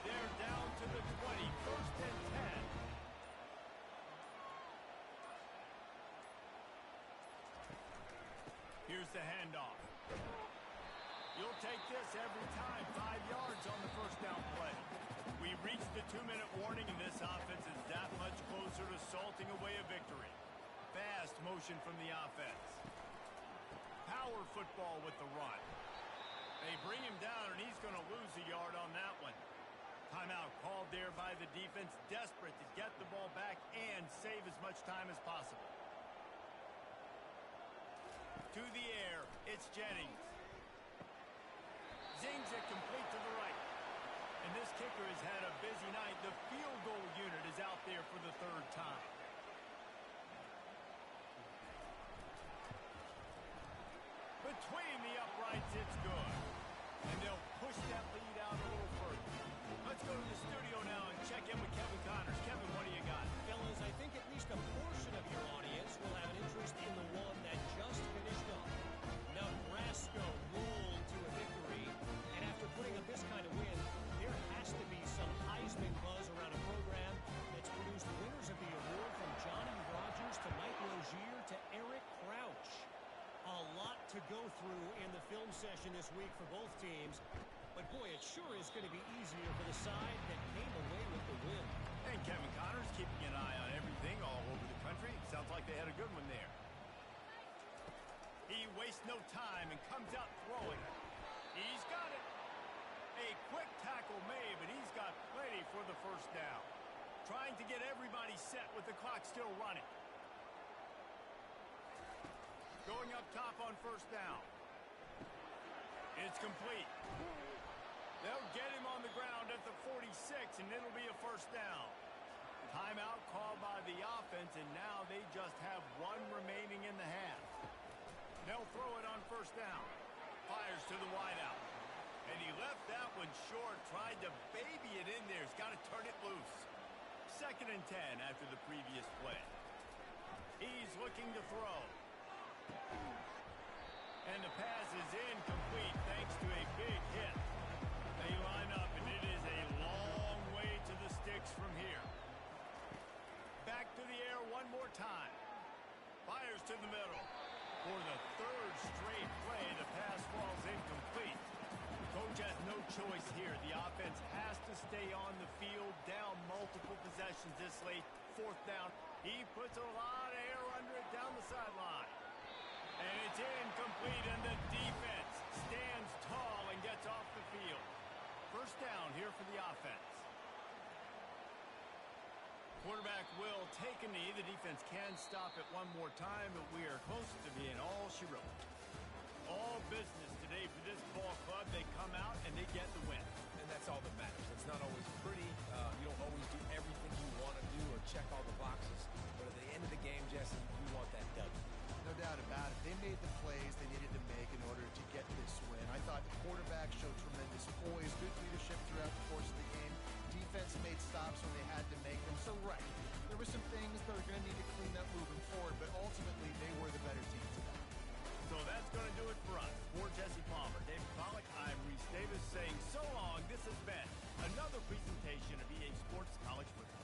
They're down to the 20, 1st and 10. Here's the handoff. You'll take this every time. 5 yards on the first down play. We reached the 2-minute warning, and this offense is that much closer to salting away a victory. Fast motion from the offense. Power football with the run. They bring him down, and he's going to lose a yard on that one. Timeout called there by the defense, desperate to get the ball back and save as much time as possible. To the air, it's Jennings. Zings it complete to the right. And this kicker has had a busy night. The field goal unit is out there for the 3rd time. Between the uprights, it's good. And they'll push that lead out a little further. Let's go to the studio now and check in with Kevin Connors. Kevin, what do you got? Fellas, I think at least a portion of your audience will have an interest in the one that just finished up. Nebraska rolled to a victory, and after putting up this kind of win, there has to be some Heisman buzz around a program that's produced winners of the award from Johnny Rogers to Mike Rozier to Eric Crouch. A lot to go through in the film session this week for both teams, but boy, it sure is going to be easier for the side that came away with the win. And Kevin Connors keeping an eye on everything all over the country. Sounds like they had a good one there. He wastes no time and comes out throwing. He's got it. A quick tackle made, but he's got plenty for the first down. Trying to get everybody set with the clock still running. Going up top on first down. It's complete. They'll get him on the ground at the 46, and it'll be a first down. Timeout called by the offense, and now they just have one remaining in the half. They'll throw it on first down. Fires to the wideout. And he left that one short, tried to baby it in there. He's got to turn it loose. 2nd and 10 after the previous play. He's looking to throw. And the pass is incomplete thanks to a big hit. They line up, and it is a long way to the sticks from here. Back to the air one more time. Fires to the middle. For the 3rd straight play, the pass falls incomplete. Coach has no choice here. The offense has to stay on the field, down multiple possessions this late. 4th down. He puts a lot of air under it down the sideline. And it's incomplete, and the defense stands tall and gets off the field. First down here for the offense. Quarterback will take a knee. The defense can stop it one more time, but we are close to being all she wrote. All business today for this ball club. They come out and they get the win. And that's all that matters. It's not always pretty. You don't always do everything you want to do or check all the boxes. But at the end of the game, Jesse, you want that W. No doubt about it. They made the plays they needed to make in order to get this win. I thought the quarterback showed tremendous poise, good leadership throughout the course of the game. Defense made stops when they had to make them. So, right, there were some things that are going to need to clean up moving forward, but ultimately they were the better team today. So that's going to do it for us. For Jesse Palmer, David Pollack, I'm Reese Davis saying so long. This has been another presentation of EA Sports College Football.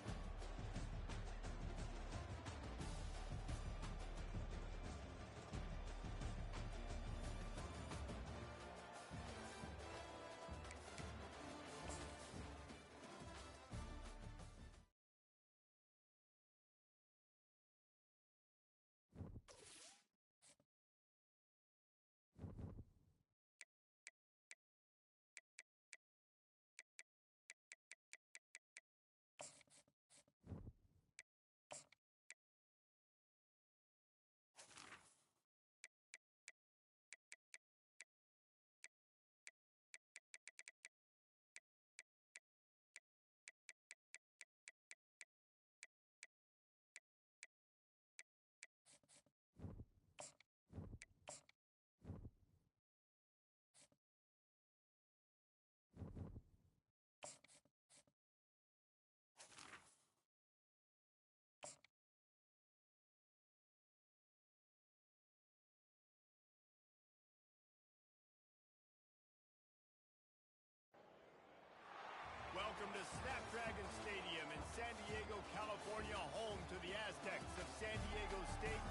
Welcome to Snapdragon Stadium in San Diego, California, home to the Aztecs of San Diego State.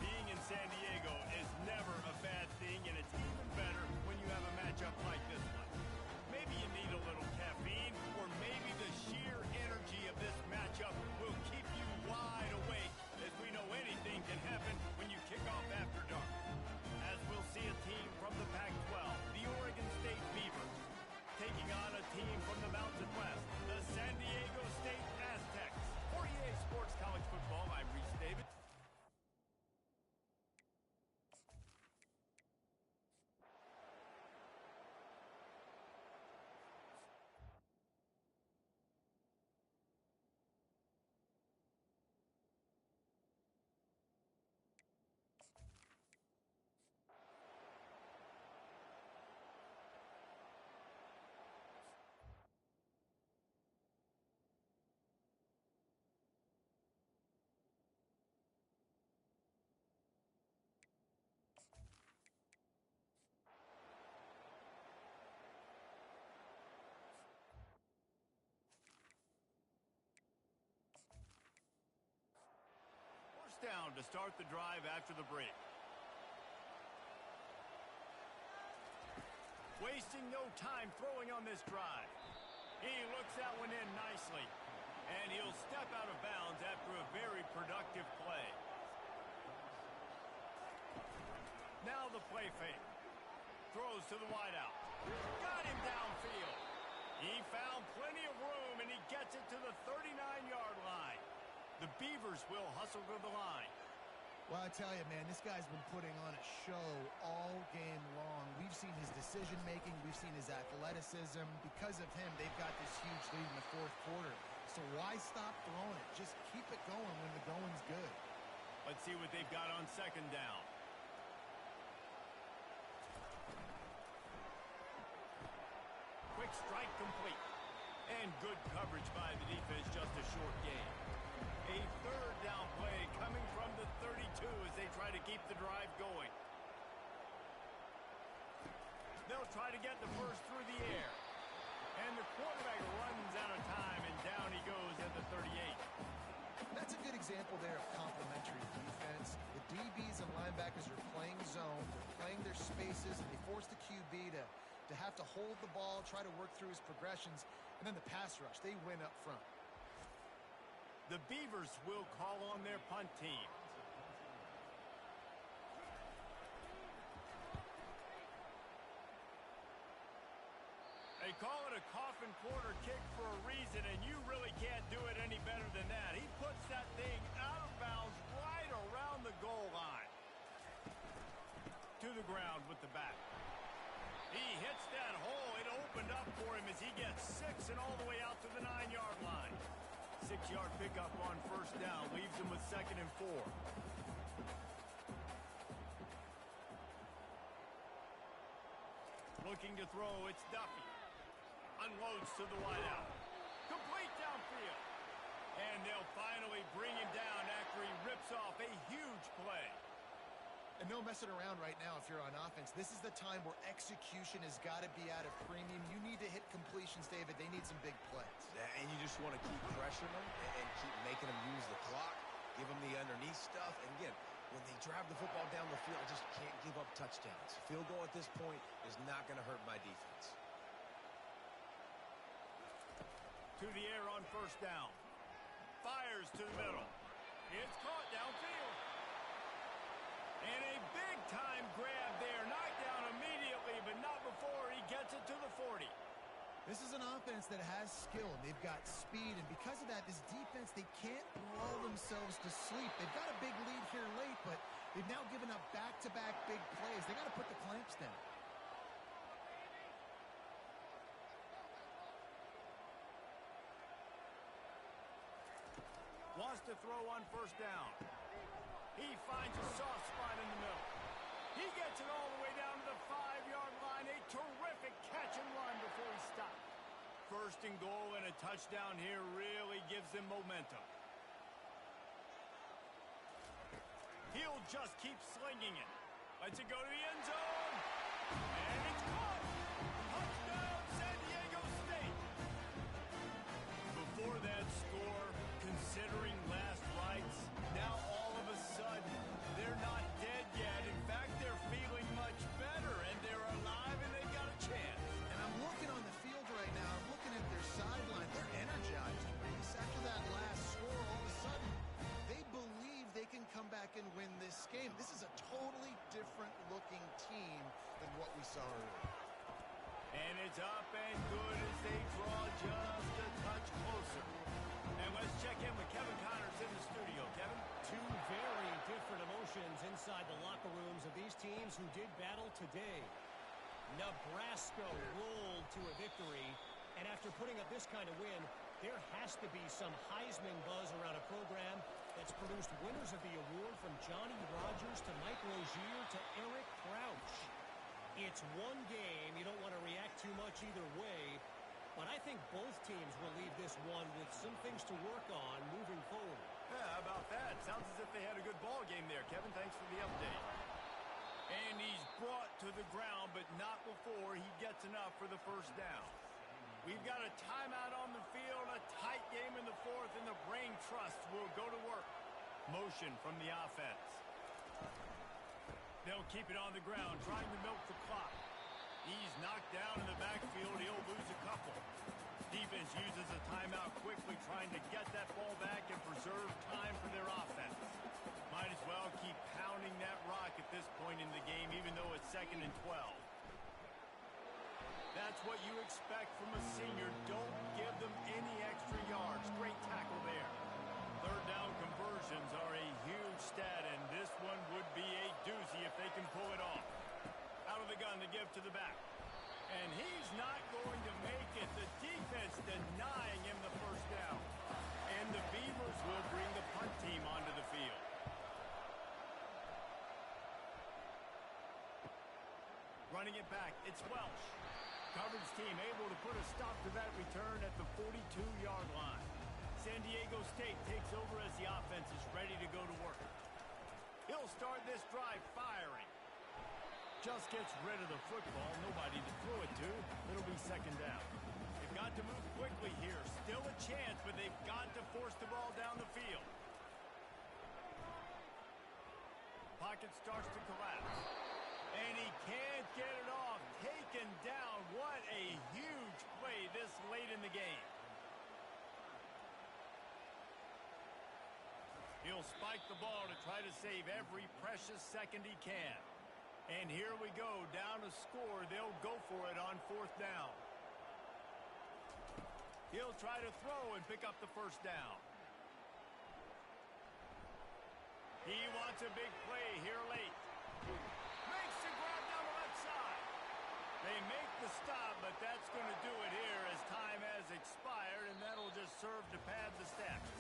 Being in San Diego is never a bad thing, and it's even better when you have a matchup like this one. Maybe you need a little caffeine, or maybe the sheer energy of this matchup will keep you wide awake, as we know anything can happen when you kick off after dark. As we'll see a team from the Pac-12, the Oregon State Beavers, taking on a team from the Mountain West, the San Diego State Aztecs. For EA Sports College Football, I'm Reese David. Down to start the drive after the break. Wasting no time throwing on this drive. He looks that one in nicely. And he'll step out of bounds after a very productive play. Now the play fake. Throws to the wideout. Got him downfield. He found plenty of room, and he gets it to the 39-yard line. The Beavers will hustle to the line. Well, I tell you, man, this guy's been putting on a show all game long. We've seen his decision-making. We've seen his athleticism. Because of him, they've got this huge lead in the fourth quarter. So why stop throwing it? Just keep it going when the going's good. Let's see what they've got on second down. Quick strike complete. And good coverage by the defense, just a short game. A third down play coming from the 32 as they try to keep the drive going. They'll try to get the first through the air. And the quarterback runs out of time, and down he goes at the 38. That's a good example there of complementary defense. The DBs and linebackers are playing zone. They're playing their spaces, and they force the QB to have to hold the ball, try to work through his progressions, and then the pass rush. They win up front. The Beavers will call on their punt team. They call it a coffin quarter kick for a reason, and you really can't do it any better than that. He puts that thing out of bounds right around the goal line. To the ground with the bat. He hits that hole. It opened up for him as he gets 6 and all the way out to the 9-yard line. 6-yard pickup on first down. Leaves him with 2nd and 4. Looking to throw. It's Duffy. Unloads to the wideout. Complete downfield. And they'll finally bring him down after he rips off a huge play. And no messing around right now if you're on offense. This is the time where execution has got to be at a premium. You need to hit completions, David. They need some big plays. And you just want to keep pressuring them and keep making them use the clock, give them the underneath stuff. And again, when they drive the football down the field, just can't give up touchdowns. Field goal at this point is not going to hurt my defense. To the air on first down. Fires to the middle. It's caught downfield. And a big-time grab there. Knocked down immediately, but not before he gets it to the 40. This is an offense that has skill, and they've got speed. And because of that, this defense, they can't lull themselves to sleep. They've got a big lead here late, but they've now given up back-to-back big plays. They got to put the clamps down. Wants to throw on first down. He finds a soft spot in the middle. He gets it all the way down to the 5-yard line. A terrific catch and run before he stopped. First and goal and a touchdown here really gives them momentum. He'll just keep slinging it. Lets it go to the end zone. And it's caught. Touchdown, San Diego State. Before that score, considering last rights, now all of a sudden, they're not dead yet. In fact, they're feeling much better, and they're alive, and they've got a chance. And I'm looking on the field right now. I'm looking at their sideline. They're energized, Reese. After that last score, all of a sudden, they believe they can come back and win this game. This is a totally different-looking team than what we saw earlier. And it's up and good as they draw just a touch closer. And let's check in with Kevin Connors in the studio. Kevin? Two very different emotions inside the locker rooms of these teams who did battle today. Nebraska rolled to a victory, and after putting up this kind of win, there has to be some Heisman buzz around a program that's produced winners of the award from Johnny Rodgers to Mike Rozier to Eric Crouch. It's one game. You don't want to react too much either way, but I think both teams will leave this one with some things to work on moving forward. Yeah, how about that? Sounds as if they had a good ball game there, Kevin. Thanks for the update. And he's brought to the ground, but not before he gets enough for the first down. We've got a timeout on the field, a tight game in the fourth, and the brain trust will go to work. Motion from the offense. They'll keep it on the ground, trying to milk the clock. He's knocked down in the backfield. He'll lose a couple. Defense uses a timeout quickly, trying to get that ball back and preserve time for their offense. Might as well keep pounding that rock at this point in the game, even though it's 2nd and 12. That's what you expect from a senior. Don't give them any extra yards. Great tackle there. Third down conversions are a huge stat, and this one running it back. It's Welsh. Coverage team able to put a stop to that return at the 42-yard line. San Diego State takes over as the offense is ready to go to work. He'll start this drive firing. Just gets rid of the football. Nobody to throw it to. It'll be second down. They've got to move quickly here. Still a chance, but they've got to force the ball down the field. Pocket starts to collapse. And he can't get it off. Taken down. What a huge play this late in the game. He'll spike the ball to try to save every precious second he can. And here we go. Down a score. They'll go for it on fourth down. He'll try to throw and pick up the first down. He wants a big play here late. Makes the grab down the left side. They make the stop, but that's going to do it here as time has expired, and that'll just serve to pad the stats.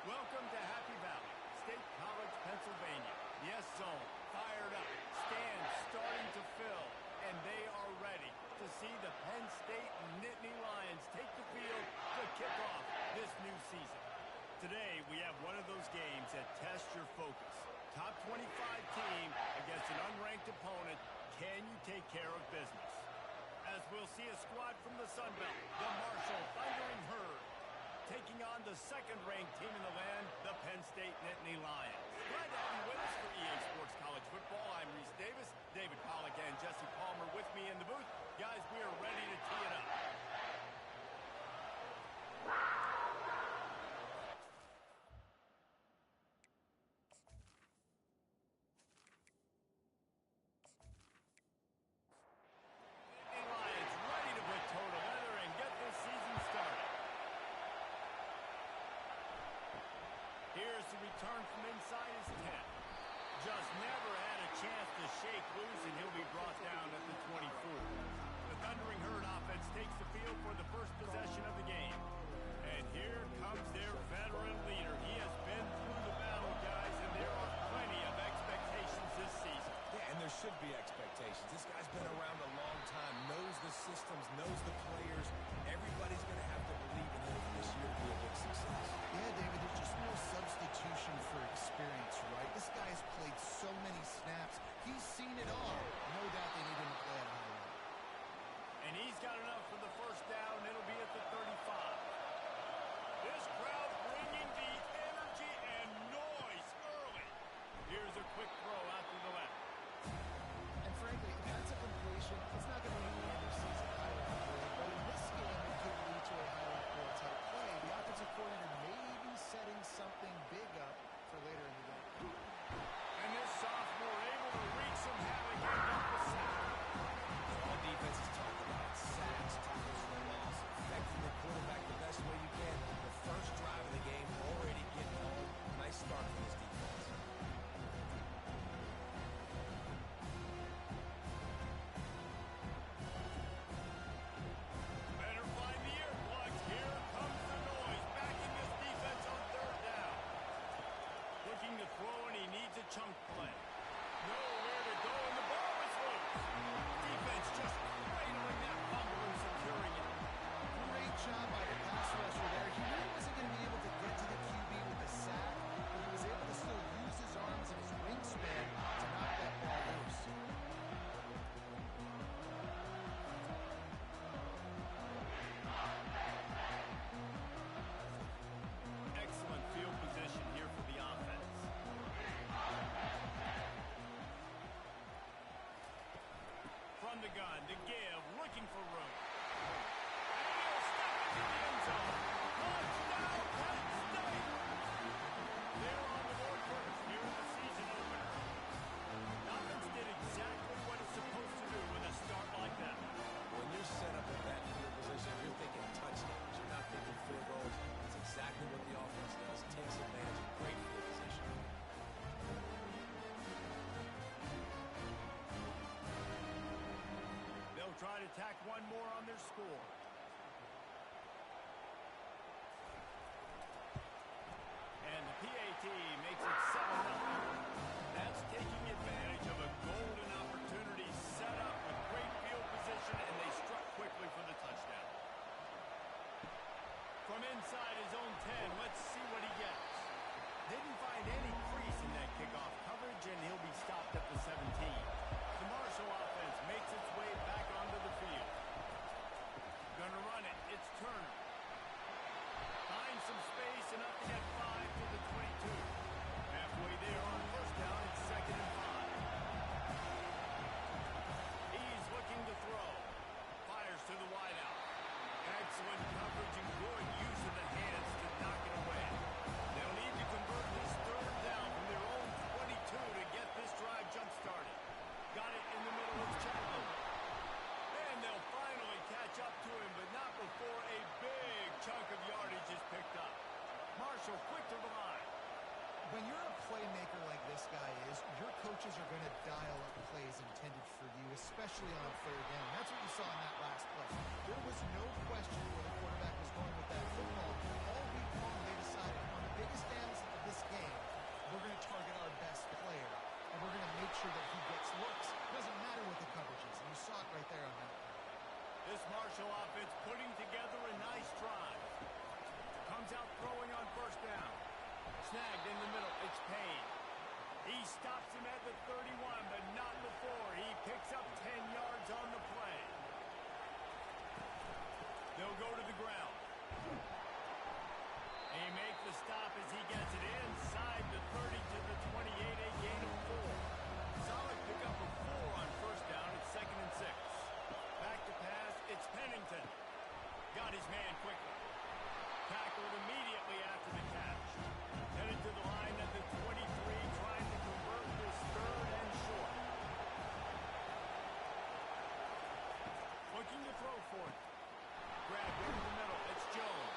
Welcome to Happy Valley, State College, Pennsylvania. Yes, zone, fired up, stands starting to fill, and they are ready to see the Penn State Nittany Lions take the field to kick off this new season. Today, we have one of those games that tests your focus. Top 25 team against an unranked opponent. Can you take care of business? As we'll see a squad from the Sun Belt, the Marshall Thundering Herd, taking on the second-ranked team in the land, the Penn State Nittany Lions. Glad to have you with us for EA Sports College Football. I'm Reese Davis, David Pollack, and Jesse Palmer with me in the booth. Guys, we are ready to tee it up. Nittany Lions ready to put toe to leather and get this season started. Here's the return from inside his 10. Just never had a chance to shake loose, and he'll be brought down at the 24. The Thundering Herd offense takes the field for the first possession of the game. And here comes their veteran leader. He has been through the battle, guys, and there are plenty of expectations this season. Yeah, and there should be expectations. This guy's been around a long time, knows the systems, knows the players. Everybody's going to have to believe in him for this year to be a big success. Yeah, David, there's just no substitution for experience, right? This guy has played so many snaps. He's seen it all. No doubt they need him to play at a high level. And he's got enough for the first down. It'll be at the 35. This crowd bringing the energy and noise early. Here's a quick throw out to the left. And frankly, if that's a completion, it's not going to make the end of season highlight reel. But in this game, it could lead to a highlight reel type play. The offensive coordinator may be setting something big up for later in the game. And this sophomore able to wreak some havoc and get the sack. All defenses talk about sacks, tackles for loss, affecting the quarterback the best way you can. The first drive of the game already getting home. Nice start for this defense. Better find the earplugs. Here comes the noise. Backing this defense on third down. Looking to throw, and he needs a chunk play. Nowhere to go, and the ball is loose. Defense just cradling that fumble and securing it. Great job by the pass rusher there. He really wasn't going to be able to get to the QB with the sack, but he was able to still use his arms and his wingspan to knock that ball loose. Excellent field position here for the offense. From the gun, to give, looking for room. And he'll step into the end zone. Touchdown, Penn State! They're on the board first here in the season opener. The offense did exactly what it's supposed to do with a start like that. When you're set up in that field position, you're thinking touchdowns. You're not thinking field goals. That's exactly what the offense does. Takes advantage of great field position. They'll try to tack one more on their score. And the PAT makes it 7-0. That's taking advantage of a golden opportunity set up with great field position, and they struck quickly for the touchdown. From inside his own 10, let's see what he gets. Didn't find any crease in that kickoff coverage, and he'll be stopped at the 17. The Marshall offense makes its way back onto the field. Gonna run it. It's Turner. Finds some space, enough to get 5 to the 22. Halfway there on first down, it's 2nd and 5. He's looking to throw. Fires to the wideout. Excellent coverage and good use of the hands to knock it away. They'll need to convert this third down from their own 22 to get this drive jump-started. Got it in the middle of Chatelain. And they'll finally catch up to him, but not before a big chunk of yardage is picked up. Marshall quick to the line. When you're a playmaker like this guy is, your coaches are going to dial up plays intended for you, especially on third down. That's what you saw in that last play. There was no question where the quarterback was going with that football. All week long, they decided on the biggest downs of this game, we're going to target our best player, and we're going to make sure that he gets looks. It doesn't matter what the coverage is, and you saw it right there on that play. This Marshall offense putting together a nice drive. Comes out throwing on first down. Snagged in the middle. It's Payne. He stops him at the 31, but not before. He picks up 10 yards on the play. They'll go to the ground. He makes the stop as he gets it inside the 30 to the 28, a gain of 4. Solid pickup of 4 on first down. It's 2nd and 6. Back to pass. It's Pennington. Got his man quickly. Tackled immediately after the catch. Headed to the line at the 23, trying to convert this third and short. Looking to throw for it. Grabbed over the middle. It's Jones.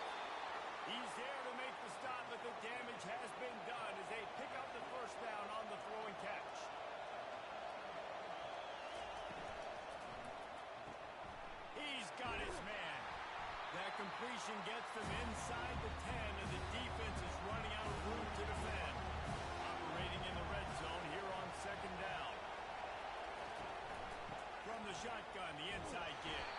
He's there to make the stop, but the damage has been done as they pick up the first down on the throw and catch. He's got his man. That completion gets them inside the 10, and the defense is running out of room to defend. Operating in the red zone here on second down. From the shotgun, the inside give.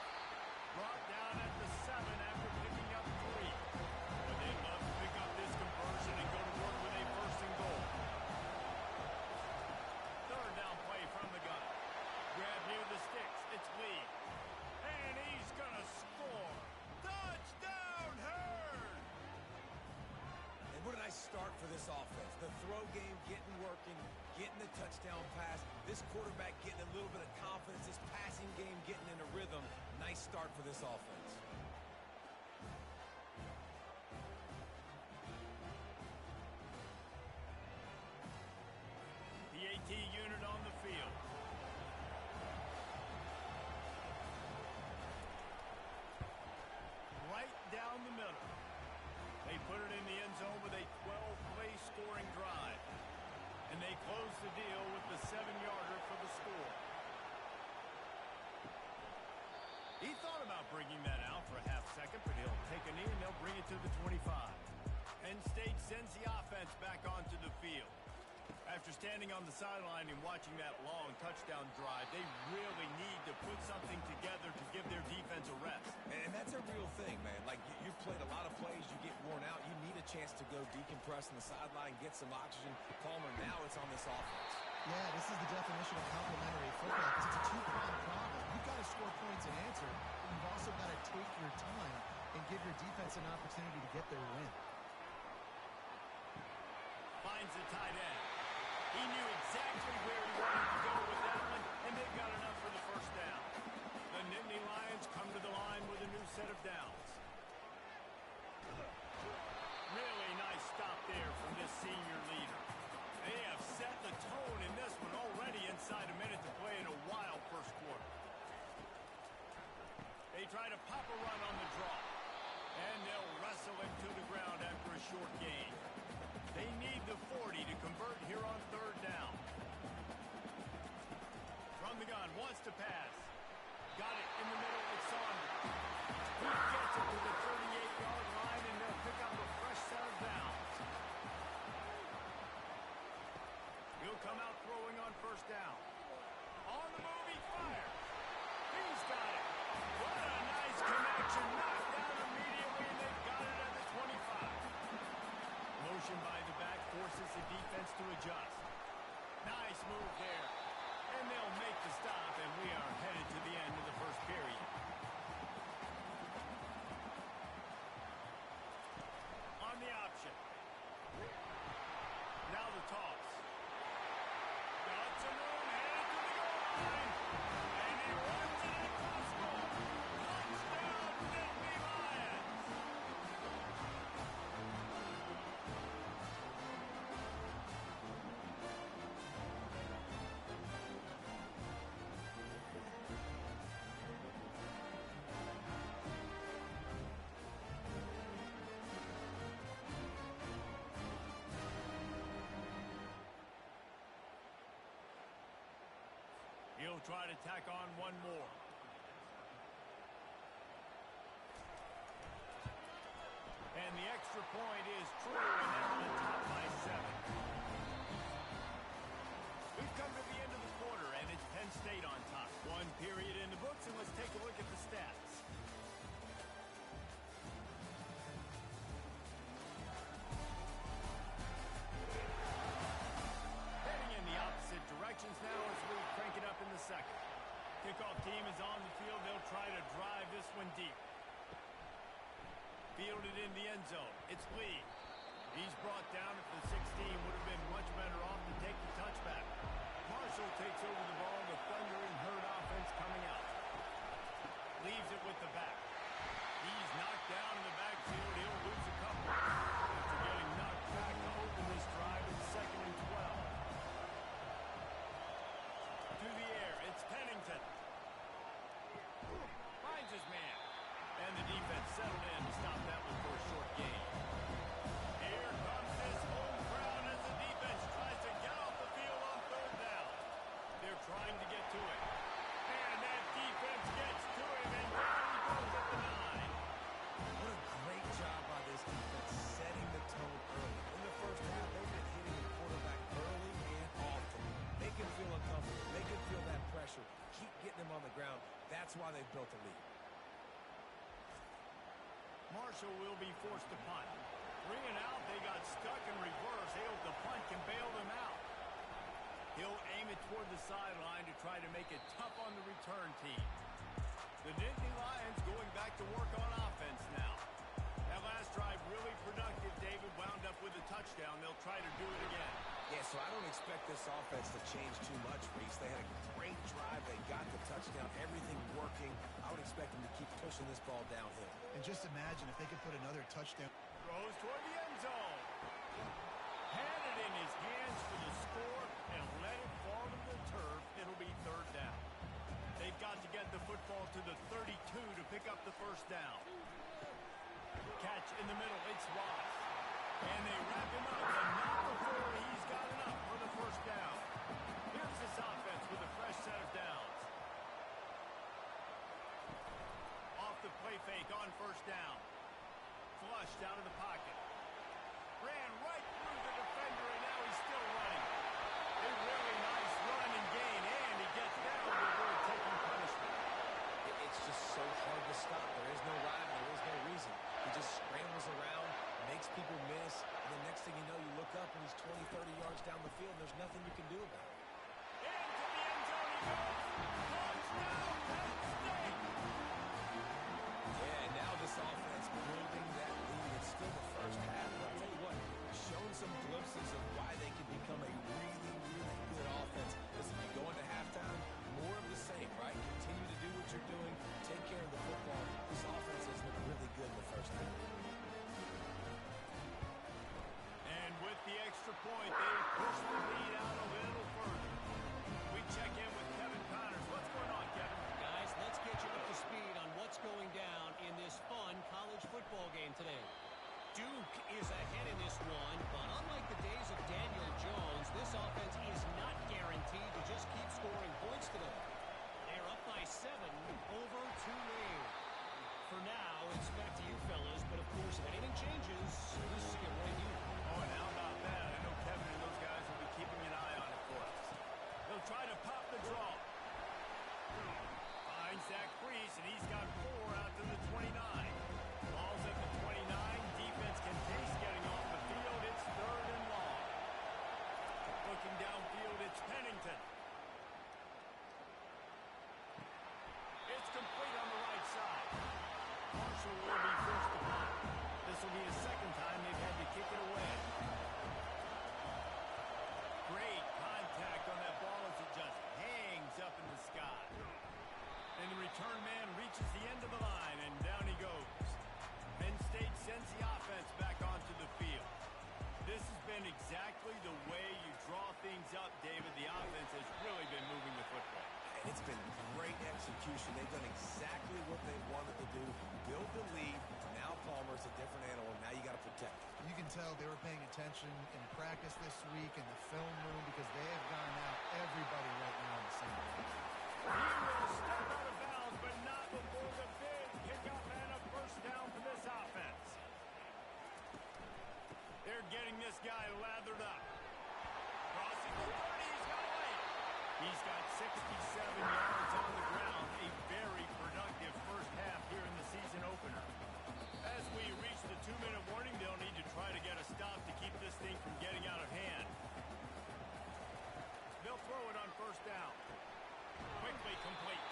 The throw game getting working, getting the touchdown pass. This quarterback getting a little bit of confidence. This passing game getting in a rhythm. Nice start for this offense. The AT unit on the field. Right down the middle. They put it in the end zone with a 12-play scoring drive. And they close the deal with the 7-yarder for the score. He thought about bringing that out for a half second, but he'll take a knee and they'll bring it to the 25. Penn State sends the offense back onto the field. After standing on the sideline and watching that long touchdown drive, they really need to put something together to give their defense a rest. And that's a real thing, man. Like, you played a lot of plays, you get worn out. You need a chance to go decompress on the sideline, get some oxygen. Palmer, now it's on this offense. Yeah, this is the definition of complementary football because it's a two-pronged problem. You've got to score points and answer, but you've also got to take your time and give your defense an opportunity to get their win. Finds the tight end. He knew exactly where he wanted to go with that one, and they've got enough for the first down. The Nittany Lions come to the line with a new set of downs. Really nice stop there from this senior leader. They have set the tone in this one already inside a minute to play in a wild first quarter. They try to pop a run on the draw, and they'll wrestle him to the ground after a short gain. They need the 40 to convert here on third down. From the gun, wants to pass. Got it in the middle with Saunders. He gets it to the 38-yard line, and they'll pick up a fresh set of downs. He'll come out throwing on first down. On the move, he fires. He's got it. What a nice connection. Knocked down immediately, and they've got it at the 25. Motion by the back forces the defense to adjust. Nice move there. And they'll make the stop, and we are headed to the end of the first period. On the option. Now the toss. Got some room, headed to the goal line. And he runs it across goal. Touchdown, Nittany Lions. He'll try to tack on one more. And the extra point is true, and they're on top by 7. We've come to the end of the quarter, and it's Penn State on top. One period in the books, and let's take a look at the stats. Heading in the opposite directions now as we crank it up in the second. Kickoff team is on the field. They'll try to drive this one deep. Fielded in the end zone. It's Lee. He's brought down at the 16. Would have been much better off to take the touchback. Marshall takes over the ball. The thundering herd offense coming out. Leaves it with the back. He's knocked down in the backfield. He'll lose a couple. After getting knocked back to open this drive, it's 2nd and 12. To the air, it's Pennington. Finds his man. And the defense settled in to stop that one for a short gain. Here comes this home crowd as the defense tries to get off the field on third down. They're trying to get to it. And that defense gets to him, and down he goes at the 9. What a great job by this defense setting the tone early. In the first half, they've been hitting the quarterback early and often. Make him feel uncomfortable. Make him feel that pressure. Keep getting him on the ground. That's why they've built a lead. Marshall will be forced to punt. 3 and out, they got stuck in reverse. They hope the punt can bail them out. He'll aim it toward the sideline to try to make it tough on the return team. The Nittany Lions going back to work on offense now. That last drive really productive. David wound up with a touchdown. They'll try to do it again. So I don't expect this offense to change too much, Reese. They had a great drive. They got the touchdown, everything working. I would expect them to keep pushing this ball downhill. And just imagine if they could put another touchdown. Throws toward the end zone. Had it in his hands for the score and let it fall to the turf. It'll be third down. They've got to get the football to the 32 to pick up the first down. Catch in the middle. It's Ross. And they wrap him up, but not before he's got enough for the first down. Here's this offense with a fresh set of downs. Off the play fake on first down. Flushed out of the pocket. Ran right through the defender, and now he's still running. A really nice run and gain, and he gets down before taking punishment. It's just so hard to stop. There is no rhyme. There is no reason. He just scrambles around, makes people miss, and the next thing you know, you look up and he's 20, 30 yards down the field, and there's nothing you can do about it. Into the end zone he goes. Touchdown, Penn State! Yeah, and now this offense building that lead. It's still the first half, but I'll tell you what, showing some glimpses of why they can become a really, really good offense. Listen, you go into halftime, more of the same, right? Continue to do what you're doing, take care of the football. This offense has looked really good in the first half. And with the extra point, they push the lead out a little further. We check in with Kevin Connors. What's going on, Kevin? Guys, let's get you up to speed on what's going down in this fun college football game today. Duke is ahead in this one, but unlike the days of Daniel Jones, this offense is not guaranteed to just keep scoring points today. They're up by 7 over Tulane. For now, it's back to you fellas, but of course, if anything changes, we'll see it right here. Oh, and how about that? I know Kevin and those guys will be keeping an eye on it for us. They'll try to pop the draw. Finds Zach Priest, and he's got 4 out to the 29. Ball's at the 29. Defense can taste getting off the field. It's third and long. Looking downfield, it's Pennington. It's complete on the right side. Marshall will be forced to punt. This will be the second time they've had to kick it away. Great contact on that ball as it just hangs up in the sky. And the return man reaches the end of the line, and down he goes. Penn State sends the offense back onto the field. This has been exactly the way you draw things up, David. The offense has really been moving the football. And it's been great execution. They've done exactly what they wanted to do. Build the lead. Now Palmer's a different animal. Now you got to protect it. You can tell they were paying attention in practice this week in the film room because they have gotten out everybody right now in the same way. He will step out of bounds, but not before the big pickup and a first down for this offense. They're getting this guy lathered up. Crossing the 30, he's got away. He's got 67 yards on the ground. A very productive first half here in the season opener. As we reach the 2-minute warning, they'll need to try to get a stop to keep this thing from getting out of hand. They'll throw it on first down. Quickly complete.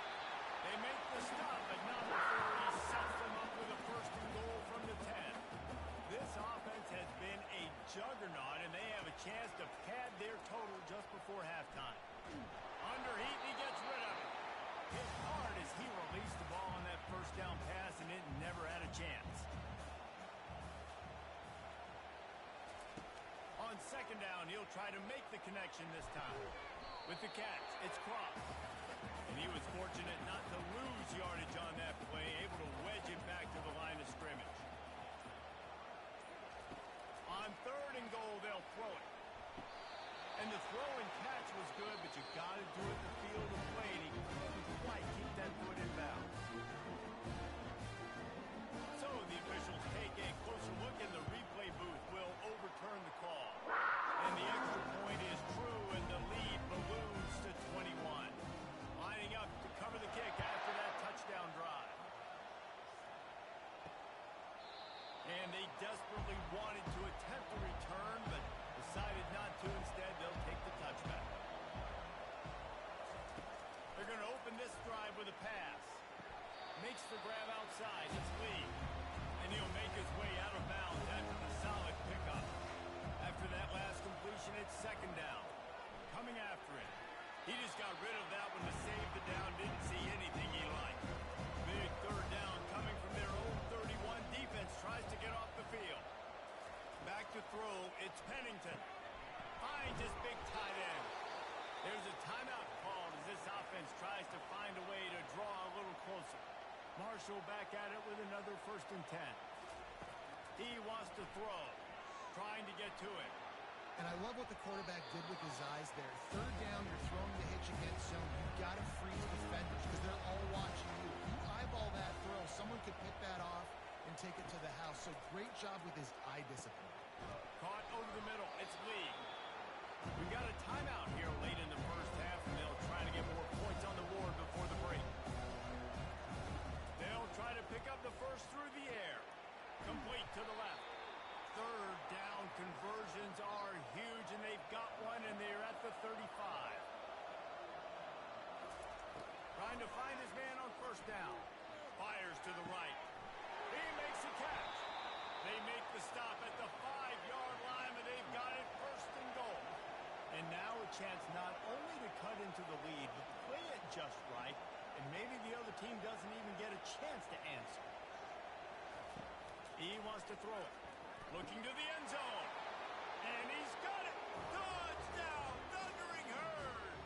They make the stop, but not before he sets them up with a first and goal from the 10. This offense has been a juggernaut, and they have a chance to pad their total just before halftime. Under heat, he gets rid of it. Hit hard as he released the ball on that first down pass, and it never had a chance. On second down, he'll try to make the connection this time. With the catch, it's Cross. And he was fortunate not to lose yardage on that play, able to wedge it back to the line of scrimmage. On third and goal, they'll throw it. And the throw and catch was good, but you got to do it the field of play, and he couldn't quite keep that foot in bounds. So the officials take a closer look, and the replay booth will overturn the call. And the extra point is true, and the lead balloons to 21. Lining up to cover the kick after that touchdown drive. And they desperately wanted to attempt a return, but decided not to. Instead, they'll take the touchback. They're going to open this drive with a pass. Makes the grab outside. It's Lee. And he'll make his way out of bounds after the solid pickup. After that last completion, it's second down. He just got rid of that one to save the down. Didn't see anything he liked. Big third down coming from their own 31. Defense tries to get off the field. Back to throw. It's Pennington. Finds his big tight end. There's a timeout called as this offense tries to find a way to draw a little closer. Marshall back at it with another 1st and 10. He wants to throw. Trying to get to it. And I love what the quarterback did with his eyes there. Third down, you're throwing the hitch against zone. You've got to freeze defenders because they're all watching you. You eyeball that throw. Someone could pick that off and take it to the house. So great job with his eye discipline. Caught over the middle. It's Lee. We've got a timeout here late in the first half, and they'll try to get more points on the board before the break. They'll try to pick up the first through the air. Complete to the left. Third down conversions are huge, and they've got one, and they're at the 35. Trying to find his man on 1st down. Fires to the right. He makes a catch. They make the stop at the 5-yard line, and they've got it 1st and goal. And now a chance not only to cut into the lead, but to play it just right, and maybe the other team doesn't even get a chance to answer. He wants to throw it. Looking to the end zone. And he's got it. Touchdown, Thundering Herd.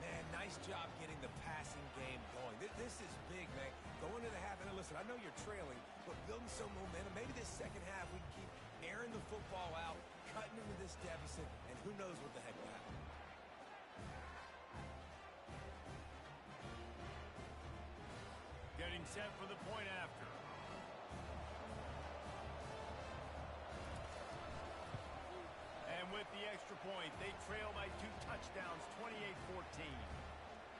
Man, nice job getting the passing game going. This is big, man. Going to the half, and listen, I know you're trailing, but building some momentum. Maybe this second half we can keep airing the football out, cutting into this deficit, and who knows what the heck will happen. Getting set for the point after. And with the extra point, they trail by 2 touchdowns, 28-14.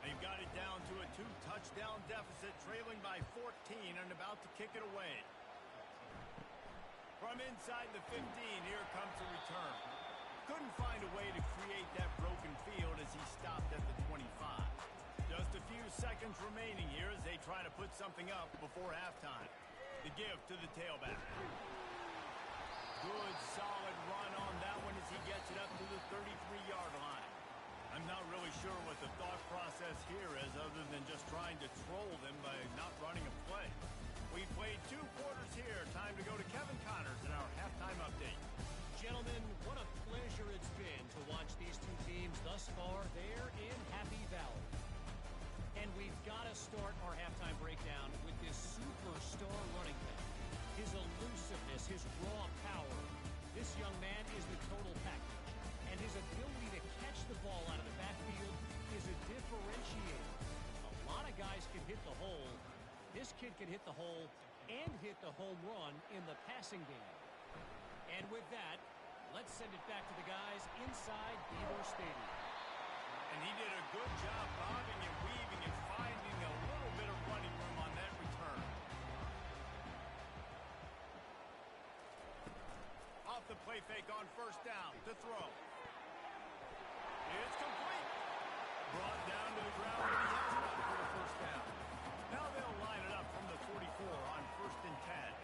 They've got it down to a 2-touchdown deficit, trailing by 14 and about to kick it away. From inside the 15, here comes the return. Couldn't find a way to create that broken field as he stopped at the 25. Just a few seconds remaining here as they try to put something up before halftime. The give to the tailback. Good, solid run on that one as he gets it up to the 33-yard line. I'm not really sure what the thought process here is other than just trying to troll them by not running a play. We played 2 quarters here. Time to go to Kevin Connors in our halftime update. Gentlemen, what a pleasure it's been to watch these 2 teams thus far there in Happy Valley. And we've got to start our halftime breakdown with this superstar running back. His elusiveness, his raw power. This young man is the total package. And his ability to catch the ball out of the backfield is a differentiator. A lot of guys can hit the hole. This kid can hit the hole and hit the home run in the passing game. And with that, let's send it back to the guys inside Beaver Stadium. And he did a good job bobbing and weaving and finding a little bit of running room on that return. Off the play fake on 1st down to throw. It's complete. Brought down to the ground, and he has it up for the 1st down. Now they'll line it up from the 44 on 1st and 10.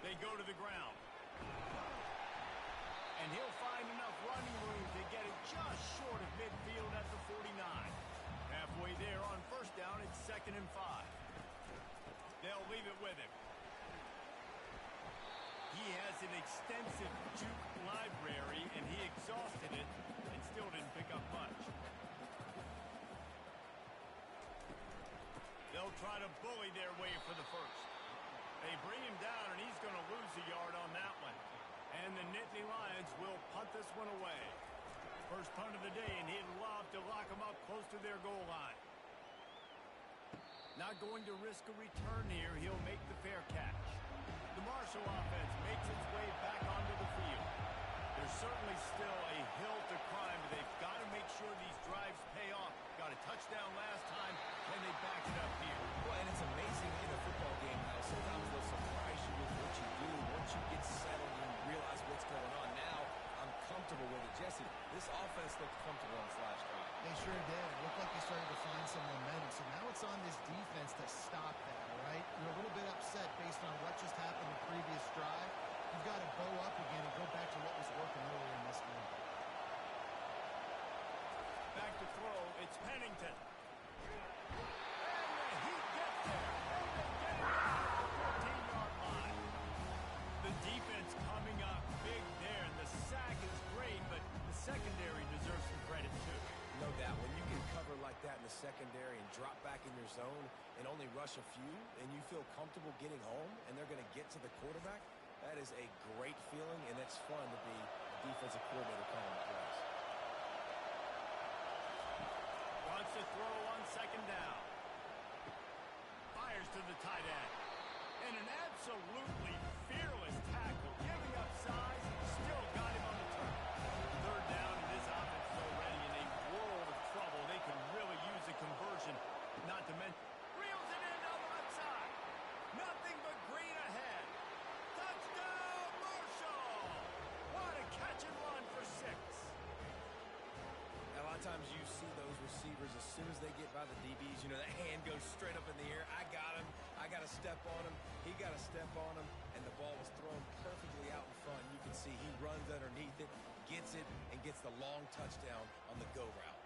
They go to the ground. And he'll find enough running room to get it just short of midfield at the 49. Halfway there on 1st down, it's 2nd and 5. They'll leave it with him. He has an extensive juke library, and he exhausted it and still didn't pick up much. They'll try to bully their way for the 1st. They bring him down, and he's going to lose a yard on that one. And the Nittany Lions will punt this one away. First punt of the day, and he'd love to lock them up close to their goal line. Not going to risk a return here. He'll make the fair catch. The Marshall offense makes its way back onto the field. There's certainly still a hill to climb, but they've got to make sure these drives pay off. Got a touchdown last time, and they back it up here. Well, and it's amazing in a football game how sometimes they'll surprise you with what you do. Once you get settled and realize what's going on now, I'm comfortable with it. Jesse, this offense looked comfortable on this last drive. They sure did. It looked like they started to find some momentum. So now it's on this defense to stop that, all right? You're a little bit upset based on what just happened the previous drive. You've got to bow up again and go back to what was working earlier in this game. Pennington. And he gets there. And they get it down at the 14-yard line. The defense coming up big there. And the sack is great, but the secondary deserves some credit too. No doubt. When you can cover like that in the secondary and drop back in your zone and only rush a few, and you feel comfortable getting home, and they're going to get to the quarterback, that is a great feeling, and it's fun to be a defensive coordinator calling the plays. Wants to throw on second down. Fires to the tight end. And an absolutely fearless tackle. Giving up size, still got him on the turn. Third down, and this offense is already in a world of trouble. They can really use a conversion, not to mention. Reels it in on the left side. Nothing but green ahead. Touchdown, Marshall! What a catch and run for 6. A lot of times you see those receivers, as soon as they get by the DBs, you know, that hand goes straight up in the air. I got him. I got to step on him. He got to step on him. And the ball was thrown perfectly out in front. You can see he runs underneath it, gets it, and gets the long touchdown on the go route.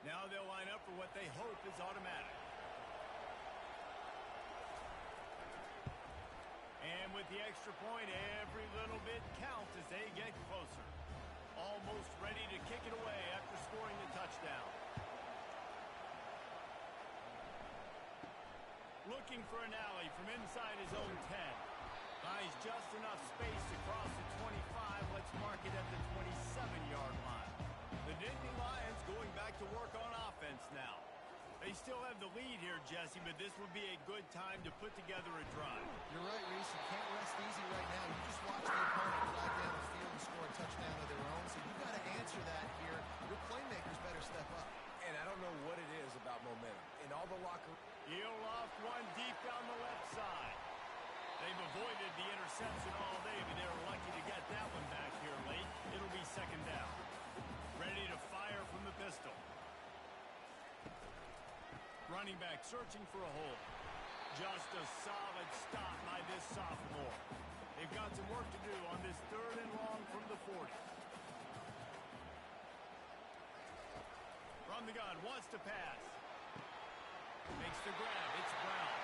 Now they'll line up for what they hope is automatic. And with the extra point, every little bit counts as they get closer. Almost ready to kick it away after scoring the touchdown. Looking for an alley from inside his own 10. Finds just enough space to cross the 25. Let's mark it at the 27-yard line. The Nittany Lions going back to work on offense now. They still have the lead here, Jesse, but this would be a good time to put together a drive. You're right, Reese. You can't rest easy right now. You just watch the opponent drive down the field and score a touchdown of their own, so you've got to answer that here. Your playmakers better step up. And I don't know what it is about momentum. In all the locker... He'll loft one deep down the left side. They've avoided the interception all day, but they're lucky to get that one back here late. It'll be second down. Ready to fire from the pistol. Running back searching for a hole. Just a solid stop by this sophomore. They've got some work to do on this 3rd and long from the 40. From the gun, wants to pass. Makes the grab. It's Brown.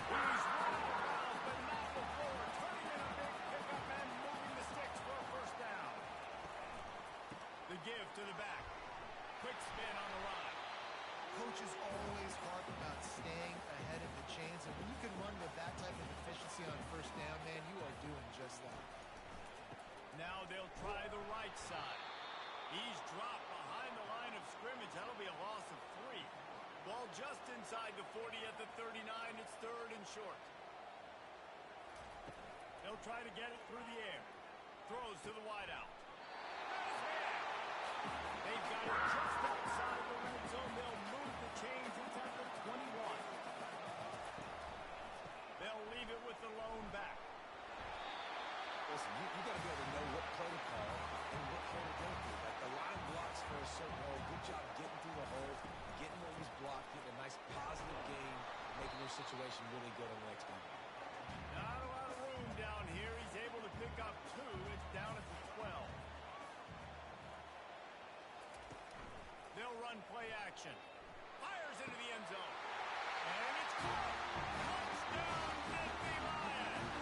He's running the Browns, but not before. Turning in a big pickup and moving the sticks for a first down. The give to the back. Quick spin on the run. Coaches always harp about staying ahead of the chains, and when you can run with that type of efficiency on first down, man, you are doing just that. Now they'll try the right side. He's dropped behind the line of scrimmage. That'll be a loss of 3. Ball just inside the 40 at the 39. It's 3rd and short. They'll try to get it through the air. Throws to the wideout. They've got it just outside the red zone. They'll move the chains. It's at the 21. They'll leave it with the lone back. Listen, you got to be able to know what play to call and what play to go through. Like the line blocks for a certain hole. Good job getting through the hole, getting what was blocked, getting a nice positive gain, making your situation really good on the next down. Not a lot of room down here. He's able to pick up 2. It's down at the 12. They'll run play action. Fires into the end zone. And it's caught. Touchdown, Nittany Lions.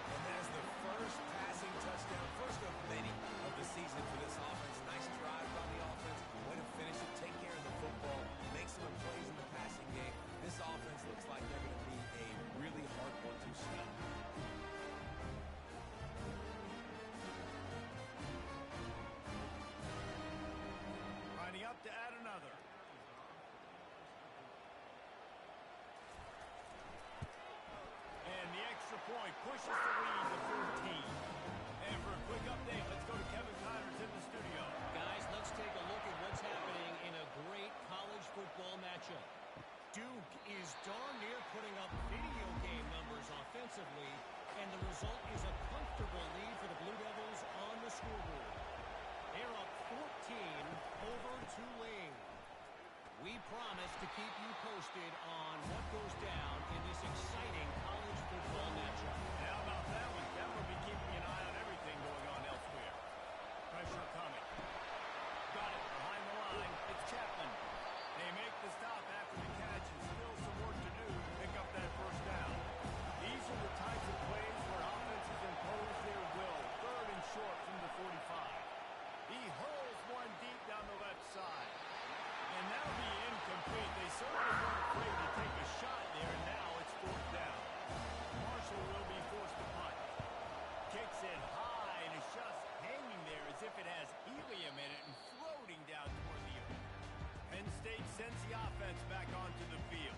And that's the first passing touchdown, first of many of the season for this offense. Nice drive by the offense. Way to finish it, take care of the football, make some plays in the passing game. This offense looks like they're going to be a really hard one to stop. Lining up to add another. And the extra point pushes the lead to 14. And for a quick update, let's go to Kevin Connors in the studio. Guys, let's take a look at what's happening in a great college football matchup. Duke is darn near putting up video game numbers offensively, and the result is a comfortable lead for the Blue Devils on the scoreboard. They're up 14 over Tulane. We keep you posted on what goes down in this exciting college football matchup. How about that one? Denver will be keeping an eye on everything going on elsewhere. Pressure coming. Got it behind the line. It's Chapman. They make the stop after the catch and still some work to do to pick up that first down. These are the types of plays where offenses impose their will. Third and short from the 45. He hurls one deep down the left side. And that'll be incomplete. They certainly weren't afraid to take a shot there, and now it's fourth down. Marshall will be forced to punt. Kicks it high, and it's just hanging there as if it has helium in it and floating down toward the earth. Penn State sends the offense back onto the field.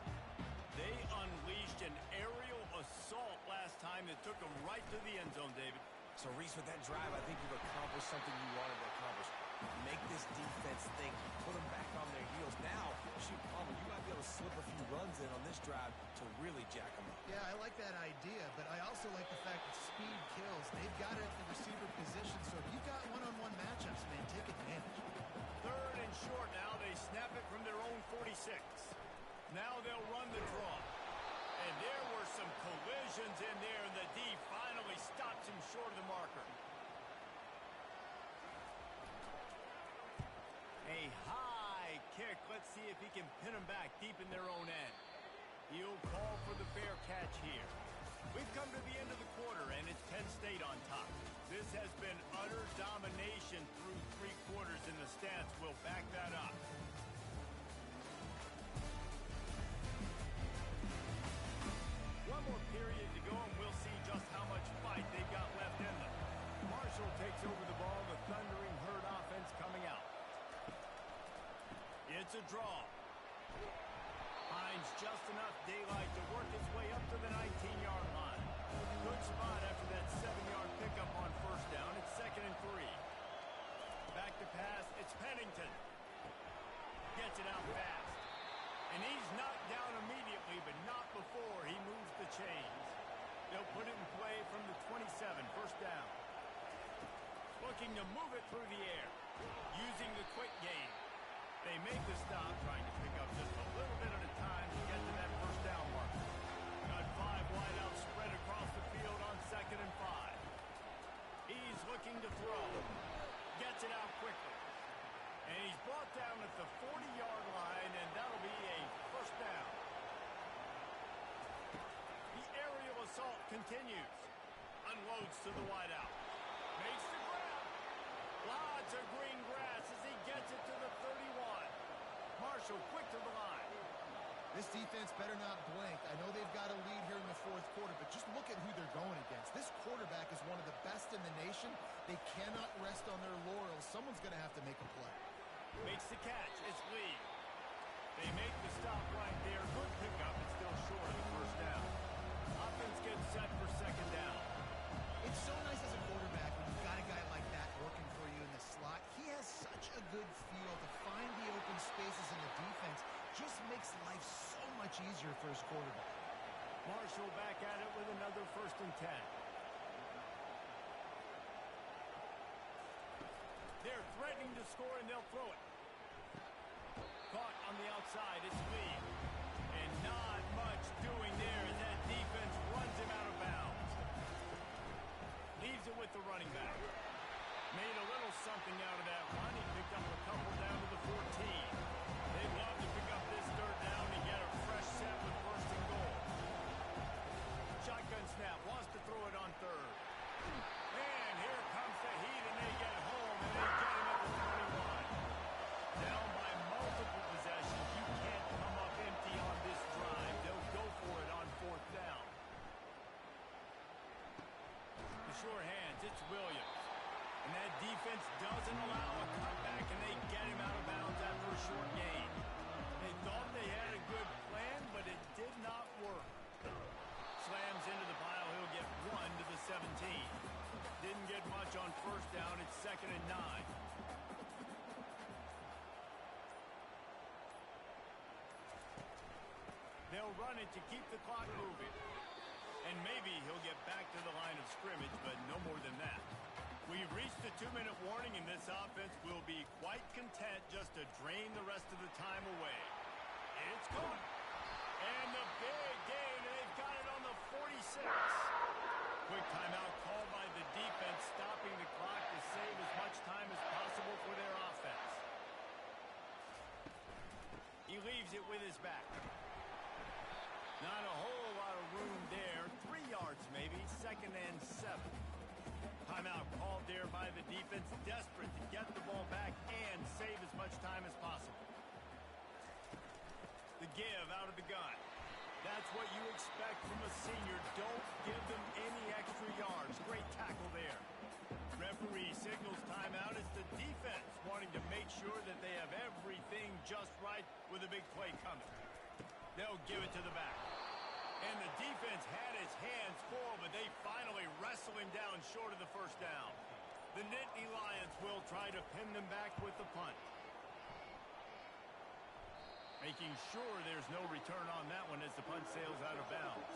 They unleashed an aerial assault last time that took them right to the end zone, David. So, Reese, with that drive, I think you've accomplished something you wanted to accomplish. Make this defense think. Put them back on their heels. Now, shoot, Palmer, you might be able to slip a few runs in on this drive to really jack them up. Yeah, I like that idea, but I also like the fact that speed kills. They've got it at the receiver position, so if you've got one-on-one matchups, man, take advantage. Third and short now. They snap it from their own 46. Now they'll run the draw. And there were some collisions in there, and the D finally stops him short of the marker. A high kick. Let's see if he can pin them back deep in their own end. He'll call for the fair catch here. We've come to the end of the quarter, and it's Penn State on top. This has been utter domination through three quarters, and the stats will back that up. One more period to go, and we'll see just how much fight they've got left in them. Marshall takes over the ball, the thundering herd offense coming out. It's a draw. Finds just enough daylight to work his way up to the 19-yard line. Good spot after that 7-yard pickup on first down. It's 2nd and 3. Back to pass. It's Pennington. Gets it out fast. And he's knocked down immediately, but not before he moves the chains. They'll put it in play from the 27, first down. Looking to move it through the air. Using the quick game. They make the stop, trying to pick up just a little bit at a time to get to that first down marker. Got 5 wideouts spread across the field on 2nd and 5. He's looking to throw. Gets it out quickly. And he's brought down at the 40-yard line, and that'll be a first down. The aerial assault continues. Unloads to the wideout. Makes the grab. Lots of green grass as he gets it to the 31. Marshall quick to the line. This defense better not blink. I know they've got a lead here in the fourth quarter, but just look at who they're going against. This quarterback is one of the best in the nation. They cannot rest on their laurels. Someone's going to have to make a play. Makes the catch. It's Lee. They make the stop right there. Good pickup. It's still short of the first down. Offense gets set for 2nd down. It's so nice as a quarterback when you've got a guy like that working for you in the slot. He has such a good feel to find the open spaces in the defense. Just makes life so much easier for his quarterback. Marshall back at it with another 1st and 10. They're threatening to score, and they'll throw it. Caught on the outside. It's Lee. And not much doing there as that defense runs him out of bounds. Leaves it with the running back. Made a little something out of that run. He picked up a couple down to the 14. They'd love to pick up this 3rd down and get a fresh set with 1st and goal. Shotgun snap. Wants to throw it on 3rd. And here comes the heat, and they get home, and they get him at the 21. Down by multiple possessions. You can't come up empty on this drive. They'll go for it on 4th down. The sure hands. It's Williams. And that defense doesn't allow a cutback, and they get him out of bounds after a short gain. They thought they had a good plan, but it did not work. Slams into the pile. He'll get 1 to the 17. Didn't get much on first down. It's 2nd and 9. They'll run it to keep the clock moving. And maybe he'll get back to the line of scrimmage, but no more than that. We've reached the 2-minute warning, and this offense will be quite content just to drain the rest of the time away. It's caught. And the big gain, and they've got it on the 46. Quick timeout called by the defense, stopping the clock to save as much time as possible for their offense. He leaves it with his back. Not a whole lot of room there. 3 yards maybe, 2nd and 7. Timeout called there by the defense, desperate to get the ball back and save as much time as possible. The give out of the gun. That's what you expect from a senior. Don't give them any extra yards. Great tackle there. Referee signals timeout. It's the defense wanting to make sure that they have everything just right with a big play coming. They'll give it to the back. And the defense had his hands full, but they finally wrestle him down short of the first down. The Nittany Lions will try to pin them back with the punt. Making sure there's no return on that one as the punt sails out of bounds.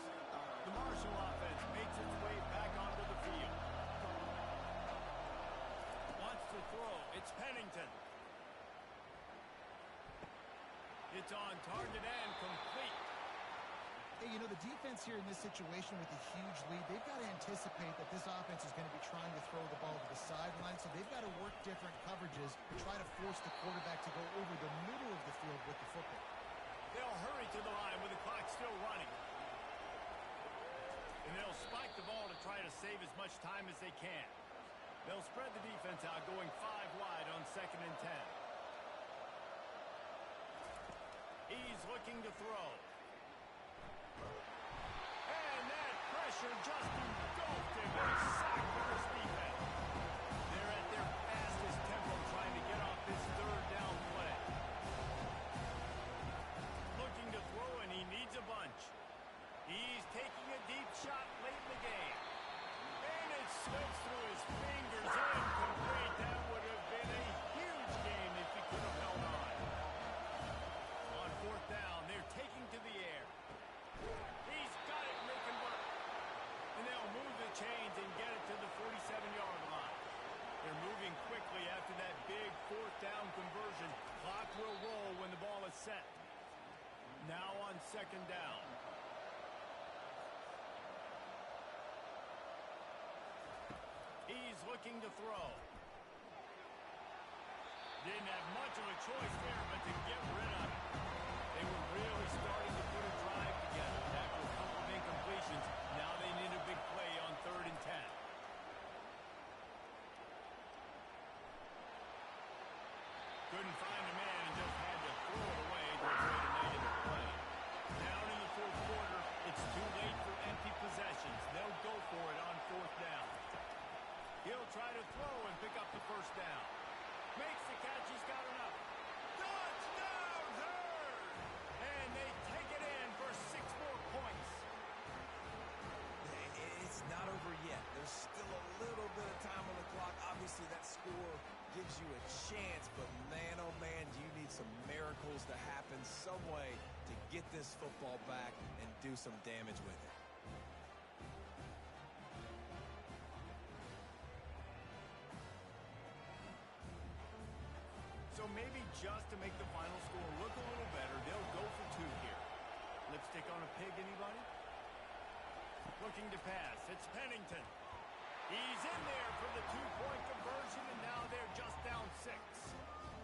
The Marshall offense makes its way back onto the field. Wants to throw. It's Pennington. It's on target and complete. Hey, you know, the defense here in this situation with a huge lead, they've got to anticipate that this offense is going to be trying to throw the ball to the sideline, so they've got to work different coverages to try to force the quarterback to go over the middle of the field with the football. They'll hurry to the line with the clock still running. And they'll spike the ball to try to save as much time as they can. They'll spread the defense out, going 5 wide on 2nd and 10. He's looking to throw. And that pressure just engulfed him and sacked for his defense. They're at their fastest tempo trying to get off this 3rd down play. Looking to throw, and he needs a bunch. He's taking a deep shot late in the game. And it slips through his fingers. Incomplete. That would have been a huge game if he could have held on. On 4th down, they're taking to the air. He's got it, and they can work. And they'll move the chains and get it to the 47-yard line. They're moving quickly after that big 4th down conversion. Clock will roll when the ball is set. Now on 2nd down. He's looking to throw. Didn't have much of a choice there, but to get rid of it. They were really starting to put a drive together. After a couple of incompletions, now they need a big play on 3rd and 10. Couldn't find a man and just had to throw it away to avoid a negative play. Down in the 4th quarter, it's too late for empty possessions. They'll go for it on 4th down. He'll try to throw and pick up the 1st down. Makes the catch. He's got enough. Touchdown, Herd! And they take it in for 6 more points. It's not over yet. There's still a little bit of time on the clock. Obviously, that score gives you a chance, but man, oh man, do you need some miracles to happen some way to get this football back and do some damage with it. So maybe just to make the final score look a little better, they'll go for 2 here. Lipstick on a pig, anybody? Looking to pass. It's Pennington. He's in there for the 2-point conversion, and now they're just down 6.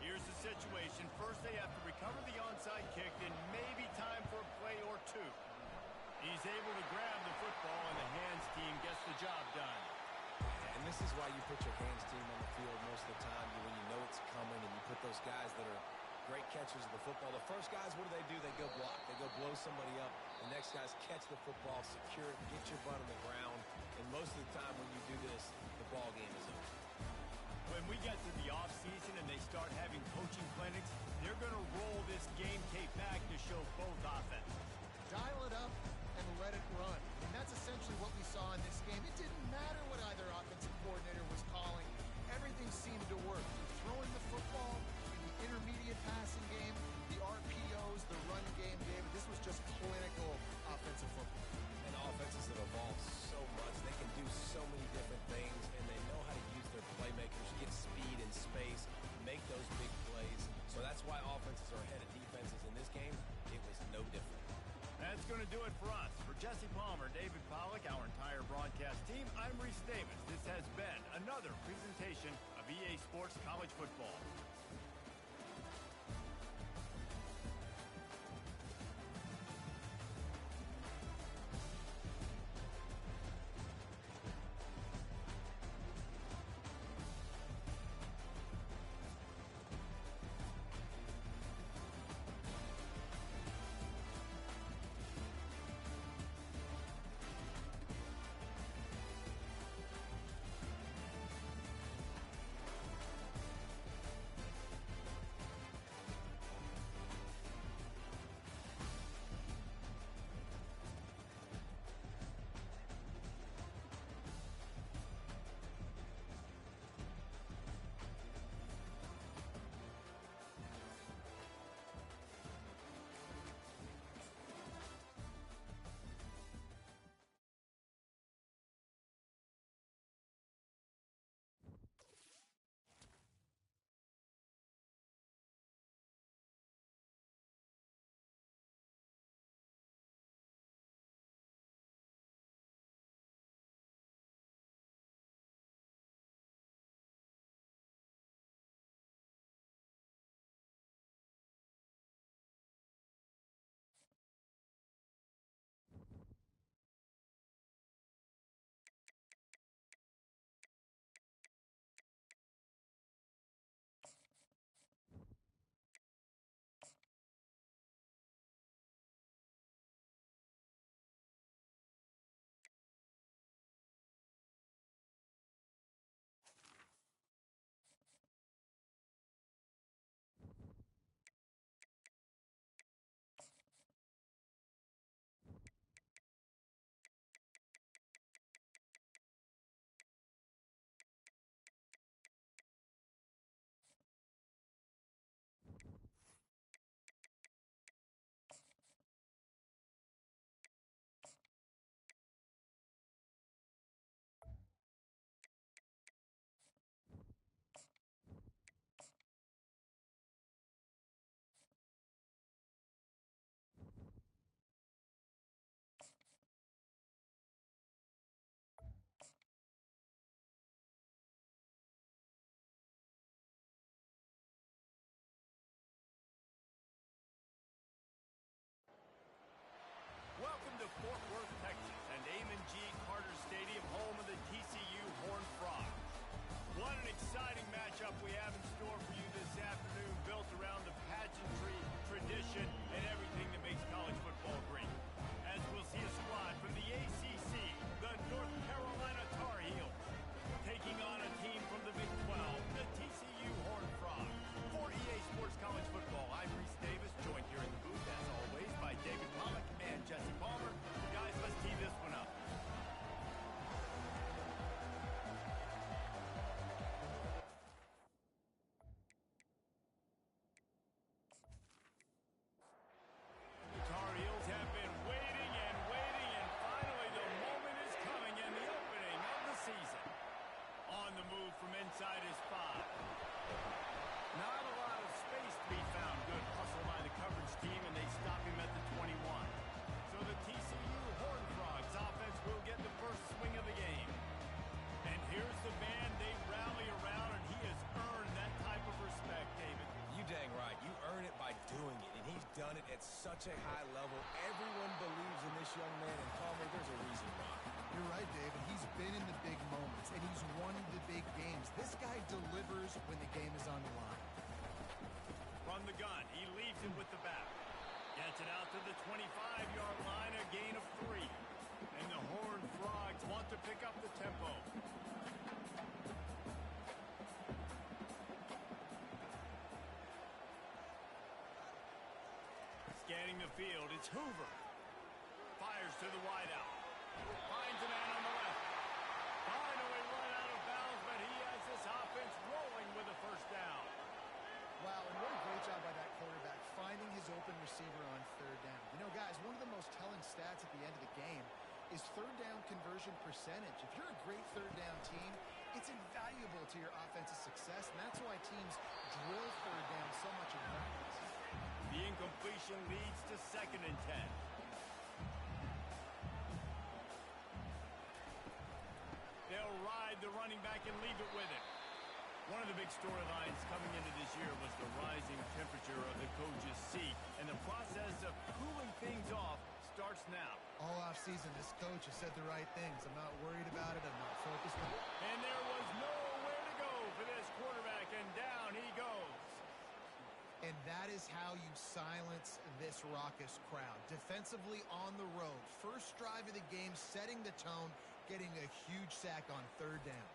Here's the situation. First, they have to recover the onside kick, then maybe time for a play or 2. He's able to grab the football, and the hands team gets the job done. And this is why you put your hands team on the field most of the time when you know it's coming, and you put those guys that are great catchers of the football. The first guys, what do? They go block. They go blow somebody up. The next guys catch the football, secure it, get your butt on the ground. And most of the time when you do this, the ball game is over. When we get to the offseason and they start having coaching clinics, they're going to roll this game tape back to show both offenses. Dial it up and let it run. And that's essentially what we saw in this game. It didn't matter what either offensive coordinator was calling. Everything seemed to work. Throwing the football, in the intermediate passing game, the RPOs, the run game, David. This was just clinical offensive football. And offenses have evolved so much. They can do so many different things, and they know how to use their playmakers, get speed and space, make those big plays. So that's why offenses are ahead of defenses in this game. It Sports College Football. Welcome to Fort Worth, Texas, and Amon G. Carter Stadium, home of the TCU Horned Frogs. What an exciting matchup we have in store for you this afternoon, built around the pageantry, tradition, and everything that makes college football great. As we'll see a squad from the ACC, the North Carolina Tar Heels, taking on a team from the Big 12, the TCU Horned Frogs. For EA Sports College Football, I'm Reese Davis, joined here in the booth, as always, by David Pollock and Jesse Palmer. Guys, let's tee this one up. The Tar Heels have been waiting, and finally the moment is coming, and the opening of the season. On the move from inside his 5. Not a lot of space to be found. Good hustle by the coverage team, and they stop him at the 21. So the TCU Horned Frogs offense will get the first swing of the game. And here's the band they rally around, and he has earned that type of respect, David. You dang right. You earn it by doing it, and he's done it at such a high level. Everyone believes in this young man, and Palmer, there's a reason why. You're right, David. He's been in the big moments, and he's won the big games. This guy delivers when the game is on the line. From the gun, he leaves it with the back. Gets it out to the 25-yard line, a gain of 3. And the Horned Frogs want to pick up the tempo. Scanning the field, it's Hoover. Fires to the wideout. Finds a man on the left. Finally run out of bounds, but he has this offense rolling with a first down. Wow, and what a great job by that quarterback, finding his open receiver on third down. You know, guys, one of the most telling stats at the end of the game is third down conversion percentage. If you're a great third down team, it's invaluable to your offensive success, and that's why teams drill third down so much in practice. The incompletion leads to 2nd and 10. They'll ride the running back and leave it with him. One of the big storylines coming into this year was the rising temperature of the coach's seat, and the process of cooling things off starts now. All offseason, this coach has said the right things. I'm not worried about it. I'm not focused on it. And there was nowhere to go for this quarterback, and down he goes. And that is how you silence this raucous crowd. Defensively on the road. First drive of the game, setting the tone, getting a huge sack on third down.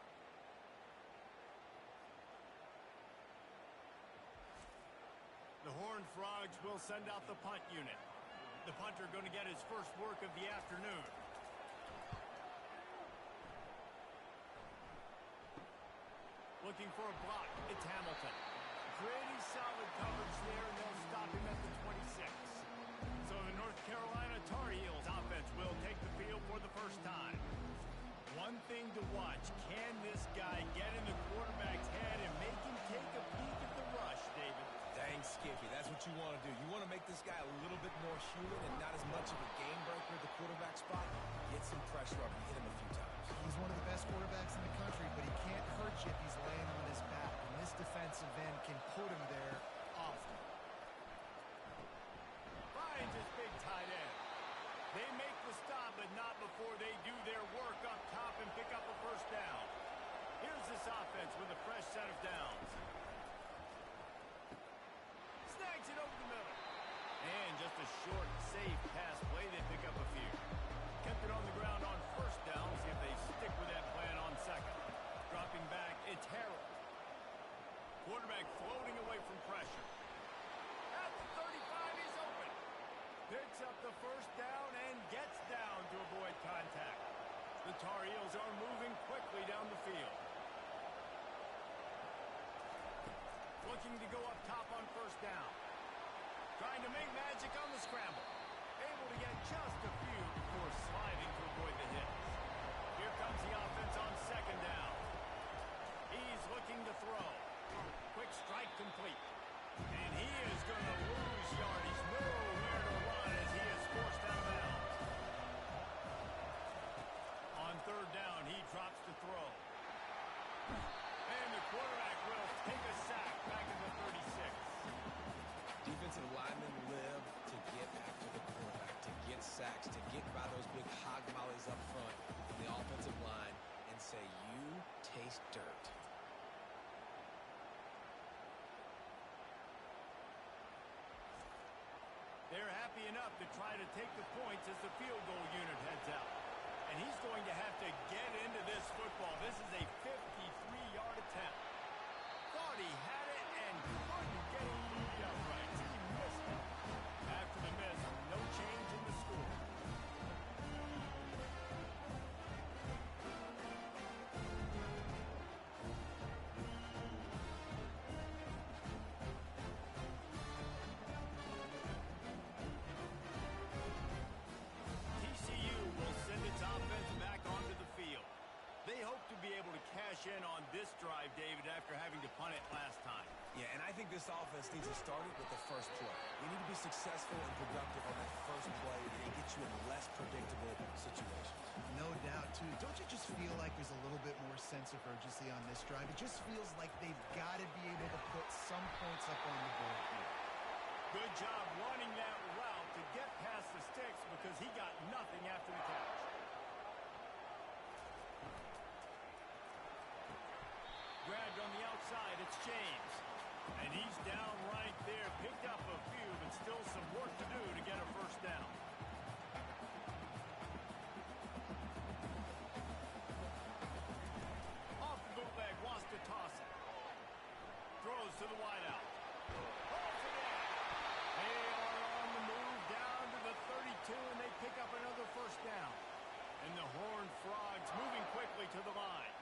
The Horned Frogs will send out the punt unit. The punter going to get his first work of the afternoon. Looking for a block. It's Hamilton. Pretty solid coverage there, and they'll stop him at the 26. So the North Carolina Tar Heels offense will take the field for the first time. One thing to watch, can this guy get in the quarterback's head and make him take a peek at the rush, David? Dang, Skippy, that's what you want to do. You want to make this guy a little bit more human and not as much of a game breaker at the quarterback spot. Get some pressure up and hit him a few times. He's one of the best quarterbacks in the country, but he can't hurt you if he's laying on his back. And this defensive end can put him there often. Finds his big tight end. They make the stop, but not before they do their work up top and pick up a first down. Here's this offense with a fresh set of downs. Snags it over the middle. And just a short, safe pass play. They pick up a few. Kept it on the ground on first down. See if they stick with that plan on second. Dropping back, it's Harold. Quarterback floating away from pressure. At the 35, he's open. Picks up the first down and gets down to avoid contact. The Tar Heels are moving quickly down the field. Looking to go up top on first down. Trying to make magic on the scramble. Able to get just a few before sliding to avoid the hits. Here comes the offense on second down. He's looking to throw. Quick strike complete. And he is going to lose yardage. Nowhere to run as he is forced out of bounds. On third down, he drops to throw. And the quarterback will take a sack back in the 36. Defensive linemen live to get after the quarterback, to get sacks, to get by those big hog mollies up front on the offensive line and say, you taste dirt. They're happy enough to try to take the points as the field goal unit heads out. And he's going to have to get into this football. This is a 53-yard attempt. Thought he had it and couldn't get it moved upright. He missed it. After the miss, no change in the score. TCU will send its offense back onto the field. They hope to be able to cash in on this drive, David, after having to punt it last time. Yeah, and I think this offense needs to start it with the first play. You need to be successful and productive on that first play, and it gets you in less predictable situations. No doubt, too. Don't you just feel like there's a little bit more sense of urgency on this drive? It just feels like they've got to be able to put some points up on the board here. Good job running that route to get past the sticks because he got nothing after the catch. Grabbed on the outside, it's James. And he's down right there. Picked up a few, but still some work to do to get a first down. Off the bootleg, wants to toss it. Throws to the wideout. Holds it in. They are on the move down to the 32, and they pick up another first down. And the Horned Frogs moving quickly to the line.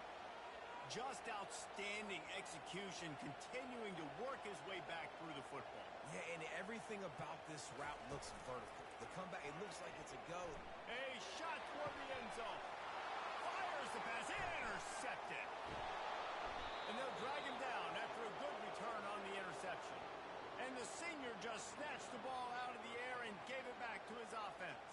Just outstanding execution, continuing to work his way back through the football. Yeah, and everything about this route looks vertical. The comeback, it looks like it's a go. A shot toward the end zone. Fires the pass, intercepted. And they'll drag him down after a good return on the interception. And the senior just snatched the ball out of the air and gave it back to his offense.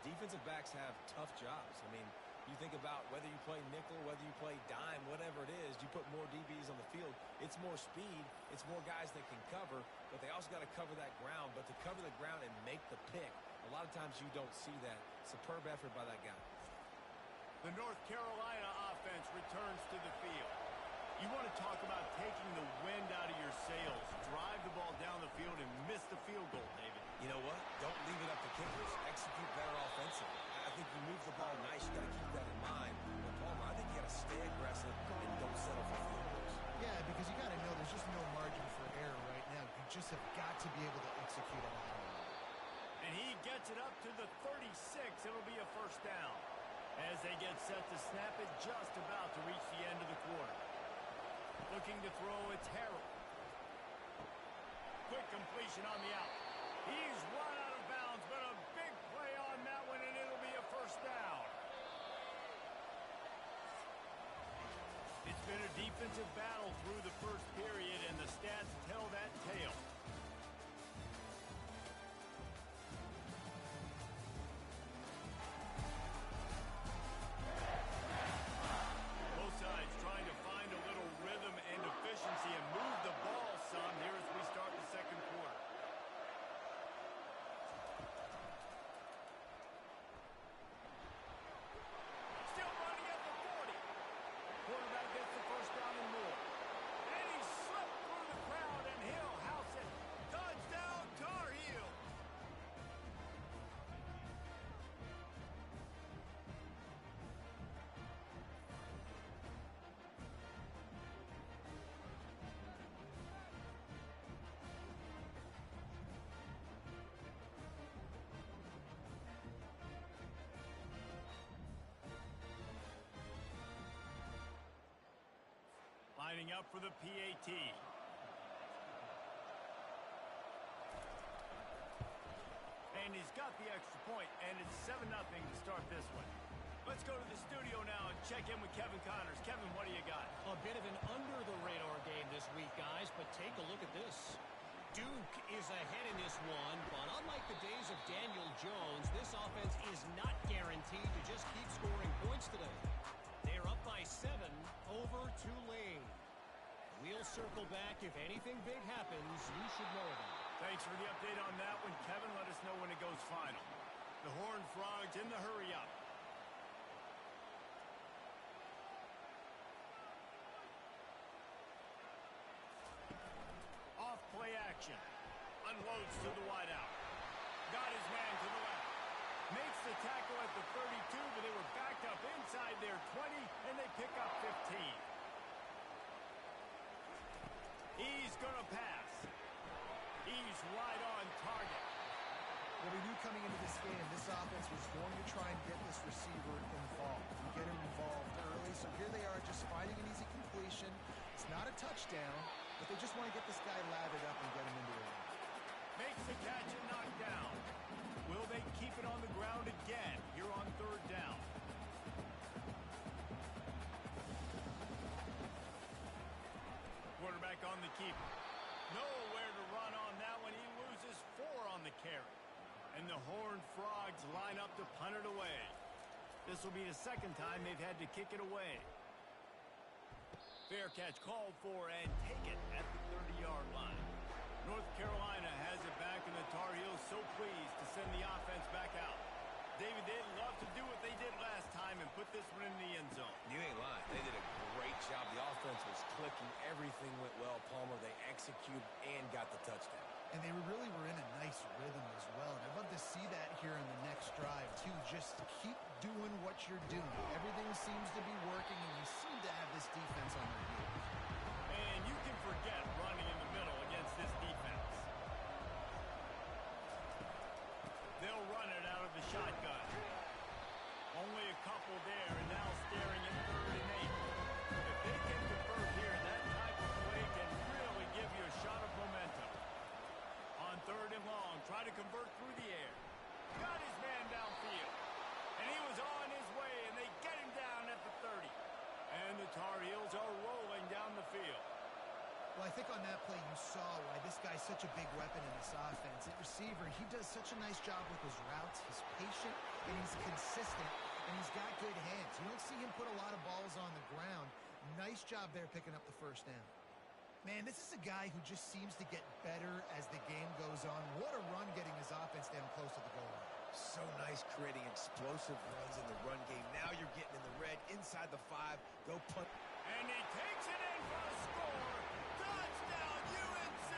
Defensive backs have tough jobs. I mean, You think about whether you play nickel, whether you play dime, whatever it is, you put more DBs on the field. It's more speed. It's more guys that can cover, but they also got to cover that ground. But to cover the ground and make the pick, a lot of times you don't see that. Superb effort by that guy. The North Carolina offense returns to the field. You want to talk about taking the wind out of your sails. Drive the ball down the field and miss the field goal, David. You know what? Don't leave it up to kickers. Execute better offensively. I think you move the ball nice. You got to keep that in mind. But Palmer, I think you got to stay aggressive and don't settle for field goals. Yeah, because you got to know there's just no margin for error right now. You just have got to be able to execute at a high level. And he gets it up to the 36. It'll be a first down. As they get set to snap it, just about to reach the end of the quarter. Looking to throw, it's Harrell. Quick completion on the out. He's run out of bounds, but a big play on that one, and it'll be a first down. It's been a defensive battle through the first period, and the stats tell that tale. Both sides trying to find a little rhythm and efficiency and move the ball some here as we start the second quarter. Still running at the 40. Quarterback gets the first down and more. And he slipped through the crowd, and he'll house it. Touchdown, Tar Heel. Lining up for the PAT. And he's got the extra point, and it's 7-0 to start this one. Let's go to the studio now and check in with Kevin Connors. Kevin, what do you got? A bit of an under-the-radar game this week, guys, but take a look at this. Duke is ahead in this one, but unlike the days of Daniel Jones, this offense is not guaranteed to just keep scoring points today. They're up by 7 over Tulane. We'll circle back. If anything big happens, you should know about it. Thanks for the update on that one, Kevin. Let us know when it goes final. The Horned Frogs in the hurry-up. Off play action. Unloads to the wideout. Got his man to the left. Makes the tackle at the 32, but they were backed up inside their 20, and they pick up 15. He's going to pass. He's right on target. Well, we knew coming into this game, this offense was going to try and get this receiver involved and get him involved early. So here they are just finding an easy completion. It's not a touchdown, but they just want to get this guy lathered up and get him into it. Makes the catch and knocked down. Will they keep it on the ground again here on third down? Quarterback on the keeper. Nowhere to run on that one. He loses 4 on the carry. And the Horned Frogs line up to punt it away. This will be the second time they've had to kick it away. Fair catch called for and take it at the 30-yard line. North Carolina has it back, and the Tar Heels so pleased to send the offense back out. David, they'd love to do what they did last time and put this one in the end zone. You ain't lying. They did a great job. The offense was clicking. Everything went well, Palmer. They executed and got the touchdown. And they really were in a nice rhythm as well. And I'd love to see that here in the next drive, too. Just keep doing what you're doing. Everything seems to be working, and you seem to have this defense on their heels. And you can forget running in the middle against this defense. They'll run it out of the shotgun. Only a couple there, and now staring at 3rd and 8. If they can convert here, that type of play can really give you a shot of momentum. On 3rd and long, try to convert through the air. Got his man downfield. And he was on his way, and they get him down at the 30. And the Tar Heels are rolling down the field. Well, I think on that play you saw why this guy's such a big weapon in this offense. At receiver, he does such a nice job with his routes. He's patient, and he's consistent. and he's got good hands. You don't see him put a lot of balls on the ground. Nice job there picking up the first down. Man, this is a guy who just seems to get better as the game goes on. What a run getting his offense down close to the goal line. So nice creating explosive runs in the run game. Now you're getting in the red inside the 5. Go punt. And he takes it in for a score. Touchdown, UNC!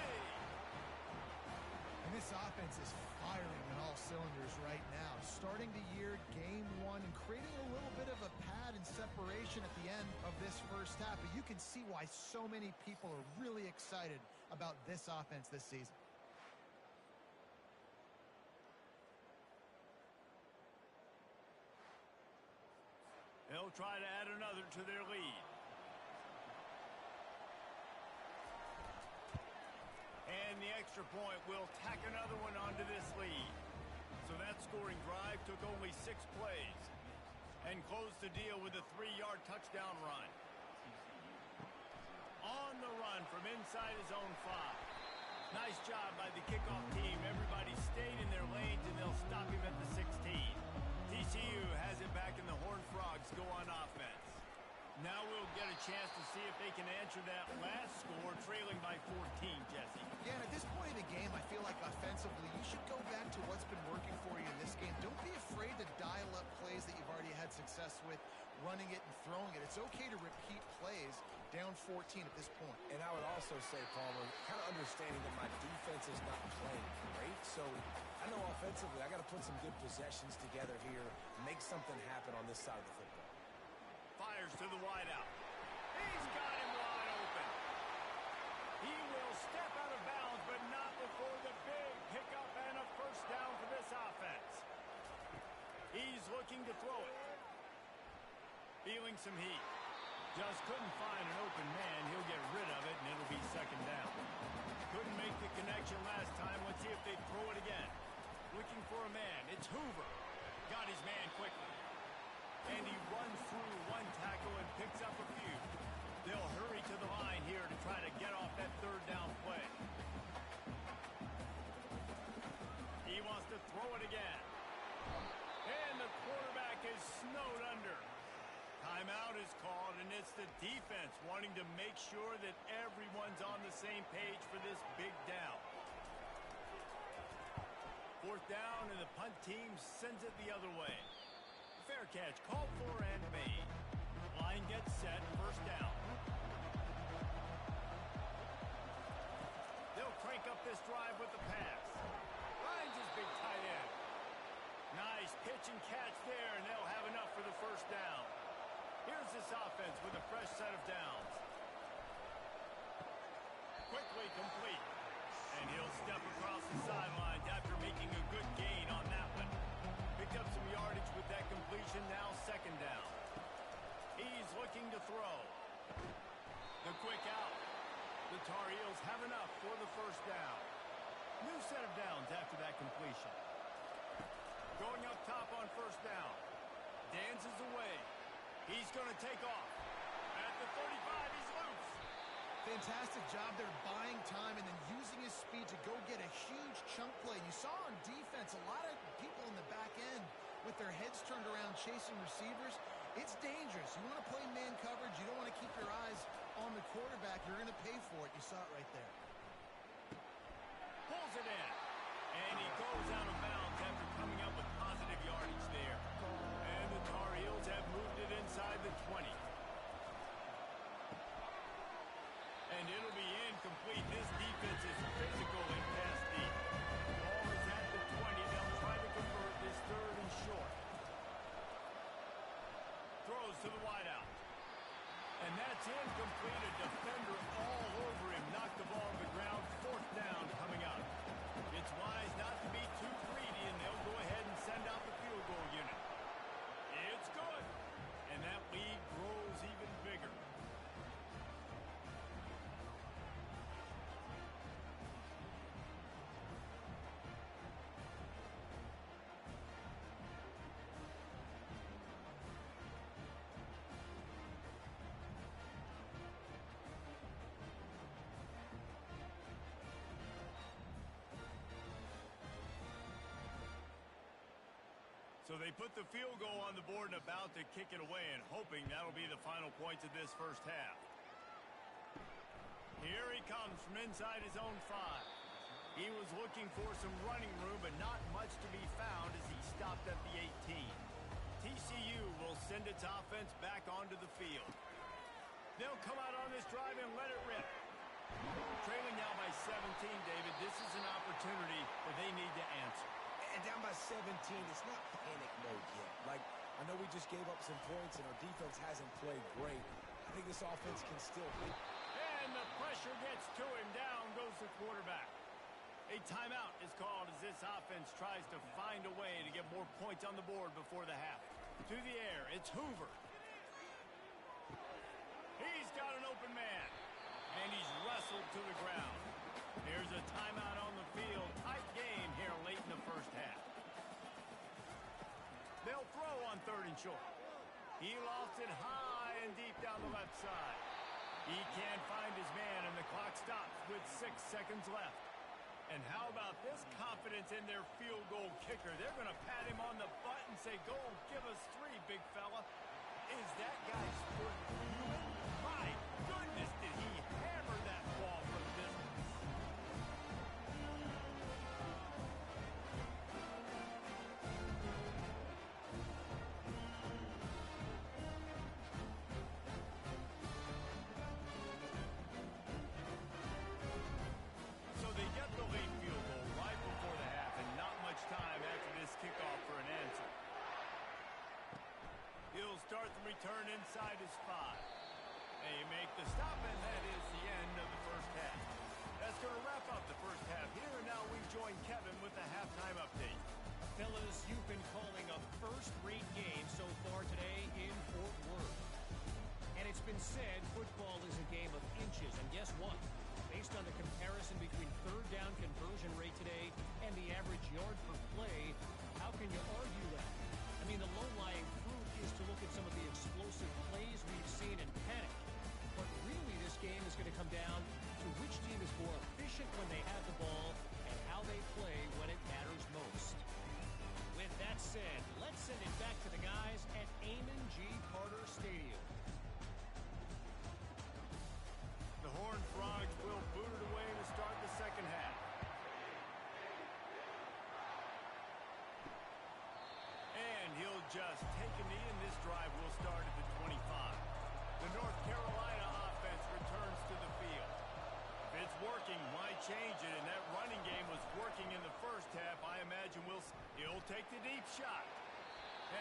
And this offense is firing on all cylinders right now. Starting the year, game 1, and creating a little bit of a pad and separation at the end of this first half. But you can see why so many people are really excited about this offense this season. They'll try to add another to their lead. And the extra point will tack another one onto this lead. So that scoring drive took only 6 plays and closed the deal with a 3-yard touchdown run. On the run from inside his own 5. Nice job by the kickoff team. Everybody stayed in their lanes, and they'll stop him at the 16. TCU has it back, and the Horned Frogs go on offense. Now we'll get a chance to see if they can answer that last score, trailing by 14, Jesse. Yeah, and at this point in the game, I feel like offensively, you should go back to what's been working for you in this game. Don't be afraid to dial up plays that you've already had success with, running it and throwing it. It's okay to repeat plays down 14 at this point. And I would also say, Palmer, kind of understanding that my defense is not playing great. So I know offensively I got to put some good possessions together here, make something happen on this side of the football. Fires to the wideout. He's got him wide open. He will step out of bounds, but not before the big pickup and a first down for this offense. He's looking to throw it. Feeling some heat. Just couldn't find an open man. He'll get rid of it, and it'll be second down. Couldn't make the connection last time. Let's see if they throw it again. Looking for a man. It's Hoover. Got his man quickly. And he runs through one tackle and picks up a few. They'll hurry to the line here to try to get off that third down play. He wants to throw it again. And the quarterback is snowed under. Timeout is called, and it's the defense wanting to make sure that everyone's on the same page for this big down. Fourth down, and the punt team sends it the other way. Fair catch, called for and made. Line gets set, first down. They'll crank up this drive with the pass. Finds his big tight end. Nice pitch and catch there, and they'll have enough for the first down. Here's this offense with a fresh set of downs. Quickly complete. And he'll step across the sidelines after making a good gain on that one. Picked up some yardage with that completion, now second down. He's looking to throw. The quick out. The Tar Heels have enough for the first down. New set of downs after that completion. Going up top on first down. Dances away. He's going to take off. At the 35, he's loose. Fantastic job there buying time and then using his speed to go get a huge chunk play. You saw on defense a lot of people in the back end with their heads turned around chasing receivers. It's dangerous. You want to play man coverage. You don't want to keep your eyes on the quarterback. You're going to pay for it. You saw it right there. Pulls it in. And he goes out of bounds after coming up with positive yardage there. And the Tar Heels have moved it inside the 20. And it'll be incomplete. This defense is physical and pass deep. Ball is at the 20. They'll try to convert this third and short. Throws to the wideout. And that's incomplete. A defender all over him. Knocked the ball to the ground. Fourth down coming up. It's wise not to be too greedy, and they'll go ahead and send out the field goal unit. It's good. And that lead grows even bigger. So they put the field goal on the board and about to kick it away and hoping that'll be the final points of this first half. Here he comes from inside his own 5. He was looking for some running room, but not much to be found as he stopped at the 18. TCU will send its offense back onto the field. They'll come out on this drive and let it rip. Trailing now by 17, David. This is an opportunity that they need to answer. And down by 17, it's not panic mode yet. Like, I know we just gave up some points and our defense hasn't played great. I think this offense can still win. And the pressure gets to him. Down goes the quarterback. A timeout is called as this offense tries to find a way to get more points on the board before the half. To the air, it's Hoover. He's got an open man. And he's wrestled to the ground. Here's a timeout on the field. Tight game here late in the first half. They'll throw on 3rd and short. He lofts it high and deep down the left side. He can't find his man, and the clock stops with 6 seconds left. And how about this confidence in their field goal kicker? They're going to pat him on the butt and say, go give us 3, big fella. Is that guy's foot human? My goodness, did he hammer that ball from distance. So they get the late field goal right before the half, and not much time after this kickoff for an answer. He'll start the return inside his 5. They make the stop, and that is the end of the first half. That's going to wrap up the first half here, and now we join Kevin with the halftime update. Fellas, you've been calling a first-rate game so far today in Fort Worth. And it's been said football is a game of inches, and guess what? Based on the comparison between third down conversion rate today and the average yard per play, how can you argue that? I mean, the low-lying fruit is to look at some of the explosive plays we've seen and panic. But really, this game is going to come down to which team is more efficient when they have the ball and how they play when it matters most. With that said, let's send it back to the guys at Amon G. Carter Stadium. The Horned Frogs will boot it away to start the second half. And he'll just take a knee, and this drive will start at the 25. The North Carolina offense returns to the field. If it's working, why change it? And that running game was working in the first half. I imagine he'll take the deep shot.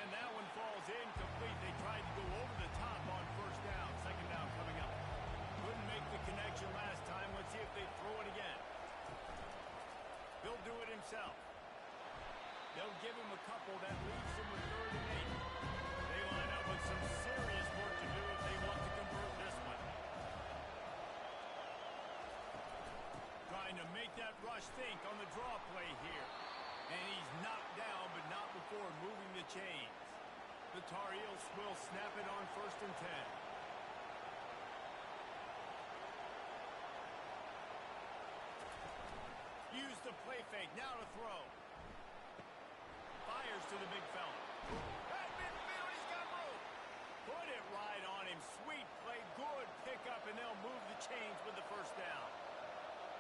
And that one falls incomplete. They tried to go over the top on first down. Second down coming up. Couldn't make the connection last time. Let's see if they throw it again. He'll do it himself. They'll give him a couple. That leaves him with 3rd and 8. They line up with some serious work to do if they want to convert this one. Trying to make that rush think on the draw play here. And he's knocked down, but not before moving the chains. The Tar Heels will snap it on 1st and 10. Use the play fake. Now to throw. Fires to the big fella. At midfield, he's got room. Put it right on him. Sweet play. Good pickup, and they'll move the chains with the first down.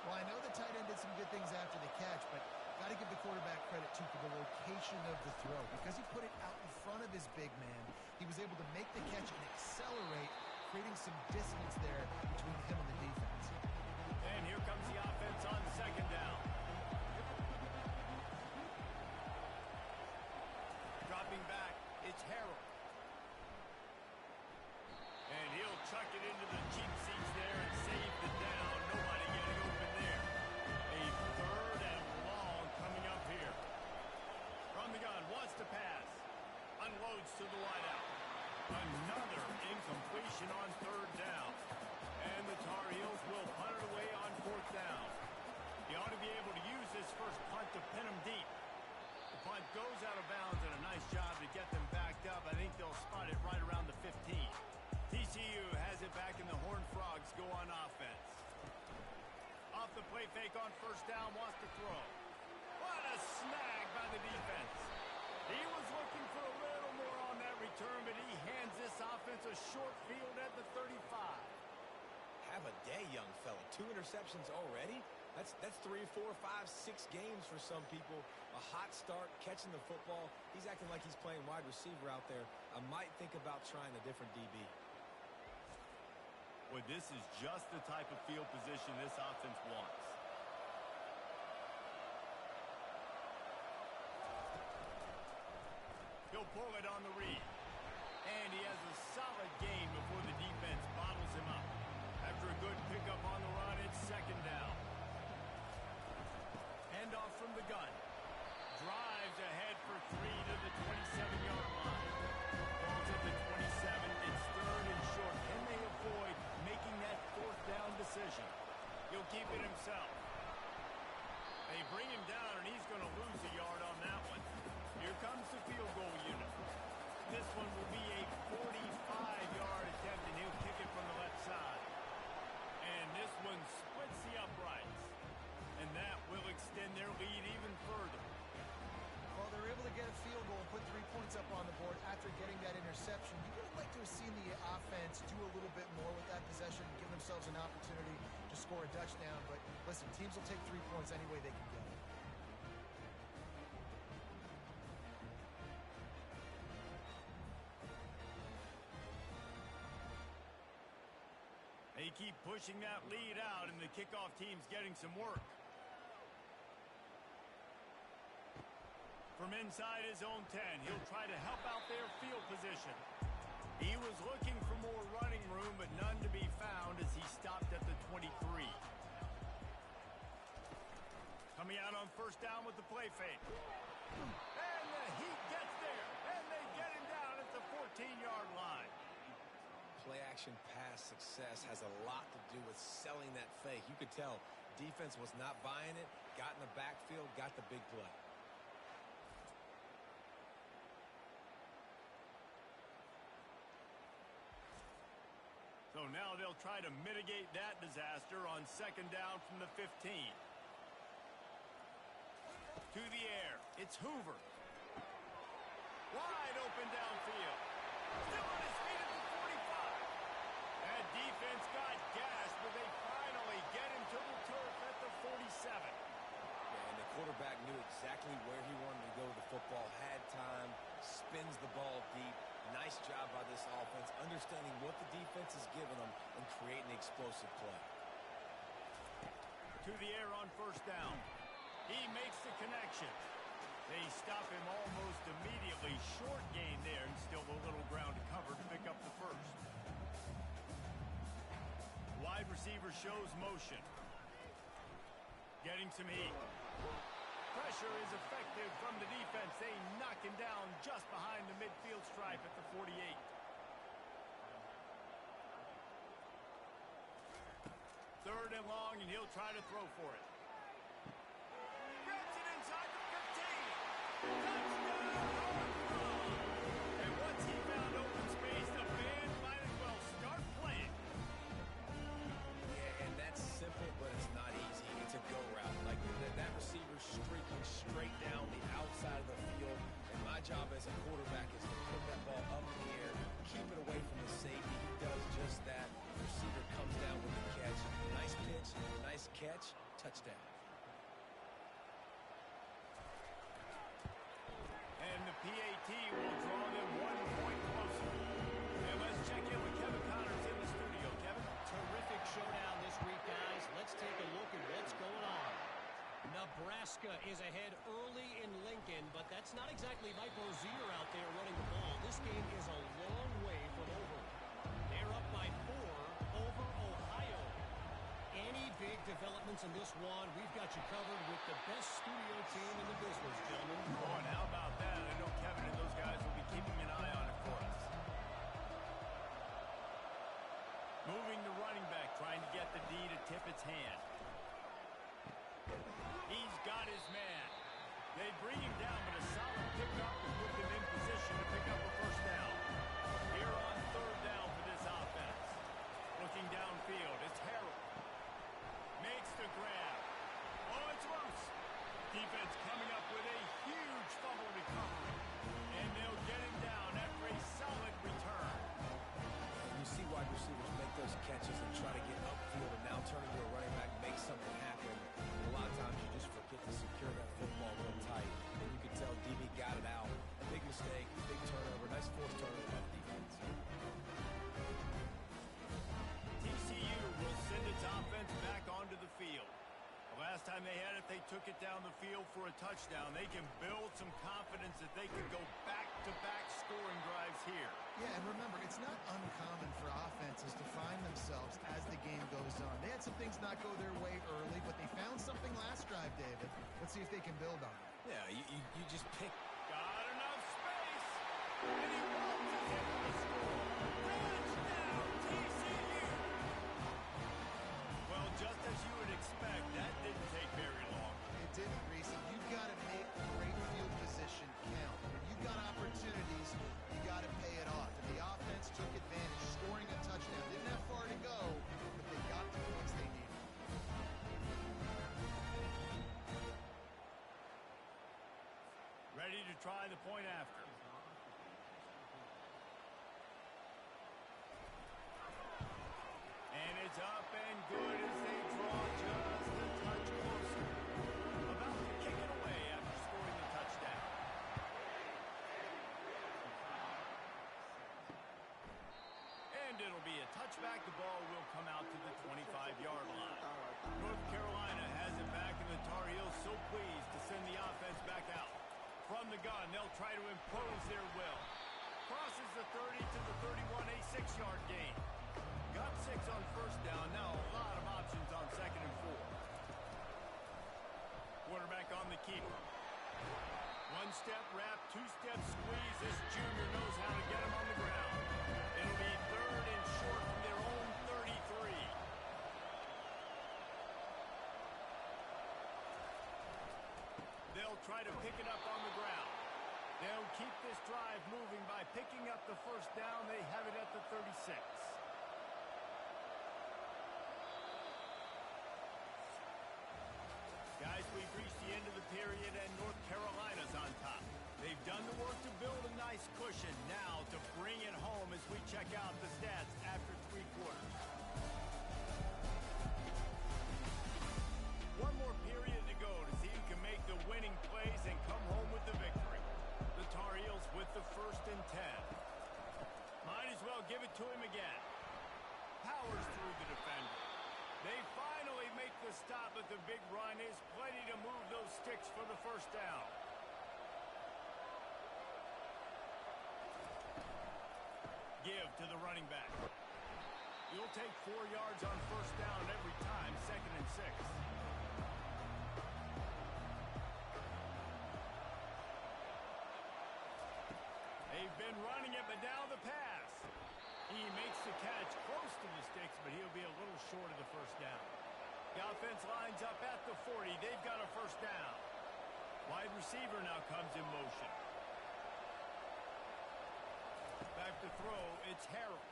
Well, I know the tight end did some good things after the catch, but got to give the quarterback credit, too, for the location of the throw. Because he put it out in front of his big man, he was able to make the catch and accelerate, creating some distance there between him and the defense. And here comes the offense on second down. Dropping back, it's Harrell. And he'll chuck it into the cheap seats there and save the down. Nobody getting open there. A 3rd and long coming up here. From the gun, wants to pass. Unloads to the wideout. Another incompletion on 3rd down. And the Tar Heels will punt it away on 4th down. He ought to be able to use this first punt to pin him deep. The punt goes out of bounds, and a nice job to get them backed up. I think they'll spot it right around the 15. TCU has it back, and the Horned Frogs go on offense. Off the play fake on 1st down, wants to throw. What a snag by the defense. He was looking for a little more on that return, but he hands this offense a short field at the 35. Have a day, young fella. 2 interceptions already? That's 3, 4, 5, 6 games for some people. A hot start, catching the football. He's acting like he's playing wide receiver out there. I might think about trying a different DB. Well, this is just the type of field position this offense wants. He'll pull it on the read. And he has a solid gain before the defense bottles him up. After a good pickup on the run, it's second down. Handoff from the gun. Drives ahead for 3 to the 27-yard line. Ball's at the 27. It's third and short. Can they avoid making that fourth down decision? He'll keep it himself. They bring him down, and he's going to lose a yard on that one. Here comes the field goal unit. This one will be a 45-yard attempt, and he'll kick it from the left side. And this one splits the uprights. And that will extend their lead even further. Well, they're able to get a field goal and put 3 points up on the board after getting that interception. You would have liked to have seen the offense do a little bit more with that possession and give themselves an opportunity to score a touchdown. But listen, teams will take 3 points any way they can get it. They keep pushing that lead out, and the kickoff team's getting some work. From inside his own 10, he'll try to help out their field position. He was looking for more running room, but none to be found as he stopped at the 23. Coming out on first down with the play fake. And the Heat gets there, and they get him down at the 14-yard line. Play-action pass success has a lot to do with selling that fake. You could tell defense was not buying it, got in the backfield, got the big play. So now they'll try to mitigate that disaster on second down from the 15. To the air, it's Hoover. Wide open downfield. Still on his feet at the 45. That defense got gassed, but they finally get him to the turf at the 47. Yeah, and the quarterback knew exactly where he wanted to go with the football, had time, spins the ball deep. Nice job by this offense, understanding what the defense is giving them and creating the explosive play. To the air on first down. He makes the connection. They stop him almost immediately. Short gain there, and still a little ground to cover to pick up the first. Wide receiver shows motion. Getting some heat. Pressure is effective from the defense. They knock him down just behind the midfield stripe at the 48. Third and long, and he'll try to throw for it. Grabs it inside the 15. Touchdown, Armstrong! And once he found open space, the band might as well start playing. Yeah, and that's simple, but it's not easy. It's a go route. Like that receiver streaking straight down the outside of the field. And my job as a quarterback is to put that ball up in the air, keep it away from the safety. He does just that. The receiver comes down with the catch. Nice pitch, nice catch, touchdown. And the PAT will draw them 1 point closer. And let's check in with Kevin Connors in the studio. Kevin? Terrific showdown this week, guys. Let's take a look at what's going on. Nebraska is ahead early in Lincoln, but that's not exactly Mike Rozier out there running the ball. This game is a long way from over. They're up by 4 over Ohio. Any big developments in this one, we've got you covered with the best studio team in the business, gentlemen. Oh, and how about that? I know Kevin and those guys will be keeping an eye on it for us. Moving the running back, trying to get the D to tip its hand. He's got his man. They bring him down, but a solid pickup to put them in position to pick up a first down. Here on third down for this offense. Looking downfield, it's Harrell. Makes the grab. Oh, it's loose. Defense coming up with a huge fumble recovery. switches and try to get upfield and now turn into a running back, make something happen. And a lot of times you just forget to secure that football real tight. And you can tell DB got it out. A big mistake, big turnover, nice forced turnover by the defense. TCU will send its offense back onto the field. The last time they had it, they took it down the field for a touchdown. They can build some confidence that they can go back-to-back scoring drives here. Yeah, and remember, it's not uncommon for offenses to find themselves as the game goes on. They had some things not go their way early, but they found something last drive, David. Let's see if they can build on it. Yeah, you just pick. Got enough space. And he launches into the score. Touchdown, TCU. Well, just as you would expect, that didn't take very long. It didn't, Reese. You've got to make great field position count. When you've got opportunities, you got to pay it off. And the offense took advantage, scoring a touchdown. Didn't have far to go, but they got the points they needed. Ready to try the point after. And it's up and good as they draw just a touch closer. About to kick it away after scoring the touchdown. And it'll be a touchback. The ball will come out to the 25-yard line. North Carolina has it back, and the Tar Heels so pleased to send the offense back out. From the gun, they'll try to impose their will. Crosses the 30 to the 31, a 6-yard gain. Got 6 on first down. Now a lot of options on 2nd and 4. Quarterback on the keeper. One-step wrap, two-step squeeze. This junior knows how to get him on the ground. It'll be 3rd and short from their own 33. They'll try to pick it up on the ground. They'll keep this drive moving by picking up the first down. They have it at the 36. Guys, we've reached the end of the period, and North Carolina's on top. They've done the work to build a nice cushion. Now to bring it home as we check out the stats after 3 quarters. One more period to go to see who can make the winning plays and come home with the victory. The Tar Heels with the 1st and 10. Might as well give it to him again. Powers through the defender. They finally make the stop, but the big run is plenty to move those sticks for the first down. Give to the running back. You'll take 4 yards on first down every time, 2nd and 6. They've been running it, but now the pass. He makes the catch close to the sticks, but he'll be a little short of the first down. The offense lines up at the 40. They've got a first down. Wide receiver now comes in motion. Back to throw, it's Harrell.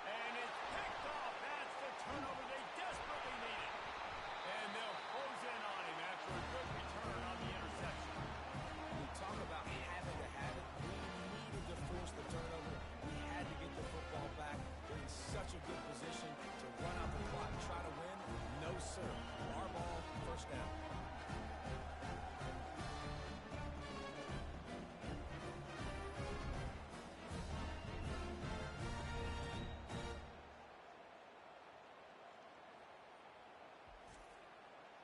And it's picked off. That's the turnover they desperately needed. And they'll close in on him after a good return on the interception. We talk about having to have it. We needed to force the turnover. We had to get the football back. They're in such a good position to run out the clock and try to win. No, sir. Our ball, first down.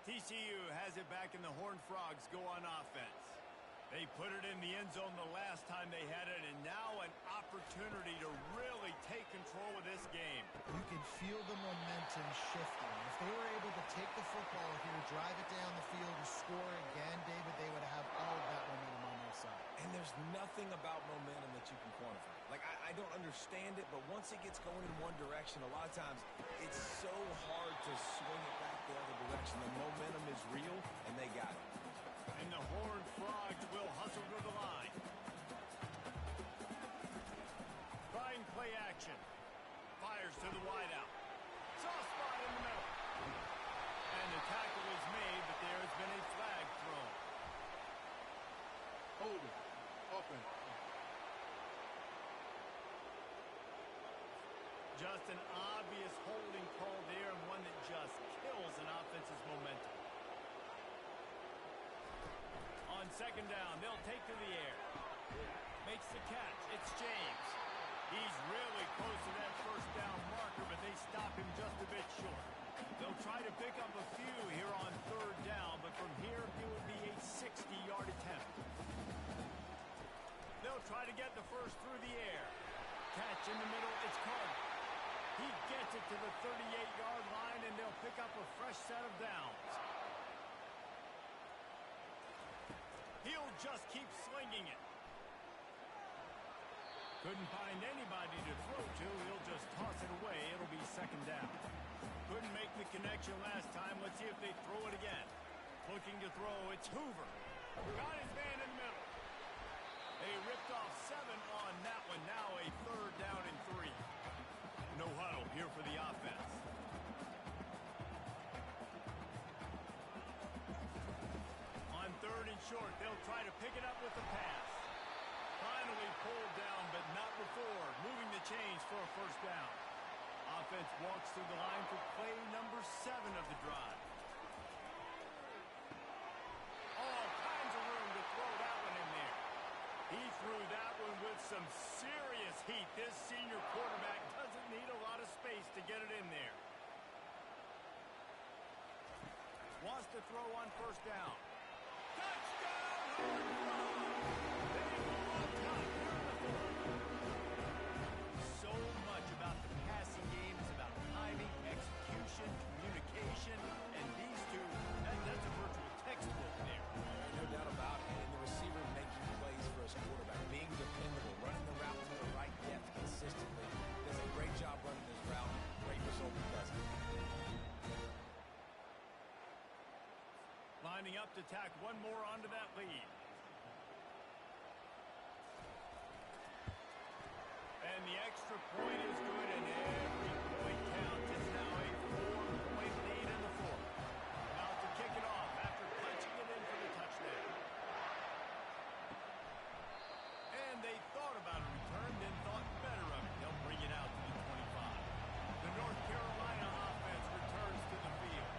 TCU has it back, and the Horned Frogs go on offense. They put it in the end zone the last time they had it, and now an opportunity to really take control of this game. You can feel the momentum shifting. If they were able to take the football here, drive it down the field, and score again, David, they would have all of that momentum on their side. And there's nothing about momentum that you can quantify. Like, I don't understand it, but once it gets going in one direction, a lot of times it's so hard to swing it back the other direction. The momentum is real, and they got it. And the Horned Frogs will hustle to the line. Trying play action. Fires to the wideout. Soft spot in the middle. And the tackle is made, but there has been a flag thrown. Just an obvious holding call there, and one that just kills an offense's momentum. On second down, they'll take to the air. Makes the catch. It's James. He's really close to that first down marker, but they stop him just a bit short. They'll try to pick up a few here on third down, but from here it would be a 60-yard attempt. They'll try to get the first through the air. Catch in the middle, it's Carter. He gets it to the 38-yard line, and they'll pick up a fresh set of downs. He'll just keep slinging it. Couldn't find anybody to throw to. He'll just toss it away. It'll be second down. Couldn't make the connection last time. Let's see if they throw it again. Looking to throw, it's Hoover. Got his man in the middle. They ripped off 7 on that one. Now a third down and 3. No huddle here for the offense. On third and short, they'll try to pick it up with the pass. Finally pulled down, but not before. Moving the chains for a first down. Offense walks through the line for play number 7 of the drive. All kinds of room to throw that one in there. He threw that one with some serious heat. This senior quarterback doesn't need a lot of space to get it in there. Wants to throw on first down. Touchdown! So much about the passing game is about timing, execution, communication, and these two, that's a virtual textbook there. No doubt about it. And the receiver making plays for his quarterback, being dependable, running the route to the right depth consistently. Does a great job running his route. Great result because of it. Lining up to tack one more onto that lead. And the extra point is good, and every point counts. It's now a 4-point lead in the fourth. About to kick it off after punching it in for the touchdown. And they thought about a return, then thought better of it. They'll bring it out to the 25. The North Carolina offense returns to the field.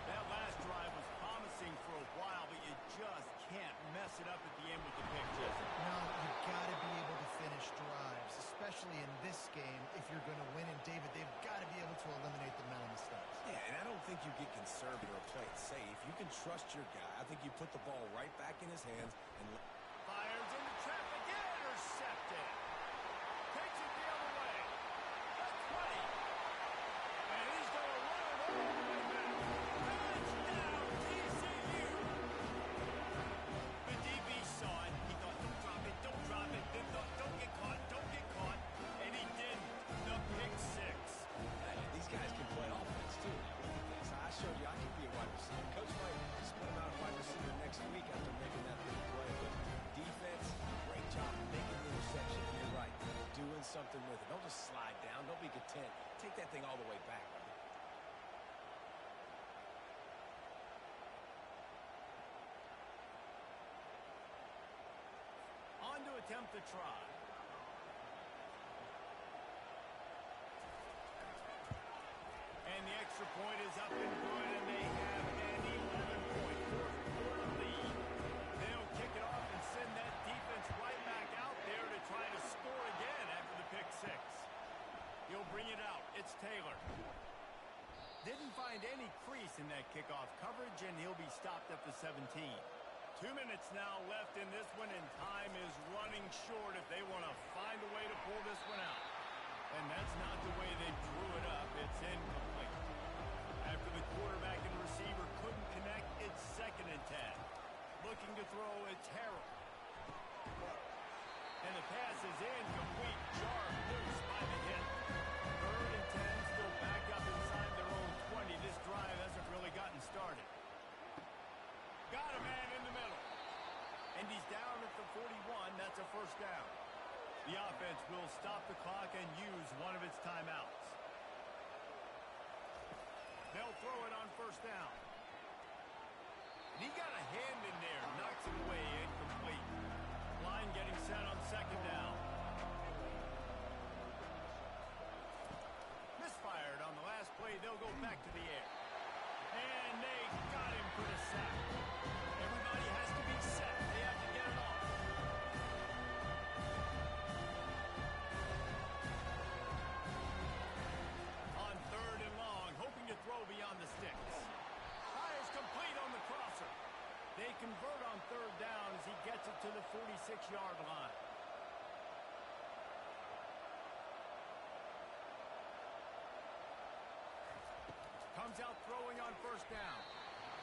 That last drive was promising for a while, but you just can't mess it up at the end with the pick, Jesse. No, you've got to be able to finish drives, especially in this game. If you're going to win, and David, they've got to be able to eliminate the mental mistakes. Yeah, and I don't think you get conservative or play it safe. You can trust your guy. I think you put the ball right back in his hands and Fires into traffic, intercepted. Takes it the other way. The 20. And he's going to run it all the way back. Touchdown, TCU. The DB saw it. He thought, don't drop it, don't drop it. Then thought, don't get caught, don't get caught. And he didn't. The pick 6. Hey, these guys can play offense too. Now, look at this. I showed you I can be a wide receiver. Coach might split him out a wide receiver next week after making that big play. But defense, great job making the interception. And you're right, doing something with it. Don't just slide down. Don't be content. Take that thing all the way back. On to attempt the try. And the extra point is up and good, and they have an 11-point fourth-quarter lead. They'll kick it off and send that defense right back out there to try to score again after the pick 6. He'll bring it out. It's Taylor. Didn't find any crease in that kickoff coverage, and he'll be stopped at the 17. 2 minutes now left in this one, and time is running short if they want to find a way to pull this one out. And that's not the way they drew it up. It's incomplete. After the quarterback and receiver couldn't connect, it's second and 10. Looking to throw, it's Harrell. And the pass is incomplete. Jarred loose by the hit. Third and 10, still back up inside their own 20. This drive hasn't really gotten started. Got a man in the middle. And he's down at the 41. That's a first down. The offense will stop the clock and use one of its timeouts. They'll throw it on first down. And he got a hand in there, knocks it away, incomplete. Line getting set on second down. way, they'll go back to the air. And they got him for the sack. Everybody has to be set. They have to get it off. On 3rd and long, hoping to throw beyond the sticks. Fires complete on the crosser. They convert on 3rd down as he gets it to the 46-yard line. Comes out throwing on 1st down.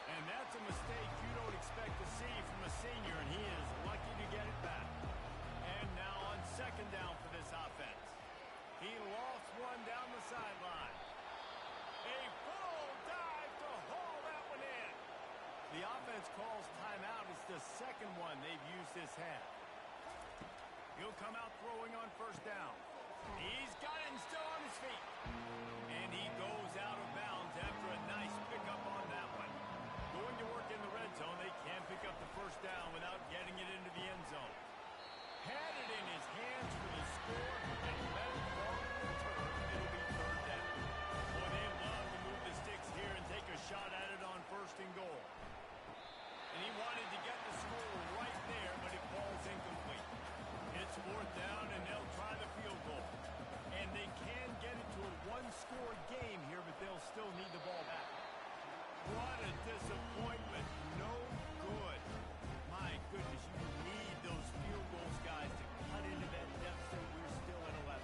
And that's a mistake you don't expect to see from a senior, and he is lucky to get it back. And now on 2nd down for this offense. He lofts one down the sideline. A full dive to haul that one in. The offense calls timeout. It's the 2nd one they've used this half. He'll come out throwing on 1st down. He's got it and still on his feet. And he goes out of bounds after a nice pickup on that one. Going to work in the red zone, they can't pick up the 1st down without getting it into the end zone. Had it in his hands for the score and let it fall to the turf. It'll be 3rd down. Boy, they love to move the sticks here and take a shot at it on 1st and goal. And he wanted to get the score right there, but it falls incomplete. It's 4th down, and they'll try the field goal. And they can get it to a one-score game here, but they'll still need the ball back. What a disappointment. No good. My goodness, you need those field goals, guys, to cut into that deficit. We're still at 11.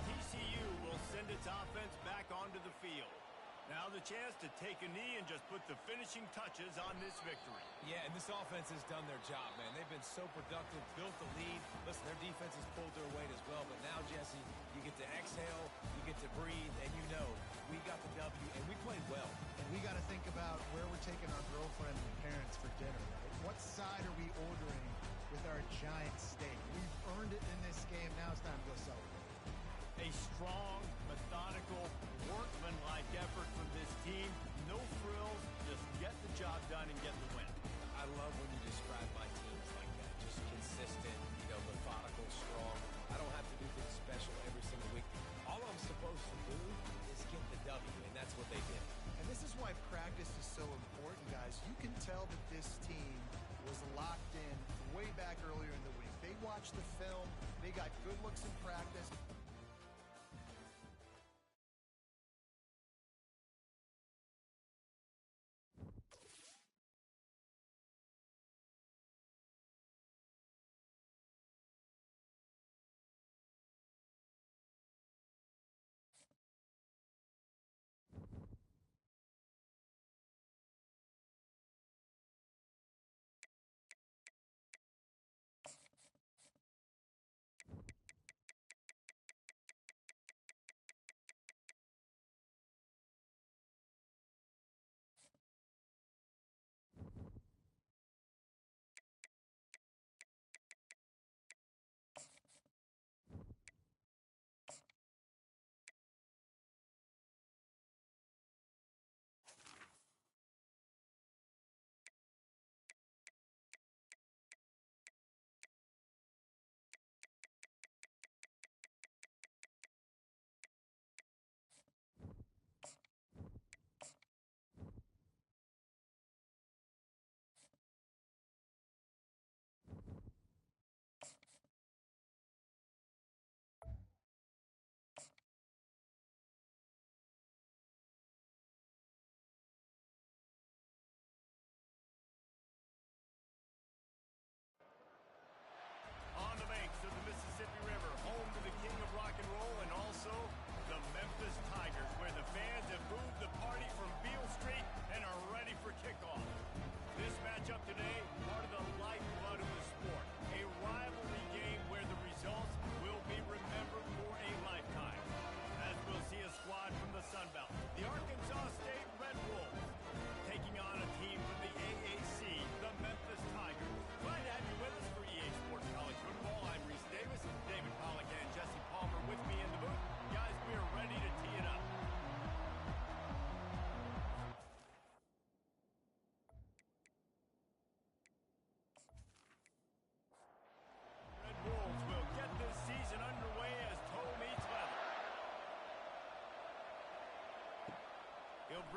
TCU will send its offense back onto the field. Now the chance to take a knee and just put the finishing touches on this victory. Yeah, and this offense has done their job, man. They've been so productive, built the lead. Listen, their defense has pulled their weight as well. But now, Jesse, you get to exhale, you get to breathe, and you know we got the W, and we played well. And we got to think about where we're taking our girlfriend and parents for dinner, right? What side are we ordering with our giant steak? We've earned it in this game. Now it's time to go celebrate. A strong, methodical, workman-like effort from this team. No frills, just get the job done and get the win. I love when you describe my teams like that. Just consistent, methodical, strong. I don't have to do things special every single week. All I'm supposed to do is get the W, and that's what they did. And this is why practice is so important, guys. You can tell that this team was locked in way back earlier in the week. They watched the film. They got good looks in practice.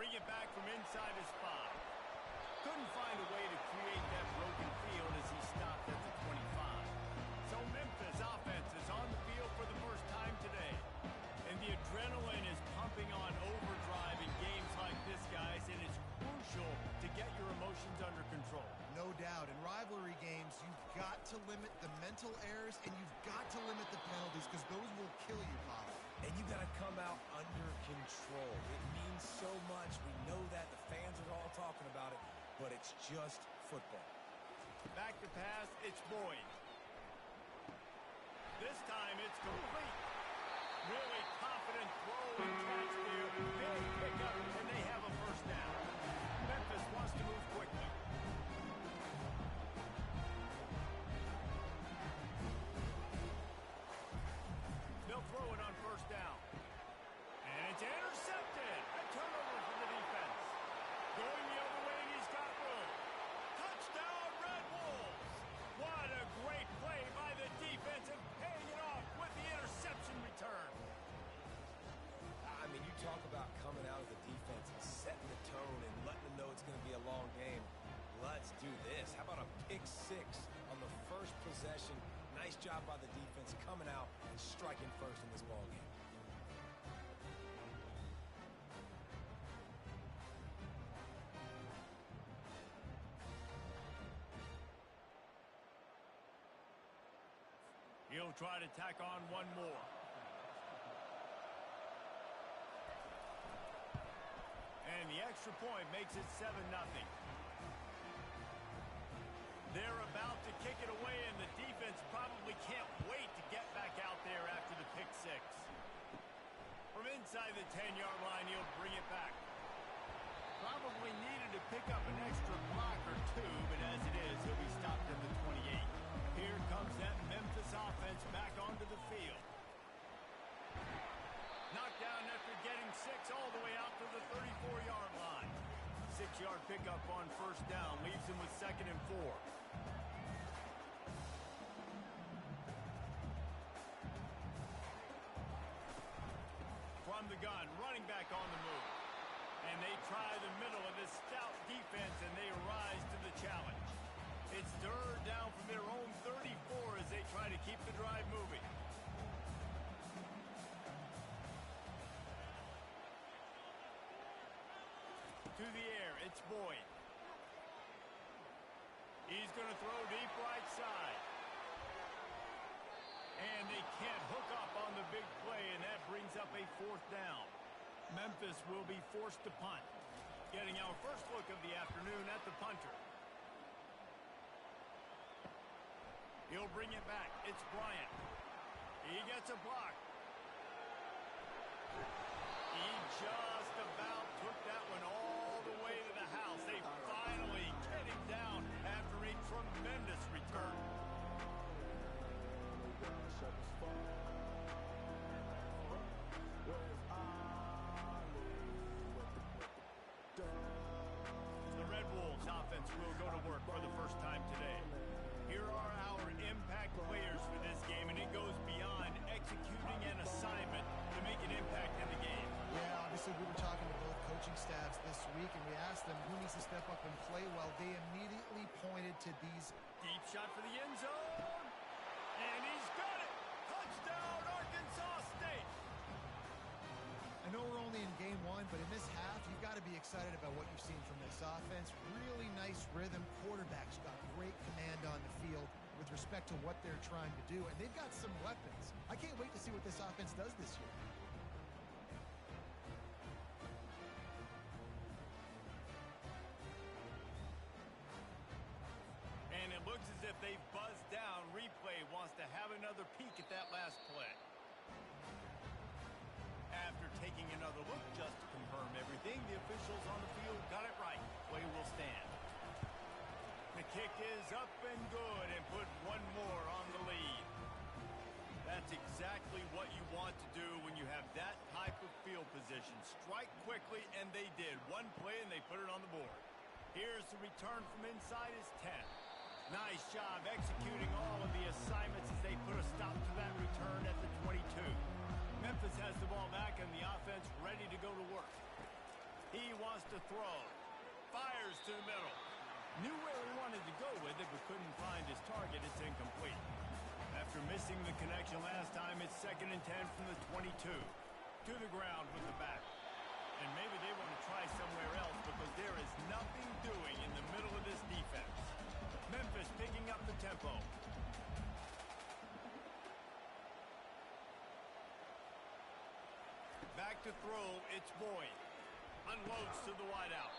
bring it back from inside his 5. Couldn't find a way to create that broken field as he stopped at the 25. So Memphis offense is on the field for the first time today. And the adrenaline is pumping on overdrive in games like this, guys, and it's crucial to get your emotions under control. No doubt. In rivalry games, you've got to limit the mental errors and you've got to limit the penalties because those will kill you, Pop. And you got to come out under control. It means so much. We know that. The fans are all talking about it, but it's just football. Back to pass, it's Boyd. This time it's complete. Really confident throw and catch there. Big pickup, and they have a first down. Memphis wants to move quickly. They'll throw it on first down. And it's intercepted. A turnover for the defense. Going the other way, and he's got room. Touchdown, Red Wolves. What a great play by the defense and paying it off with the interception return. I mean, you talk about coming out of the defense and setting the tone and letting them know it's going to be a long game. Let's do this. How about a pick 6 on the first possession? Nice job by the defense coming out and striking first in this ballgame. He'll try to tack on one more. And the extra point makes it 7-0. They're about to kick it away, and the defense probably can't wait to get back out there after the pick 6. From inside the 10-yard line, he'll bring it back. Probably needed to pick up an extra block or 2, but as it is, he'll be stopped at the 28. Here comes that Memphis offense back onto the field. Knocked down after getting 6 all the way out to the 34-yard line. 6-yard pickup on first down leaves him with 2nd and 4. From the gun, running back on the move. And they try the middle of this stout defense, and they rise to the challenge. It's third down from their own 34 as they try to keep the drive moving. To the air, it's Boyd. He's going to throw deep right side. And they can't hook up on the big play, and that brings up a 4th down. Memphis will be forced to punt. Getting our first look of the afternoon at the punter. He'll bring it back. It's Bryant. He gets a block. He just about took that one all the way to the house. They finally get him down after a tremendous return. The Red Wolves offense will go to work for the first time today. Here are our impact players for this game, and it goes beyond executing an assignment to make an impact in the game. Yeah, obviously we were talking to both coaching staffs this week, and we asked them who needs to step up and play well. They immediately pointed to these. Deep shot for the end zone, and he's got it! Touchdown, Arkansas State! I know we're only in game 1, but in this half, you've got to be excited about what you've seen from this offense. Really nice rhythm. Quarterback's got great command on the field with respect to what they're trying to do, and they've got some weapons. I can't wait to see what this offense does this year. And it looks as if they've buzzed down. Replay wants to have another peek at that last play. After taking another look just to confirm everything, the officials on the field got it right. Play will stand. The kick is up and good and put one more on the lead. That's exactly what you want to do when you have that type of field position. Strike quickly, and they did. One play, and they put it on the board. Here's the return from inside his 10. Nice job executing all of the assignments as they put a stop to that return at the 22. Memphis has the ball back and the offense ready to go to work. He wants to throw. Fires to the middle. Knew where he wanted to go with it, but couldn't find his target. It's incomplete. After missing the connection last time, it's 2nd and 10 from the 22. To the ground with the back. And maybe they want to try somewhere else because there is nothing doing in the middle of this defense. Memphis picking up the tempo. Back to throw, it's Boyd. Unloads to the wideout.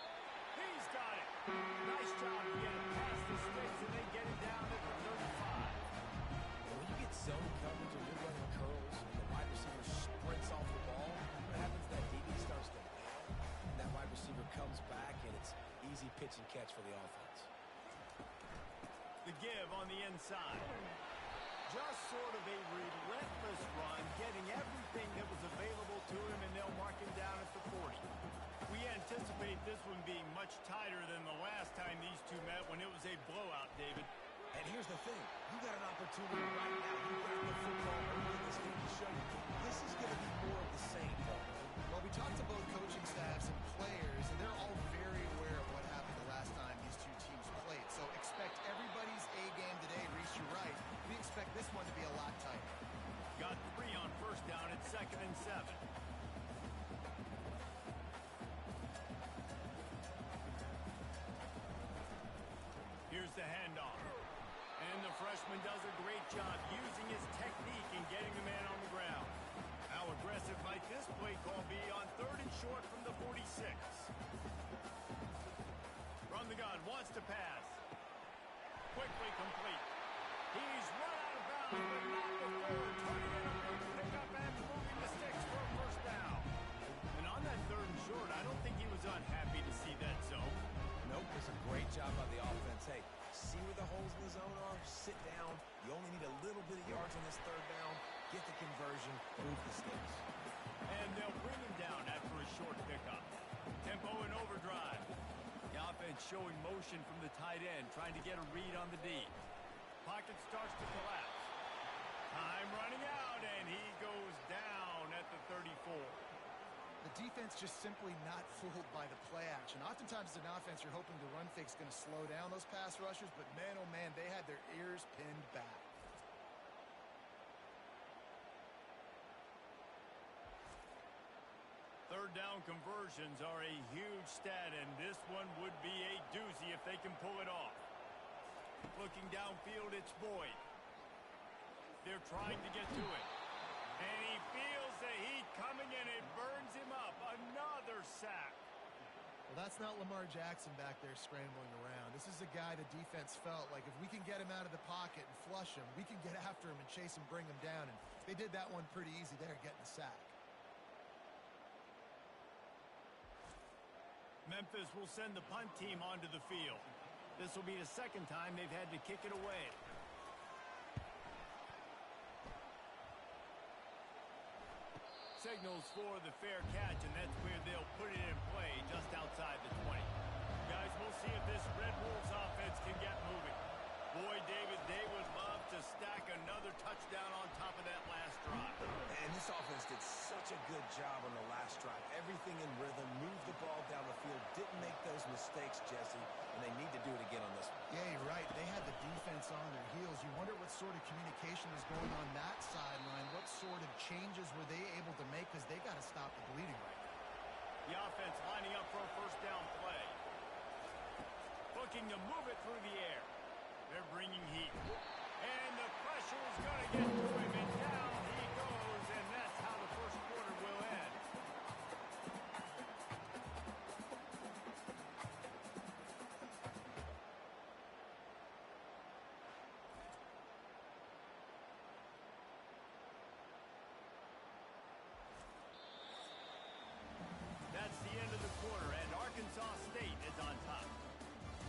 He's got it. Nice job to get it past the sticks, and they get it down at the 35. When you get zone coverage and you're running curls and the wide receiver sprints off the ball, what happens is that DB starts to bail, and that wide receiver comes back, and it's easy pitch and catch for the offense. The give on the inside. Just sort of a relentless run, getting everything that was available to him, and they'll mark him down at the 40. We anticipate this one being much tighter than the last time these two met when it was a blowout, David. And here's the thing. You got an opportunity right now. You got the football early in this game to show you this is going to be more of the same, though. Well, we talked to both coaching staffs and players, and they're all very aware of what happened the last time these two teams played. So expect everybody's A game today. Reese, you're right. We expect this one to be a lot tighter. Got 3 on first down at 2nd and 7. Here's the handoff. And the freshman does a great job using his technique and getting the man on the ground. How aggressive might this play call be on 3rd and short from the 46? From the gun, wants to pass. Quickly complete. He's run out of bounds, but not before turning it over to pick up and moving the sticks for a first down. And on that 3rd and short, I don't think he was unhappy to see that zone. Nope, it's a great job by the offense. Hey, see where the holes in the zone are? Sit down. You only need a little bit of yards on this 3rd down. Get the conversion. Move the sticks. And they'll bring him down after a short pickup. Tempo and overdrive. The offense showing motion from the tight end, trying to get a read on the D. Pocket starts to collapse. Time running out, and he goes down at the 34. The defense just simply not fooled by the play action. Oftentimes as an offense, you're hoping the run fake's going to slow down those pass rushers, but man, oh man, they had their ears pinned back. Third down conversions are a huge stat, and this one would be a doozy if they can pull it off. Looking downfield, it's Boyd. They're trying to get to it. And he feels the heat coming, and it burns him up. Another sack. Well, that's not Lamar Jackson back there scrambling around. This is a guy the defense felt like if we can get him out of the pocket and flush him, we can get after him and chase him, bring him down. And they did that one pretty easy there, getting the sack. Memphis will send the punt team onto the field. This will be the 2nd time they've had to kick it away. Signals for the fair catch, and that's where they'll put it in play just outside the 20. Guys, we'll see if this Red Wolves offense can get moving. Boy, David, they would love to stack another touchdown on top of that last drive. And this offense did such a good job on the last drive. Everything in rhythm, moved the ball down the field, didn't make those mistakes, Jesse, and they need to do it again on this one. Yeah, you're right. They had the defense on their heels. You wonder what sort of communication is going on that sideline. What sort of changes were they able to make because they got to stop the bleeding right now. The offense lining up for a first down play. Looking to move it through the air. They're bringing heat. And the pressure is going to get to him, and down he goes, and that's how the first quarter will end. That's the end of the quarter, and Arkansas State is on top.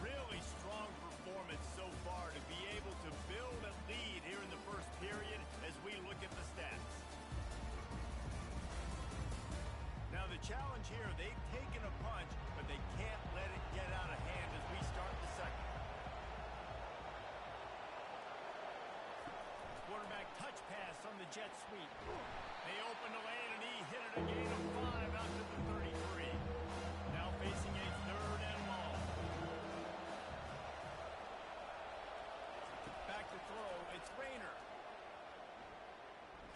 Really strong performance so far to be able to build a lead here in the first period as we look at the stats. Now the challenge here, they've taken a punch, but they can't let it get out of hand as we start the second. Quarterback touch pass on the jet sweep. They open the lane and he hit it a gain of 5 out to the 33. Now facing a third and long. Back to throw, it's Rayner.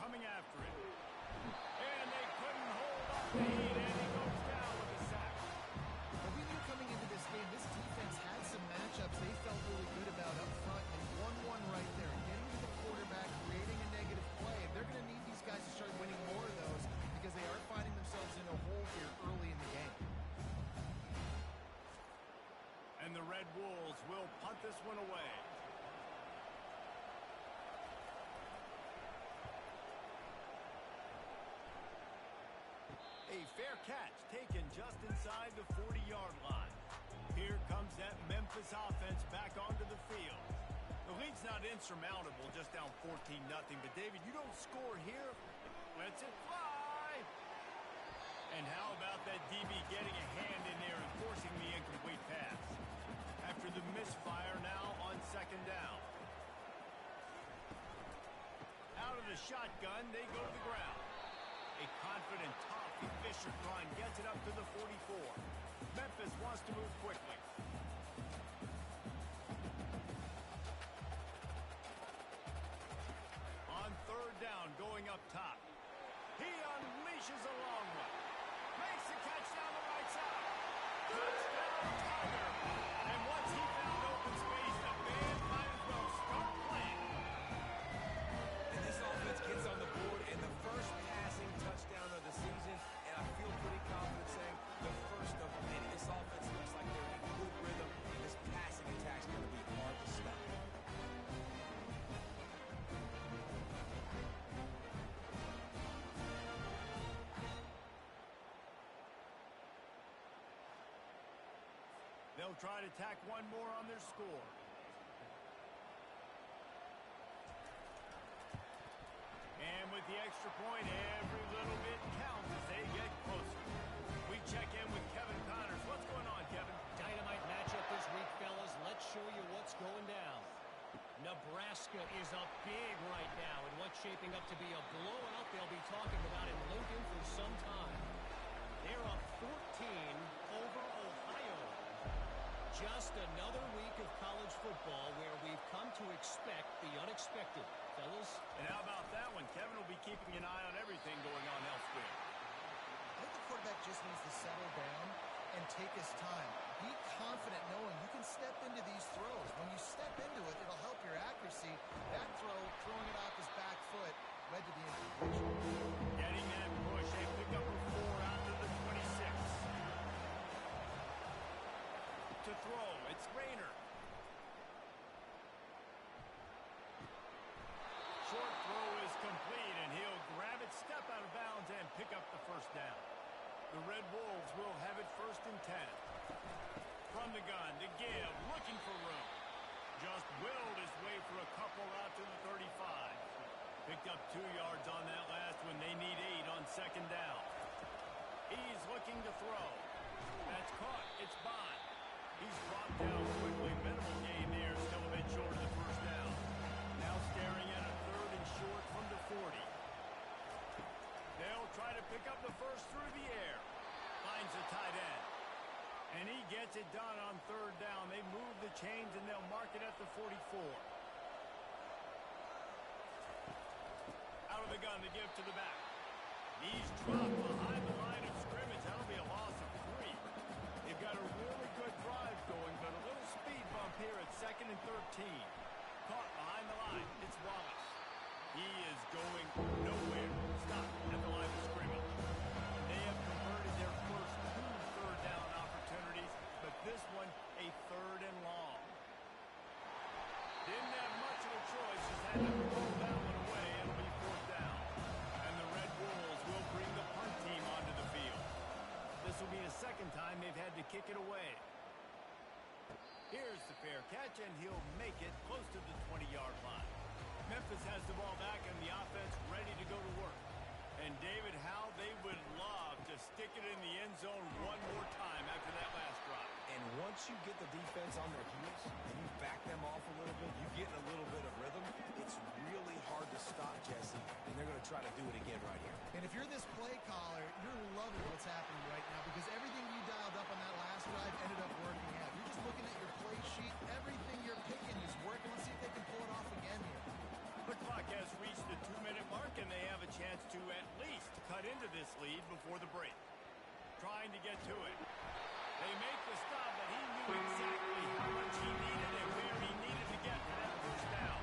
Coming after it. And they couldn't hold up the heat, and he goes down with a sack. Well, we knew coming into this game, this defense had some matchups they felt really good about up front. They won one right there, getting to the quarterback, creating a negative play. They're going to need these guys to start winning more of those because they are finding themselves in a hole here early in the game. And the Red Wolves will punt this one away. A fair catch taken just inside the 40-yard line. Here comes that Memphis offense back onto the field. The lead's not insurmountable, just down 14-0. But, David, you don't score here, lets it fly. And how about that DB getting a hand in there and forcing the incomplete pass? After the misfire now on second down. Out of the shotgun, they go to the ground. A confident, tough, efficient run gets it up to the 44. Memphis wants to move quickly. On third down, going up top. He unleashes a long one. Makes the catch down the right side. Touchdown, Tiger. And once he found open space, the band might as well start playing. And this offense gets on the board in the first passing touchdown of the season, and I feel pretty confident saying the first of many. This offense looks like they're in good rhythm, and this passing attack's going to be hard to stop. They'll try to tack one more on their score. And with the extra point, every little bit counts as they get closer. We check in with Kevin Connors. What's going on, Kevin? Dynamite matchup this week, fellas. Let's show you what's going down. Nebraska is up big right now in what's shaping up to be a blowout they'll be talking about in Lincoln for some time. They're up 14 over Ohio. Just another week of college football where we've come to expect the unexpected. Fellas? And how about that one? Kevin will be keeping an eye on everything going on elsewhere. I think the quarterback just needs to settle down and take his time. Be confident knowing you can step into these throws. When you step into it, it'll help your accuracy. That throw, throwing it off his back foot, led to the incompletion. Getting that push, a pickup of 4 out to the 26. To throw, it's Rayner. Short throw is complete, and he'll grab it, step out of bounds, and pick up the first down. The Red Wolves will have it 1st and 10. From the gun, to give, looking for room. Just willed his way for a couple out to the 35. Picked up 2 yards on that last one. They need 8 on second down. He's looking to throw. That's caught. It's Bond. He's brought down quickly. Minimal gain there. Still a bit short of the first down. Now staring at a 3rd and short from the 40. They'll try to pick up the first through the air. Finds the tight end. And he gets it done on 3rd down. They move the chains, and they'll mark it at the 44. Out of the gun to give to the back. He's dropped behind the line of scrimmage. That'll be a loss of 3. They've got a really good drive going, but a little speed bump here at 2nd and 13. Caught behind the line. It's Wallace. He is going nowhere. Stop at the line of scrimmage. They have converted their first 2 third down opportunities, but this one a 3rd and long. Didn't have much of a choice. Just had to roll that one away. It'll be 4th down. And the Red Wolves will bring the punt team onto the field. This will be the 2nd time they've had to kick it away. Here's the fair catch, and he'll make it close to the 20-yard line. Memphis has the ball back and the offense ready to go to work. And David, how they would love to stick it in the end zone one more time after that last drive. And once you get the defense on their heels and you back them off a little bit, you get in a little bit of rhythm, it's really hard to stop, Jesse, and they're going to try to do it again right here. And if you're this play caller, you're loving what's happening right now because everything you dialed up on that last ended up working out. You're just looking at your play sheet. Everything you're picking is working. Let's see if they can pull it off again here. The clock has reached the 2-minute mark, and they have a chance to at least cut into this lead before the break. Trying to get to it. They make the stop, but he knew exactly how much he needed and where he needed to get for that first down.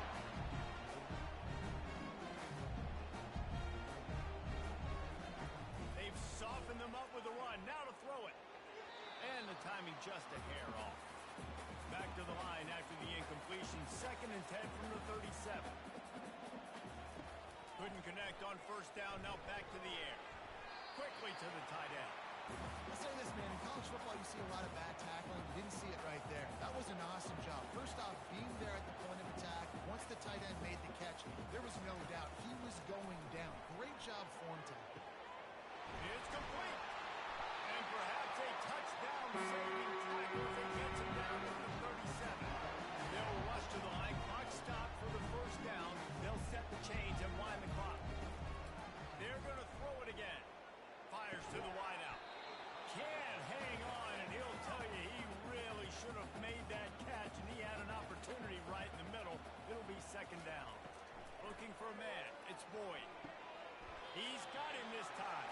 They've softened them up with a run. Now to throw it. And the timing just a hair off. Back to the line after the incompletion. 2nd and 10 from the 37. Couldn't connect on first down. Now back to the air. Quickly to the tight end. I'll say this, man. In college football, you see a lot of bad tackling. You didn't see it right there. That was an awesome job. First off, being there at the point of attack. Once the tight end made the catch, there was no doubt he was going down. Great job for him today. It's complete. And perhaps a touchdown-saving tackle as it gets him down to the 37. They'll rush to the line. Clock stop for the first down. They'll set the chains and wind the clock. They're going to throw it again. Fires to the wideout. Can't hang on, and he'll tell you he really should have made that catch, and he had an opportunity right in the middle. It'll be 2nd down. Looking for a man. It's Boyd. He's got him this time.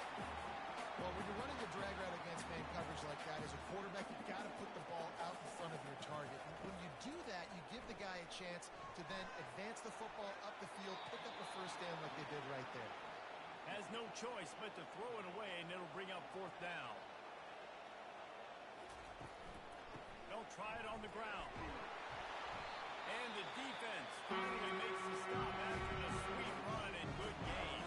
Well, when you're running a drag route against man coverage like that, as a quarterback, you've got to put the ball out in front of your target. And when you do that, you give the guy a chance to then advance the football up the field, pick up a first down like they did right there. Has no choice but to throw it away, and it'll bring up 4th down. They'll try it on the ground. And the defense finally makes the stop after the sweet run and good gain.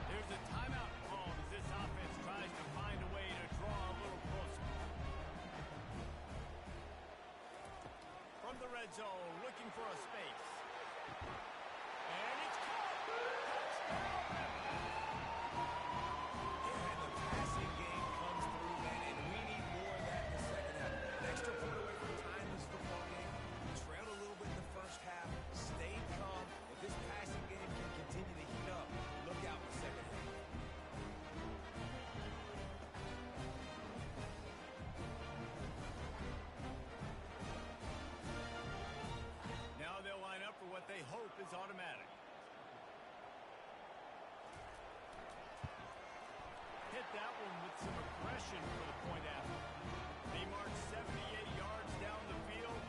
There's a timeout called as this offense tries to find a way to draw a little closer. From the red zone, looking for a space. And it's caught! Touchdown! And the passing game comes through, man, and we need more of that in the second half. An extra point away from tying this football game. We trailed a little bit in the first half, stayed calm. If this passing game can continue to heat up, look out in the second half. Now they'll line up for what they hope is automatic. Hit that one with some aggression for the point after. They march 78 yards down the field,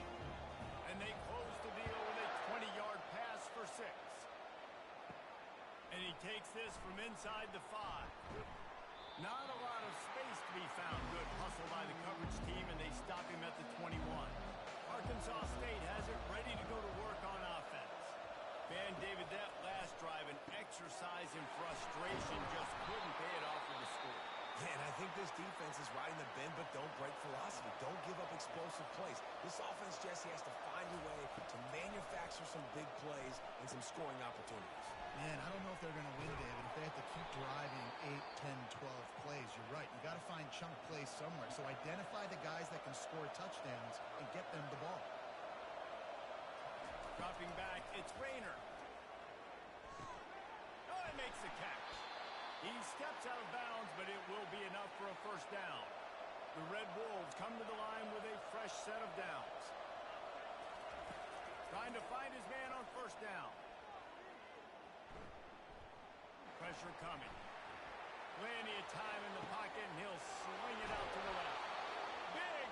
and they close the deal with a 20-yard pass for 6. And he takes this from inside the 5. Not a lot of space to be found. Good hustle by the coverage team, and they stop him at the 21. Arkansas State has it ready to go to work on offense. Van David, that last drive, an exercise in frustration, just couldn't pay it off with the score. Yeah, and I think this defense is riding the bend, but don't break philosophy. Don't give up explosive plays. This offense, Jesse, has to find a way to manufacture some big plays and some scoring opportunities. Man, I don't know if they're going to win, David, if they have to keep driving 8, 10, 12 plays. You're right. You got to find chunk plays somewhere. So identify the guys that can score touchdowns and get them the ball. Dropping back, it's Rayner. Oh, he makes the catch. He steps out of bounds, but it will be enough for a first down. The Red Wolves come to the line with a fresh set of downs. Trying to find his man on first down. Pressure coming. Plenty of time in the pocket, and he'll swing it out to the left.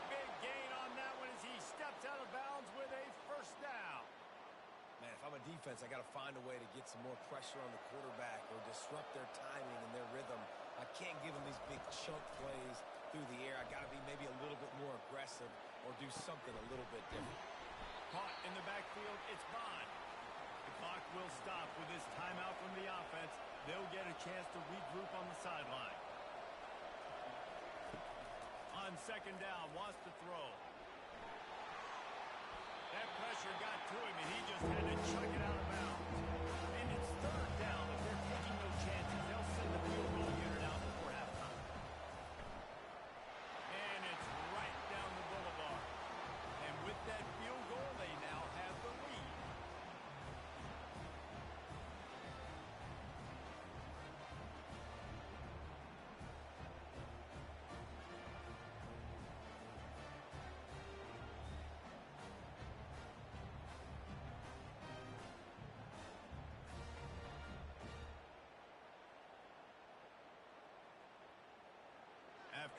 Big gain on that one as he steps out of bounds with a first down. Man, if I'm a defense, I got to find a way to get some more pressure on the quarterback or disrupt their timing and their rhythm. I can't give them these big chunk plays through the air. I got to be maybe a little bit more aggressive or do something a little bit different. Caught in the backfield, it's Bond. The clock will stop with this timeout from the offense. They'll get a chance to regroup on the sideline. On second down, wants to throw. That pressure got to him, and he just had to chuck it out of bounds. And it's third down. If they're taking no chances, they'll send the field goal unit out before halftime. And it's right down the boulevard. And with that field goal, they now have the lead.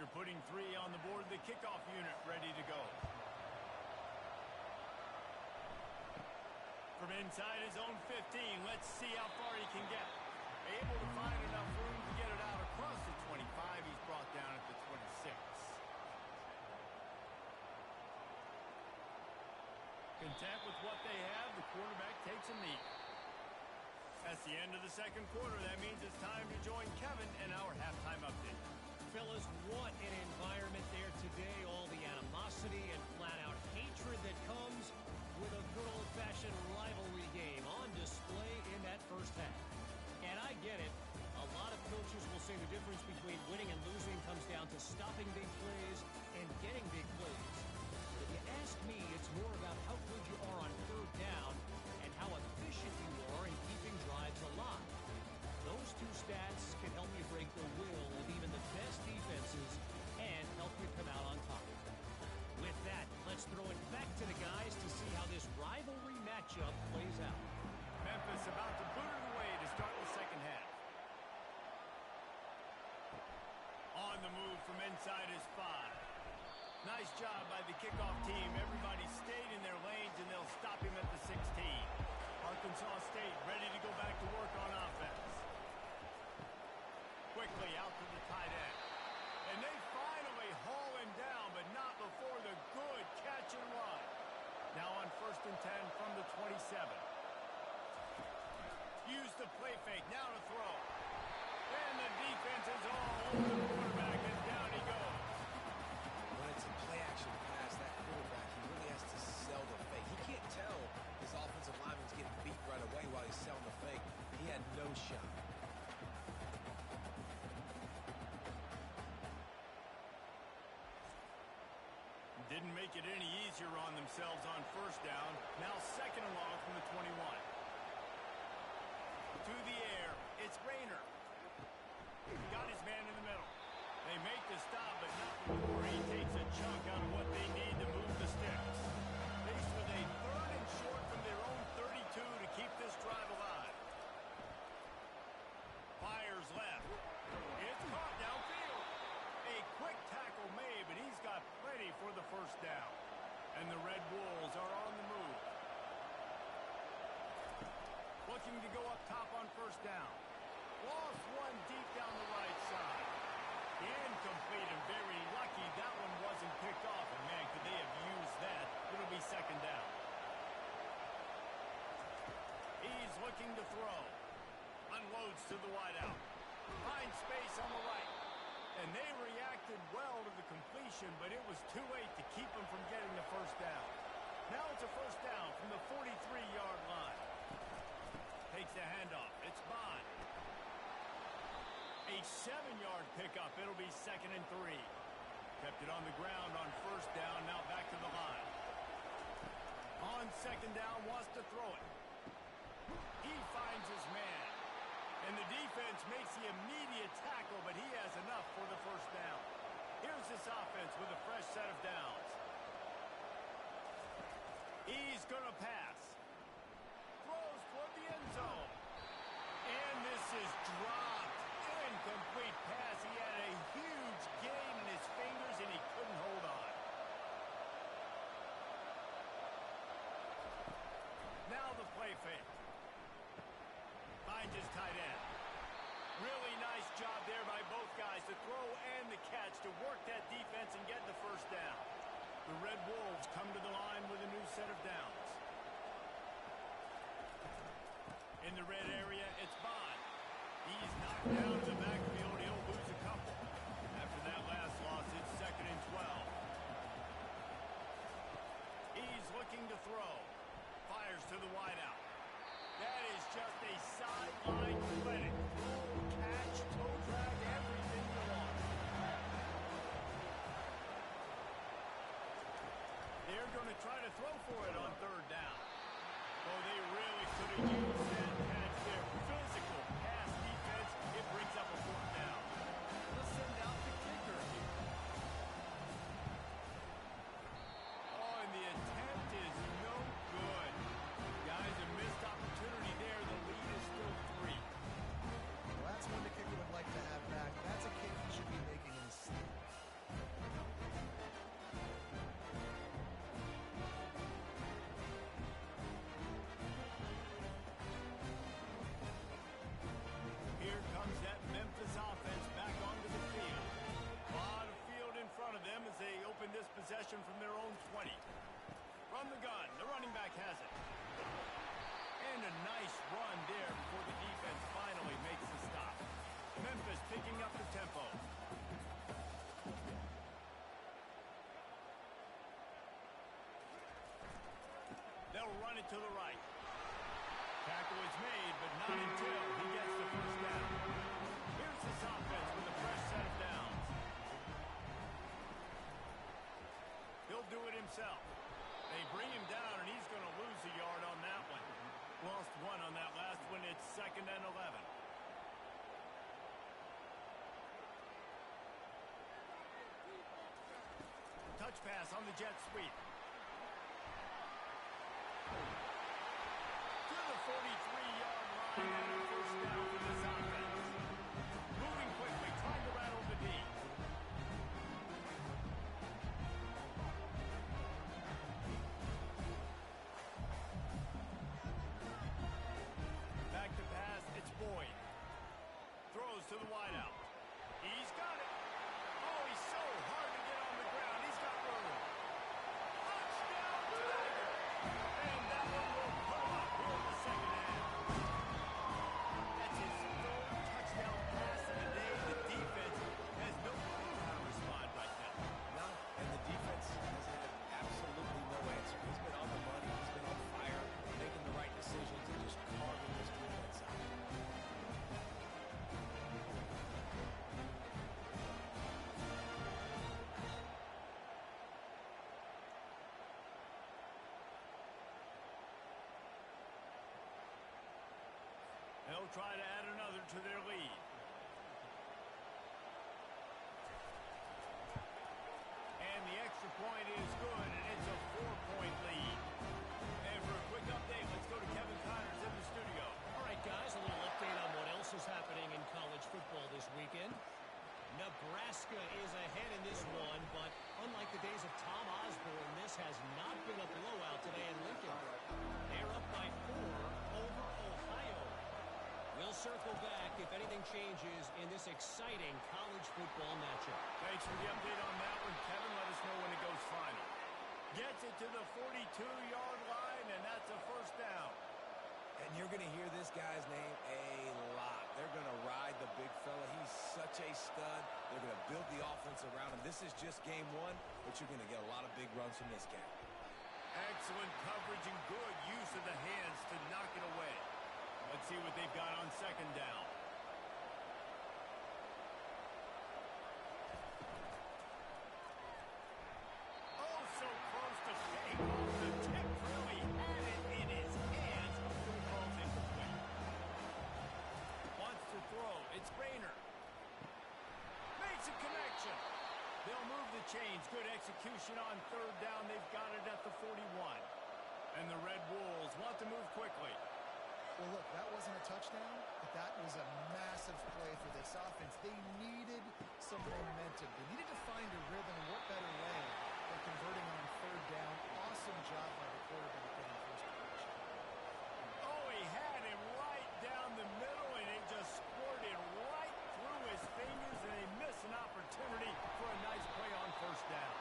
After putting 3 on the board, the kickoff unit ready to go. From inside his own 15, let's see how far he can get. Able to find enough room to get it out across the 25. He's brought down at the 26. Content with what they have, the quarterback takes a knee. That's the end of the second quarter. That means it's time to join Kevin and our halftime update. Fellas, what an environment there today. All the animosity and flat-out hatred that comes with a good old-fashioned rivalry game on display in that first half. And I get it. A lot of coaches will say the difference between winning and losing comes down to stopping big plays and getting big plays. But if you ask me, it's more about how good you are on third down and how efficient you are in keeping drives alive. Those two stats can help you break the will of even the best defenses and help you come out on top. With that, let's throw it back to the guys to see how this rivalry matchup plays out. Memphis about to boot it away to start the second half. On the move from inside his 5. Nice job by the kickoff team. Everybody stayed in their lanes, and they'll stop him at the 16. Arkansas State ready to go back to work on offense. Quickly out to the tight end. And they finally haul him down, but not before the good catch and run. Now on 1st and 10 from the 27. Use the play fake, now to throw. And the defense is all over the quarterback, and down he goes. When it's a play-action pass, that quarterback, he really has to sell the fake. He can't tell his offensive lineman's getting beat right away while he's selling the fake. He had no shot. Didn't make it any easier on themselves on 1st down. Now 2nd and long from the 21. To the air, it's Rayner. Got his man in the middle. They make the stop, but not before he takes a chunk out of what they need to move the sticks. Faced with a 3rd and short from their own 32 to keep this drive alive. Fires left. It's caught downfield. A quick tackle made, but he's got plenty for the 1st down. And the Red Wolves are on the move. Looking to go up top on 1st down. Lost one deep down the right side. Incomplete and very lucky that one wasn't picked off. And man, could they have used that. It'll be 2nd down. He's looking to throw. Unloads to the wideout. Finds space on the right. And they reacted well to the completion, but it was too late to keep them from getting the 1st down. Now it's a 1st down from the 43-yard line. Takes the handoff. It's Bond. A 7-yard pickup. It'll be 2nd and 3. Kept it on the ground on 1st down. Now back to the line. On 2nd down, wants to throw it. He finds his man. And the defense makes the immediate tackle, but he has enough for the 1st down. Here's this offense with a fresh set of downs. He's going to pass. Throws toward the end zone. And this is dropped. Incomplete pass. He had a huge gain in his fingers, and he couldn't hold on. Now the play fake. Finds his tight end. Really nice job there by both guys, the throw and the catch, to work that defense and get the 1st down. The Red Wolves come to the line with a new set of downs. In the red area, it's Bond. He's knocked down in the backfield. He'll lose a couple. After that last loss, it's 2nd and 12. He's looking to throw. Fires to the wideout. That is just a sideline clinic. Catch, toe drag, everything you want. They're going to try to throw for it on 3rd down. Oh, they really could have used that catch there. Physical pass defense. It brings up a 4th down. Let's send out the kicker here. Oh, and the attempt is no good. Guys, a missed opportunity there. The lead is still 3. Well, that's one the kicker would like to have back. That's a kick he should be making in his sleep. run it to the right. Tackle is made, but not until he gets the first down. Here's this offense with a fresh set of downs. He'll do it himself. They bring him down, and he's going to lose a yard on that one. Lost one on that last one. It's 2nd and 11. Touch pass on the jet sweep. To the 43-yard line and a first down for this offense. Moving quickly, trying to rattle the D. Back to pass, it's Boyd. Throws to the wideout. He's got it. Oh, he's so hard to get on the ground. He's got room. Touchdown, Tiger. And that one will come up here in the second half. That's his 3rd touchdown pass of the day. The defense has no clue how to respond right now. No, and the defense has had absolutely no answer. He's been on the money. He's been on fire, making the right decisions, and just carving this defense out. They'll try to add another to their lead. And the extra point is good, and it's a 4-point lead. And for a quick update, let's go to Kevin Connors in the studio. All right, guys, a little update on what else is happening in college football this weekend. Nebraska is ahead in this one, but unlike the days of Tom Osborne, this has not been a blowout today in Lincoln. They're up by 4 over Ohio. We'll circle back if anything changes in this exciting college football matchup. Thanks for the update on that one, Kevin. Let us know when it goes final. Gets it to the 42-yard line, and that's a first down. And you're going to hear this guy's name a lot. They're going to ride the big fella. He's such a stud. They're going to build the offense around him. This is just game 1, but you're going to get a lot of big runs from this guy. Excellent coverage and good use of the hands to knock it away. Let's see what they've got on 2nd down. Oh, so close to getting off the tip. Really had it in his hands. But it falls incomplete. Wants to throw. It's Rayner. Makes a connection. They'll move the chains. Good execution on 3rd down. They've got it at the 41. And the Red Wolves want to move quickly. Well, look, that wasn't a touchdown, but that was a massive play for this offense. They needed some momentum. They needed to find a rhythm, and what better way than converting on 3rd down. Awesome job by the quarterback getting first connection. Oh, he had him right down the middle, and it just squirted right through his fingers, and they miss an opportunity for a nice play on 1st down.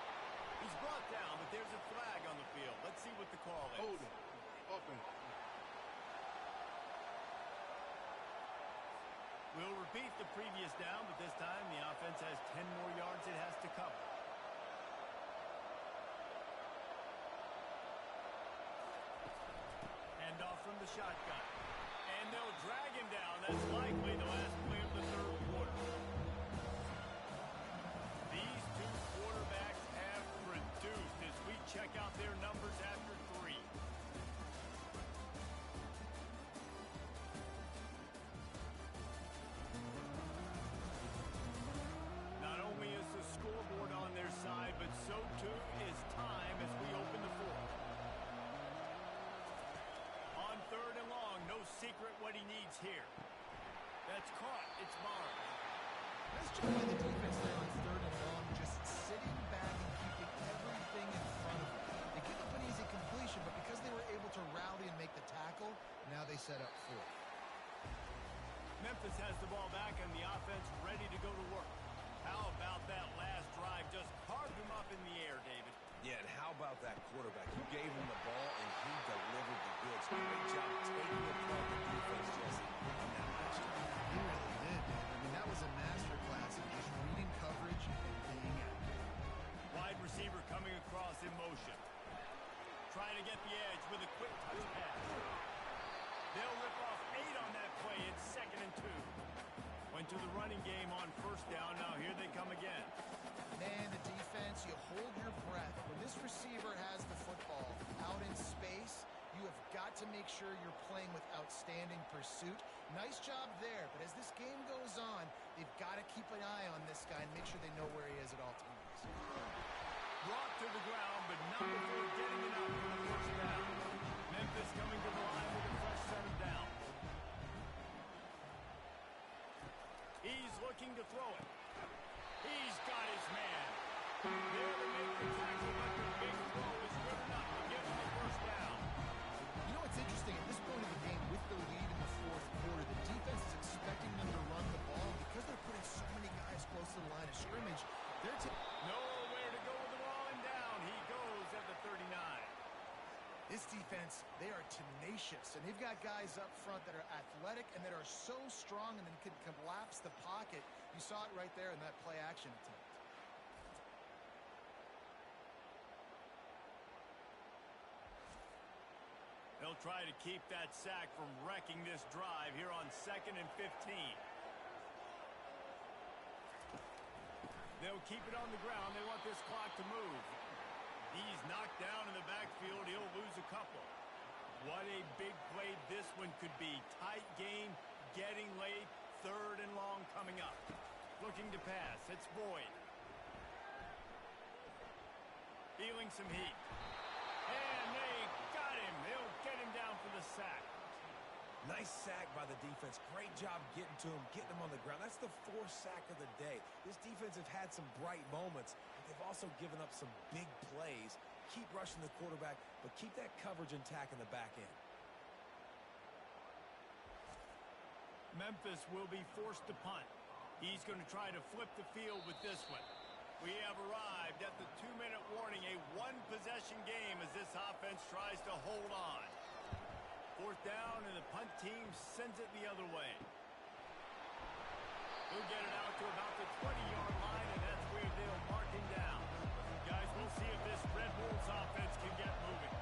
He's brought down, but there's a flag on the field. Let's see what the call is. Holding. Offense. We'll repeat the previous down, but this time the offense has 10 more yards it has to cover. Hand off from the shotgun. And they'll drag him down. That's likely the last play of the 3rd quarter. These two quarterbacks have produced as we check out their numbers after 3. Not only is the scoreboard on their side, but so too is time as we open the 4th. On 3rd and long, no secret what he needs here. That's caught. It's Barnes. Nice job by the defense there on 3rd and long, just sitting back and keeping everything in front of them. They give up an easy completion, but because they were able to rally and make the tackle, now they set up 4th. Memphis has the ball back and the offense ready to go to work. How about that last drive? Just carved him up in the air, David. Yeah, and how about that quarterback? You gave him the ball, and he delivered the goods. Great job taking apart the defense, Jesse, on that last drive. He really did, man. I mean, that was a masterclass of just reading coverage and being accurate. Wide receiver coming across in motion. Trying to get the edge with a quick touch defense, you hold your breath. When this receiver has the football out in space, you have got to make sure you're playing with outstanding pursuit. Nice job there, but as this game goes on, they've got to keep an eye on this guy and make sure they know where he is at all times. Brought to the ground, but not before getting it up for the first down. Memphis coming to the line with a fresh set of downs. He's looking to throw it. He's got his man. There to make the tackle, but the big throw is good enough to give him the first down. You know what's interesting? At this point of the game, with the lead in the fourth quarter, the defense is expecting them to run the ball. Because they're putting so many guys close to the line of scrimmage, they're nowhere to go with the ball and down. He goes at the 39. This defense, they are tenacious, and they've got guys up front that are athletic and that are so strong and then can collapse the pocket. You saw it right there in that play action attempt. They'll try to keep that sack from wrecking this drive here on 2nd and 15. They'll keep it on the ground. They want this clock to move. He's knocked down in the backfield. He'll lose a couple. What a big play this one could be. Tight game, getting late, 3rd and long coming up. Looking to pass. It's Boyd. Feeling some heat. And they got him. They'll get him down for the sack. Nice sack by the defense. Great job getting to him, getting him on the ground. That's the 4th sack of the day. This defense have had some bright moments, but they've also given up some big plays. Keep rushing the quarterback, but keep that coverage intact in the back end. Memphis will be forced to punt. He's going to try to flip the field with this one. We have arrived at the 2-minute warning, a one-possession game as this offense tries to hold on. 4th down, and the punt team sends it the other way. He'll get it out to about the 20-yard line, and that's where they'll mark him down. Guys, we'll see if this Red Bulls offense can get moving.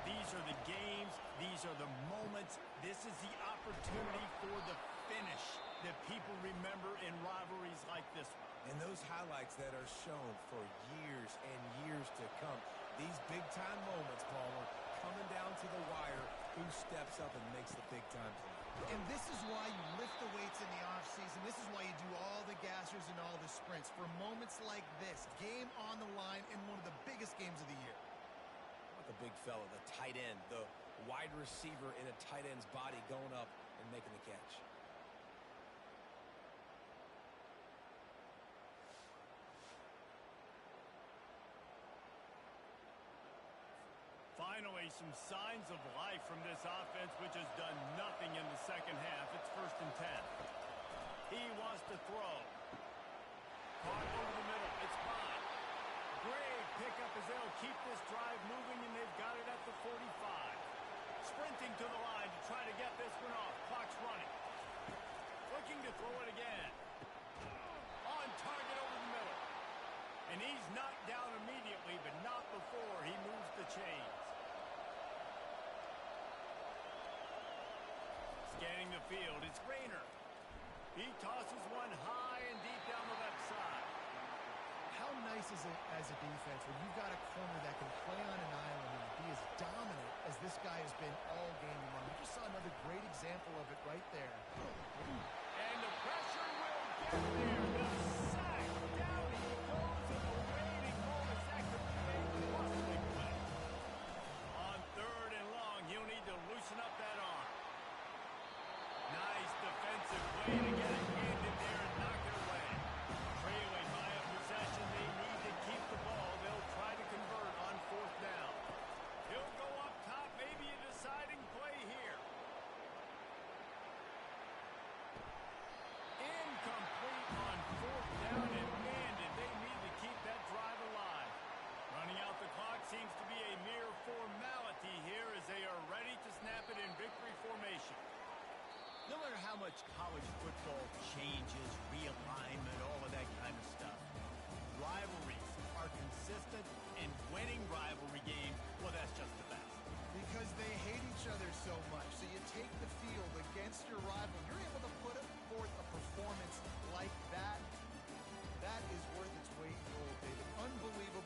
These are the games. These are the moments. This is the opportunity for the finish that people remember in rivalries like this one. And those highlights that are shown for years and years to come. These big-time moments, Palmer, coming down to the wire, who steps up and makes the big-time play. And this is why you lift the weights in the offseason. This is why you do all the gassers and all the sprints. For moments like this, game on the line in one of the biggest games of the year. The big fella, the tight end, the wide receiver in a tight end's body going up and making the catch. Finally, some signs of life from this offense, which has done nothing in the second half. It's 1st and 10. He wants to throw. Caught over the middle. It's fine. Great pickup as they'll keep this drive moving, and they've got it at the 45. Sprinting to the line to try to get this one off. Clock's running. Looking to throw it again. On target over the middle. And he's knocked down immediately, but not before he moves the chains. Scanning the field, it's Rayner. He tosses one high and deep down the left side. How nice is it as a defense when you've got a corner that can play on an island and be as dominant as this guy has been all game long? We just saw another great example of it right there. And the pressure will get there. The sack. Down he goes, and the waiting moment that could be a costly play. On 3rd and long, he'll need to loosen up that arm. Nice defensive play to get it in there and knock it away. Trailing by a possession, they need to keep the ball. They'll try to convert on 4th down. He'll go up top, maybe a deciding play here. Incomplete on 4th down, and man, did they need to keep that drive alive. Running out the clock seems to be a mere formality here as they are ready to snap it in victory formation. No matter how much college football changes, realignment, all of that kind of stuff, rivalries are consistent, and winning rivalry games, well, that's just the best. Because they hate each other so much. So you take the field against your rival. You're able to put forth a performance like that. That is worth its weight in gold, David. Unbelievable.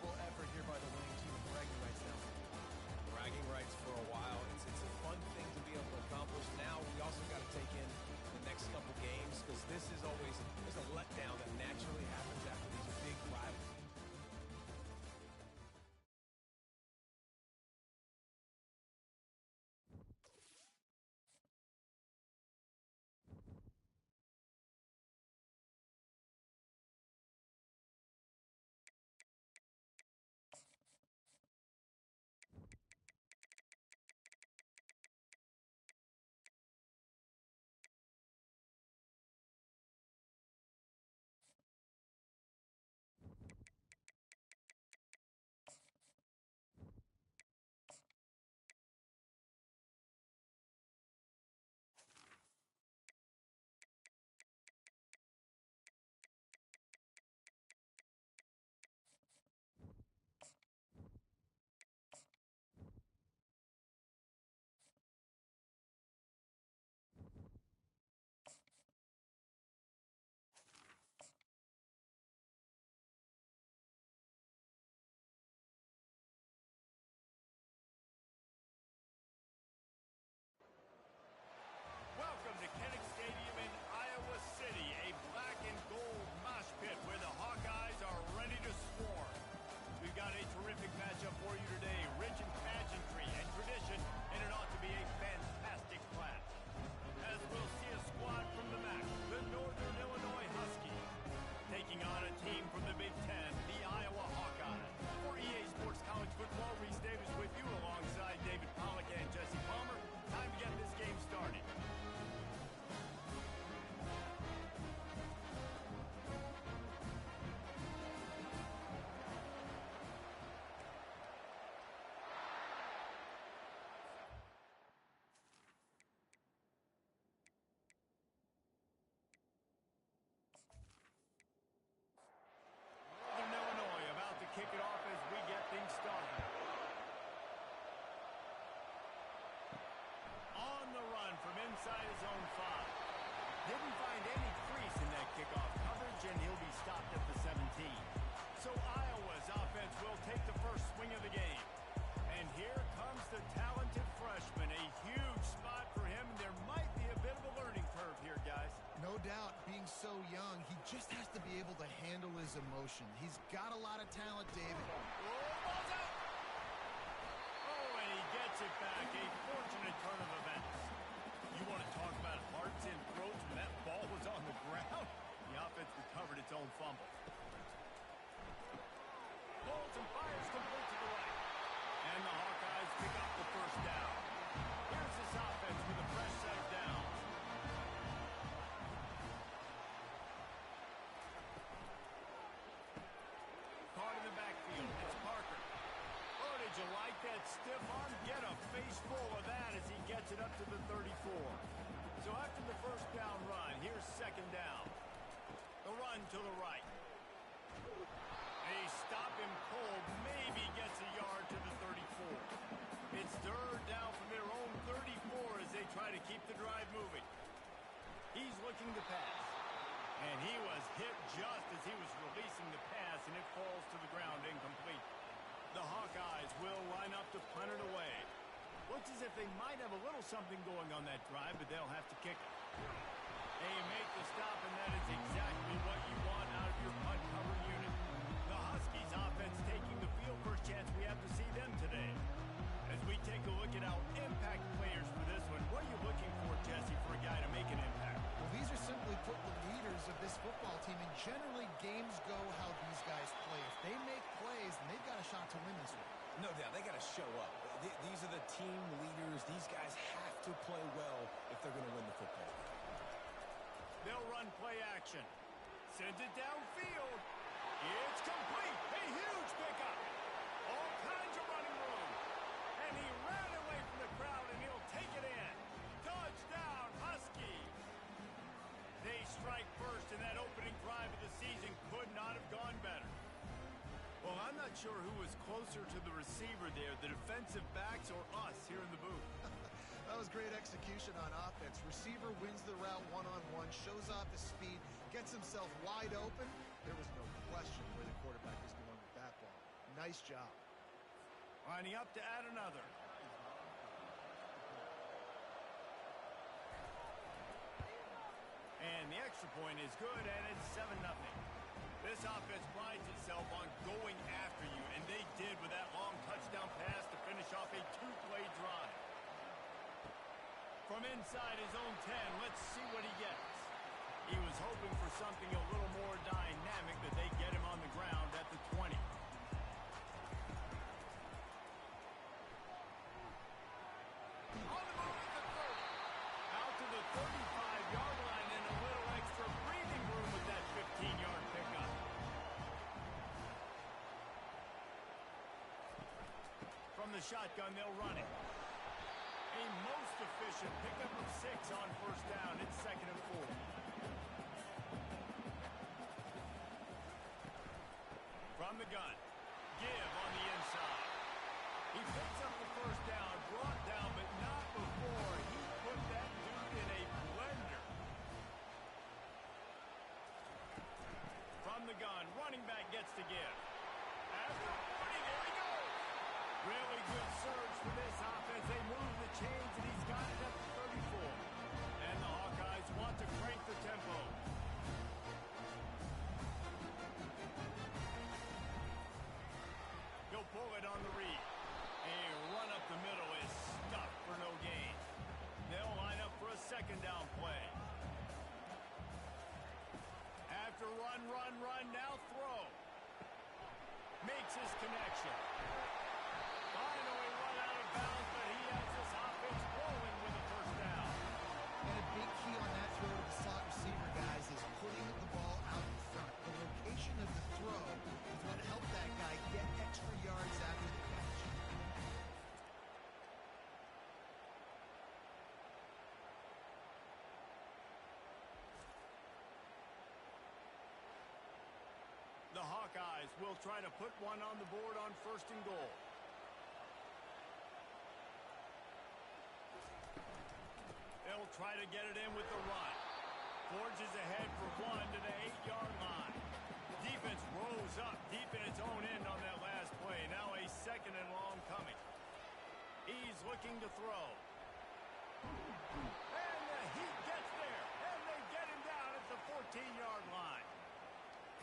inside his own 5. Didn't find any crease in that kickoff coverage, and he'll be stopped at the 17. So Iowa's offense will take the first swing of the game. And here comes the talented freshman. A huge spot for him. There might be a bit of a learning curve here, guys. No doubt, being so young, he just has to be able to handle his emotion. He's got a lot of talent, David. Ball's out. Oh, and he gets it back. A fortunate turn of events. You want to talk about hearts and throats when that ball was on the ground? The offense recovered its own fumble. Pulls and fires complete to the right. And the Hawkeyes pick up the first down. Here's this offense with a fresh set of downs. Caught in the backfield. It's Parker. Oh, did you like that stiff arm? Get a face full of that as he gets it up to the 34. So after the first down run, here's second down. The run to the right. They stop him cold, maybe gets a yard to the 34. It's third down from their own 34 as they try to keep the drive moving. He's looking to pass. And he was hit just as he was releasing the pass, and it falls to the ground incomplete. The Hawkeyes will line up to punt it away. Looks as if they might have a little something going on that drive, but they'll have to kick it. They make the stop, and that is exactly what you want out of your punt cover unit. The Huskies offense taking the field. First chance we have to see them today. As we take a look at our impact players for this one, what are you looking for, Jesse, for a guy to make an impact? Well, these are simply put the leaders of this football team, and generally games go how these guys play. If they make plays, then they've got a shot to win this one. No doubt, they got to show up. These are the team leaders. These guys have to play well if they're going to win the football. They'll run play action. Sends it downfield. It's complete. A huge pickup. All kinds of running room. And he ran away from the crowd, and he'll take it in. Touchdown, Huskies. They strike first, and that opening drive of the season could not have gone better. Well, I'm not sure who was closer to the receiver there, the defensive backs or us here in the booth. That was great execution on offense. Receiver wins the route one-on-one, shows off his speed, gets himself wide open. There was no question where the quarterback was going with that ball. Nice job. Lining up to add another. And the extra point is good, and it's 7-0. This offense prides itself on going after you, and they did with that long touchdown pass to finish off a two-play drive. From inside his own 10, let's see what he gets. He was hoping for something a little more dynamic, but they get him on the ground at the 20. On the move at the 30. Out to the 35-yard line, and a little extra breathing room with that 15-yard pickup. From the shotgun, they'll run it. A most efficient pickup of 6 on first down. It's 2nd and 4. From the gun. Give on the inside. He picks up the first down, brought down, but not before he put that dude in a blender. From the gun, running back gets to give. After 40, there he goes. Really good surge for this offense. They move the chains, and he's got it up to 34. And the Hawkeyes want to crank the tempo. He'll pull it on the read. A run up the middle is stuffed for no gain. They'll line up for a second down play. After run, now throw. Makes his connection. Finally run out of bounds, but he has this offense rolling with a first down. And a big key on that throw to the slot receiver, guys, is putting the ball out in front. The location of the throw is what helped that guy get extra yards after the catch. The Hawkeyes will try to put one on the board on 1st and goal. They'll try to get it in with the run. Forges ahead for one to the 8-yard line. Defense rose up deep in its own end on that last play. Now a second and long coming. He's looking to throw. And the Heat gets there. And they get him down at the 14-yard line.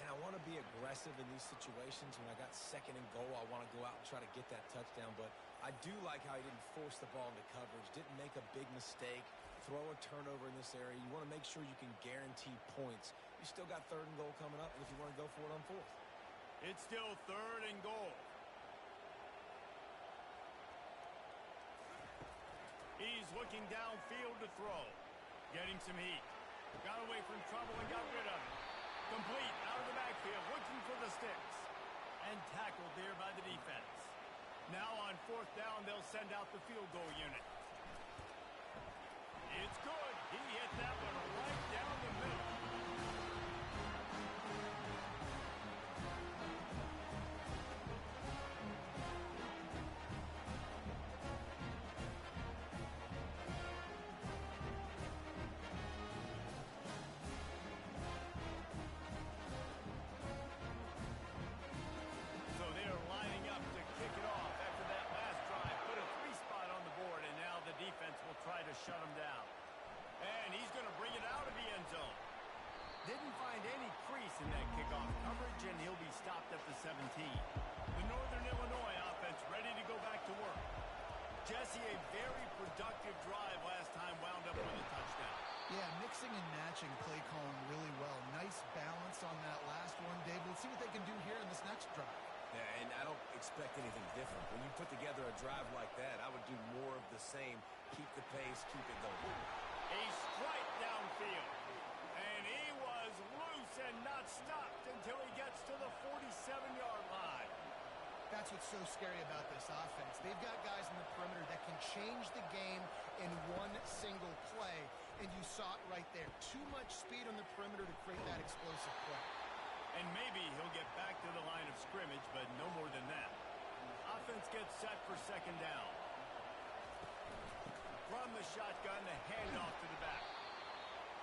And I want to be aggressive in these situations. When I got second and goal, I want to go out and try to get that touchdown. But I do like how he didn't force the ball into coverage, didn't make a big mistake, throw a turnover in this area. You want to make sure you can guarantee points. You still got third and goal coming up, and if you want to go for it on fourth. It's still third and goal. He's looking downfield to throw. Getting some heat. Got away from trouble and got rid of it. Complete out of the backfield, looking for the sticks. And tackled there by the defense. Now on fourth down, they'll send out the field goal unit. It's good. He hit that one right down the middle. So they are lining up to kick it off after that last drive. Put a 3-spot on the board, and now the defense will try to shut them down. And he's going to bring it out of the end zone. Didn't find any crease in that kickoff coverage, and he'll be stopped at the 17. The Northern Illinois offense ready to go back to work. Jesse, a very productive drive last time, wound up with a touchdown. Yeah, mixing and matching play calling really well. Nice balance on that last one, Dave. Let's see what they can do here in this next drive. Yeah, and I don't expect anything different. When you put together a drive like that, I would do more of the same. Keep the pace, keep it going. A strike downfield. And he was loose and not stopped until he gets to the 47-yard line. That's what's so scary about this offense. They've got guys in the perimeter that can change the game in one single play, and you saw it right there. Too much speed on the perimeter to create that explosive play. And maybe he'll get back to the line of scrimmage, but no more than that. Offense gets set for second down. From the shotgun, the handoff to the back.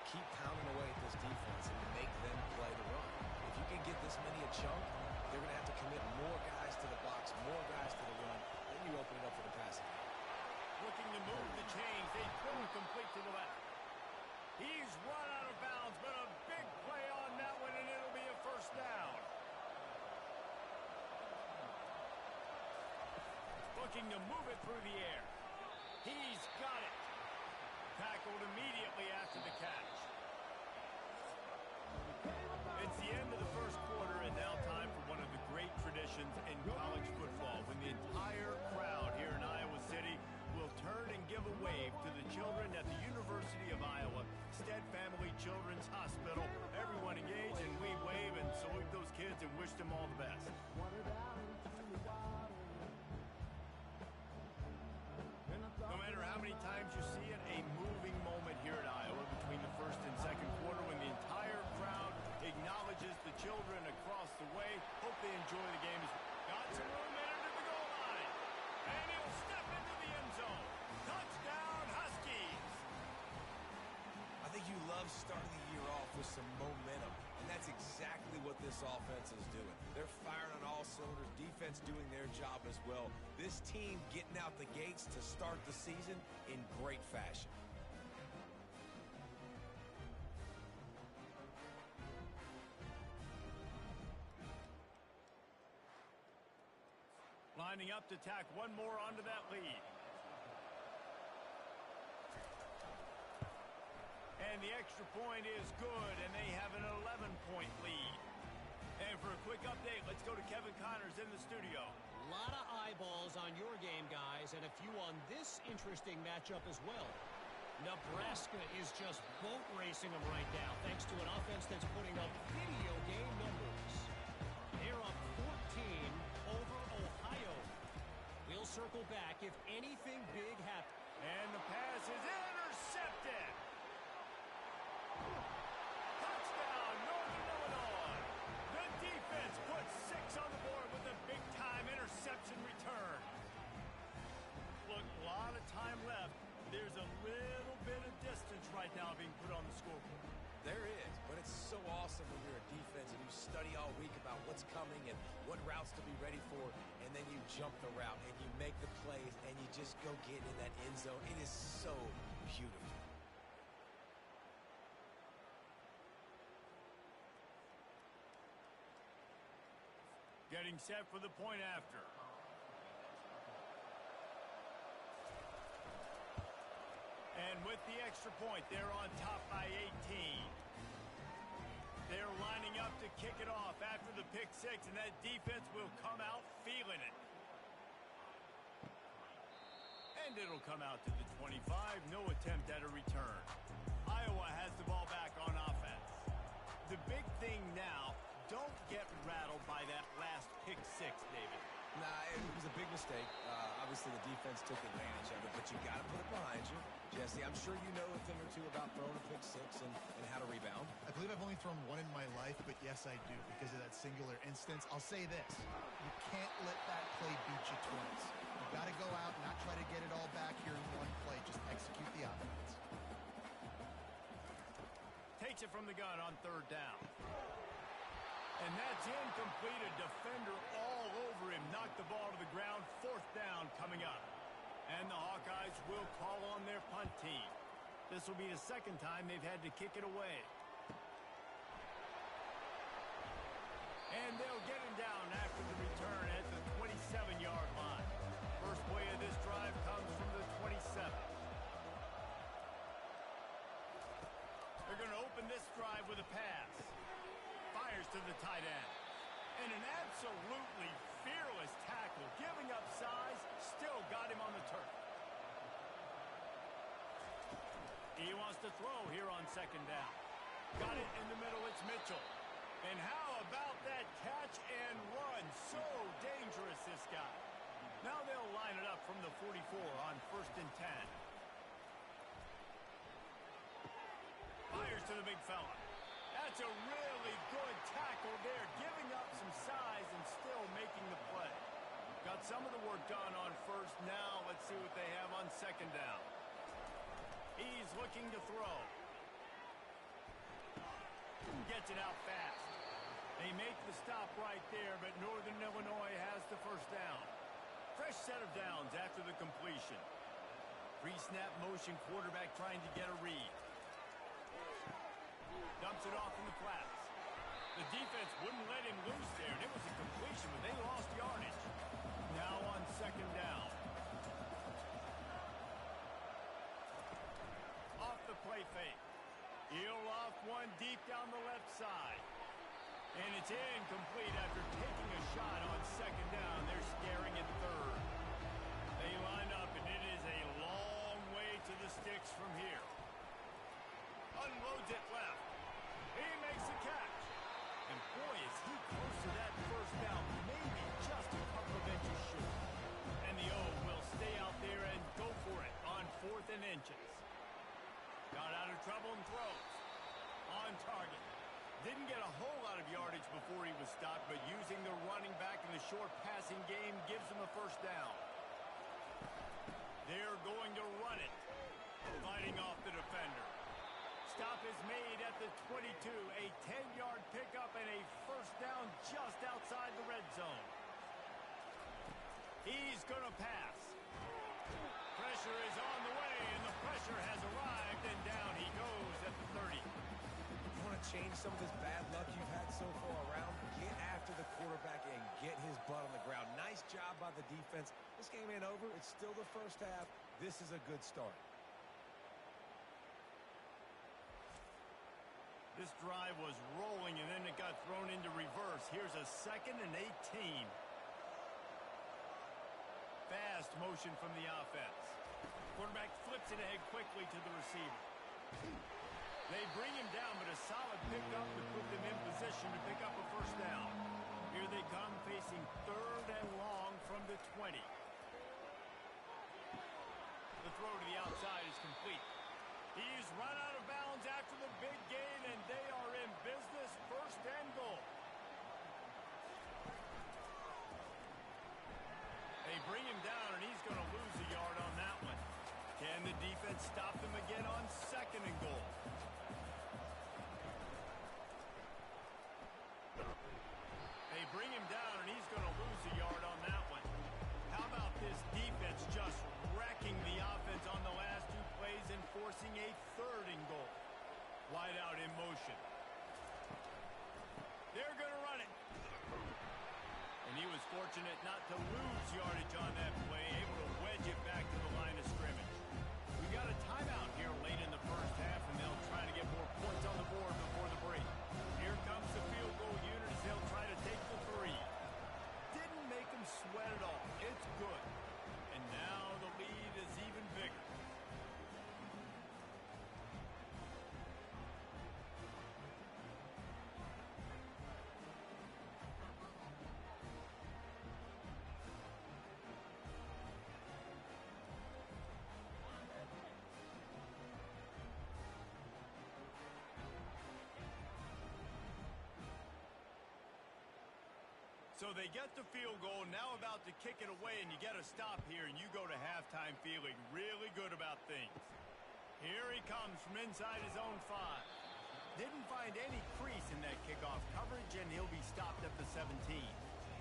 Keep pounding away at this defense and make them play the run. If you can get this many a chunk, they're going to have to commit more guys to the box, more guys to the run. Then you open it up for the passing. Looking to move the chains. They throw it complete to the left. He's run out of bounds, but a big play on that one, and it'll be a first down. Looking to move it through the air. He's got it. Tackled immediately after the catch. It's the end of the first quarter, and now time for one of the great traditions in college football, when the entire crowd here in Iowa City will turn and give a wave to the children at the University of Iowa Stead Family Children's Hospital. Everyone engage, and we wave and salute those kids and wish them all the best. No matter how many times you see it, a moving moment here at Iowa between the first and second quarter, when the entire crowd acknowledges the children across the way. Hope they enjoy the game. Got some room in under the goal line. And he'll step into the end zone. Touchdown, Huskies. I think you love starting the year off with some momentum, and that's exactly what this offense is doing. They're firing on all cylinders, defense doing their job as well. This team getting out the gates to start the season in great fashion. Lining up to tack one more onto that lead. And the extra point is good, and they have an 11-point lead. And for a quick update, let's go to Kevin Connors in the studio. A lot of eyeballs on your game, guys, and a few on this interesting matchup as well. Nebraska is just boat racing them right now, thanks to an offense that's putting up video game numbers. They're up 14 over Ohio. We'll circle back if anything big happens. And the pass is intercepted. Touchdown, Northern Illinois. The defense puts 6 on the board with a big-time interception return. Look, a lot of time left. There's a little bit of distance so awesome when you're a defense and you study all week about what's coming and what routes to be ready for, and then you jump the route and you make the plays and you just go get in that end zone. It is so beautiful. Getting set for the point after. And with the extra point, they're on top by 18. They're lining up to kick it off after the pick six, and that defense will come out feeling it. And it'll come out to the 25. No attempt at a return. Iowa has the ball back on offense. The big thing now, don't get rattled by that last pick six, David. Nah, it was a big mistake. Obviously, the defense took advantage of it, but you got to put it behind you. Jesse, I'm sure you know a thing or two about throwing a pick six and how to rebound. I believe I've only thrown one in my life, but yes, I do because of that singular instance. I'll say this. You can't let that play beat you twice. You've got to go out and not try to get it all back here in one play. Just execute the offense. Takes it from the gun on third down. And that's incomplete. A defender all over him. Knocked the ball to the ground. Fourth down coming up. And the Hawkeyes will call on their punt team. This will be the second time they've had to kick it away. And they'll get him down after the return at the 27-yard line. First play of this drive comes from the 27. They're going to open this drive with a pass. Fires to the tight end. And an absolutely fearless tackle. Giving up size, still got him on the turf. He wants to throw here on second down. Got it in the middle, it's Mitchell. And how about that catch and run? So dangerous, this guy. Now they'll line it up from the 44 on 1st and 10. Fires to the big fella. That's a really good tackle there, giving up some size and still making the play. Got some of the work done on first. Now let's see what they have on second down. He's looking to throw. Gets it out fast. They make the stop right there, but Northern Illinois has the first down. Fresh set of downs after the completion. Pre-snap motion, quarterback trying to get a read. Dumps it off in the flats. The defense wouldn't let him loose there, and it was a completion, but they lost yardage. Now on second down. Off the play fake. He'll off one deep down the left side. And it's incomplete after taking a shot on second down. They're scaring at third. They line up, and it is a long way to the sticks from here. Unloads it left. He makes the catch. And boy, is he close to that first down. Maybe just a couple of inches short. And the O will stay out there and go for it on 4th and inches. Got out of trouble and throws. On target. Didn't get a whole lot of yardage before he was stopped, but using the running back in the short passing game gives him a first down. They're going to run it. Fighting off the defender. Stop is made at the 22. A 10-yard pickup and a first down just outside the red zone. He's going to pass. Pressure is on the way, and the pressure has arrived, and down he goes at the 30. You want to change some of this bad luck you've had so far around? Get after the quarterback and get his butt on the ground. Nice job by the defense. This game ain't over. It's still the first half. This is a good start. This drive was rolling, and then it got thrown into reverse. Here's a 2nd and 18. Fast motion from the offense. Quarterback flips it ahead quickly to the receiver. They bring him down, but a solid pickup to put them in position to pick up a first down. Here they come, facing 3rd and long from the 20. The throw to the outside is complete. He's run out of bounds after the big gain, and they are in business. 1st and goal. They bring him down, and he's going to lose a yard on that one. Can the defense stop them again on 2nd and goal? Wide out in motion. They're going to run it. And he was fortunate not to lose yardage on that play, able to wedge it back to the line of scrimmage. We got a timeout here late in the first half, and they'll try to get more points on the board before the break. Here comes the field goal unit as they'll try to take the three. Didn't make them sweat at all. It's good. And now the lead is even bigger. So they get the field goal, now about to kick it away, and you get a stop here, and you go to halftime feeling really good about things. Here he comes from inside his own 5. Didn't find any crease in that kickoff coverage, and he'll be stopped at the 17.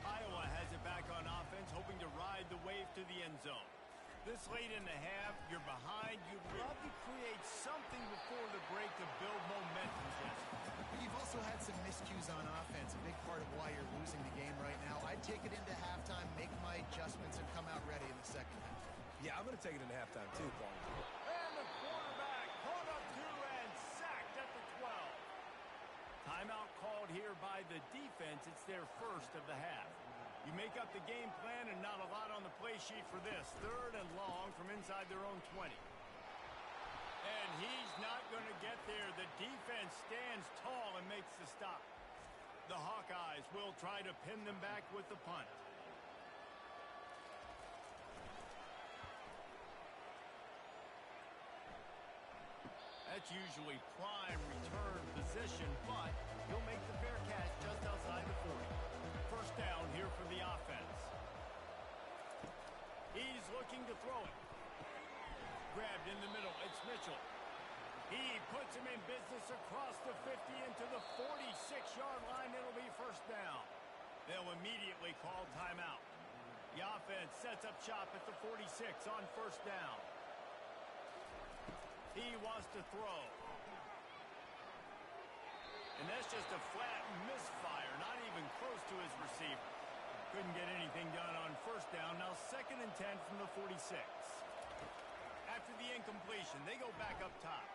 Iowa has it back on offense, hoping to ride the wave to the end zone. This late in the half, you're behind. You'd love to create something before the break to build momentum, Jesse. You've also had some miscues on offense, a big part of why you're losing the game right now. I'd take it into halftime, make my adjustments, and come out ready in the second half. Yeah, I'm going to take it into halftime too, Paul. And the quarterback caught up to and sacked at the 12. Timeout called here by the defense. It's their first of the half. You make up the game plan and not a lot on the play sheet for this. 3rd and long from inside their own 20. And he's not going to get there. The defense stands tall and makes the stop. The Hawkeyes will try to pin them back with the punt. That's usually prime return position, but he'll make the fair catch just outside the 40. First down here for the offense. He's looking to throw it. Grabbed in the middle. It's Mitchell. He puts him in business across the 50 into the 46-yard line. It'll be first down. They'll immediately call timeout. The offense sets up shop at the 46 on first down. He wants to throw. And that's just a flat misfire, not even close to his receiver. Couldn't get anything done on first down. Now 2nd and 10 from the 46. After the incompletion, they go back up top.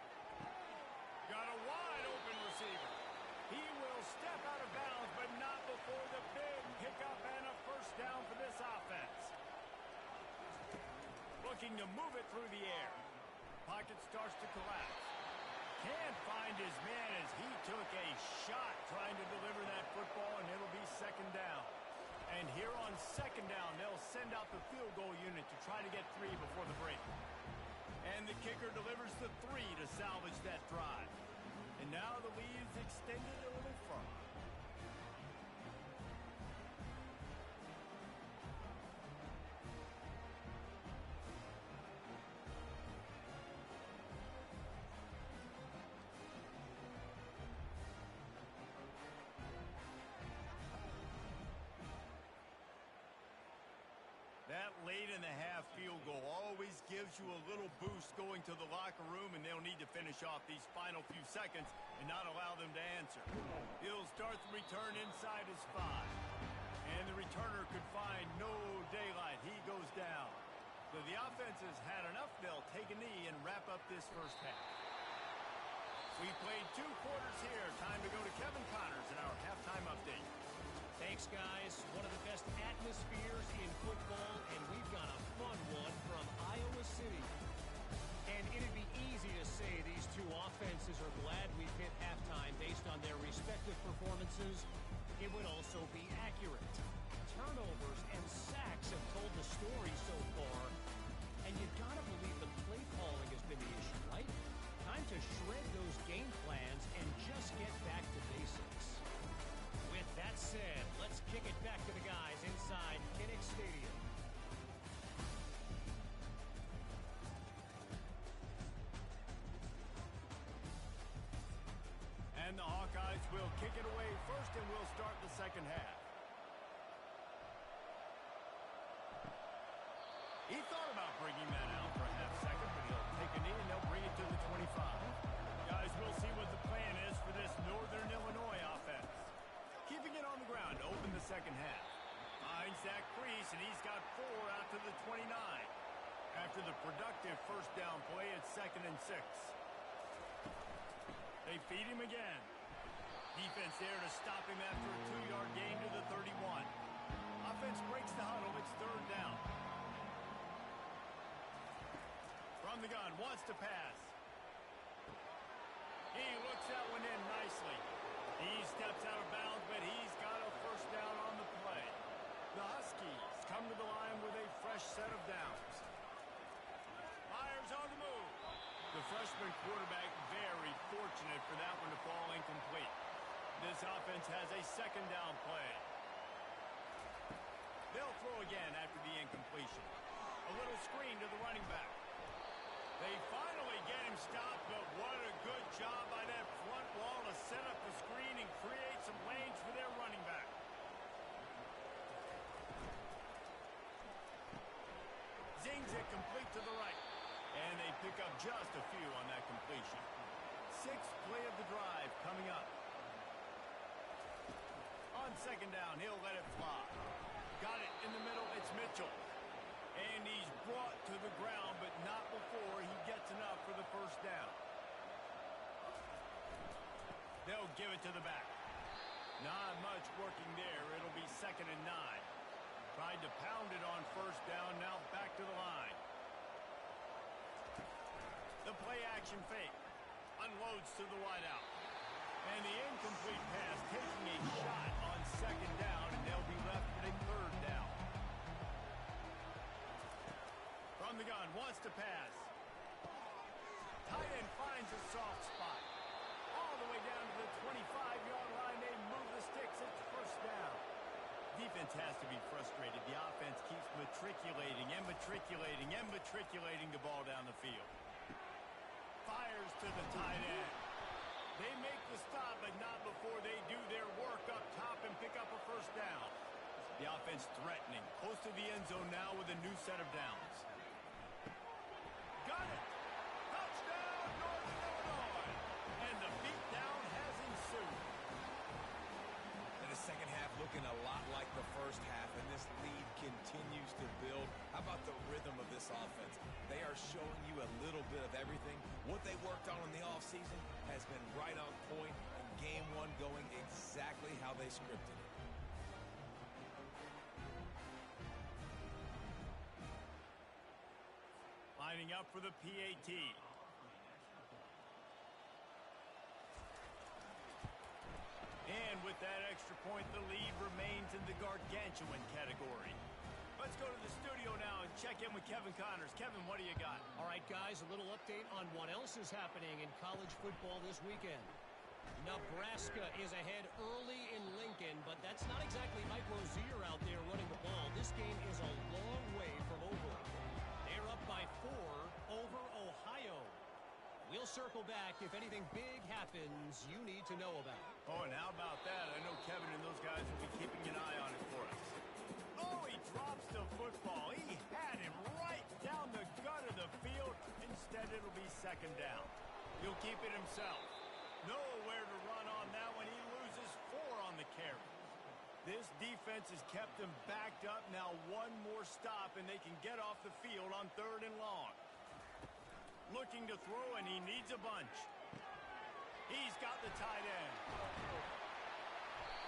Got a wide open receiver. He will step out of bounds, but not before the big pickup and a first down for this offense. Looking to move it through the air. Pocket starts to collapse. Can't find his man as he took a shot trying to deliver that football, and it'll be 2nd down. And here on 2nd down, they'll send out the field goal unit to try to get 3 before the break. And the kicker delivers the 3 to salvage that drive. And now the lead is extended a little further. That late in the half field goal always gives you a little boost going to the locker room, and they'll need to finish off these final few seconds and not allow them to answer. He'll start the return inside his 5. And the returner could find no daylight. He goes down. So the offense has had enough. They'll take a knee and wrap up this first half. We played 2 quarters here. Time to go to Kevin Connors in our halftime update. Thanks, guys. One of the best atmospheres in football, and we've got a fun one from Iowa City. And it'd be easy to say these 2 offenses are glad we've hit halftime based on their respective performances. It would also be accurate. Turnovers and sacks have told the story so far, and you've got to believe the play calling has been the issue, right? Time to shred those game plans and just get back to basics. With that said, let's kick it back to the guys inside Kinnick Stadium. And the Hawkeyes will kick it away first, and we'll start the second half. He thought about bringing that out for a half second, but he'll take a knee and they'll bring it to the 25. Guys, we'll see what the play and 6. They feed him again. Defense there to stop him after a 2-yard gain to the 31. Offense breaks the huddle. It's 3rd down. From the gun, wants to pass. He looks that one in nicely. He steps out of bounds, but he's got a 1st down on the play. The Huskies come to the line with a fresh set of downs. Myers on the move. The freshman quarterback very fortunate for that one to fall incomplete. This offense has a 2nd down play. They'll throw again after the incompletion. A little screen to the running back. They finally get him stopped, but what a good job by that front wall to set up the screen and create some lanes for their running back. Zings it complete to the right. And they pick up just a few on that completion. 6th play of the drive coming up. On 2nd down, he'll let it fly. Got it in the middle, it's Mitchell. And he's brought to the ground, but not before he gets enough for the 1st down. They'll give it to the back. Not much working there. It'll be 2nd and 9. Tried to pound it on 1st down, now back to the line. The play action fake. Unloads to the wideout. And the incomplete pass taking a shot on 2nd down, and they'll be left with a 3rd down. From the gun, wants to pass. Tight end finds a soft spot. All the way down to the 25-yard line. They move the sticks. It's 1st down. Defense has to be frustrated. The offense keeps matriculating and matriculating and matriculating the ball down the field. Fires to the tight end. They make the stop, but not before they do their work up top and pick up a 1st down. The offense threatening. Close to the end zone now with a new set of downs. Got it! Touchdown, Northern Illinois! And the beatdown has ensued. And the 2nd half looking a lot like the 1st half, and this lead continues to build. How about the rhythm of this offense? They are showing you a little bit of everything. What they worked on in the offseason has been right on point, and game 1 going exactly how they scripted it. Lining up for the PAT. And with that extra point, the lead remains in the gargantuan category. Let's go to the studio now and check in with Kevin Connors. Kevin, what do you got? All right, guys, a little update on what else is happening in college football this weekend. Nebraska is ahead early in Lincoln, but that's not exactly Mike Rozier out there running the ball. This game is a long way from over. They're up by 4 over Ohio. We'll circle back if anything big happens you need to know about. Oh, and how about that? I know Kevin and those guys will be keeping an eye on it for us. Oh, he drops the football. He had him right down the gut of the field. Instead, it'll be 2nd down. He'll keep it himself. Nowhere to run on that one. He loses 4 on the carry. This defense has kept them backed up. Now one more stop, and they can get off the field on 3rd and long. Looking to throw, and he needs a bunch. He's got the tight end.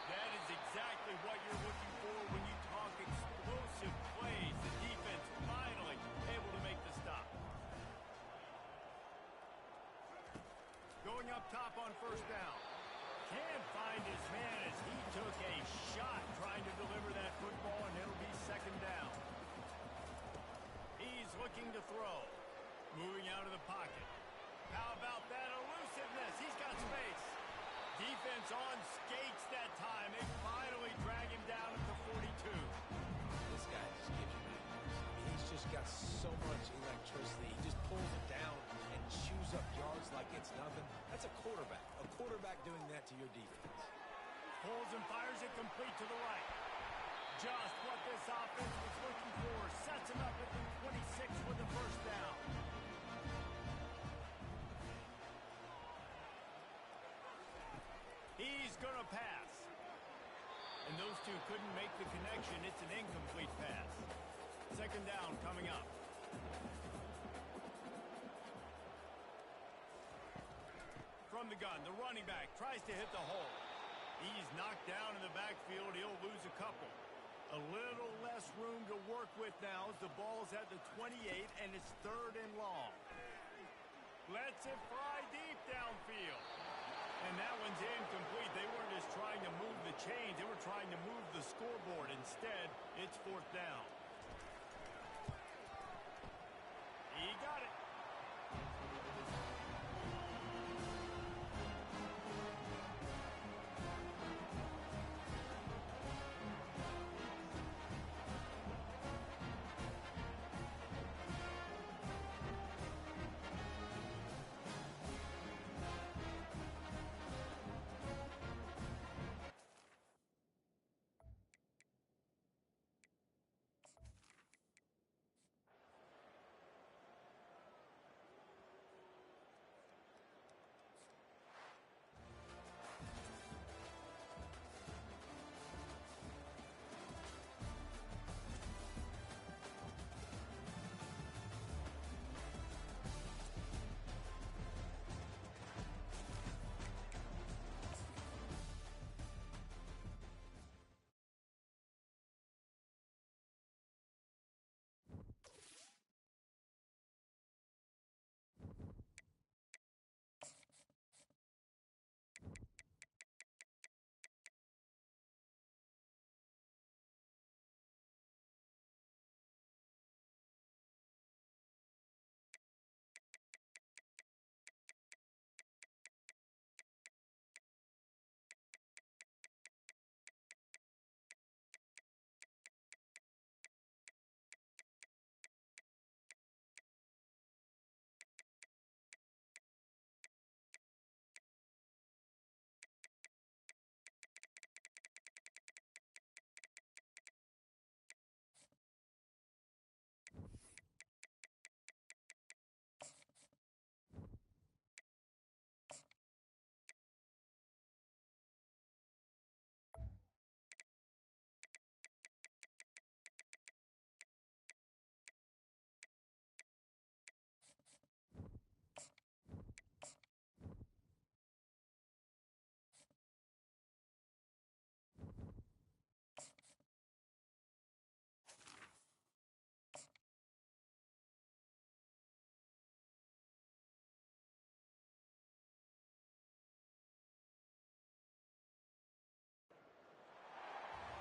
That is exactly what you're looking for when you talk explosive plays. The defense finally able to make the stop. Going up top on 1st down. Can't find his man as he took a shot trying to deliver that football, and it'll be 2nd down. He's looking to throw. Moving out of the pocket. How about that elusiveness? He's got space. Defense on skates that time. They finally drag him down at the 42. This guy just gives you nightmares. I mean, he's just got so much electricity. He just pulls it down and chews up yards like it's nothing. That's a quarterback. A quarterback doing that to your defense. Pulls and fires it complete to the right. Just what this offense was looking for. Sets him up at the 26 with the 1st down. He's going to pass. And those two couldn't make the connection. It's an incomplete pass. 2nd down coming up. from the gun. The running back tries to hit the hole. He's knocked down in the backfield. He'll lose a couple. A little less room to work with now as the ball's at the 28, and it's 3rd and long. Lets it fly deep downfield. And that one's incomplete. They weren't just trying to move the chains. They were trying to move the scoreboard. Instead, it's 4th down. He got it.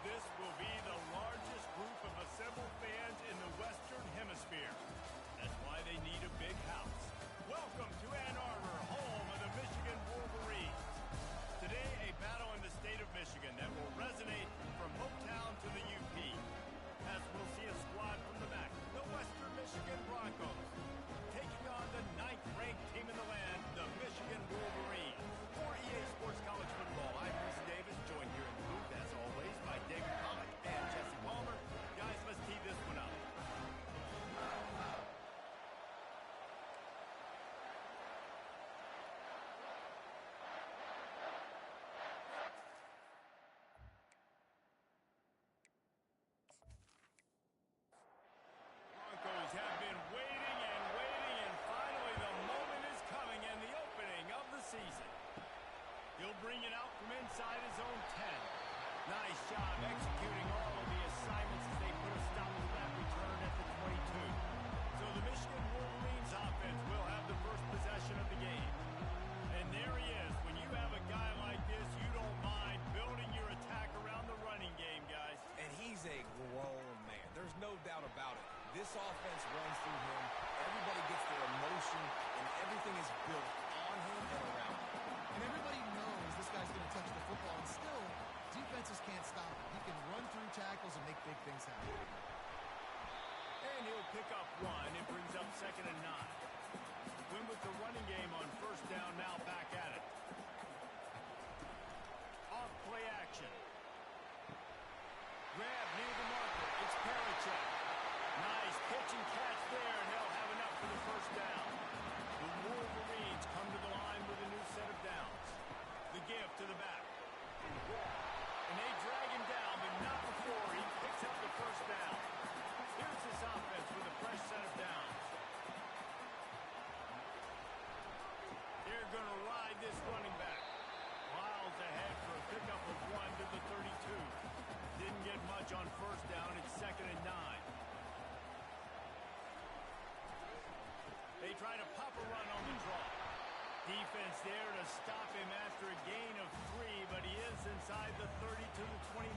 This will be the largest group of assembled fans in the Western Hemisphere. That's why they need a big house. Welcome to Ann Arbor, home of the Michigan Wolverines. Today, a battle in the state of Michigan that will resonate from hometown to the UP. As we'll see a squad from the MAC, the Western Michigan Broncos, taking on the 9th-ranked team in the land, the Michigan Wolverines. For EA Sports College Football, I'm Bruce Davis, joined here in the booth, as always, by David Pollock and Jesse Palmer. Guys, let's tee this one up. Broncos have been waiting and waiting, and finally the moment is coming, and the opening of the season. He'll bring it out from inside his own 10. Nice job executing all of the assignments as they put a stop to that return at the 22. So the Michigan Wolverines offense will have the first possession of the game. And there he is. When you have a guy like this, you don't mind building your attack around the running game, guys. And he's a grown man. There's no doubt about it. This offense runs through him. Everybody gets their emotion, and everything is built on him and around him. And everybody knows this guy's going to touch the football, and still, defenses can't stop him. He can run through tackles and make big things happen. And he'll pick up one. It brings up 2nd and 9. Win with the running game on 1st down, now back at it. Off play action. Grab near the marker. It's Parachek. Nice pitch and defense there to stop him after a gain of 3, but he is inside the 30 to the 29.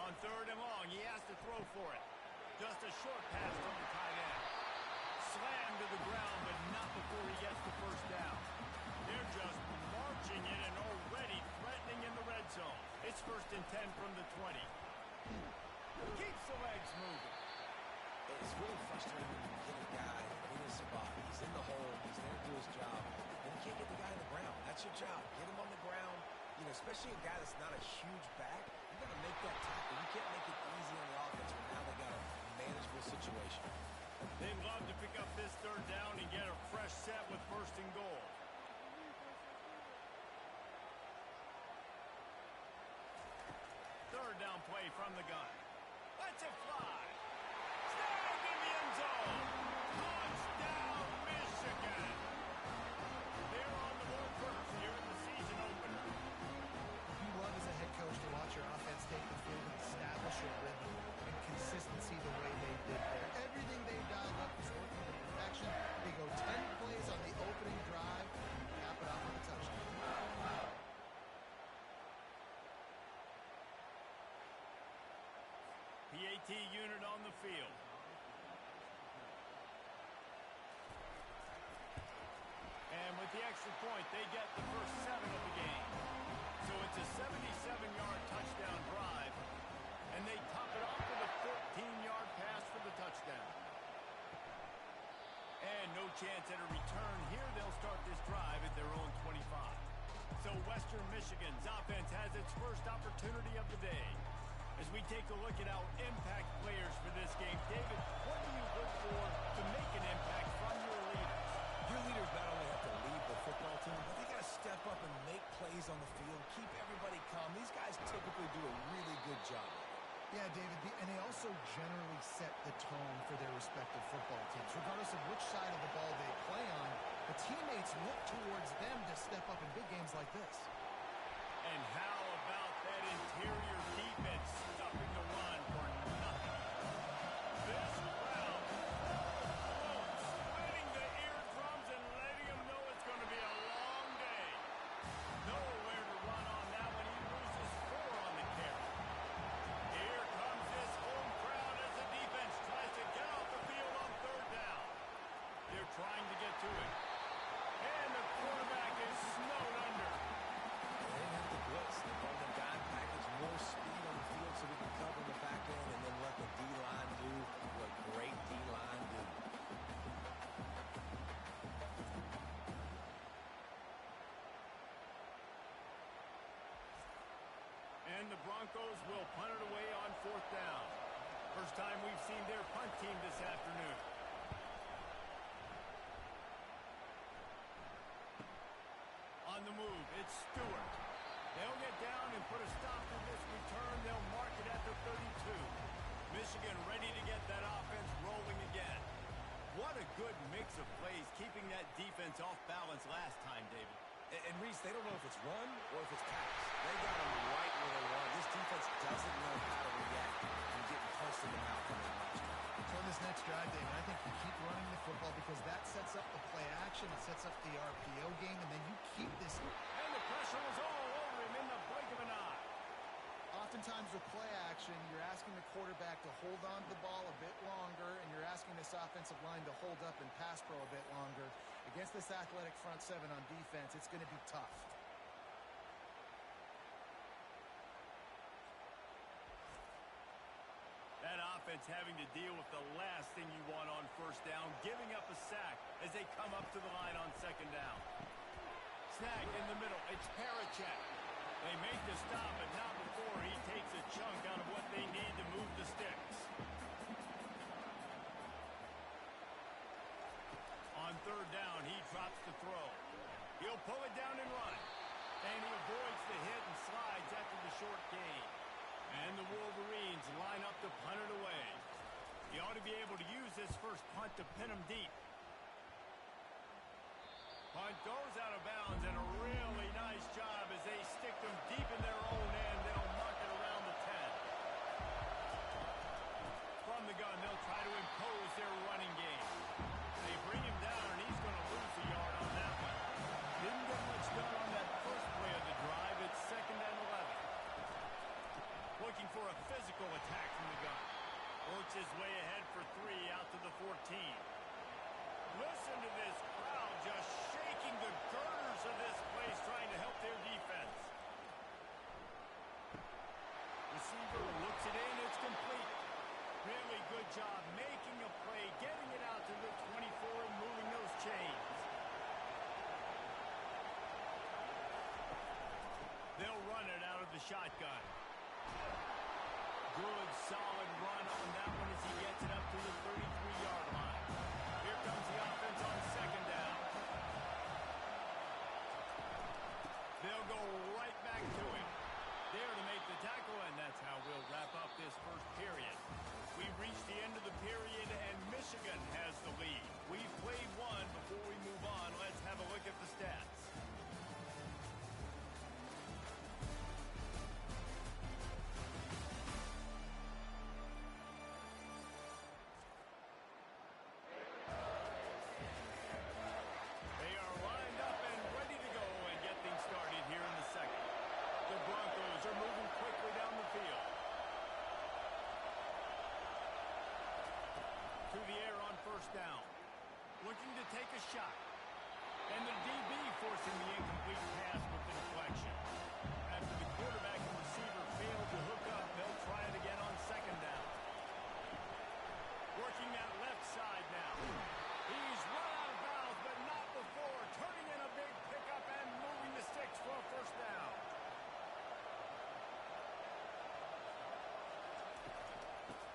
On 3rd and long, he has to throw for it. Just a short pass from the tight end. Slammed to the ground, but not before he gets the first down. They're just marching in and already threatening in the red zone. It's 1st and 10 from the 20. Keeps the legs moving. It's really frustrating when you get a guy in a spot. He's in the hole. He's there to do his job. And you can't get the guy on the ground. That's your job. Get him on the ground. You know, especially a guy that's not a huge back. You got to make that tackle. You can't make it easy on the offense when now they got a manageable situation. They'd love to pick up this 3rd down and get a fresh set with 1st and goal. Third down play from the gun. Let's it fly. Snagged in the end zone. Touchdown, Michigan. They're on the board first here in the season opener. You love as a head coach to watch your offense take the field and establish a rhythm and consistency the way they did there. Everything they dialed up is working to perfection. They go 10 plays on the opening drive and cap it off with a touchdown. PAT unit on the field. And with the extra point, they get the first 7 of the game. So it's a 77-yard touchdown drive, and they top it off with a 14-yard pass for the touchdown. And no chance at a return here. They'll start this drive at their own 25. So Western Michigan's offense has its first opportunity of the day. As we take a look at our impact players for this game, David, what do you look for to make an impact from your leaders? Your leaders not only have to lead the football team, but they got to step up and make plays on the field, keep everybody calm. These guys typically do a really good job. Yeah, David, and they also generally set the tone for their respective football teams. Regardless of which side of the ball they play on, the teammates look towards them to step up in big games like this. And how about that interior defense stopping the run for nothing? This crowd splitting the eardrums and letting them know it's going to be a long day. Nowhere to run on that one. He loses 4 on the carry. Here comes this home crowd as the defense tries to get off the field on 3rd down. They're trying to get to it. And the quarterback is snowed under. They didn't have to blitz. They called the dime package, more speed on the field so we can cover the back end and then let the D-line do what great D-line do. And the Broncos will punt it away on 4th down. First time we've seen their punt team this afternoon. On the move, it's Stewart. They'll get down and put a stop to this return. They'll mark it at the 32. Michigan ready to get that offense rolling again. What a good mix of plays, keeping that defense off balance last time, David. And Reese, they don't know if it's run or if it's pass. They got them right where they want. This defense doesn't know how to react and getting punched in the mouth on that last drive. So on this next drive, David, I think you keep running the football because that sets up the play action, it sets up the RPO game, and then you keep this. And the pressure was all over him in the blink of an eye. Oftentimes with play action, you're asking the quarterback to hold on to the ball a bit longer, and you're asking this offensive line to hold up and pass pro a bit longer. Against this athletic front 7 on defense, it's going to be tough. That offense having to deal with the last thing you want on 1st down, giving up a sack as they come up to the line on 2nd down. Snagged in the middle. It's Parachek. They make the stop, but not before he takes a chunk out of what they need to move the sticks. On 3rd down, he drops the throw. He'll pull it down and run. And he avoids the hit and slides after the short gain. And the Wolverines line up to punt it away. He ought to be able to use this first punt to pin him deep. Punt goes out of bounds, and a really nice job as they stick them deep in their own end. They'll mark it around the 10. From the gun, they'll try to impose their running game. They bring him down shotgun. Good, solid run on that one as he gets it up to the 33-yard line. Here comes the offense on second down. They'll go right back to him. There to make the tackle, and that's how we'll wrap up this first period. We've reached the end of the period, and Michigan has the lead. We've played one. Before we move on, let's have a look at the stats. They are lined up and ready to go and get things started here in the second. The Broncos are moving quickly down the field. To the air on first down. Looking to take a shot. And the DB forcing the incomplete pass with the deflection. After the quarterback and receiver failed to hook up, they'll try it again on second down. Working that left side now. He's run out of bounds, but not before. Turning in a big pickup and moving the sticks for a first down.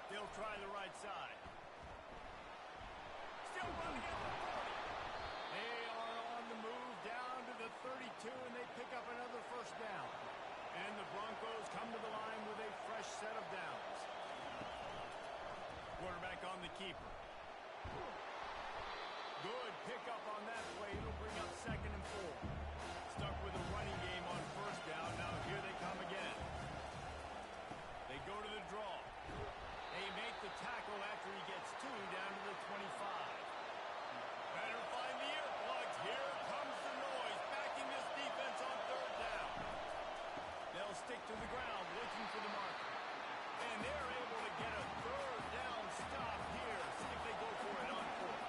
They'll try the right side. Still running at the 40. They are on the move down to the 32, and they pick up another first down. And the Broncos come to the line with a fresh set of downs. Quarterback on the keeper. Good pickup on that play. It'll bring up second and 4. Stuck with a running game on first down. Now here they come again. They go to the draw. They make the tackle after he gets 2 down to the 25. Better find the earplugs. Here comes the noise. Backing this defense on third down. They'll stick to the ground looking for the marker. And they're able to get a third down stop here. See if they go for it on fourth.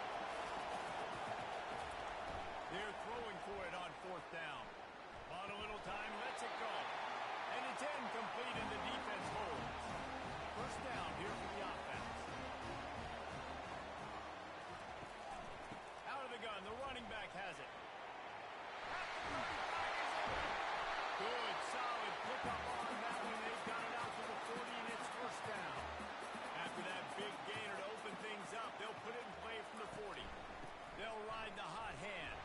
They're throwing for it on fourth down. On a little time, lets it go. And it's incomplete and the defense holds. First down here for the offense. Out of the gun, the running back has it. At the 35 is open. Good, solid pickup on that one. They've got it out to the 40, and it's first down. After that big gainer to open things up, they'll put it in play from the 40. They'll ride the hot hand.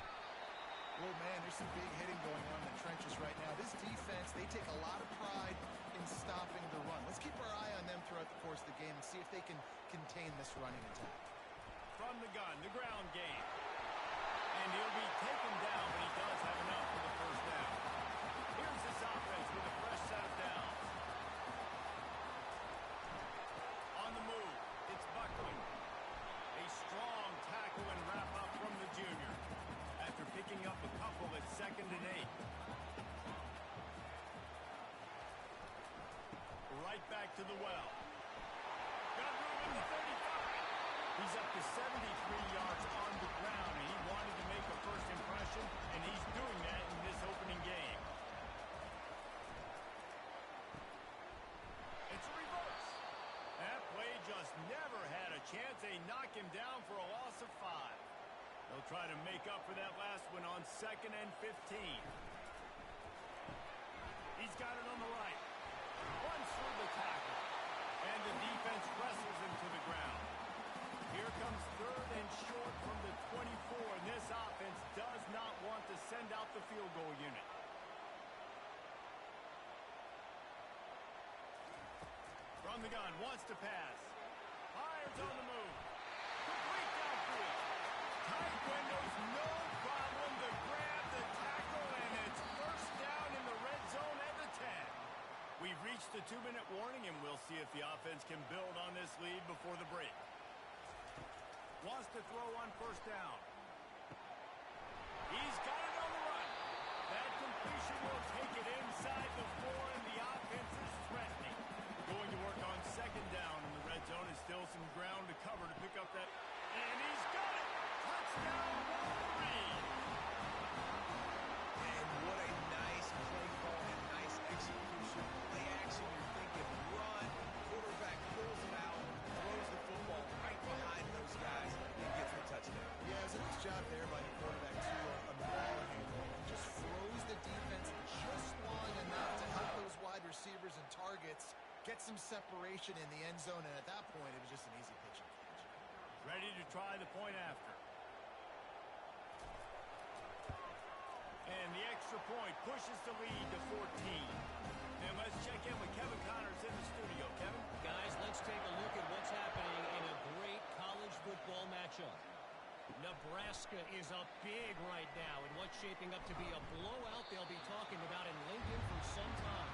Well, man, there's some big hitting going on in the trenches right now. This defense, they take a lot of pride in stopping the run. Let's keep our eye on them throughout the course of the game and see if they can contain this running attack. From the gun, the ground game. And he'll be taken down, but he does have enough for the first down. Here's this offense with a fresh set of downs. On the move, it's Buckley. A strong tackle and wrap up from the junior. After picking up a couple at 2nd and 8. Right back to the well. Got room in the 35. He's up to 73 yards on the ground, and he wanted to make a first impression, and he's doing that in this opening game. It's a reverse. That play just never had a chance. They knock him down for a loss of 5. They'll try to make up for that last one on 2nd and 15. He's got it on the right. Runs through the tackle. And the defense wrestles him to the ground. Here comes 3rd and short from the 24. And this offense does not want to send out the field goal unit. From the gun, wants to pass. Fires on the move. Complete downfield. Tight windows, no problem to grab the tackle, and it's first down in the red zone at the 10. We've reached the 2-minute warning, and we'll see if the offense can build on this lead before the break. Wants to throw on first down. He's got it on the run. That completion will take it inside the 4, and the offense is threatening. Going to work on second down in the red zone. Is still some ground to cover to pick up that. And he's got it. Touchdown, Wolverine. And what a nice play call and nice execution. Play action, you're thinking run. Quarterback pulls it out, throws the football right behind those guys, and gets the touchdown. Yeah, it was a nice job there by the quarterback, too, on the ball handling. He just froze the defense just long enough to help those wide receivers receivers and targets, get some separation in the end zone, and at that point, it was just an easy pitch and catch. Ready to try the point after. And the extra point pushes the lead to 14. And let's check in with Kevin Connors in the studio. Kevin? Guys, let's take a look at what's happening in a great college football matchup. Nebraska is up big right now in what's shaping up to be a blowout they'll be talking about in Lincoln for some time.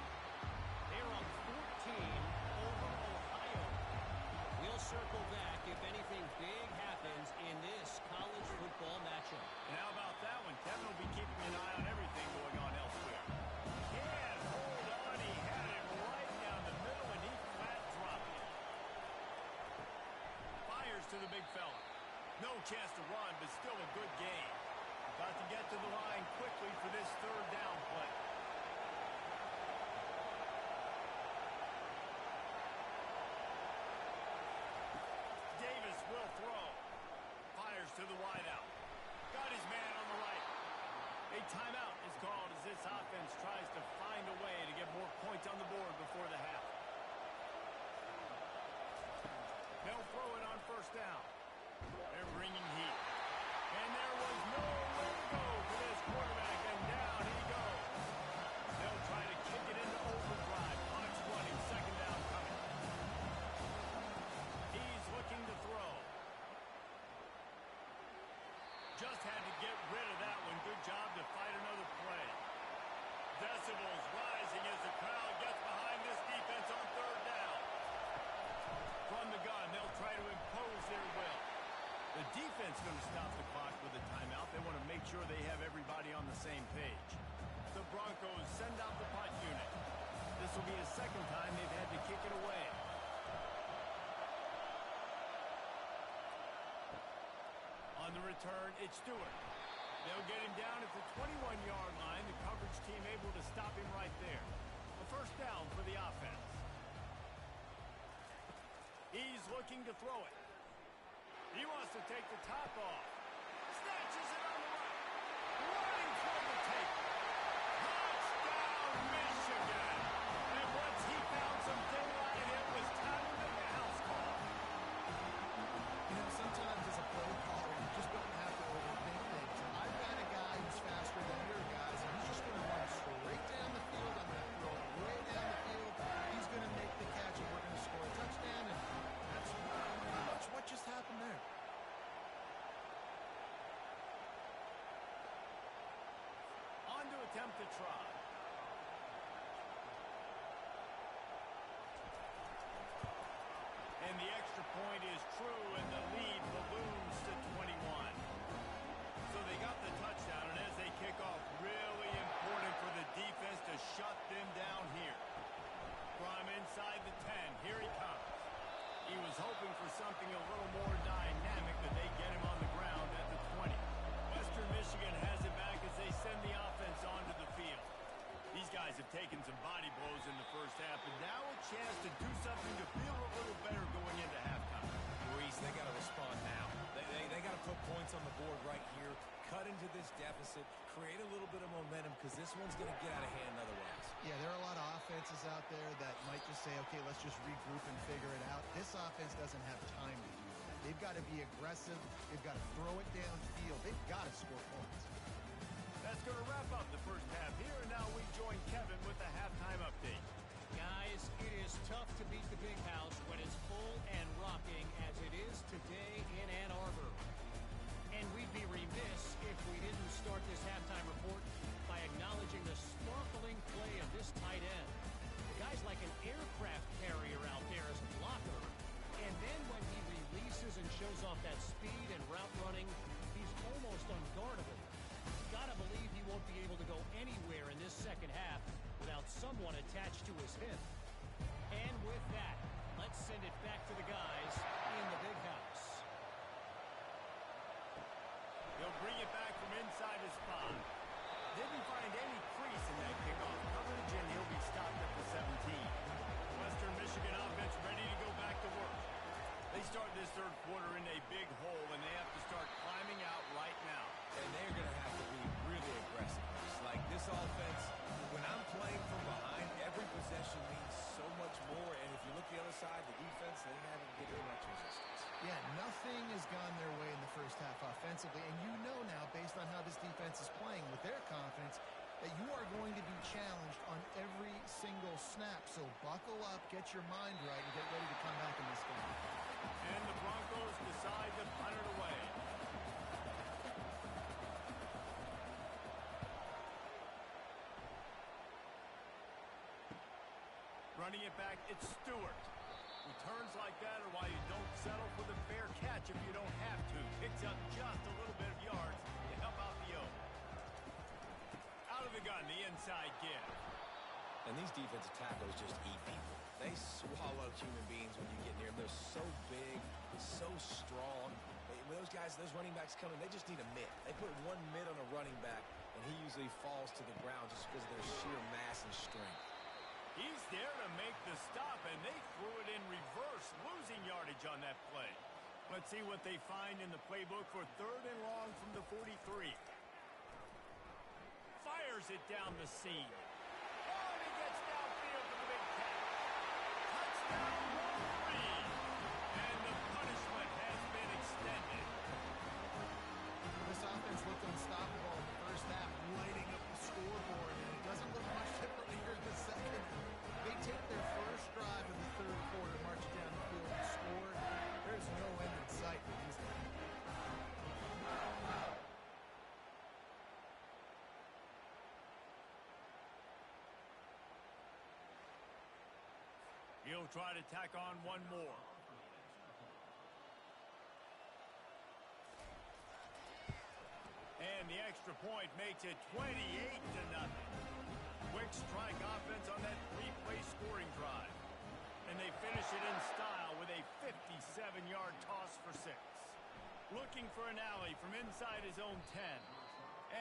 They're up 14 over Ohio. We'll circle back if anything big happens in this college football matchup. And how about that one? Kevin will be keeping an eye on everything going on elsewhere. Can't hold on. He had it right down the middle, and he flat dropped it. Fires to the big fella. No chance to run, but still a good game. Got to get to the line quickly for this third down play. Davis will throw. Fires to the wideout. Got his man on the right. A timeout is called as this offense tries to find a way to get more points on the board before the half. They'll throw it on first down. They're bringing heat. And there was nowhere to go for this quarterback, and down he goes. They'll try to kick it into overdrive. Clock's running, second down coming. He's looking to throw. Just had to get rid of that one. Good job to fight another play. Decibels rising as the crowd gets behind this defense on third down. From the gun, they'll try to impose their will. The defense going to stop the clock with a timeout. They want to make sure they have everybody on the same page. The Broncos send out the punt unit. This will be the second time they've had to kick it away. On the return, it's Stewart. They'll get him down at the 21-yard line. The coverage team able to stop him right there. A first down for the offense. He's looking to throw it. He wants to take the top off. Snatches it on the right. Running for the take. Touchdown, Michigan. And once he found some daylight, it was time to make a house call. You know, sometimes as a play caller, you just don't have to overthink things. I've got a guy who's faster than your guys, and he's just going to run straight down the field. I'm going to throw it way down the field. He's going to make the catch, and we're going to score a touchdown. And that's pretty much what just happened there. On to attempt to try. And the extra point is true, and the lead balloons to 21. So they got the touchdown, and as they kick off, really important for the defense to shut them down here. From inside the 10, here he comes. He was hoping for something a little more dynamic, but they get him on the ground at the 20. Western Michigan has it back as they send the offense onto the field. These guys have taken some body blows in the first half, but now a chance to do something to feel a little better going into halftime. Reese, they got to respond now. They got to put points on the board right here, cut into this deficit, create a little bit of momentum, because this one's going to get out of hand otherwise. Yeah, there are a lot of offenses out there that might just say, okay, let's just regroup and figure it out. This offense doesn't have time to do that. They've got to be aggressive. They've got to throw it downfield. They've got to score points. That's going to wrap up the first half here, and now we join Kevin with the halftime update. Guys, it is tough to beat the big house when it's full and rocking as it is today in Ann Arbor. And we'd be remiss if we didn't start this halftime report by acknowledging the sparkling play of this tight end. The guy's like an aircraft carrier out there as a blocker. And then when he releases and shows off that speed and route running, he's almost unguardable. Gotta believe he won't be able to go anywhere in this second half without someone attached to his hip. And with that, let's send it back to the guys in the big house. He'll bring it back from inside his spot. Didn't find any crease in that kickoff coverage, and he'll be stopped at the 17. Western Michigan offense ready to go back to work. They start this third quarter in a big hole, and they have to start climbing out right now. And they're going to have to be really aggressive. Like this offense, when I'm playing from behind, every possession know now, based on how this defense is playing with their confidence, that you are going to be challenged on every single snap. So buckle up, get your mind right, and get ready to come back in this game. And the Broncos decide to punt it away. Running it back, it's Stewart. Returns like that are why you don't settle for the fair catch if you don't have to. Picks up just a little bit of yards to help out the O. Out of the gun, the inside give. And these defensive tackles just eat people. They swallow human beings when you get near them. They're so big, so strong. When those guys, those running backs come in, they just need a mid. They put one mid on a running back, and he usually falls to the ground just because of their sheer mass and strength. He's there to make the stop, and they threw it in reverse, losing yardage on that play. Let's see what they find in the playbook for 3rd and long from the 43. Fires it down the seam. Oh, and he gets downfield for the big catch. Touchdown, Wolverine. And the punishment has been extended. This offense looked unstoppable in the first half, lighting up the scoreboard, and it doesn't look much different here in the second. They take their first drive in the 3rd quarter, march it down the field and score. There's no end in sight for these guys. He'll try to tack on one more. And the extra point makes it 28-0. Quick strike offense on that 3-play scoring drive. And they finish it in style with a 57-yard toss for 6. Looking for an alley from inside his own 10.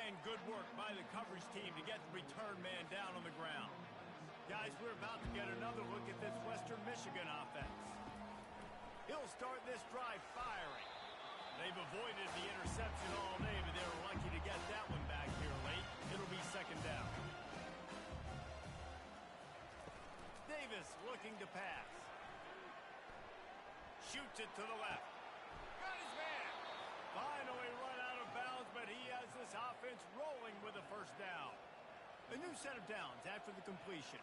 And good work by the coverage team to get the return man down on the ground. Guys, we're about to get another look at this Western Michigan offense. He'll start this drive firing. They've avoided the interception all day, but they were lucky to get that one back here late. It'll be 2nd down. Davis looking to pass. Shoots it to the left. Got his man. Finally run out of bounds, but he has this offense rolling with a 1st down. A new set of downs after the completion.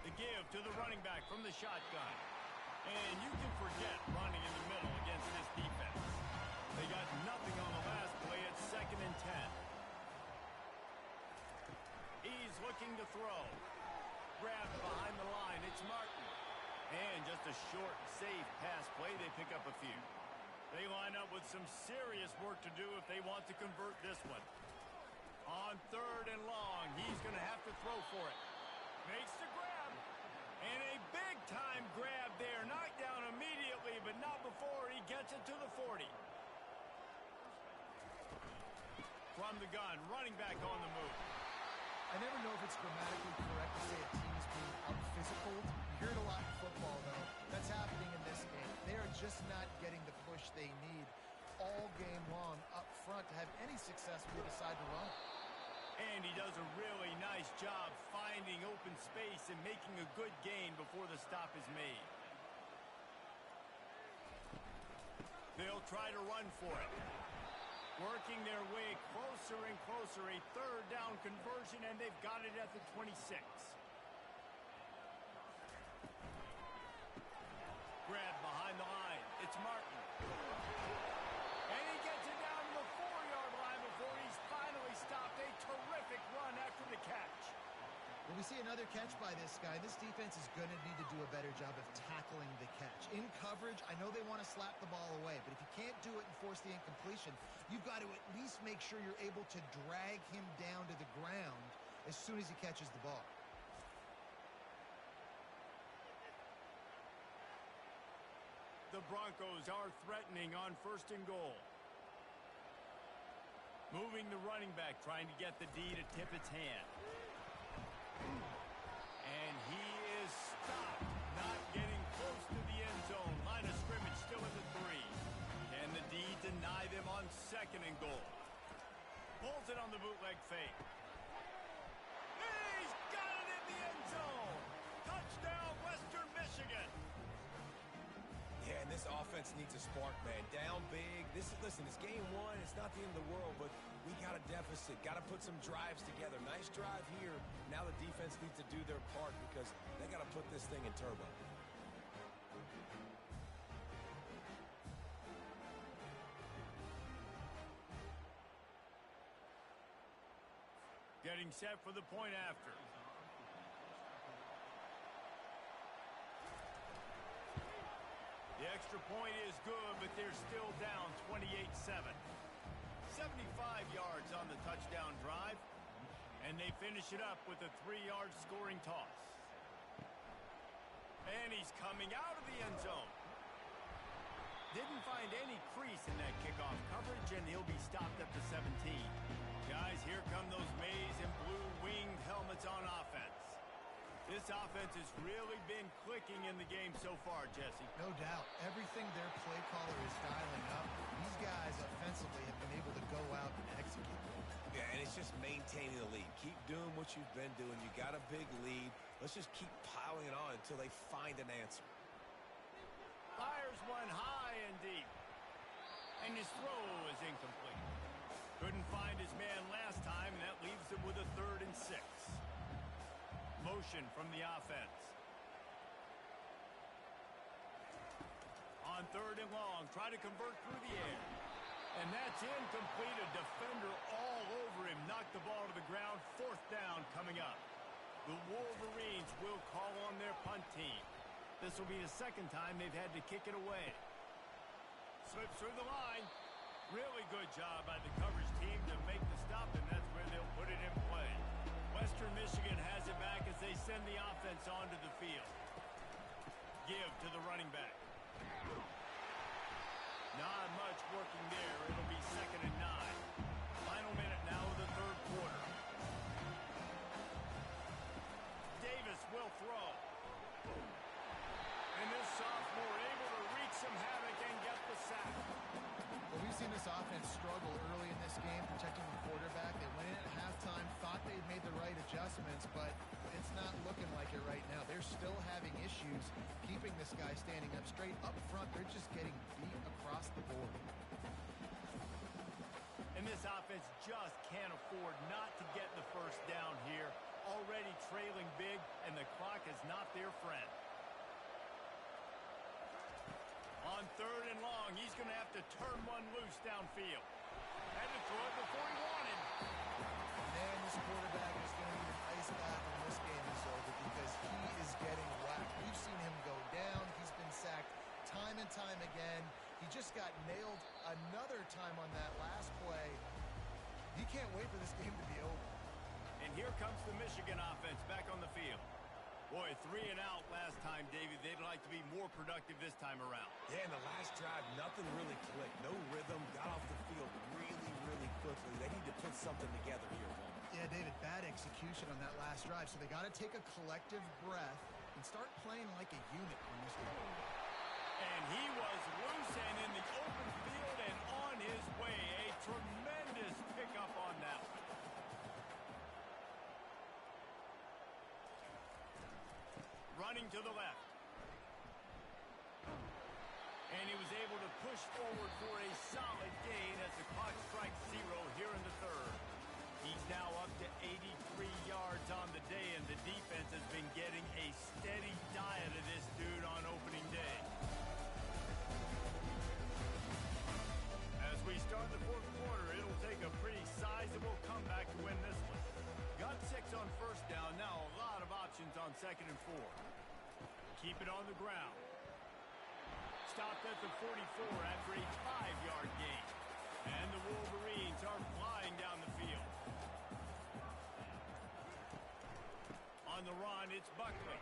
The give to the running back from the shotgun. And you can forget running in the middle against this defense. They got nothing on the last play at 2nd and 10. He's looking to throw. Grabbed behind the line. It's Martin. And just a short, safe pass play. They pick up a few. They line up with some serious work to do if they want to convert this one. On 3rd and long, he's going to have to throw for it. Makes the grab. And a big-time grab there. Knocked down immediately, but not before he gets it to the 40. From the gun, running back on the move. I never know if it's grammatically correct to say a team is being out-physical. You hear it a lot in football, though. That's happening in this game. They are just not getting the push they need all game long up front to have any success when they decide to run. And he does a really nice job finding open space and making a good gain before the stop is made. They'll try to run for it. Working their way closer and closer. A 3rd down conversion, and they've got it at the 26. Grab behind the line. It's Martin. And he gets it down to the 4-yard line before he's finally stopped. A terrific run after the catch. When we see another catch by this guy, this defense is going to need to do a better job of tackling the catch. In coverage, I know they want to slap the ball away, but if you can't do it and force the incompletion, you've got to at least make sure you're able to drag him down to the ground as soon as he catches the ball. The Broncos are threatening on 1st and goal. Moving the running back, trying to get the D to tip its hand. And he is stopped, not getting close to the end zone. Line of scrimmage still at the 3. Can the D deny them on 2nd and goal? Pulls it on the bootleg fake. He's got it in the end zone. Touchdown, Western Michigan. Yeah, and And this offense needs a spark, man. Down big. Listen, it's game one. It's not the end of the world, but we got a deficit. Got to put some drives together. Nice drive here. Now the defense needs to do their part because they got to put this thing in turbo. Getting set for the point after. The extra point is good, but they're still down 28-7. 75 yards on the touchdown drive, and they finish it up with a 3-yard scoring toss. And he's coming out of the end zone. Didn't find any crease in that kickoff coverage, and he'll be stopped at the 17. Guys, here come those maize and blue winged helmets on offense. This offense has really been clicking in the game so far, Jesse. No doubt. Everything their play caller is dialing up, these guys offensively have been able to go out and execute. Yeah, and it's just maintaining the lead. Keep doing what you've been doing. You got a big lead. Let's just keep piling it on until they find an answer. Fires one high and deep. And his throw is incomplete. Couldn't find his man last time, and that leaves him with a 3rd and 6. Motion from the offense. On 3rd and long, try to convert through the air. And that's incomplete. A defender all over him. Knocked the ball to the ground. 4th down coming up. The Wolverines will call on their punt team. This will be the 2nd time they've had to kick it away. Slips through the line. Really good job by the coverage team to make the stop, and that's where they'll put it in play. Western Michigan has it back as they send the offense onto the field. Give to the running back. Not much working there. It'll be 2nd and 9. Final minute now of the 3rd quarter. Davis will throw. And this sophomore able to wreak some havoc and get the sack. Well, we've seen this offense struggle early in this game, protecting the quarterback. They went in at halftime, thought they'd made the right adjustments, but it's not looking like it right now. They're still having issues keeping this guy standing up straight. Up front, they're just getting beat across the board. And this offense just can't afford not to get the 1st down here. Already trailing big, and the clock is not their friend. On 3rd and long, he's going to have to turn one loose downfield. Had to throw it before he wanted. Man, this quarterback is going to need an ice bath when this game is over because he is getting whacked. We've seen him go down. He's been sacked time and time again. He just got nailed another time on that last play. He can't wait for this game to be over. And here comes the Michigan offense back on the field. Boy, 3 and out last time, David. They'd like to be more productive this time around. Yeah, in the last drive, nothing really clicked. No rhythm. Got off the field really, really quickly. They need to put something together here. Yeah, David, bad execution on that last drive. So they got to take a collective breath and start playing like a unit from this game. And he was loose and in the open field and on his way. A tremendous pickup on that one. Running to the left. And he was able to push forward for a solid gain as the clock strikes 0 here in the 3rd. He's now up to 83 yards on the day, and the defense has been getting a steady diet of this dude on opening day. As we start the 4th quarter, it'll take a pretty sizable comeback to win this one. Got 6 on 1st down, now a lot of options on 2nd and 4. Keep it on the ground. Stopped at the 44 after a 5-yard gain. And the Wolverines are flying down the field. On the run, it's Buckley.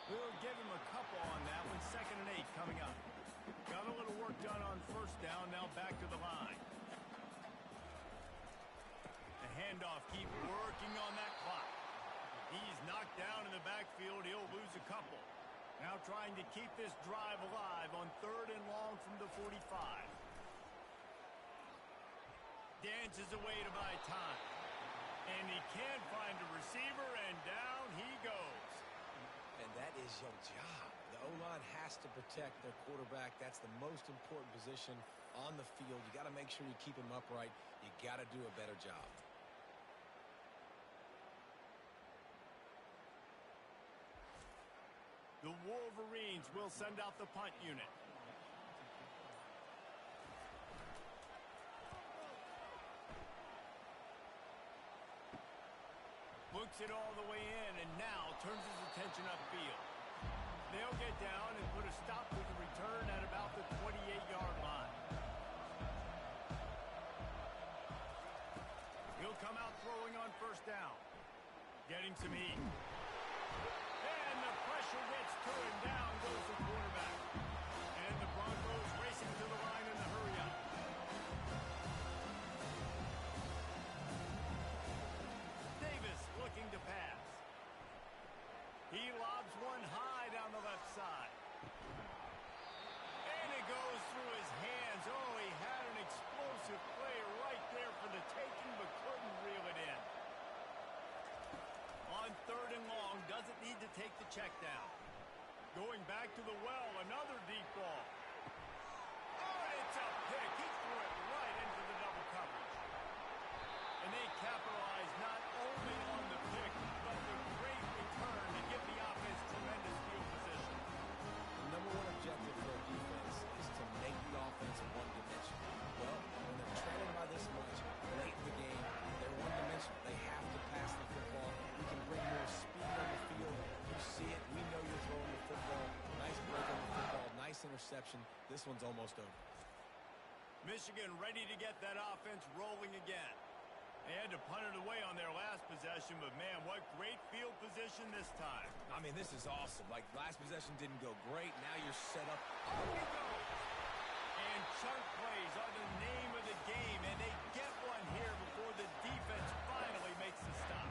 We'll give him a couple on that one. 2nd and 8 coming up. Got a little work done on 1st down, now back to the line. The handoff, keep working on that clock. He's knocked down in the backfield. He'll lose a couple. Now trying to keep this drive alive on 3rd and long from the 45. Dances away to buy time. And he can't find a receiver, and down he goes. And that is your job. The O-line has to protect their quarterback. That's the most important position on the field. You got to make sure you keep him upright. You got to do a better job. The Wolverines will send out the punt unit. Looks it all the way in and now turns his attention upfield. They'll get down and put a stop to the return at about the 28-yard line. He'll come out throwing on first down. Getting some heat. And the pressure gets to him. Down goes the quarterback. And the Broncos racing to the line in the hurry-up. Davis looking to pass. He lobs one high down the left side. And it goes through his hands. Oh, he had an explosive play right there for the taking, but couldn't reel it in. On third and long, doesn't need to take the check down. Going back to the well, another deep ball. Oh, and it's a pick. He threw it right into the double coverage. And they capitalize not only on the pick, but the great return to give the offense tremendous field position. The number one objective for a defense is to make the offense one-dimensional. Well, when they're trailing by this much late in the game, they're one-dimensional. They have to pass the football. We can bring more speed on the field. You see it. We know you're throwing the football. Nice break on the football. Nice interception. This one's almost over. Michigan ready to get that offense rolling again. They had to punt it away on their last possession, but man, what great field position this time. I mean, this is awesome. Like, last possession didn't go great. Now you're set up. Oh, he goes. And chunk plays are the name of the game, and they get one here before the defense finally makes the stop.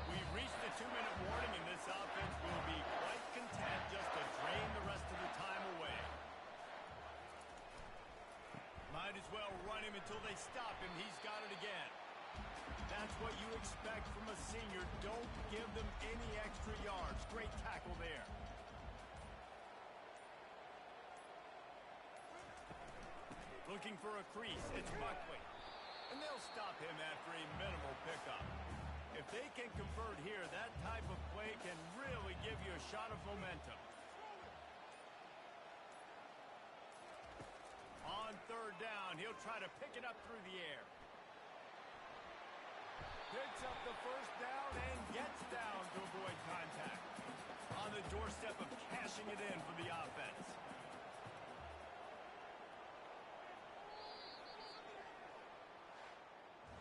We've reached the 2-minute warning, and this offense will be quite content just to drain the rest of the time away. Might as well run him until they stop him. He's got it again. That's what you expect from a senior. Don't give them any extra yards. Great tackle there. Looking for a crease. It's Buckley. And they'll stop him after a minimal pickup. If they can convert here, that type of play can really give you a shot of momentum. On third down, he'll try to pick it up through the air. Picks up the first down and gets down to avoid contact. On the doorstep of cashing it in for the offense.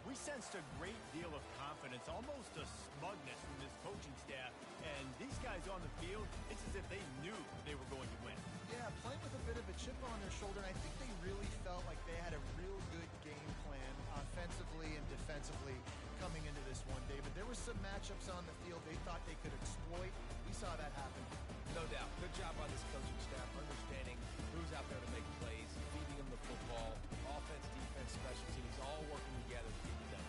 We sensed a great deal of confidence, almost a smugness from this coaching staff. And these guys on the field, it's as if they knew they were going to win. Yeah, playing with a bit of a chip on their shoulder, and I think they really felt like they had a real good game plan offensively and defensively coming into this one, David. There were some matchups on the field they thought they could exploit. We saw that happen. No doubt. Good job by this coaching staff understanding who's out there to make plays, feeding them the football, offense, defense, special teams, all working together to get it done.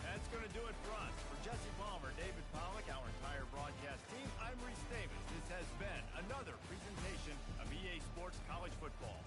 That's going to do it for us. For Jesse Palmer, David Pollack, our entire broadcast team, I'm Reese Davis. This has been another presentation of EA Sports College Football.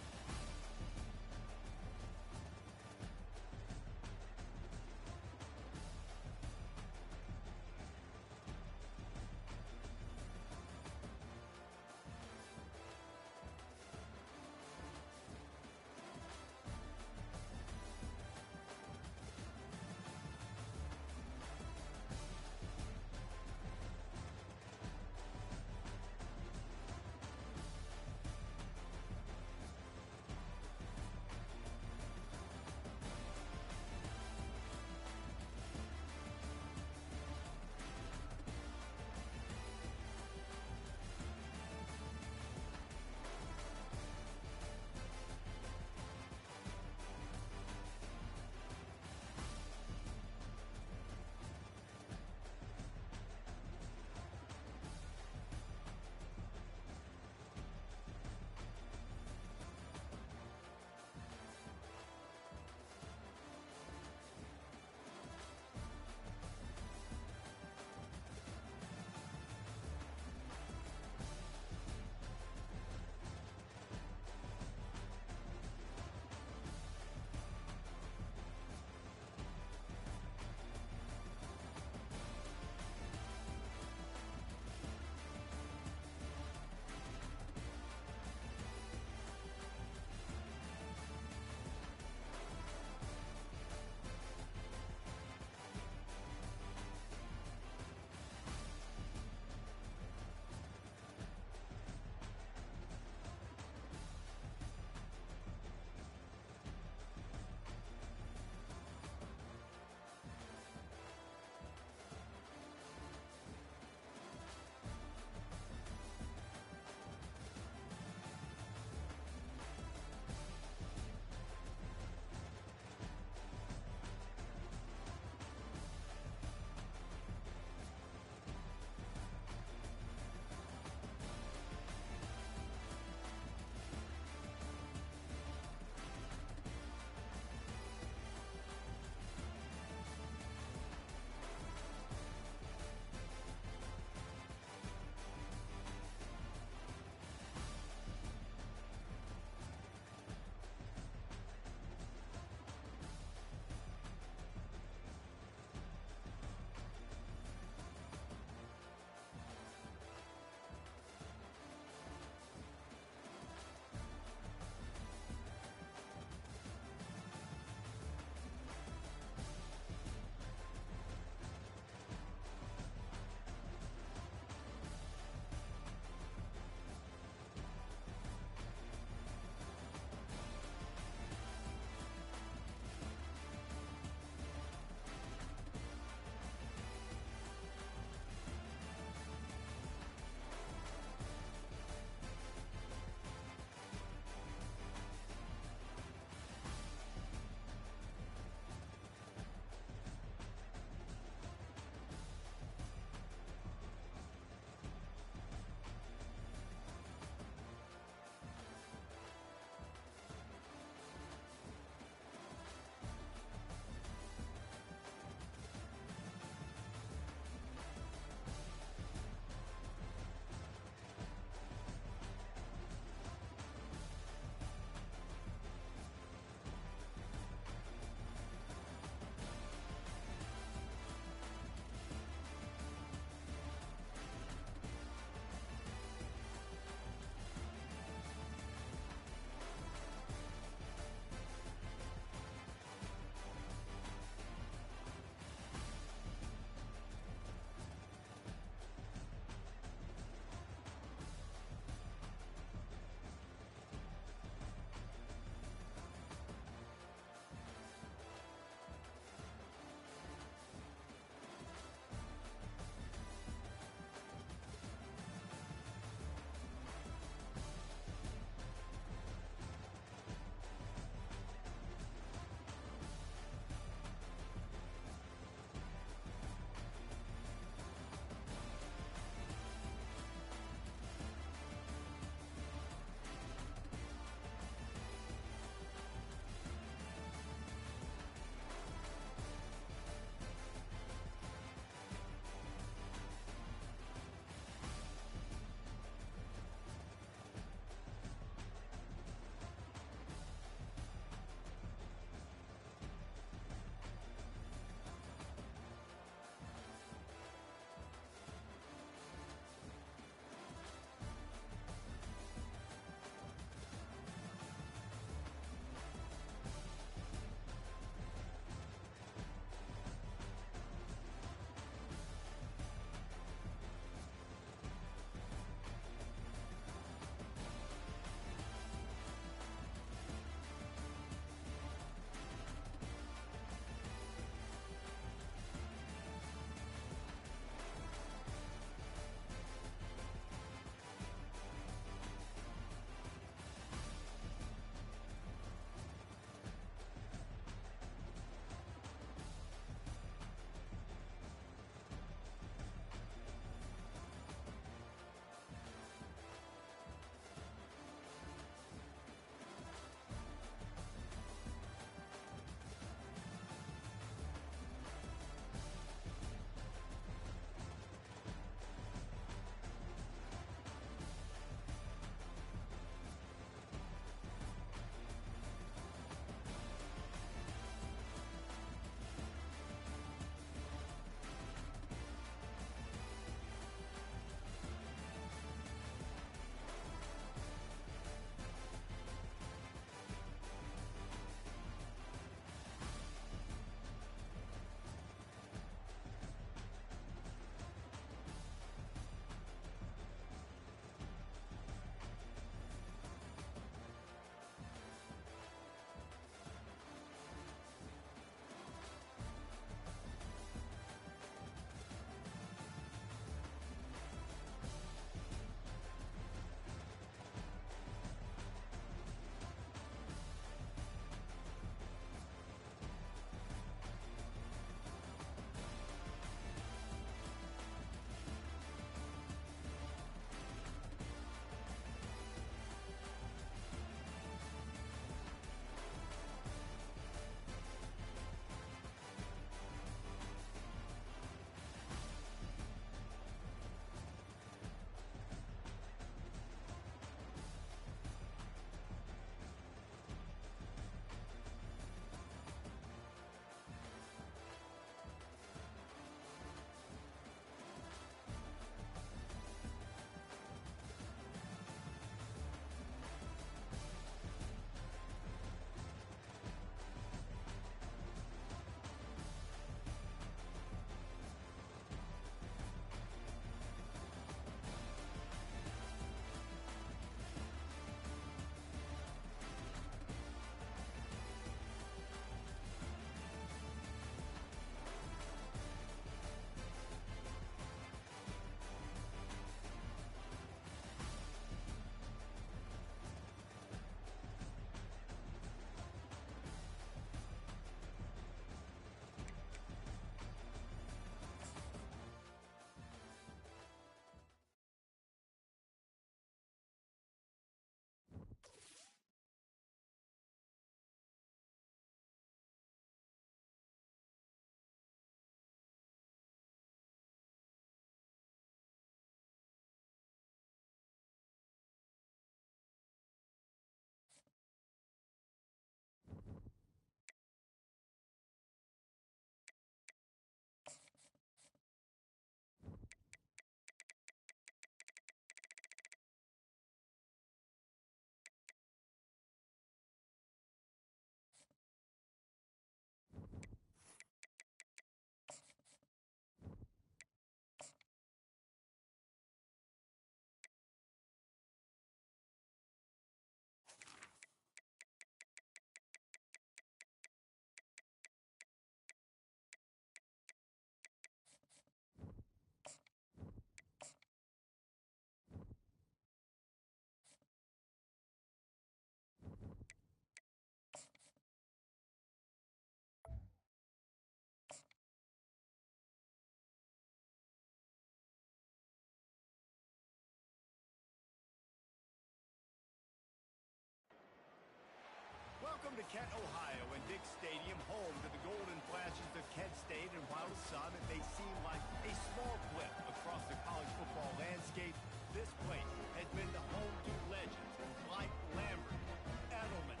Welcome to Kent, Ohio, and Dick Stadium, home to the Golden Flashes of Kent State. And while to some it may seem like a small blip across the college football landscape, this place has been the home to legends like Lambert, Edelman,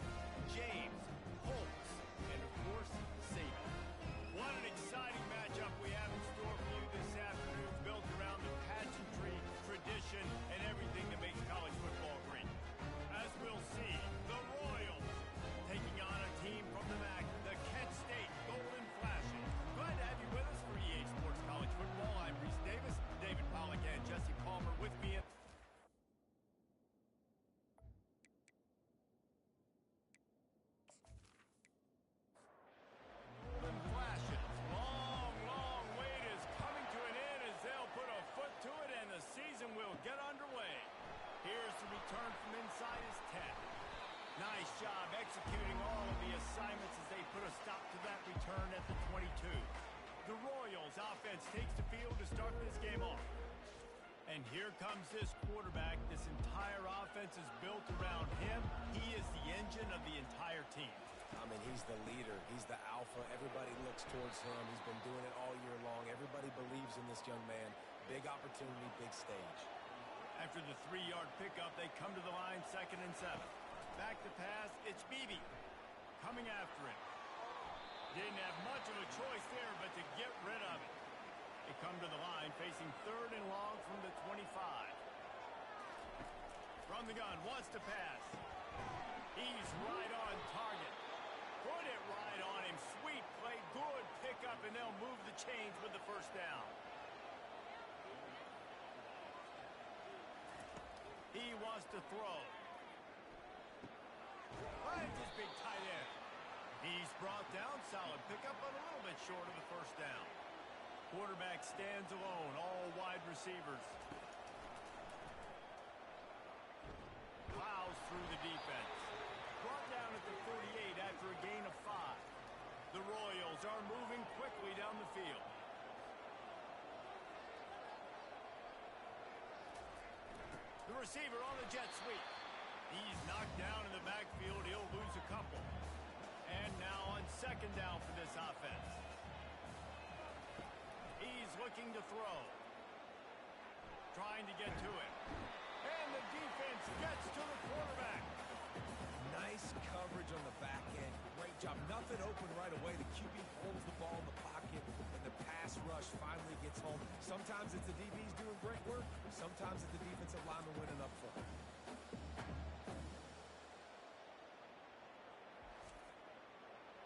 James, Holtz, and of course, Saban. What an exciting matchup we have in store for you this afternoon, built around the pageantry, tradition, and everything that makes college football great. As we'll see, the Royals taking on a team from the MAC, the Kent State Golden Flashes. Glad to have you with us for EA Sports College Football. I'm Reese Davis, David Pollack, and Jesse Palmer with me. Golden Flashes. Long wait is coming to an end as they'll put a foot to it, and the season will get underway. Here's the return from inside his 10. Nice job executing all of the assignments as they put a stop to that return at the 22. The Royals offense takes the field to start this game off. And here comes this quarterback. This entire offense is built around him. He is the engine of the entire team. I mean, he's the leader. He's the alpha. Everybody looks towards him. He's been doing it all year long. Everybody believes in this young man. Big opportunity, big stage. After the 3-yard pickup, they come to the line, 2nd and 7. Back to pass, it's Beebe coming after him. Didn't have much of a choice there but to get rid of it. They come to the line facing 3rd and long from the 25. From the gun, wants to pass. He's right on target. Put it right on him. Sweet play, good pickup, and they'll move the chains with the first down. He wants to throw. Finds his big tight end. He's brought down. Solid pickup, but a little bit short of the first down. Quarterback stands alone. All wide receivers. Plows through the defense. Brought down at the 48 after a gain of 5. The Royals are moving quickly down the field. The receiver on the jet sweep. He's knocked down in the backfield. He'll lose a couple. And now on 2nd down for this offense. He's looking to throw. Trying to get to it. And the defense gets to the quarterback. Nice coverage on the back end. Great job. Nothing open right away. The QB holds the ball in the pocket, and the pass rush finally gets home. Sometimes it's the DBs doing great work. Sometimes it's the defensive lineman winning up front.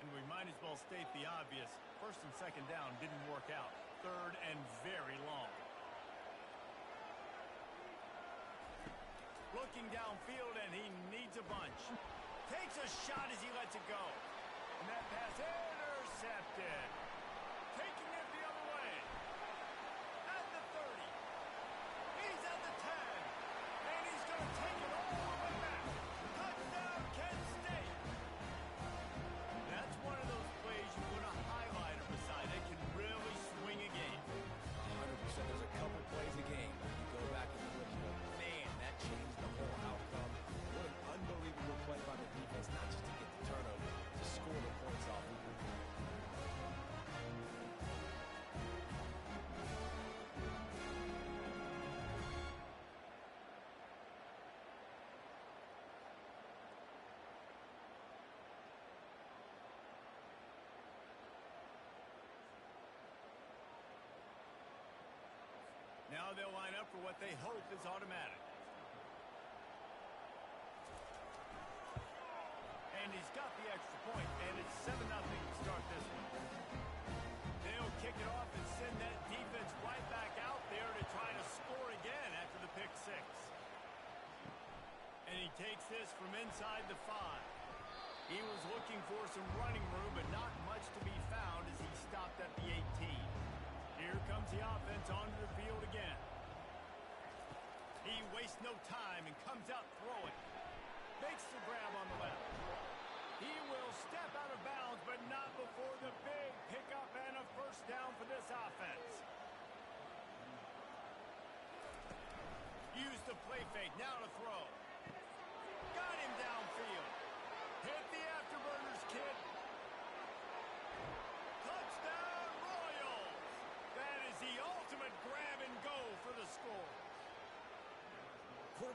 And we might as well state the obvious. 1st and 2nd down didn't work out. 3rd and very long. Looking downfield, and he needs a bunch. Takes a shot as he lets it go. And that pass intercepted. Taking it the other way. At the 30. He's at the 10. And he's going to take it all the way back. Touchdown, Kent State. That's one of those plays you put a highlighter beside it. Can really swing a game. 100%. There's a couple plays a game. You go back and you look at it. Man, that changed the whole outcome. What an unbelievable play by the defense, not just to get the turnover, to score the points off. Now they'll line up for what they hope is automatic. And he's got the extra point, and it's 7-0 to start this one. They'll kick it off and send that defense right back out there to try to score again after the pick 6. And he takes this from inside the 5. He was looking for some running room, but not much to be found as he stopped at the 18. Here comes the offense onto the field again. He wastes no time and comes out throwing. Makes the grab on the left. He will step out of bounds, but not before the big pickup and a first down for this offense. Use the play fake, now to throw. Got him downfield. Hit the afterburner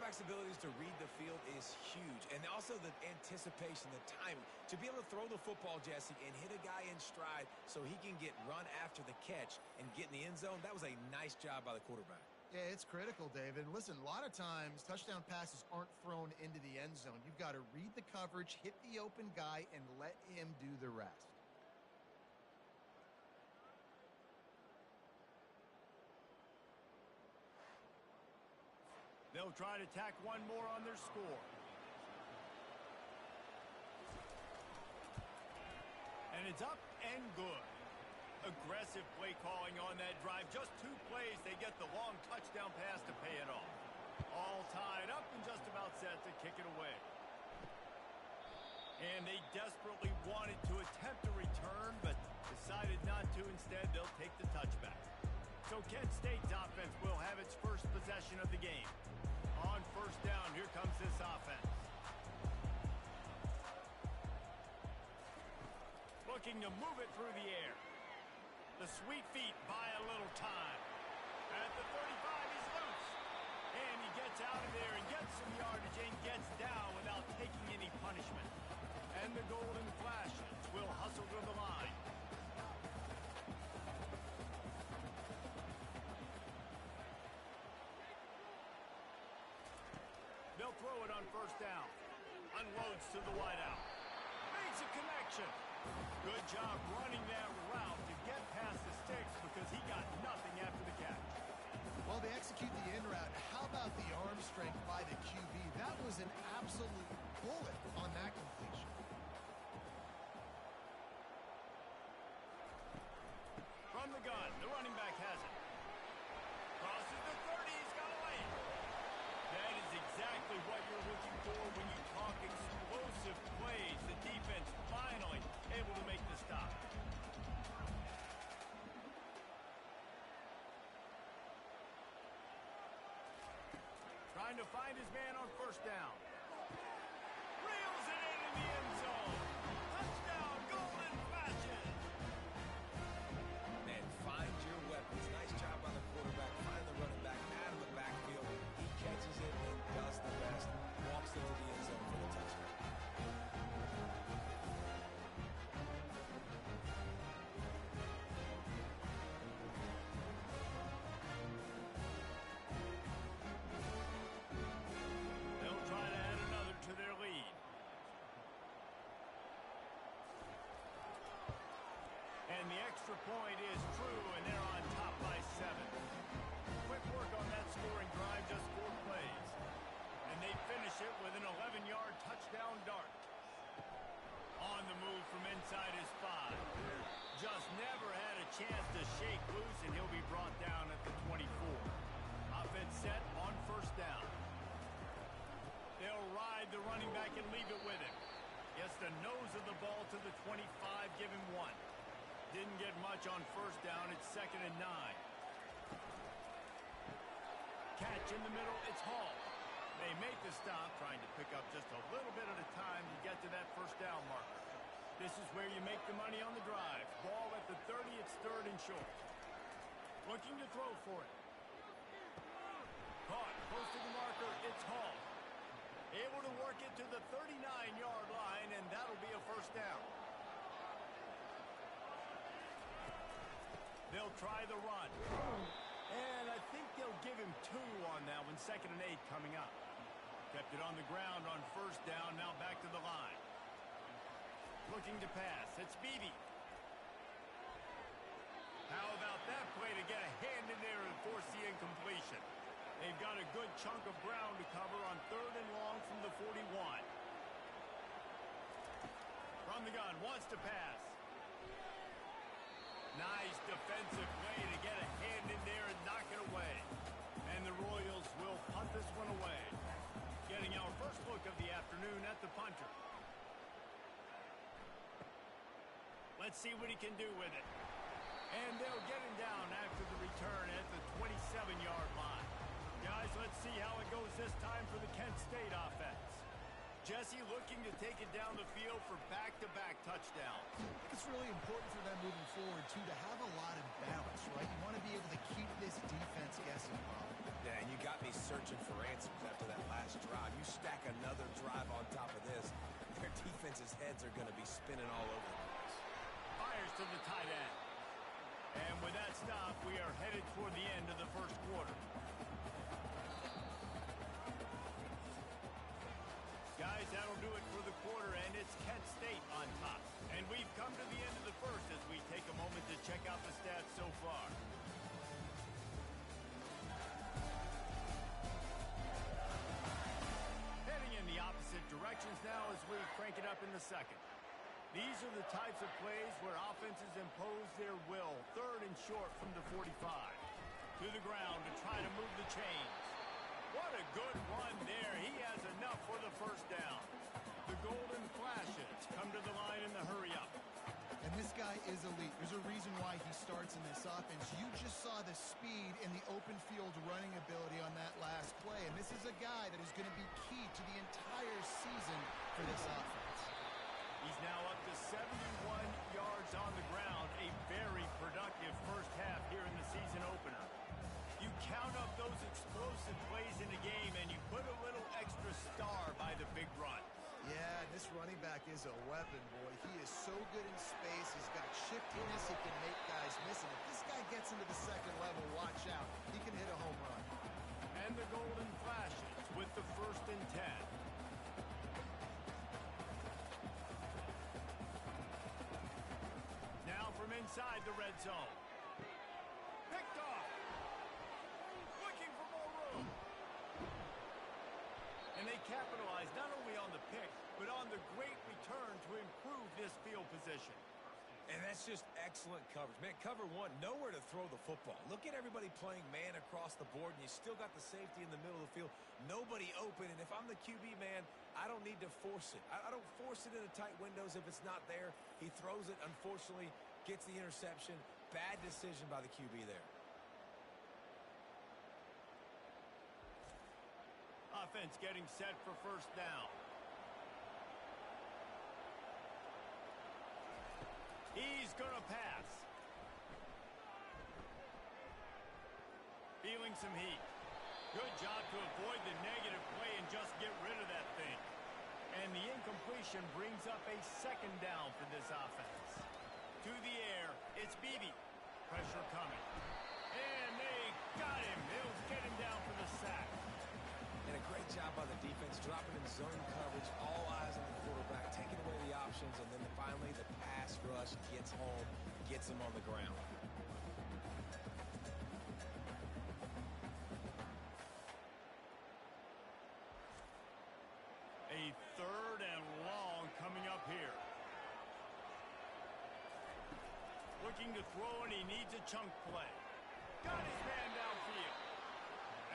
quarterback's abilities to read the field is huge. And also the anticipation, the timing. To be able to throw the football, Jesse, and hit a guy in stride so he can get run after the catch and get in the end zone, that was a nice job by the quarterback. Yeah, it's critical, David. And listen, a lot of times touchdown passes aren't thrown into the end zone. You've got to read the coverage, hit the open guy, and let him do the rest. They'll try to tack one more on their score. And it's up and good. Aggressive play calling on that drive. Just 2 plays, they get the long touchdown pass to pay it off. All tied up and just about set to kick it away. And they desperately wanted to attempt a return, but decided not to. Instead, they'll take the touchback. So Kent State's offense will have its first possession of the game. On first down, here comes this offense. Looking to move it through the air. The sweet feet buy a little time. At the 35, he's loose. And he gets out of there and gets some yardage and gets down without taking any punishment. And the Golden Flashes will hustle to the line. They'll throw it on first down. Unloads to the wideout. Makes a connection. Good job running that route to get past the sticks because he got nothing after the catch. Well, they execute the in route. How about the arm strength by the QB? That was an absolute bullet on that completion. From the gun, the running back has it. Crosses the 30, he's got away. That is exactly what you're looking for when you talk explosive plays. The defense finally able to make the stop. Trying to find his man on first down. Reels it into the end zone. Touchdown, Golden Flashes. And find your weapons. Nice job by the quarterback. Find the running back out of the backfield. He catches it and does the best. Walks into the end zone for the touchdown. They'll try to add another to their lead. And the extra point is true, and they're on top by 7. Quick work on that scoring drive, just 4 plays. And they finish it with an 11-yard touchdown dart. On the move from inside his 5. Just never had a chance to shake loose, and he'll be brought down at the 24. Offense set on first down. They'll ride the running back and leave it with him. Gets the nose of the ball to the 25, give him 1. Didn't get much on first down. It's 2nd and 9. Catch in the middle. It's Hall. They make the stop, trying to pick up just a little bit at a time to get to that first down marker. This is where you make the money on the drive. Ball at the 30. It's 3rd and short. Looking to throw for it. Caught. Close to the marker. It's Hall. Able to work it to the 39-yard line, and that'll be a first down. They'll try the run. And I think they'll give him 2 on that one. 2nd and 8 coming up. Kept it on the ground on first down. Now back to the line. Looking to pass. It's Beebe. How about that play to get a hand in there and force the incompletion? They've got a good chunk of ground to cover on 3rd and long from the 41. From the gun. Wants to pass. Nice defensive play to get a hand in there and knock it away. And the Royals will punt this one away. Getting our first look of the afternoon at the punter. Let's see what he can do with it. And they'll get him down after the return at the 27-yard line. Guys, let's see how it goes this time for the Kent State offense. Jesse looking to take it down the field for back-to-back touchdowns. I think it's really important for them moving forward, too, to have a lot of balance, right? You want to be able to keep this defense guessing, Bob. Yeah, and you got me searching for answers after that last drive. You stack another drive on top of this, their defense's heads are going to be spinning all over the place. Fires to the tight end. And with that stop, we are headed toward the end of the first quarter. Guys, that'll do it for the quarter, and it's Kent State on top. And we've come to the end of the first as we take a moment to check out the stats so far. Heading in the opposite directions now as we crank it up in the second. These are the types of plays where offenses impose their will. Third and short from the 45. To the ground to try to move the chains. What a good run there. He has enough for the first down. The Golden Flashes come to the line in the hurry-up. And this guy is elite. There's a reason why he starts in this offense. You just saw the speed and the open field running ability on that last play. And this is a guy that is going to be key to the entire season for this offense. He's now up to 71 yards on the ground. A very productive first half here in the season opener. You count up those explosive plays in the game, and you put a little extra star by the big run. Yeah, this running back is a weapon, boy. He is so good in space. He's got shiftiness. He can make guys miss. And if this guy gets into the second level, watch out. He can hit a home run. And the Golden Flashes with the 1st and 10. Now from inside the red zone. Picked off. Looking for more room. And they capitalize not only on the pick, but on the great return to improve this field position. And that's just excellent coverage. Man, cover one, nowhere to throw the football. Look at everybody playing man across the board, and you still got the safety in the middle of the field. Nobody open, and if I'm the QB, man, I don't need to force it. I don't force it into tight windows if it's not there. He throws it, unfortunately, gets the interception. Bad decision by the QB there. Offense getting set for first down. He's going to pass. Feeling some heat. Good job to avoid the negative play and just get rid of that thing. And the incompletion brings up a second down for this offense. To the air, it's Beebe. Pressure coming. And they got him. They'll get him down for the sack. And a great job by the defense, dropping in zone coverage, all eyes on the quarterback, taking away the options, and then finally the pass rush gets home, gets him on the ground. A 3rd and long coming up here. Looking to throw, and he needs a chunk play. Got his man downfield.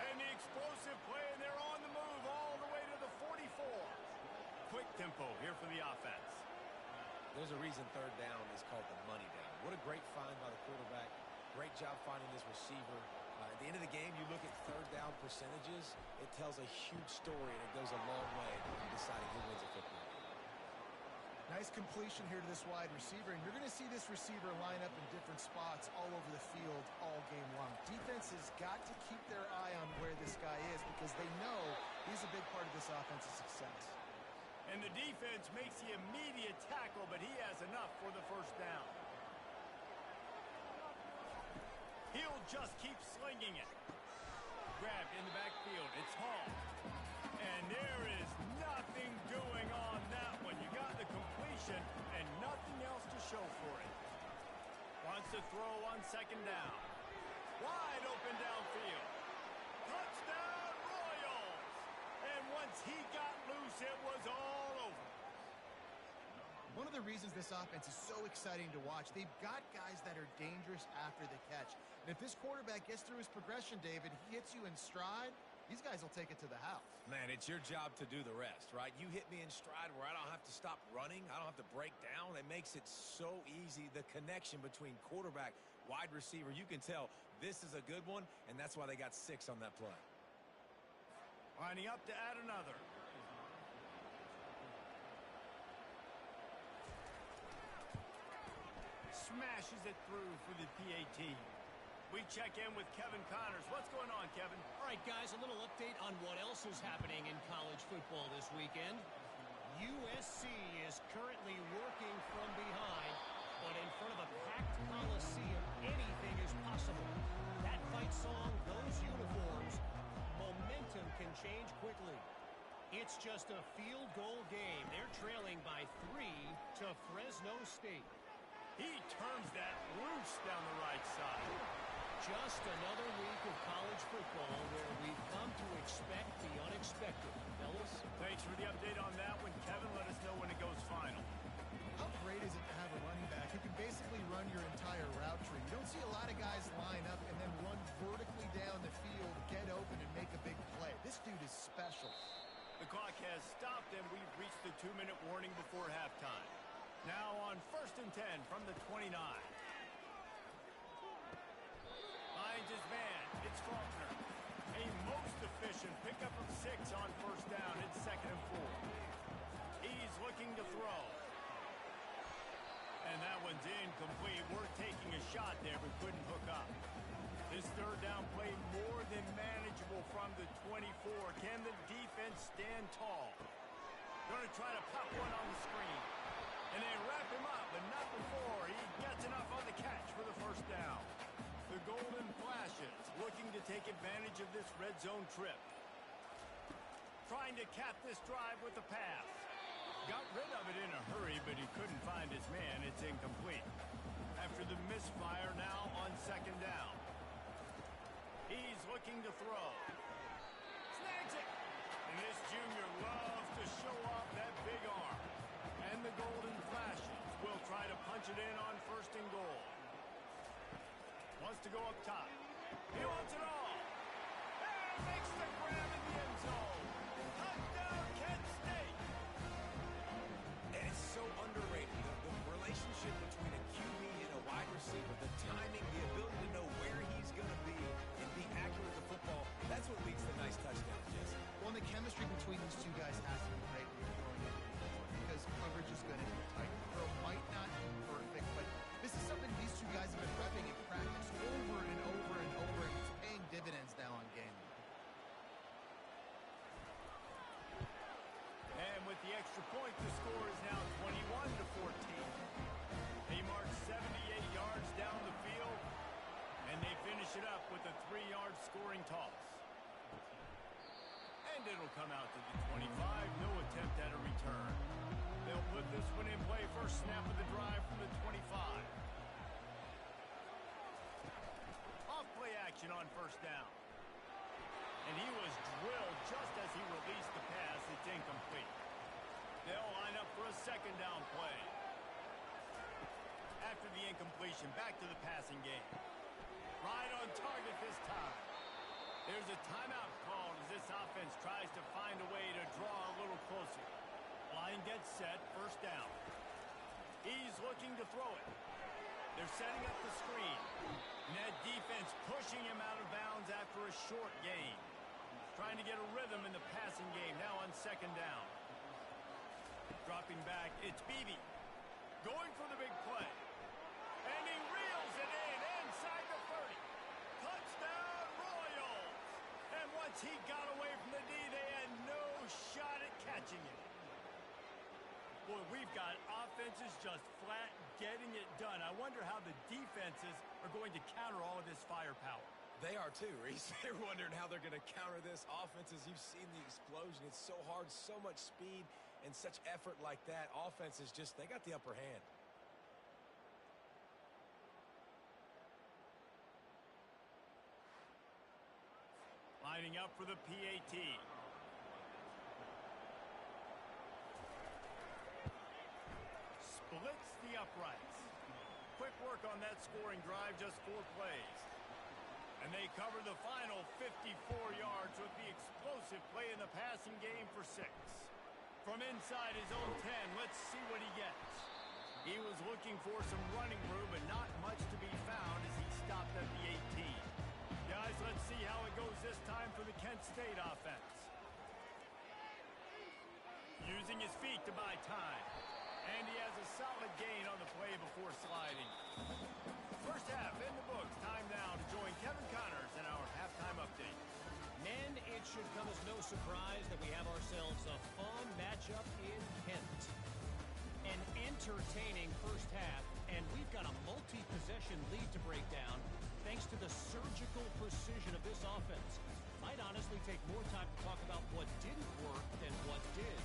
And the explosive play, and they're on the move all the way to the 44. Quick tempo here for the offense. There's a reason 3rd down is called the money down. What a great find by the quarterback. Great job finding this receiver. At the end of the game, you look at 3rd down percentages. It tells a huge story, and it goes a long way in deciding who wins a football game. Nice completion here to this wide receiver, and you're going to see this receiver line up in different spots all over the field all game long. Defense has got to keep their eye on where this guy is because they know he's a big part of this offense's success. And the defense makes the immediate tackle, but he has enough for the first down. He'll just keep slinging it. Grabbed in the backfield. It's Hall. And there is nothing doing on that one. You got the completion and nothing else to show for it. Wants to throw on 2nd down. Wide open downfield. Touchdown Royals! And once he got loose, it was all over. One of the reasons this offense is so exciting to watch, they've got guys that are dangerous after the catch. And if this quarterback gets through his progression, David, he hits you in stride, these guys will take it to the house. Man, it's your job to do the rest, right? You hit me in stride where I don't have to stop running. I don't have to break down. It makes it so easy, the connection between quarterback, wide receiver. You can tell this is a good one, and that's why they got 6 on that play. Lining up to add another. Smashes it through for the PAT. We check in with Kevin Connors. What's going on, Kevin? All right, guys, a little update on what else is happening in college football this weekend. USC is currently working from behind, but in front of a packed Coliseum, anything is possible. That fight song, those uniforms, momentum can change quickly. It's just a field goal game. They're trailing by 3 to Fresno State. He turns that loose down the right side. Just another week of college football where we've come to expect the unexpected. Fellas? Thanks for the update on that one, Kevin. Let us know when it goes final. How great is it to have a running back who can basically run your entire route tree? You don't see a lot of guys line up and then run vertically down the field, get open, and make a big play. This dude is special. The clock has stopped, and we've reached the 2-minute warning before halftime. Now on 1st and 10 from the 29. Finds his man. It's Faulkner. A most efficient pickup of 6 on 1st down. It's 2nd and 4. He's looking to throw. And that one's incomplete. We're taking a shot there, but couldn't hook up. This 3rd down play more than manageable from the 24. Can the defense stand tall? Going to try to pop one on the screen. And they wrap him up, but not before he gets enough on the catch for the 1st down. The Golden Flashes looking to take advantage of this red zone trip. Trying to cap this drive with a pass. Got rid of it in a hurry, but he couldn't find his man. It's incomplete. After the misfire, now on 2nd down. He's looking to throw. Snags it. And this junior loves to show off that big arm. And the Golden Flashes will try to punch it in on 1st and goal. Wants to go up top. He wants it all. And makes the grab in the end zone. Touchdown, Kent State. And it's so underrated. The relationship between a QB and a wide receiver, the timing, the ability to know where he's going to be and be accurate with the football, that's what leads to nice touchdowns, Jesse. Well, and the chemistry between these two guys has to be great when you're throwing it. Because coverage is going to be tight. The throw might not be perfect, but this is something these two guys have been repping in practice over and over and over, and it's paying dividends now on game. And with the extra point, the score is now 21-14. They march 78 yards down the field, and they finish it up with a 3-yard scoring toss. And it'll come out to the 25. No attempt at a return. They'll put this one in play. First snap of the drive from the 25. Off play action on 1st down. And he was drilled just as he released the pass. It's incomplete. They'll line up for a 2nd down play. After the incompletion, back to the passing game. Right on target this time. There's a timeout called as this offense tries to find a way to draw a little closer. Line gets set, 1st down. He's looking to throw it. They're setting up the screen. And that defense pushing him out of bounds after a short gain. Trying to get a rhythm in the passing game now on 2nd down. Dropping back, it's Beebe. Going for the big play. And he reels it in inside the 30. Touchdown, Royals! And once he got away from the D, they had no shot at catching it. Boy, we've got offenses just flat getting it done. I wonder how the defenses are going to counter all of this firepower. They are too, Reese. They're wondering how they're going to counter this offense. As you've seen the explosion, it's so hard, so much speed, and such effort like that. Offense is just, they got the upper hand. Lining up for the PAT. Splits the uprights. Quick work on that scoring drive, just 4 plays. And they cover the final 54 yards with the explosive play in the passing game for 6. From inside his own 10, let's see what he gets. He was looking for some running room, but not much to be found as he stopped at the 18. Guys, let's see how it goes this time for the Kent State offense. Using his feet to buy time. And he has a solid gain on the play before sliding. First half in the books. Time now to join It should come as no surprise that we have ourselves a fun matchup in Kent. An entertaining first half, and we've got a multi-possession lead to break down thanks to the surgical precision of this offense. Might honestly take more time to talk about what didn't work than what did.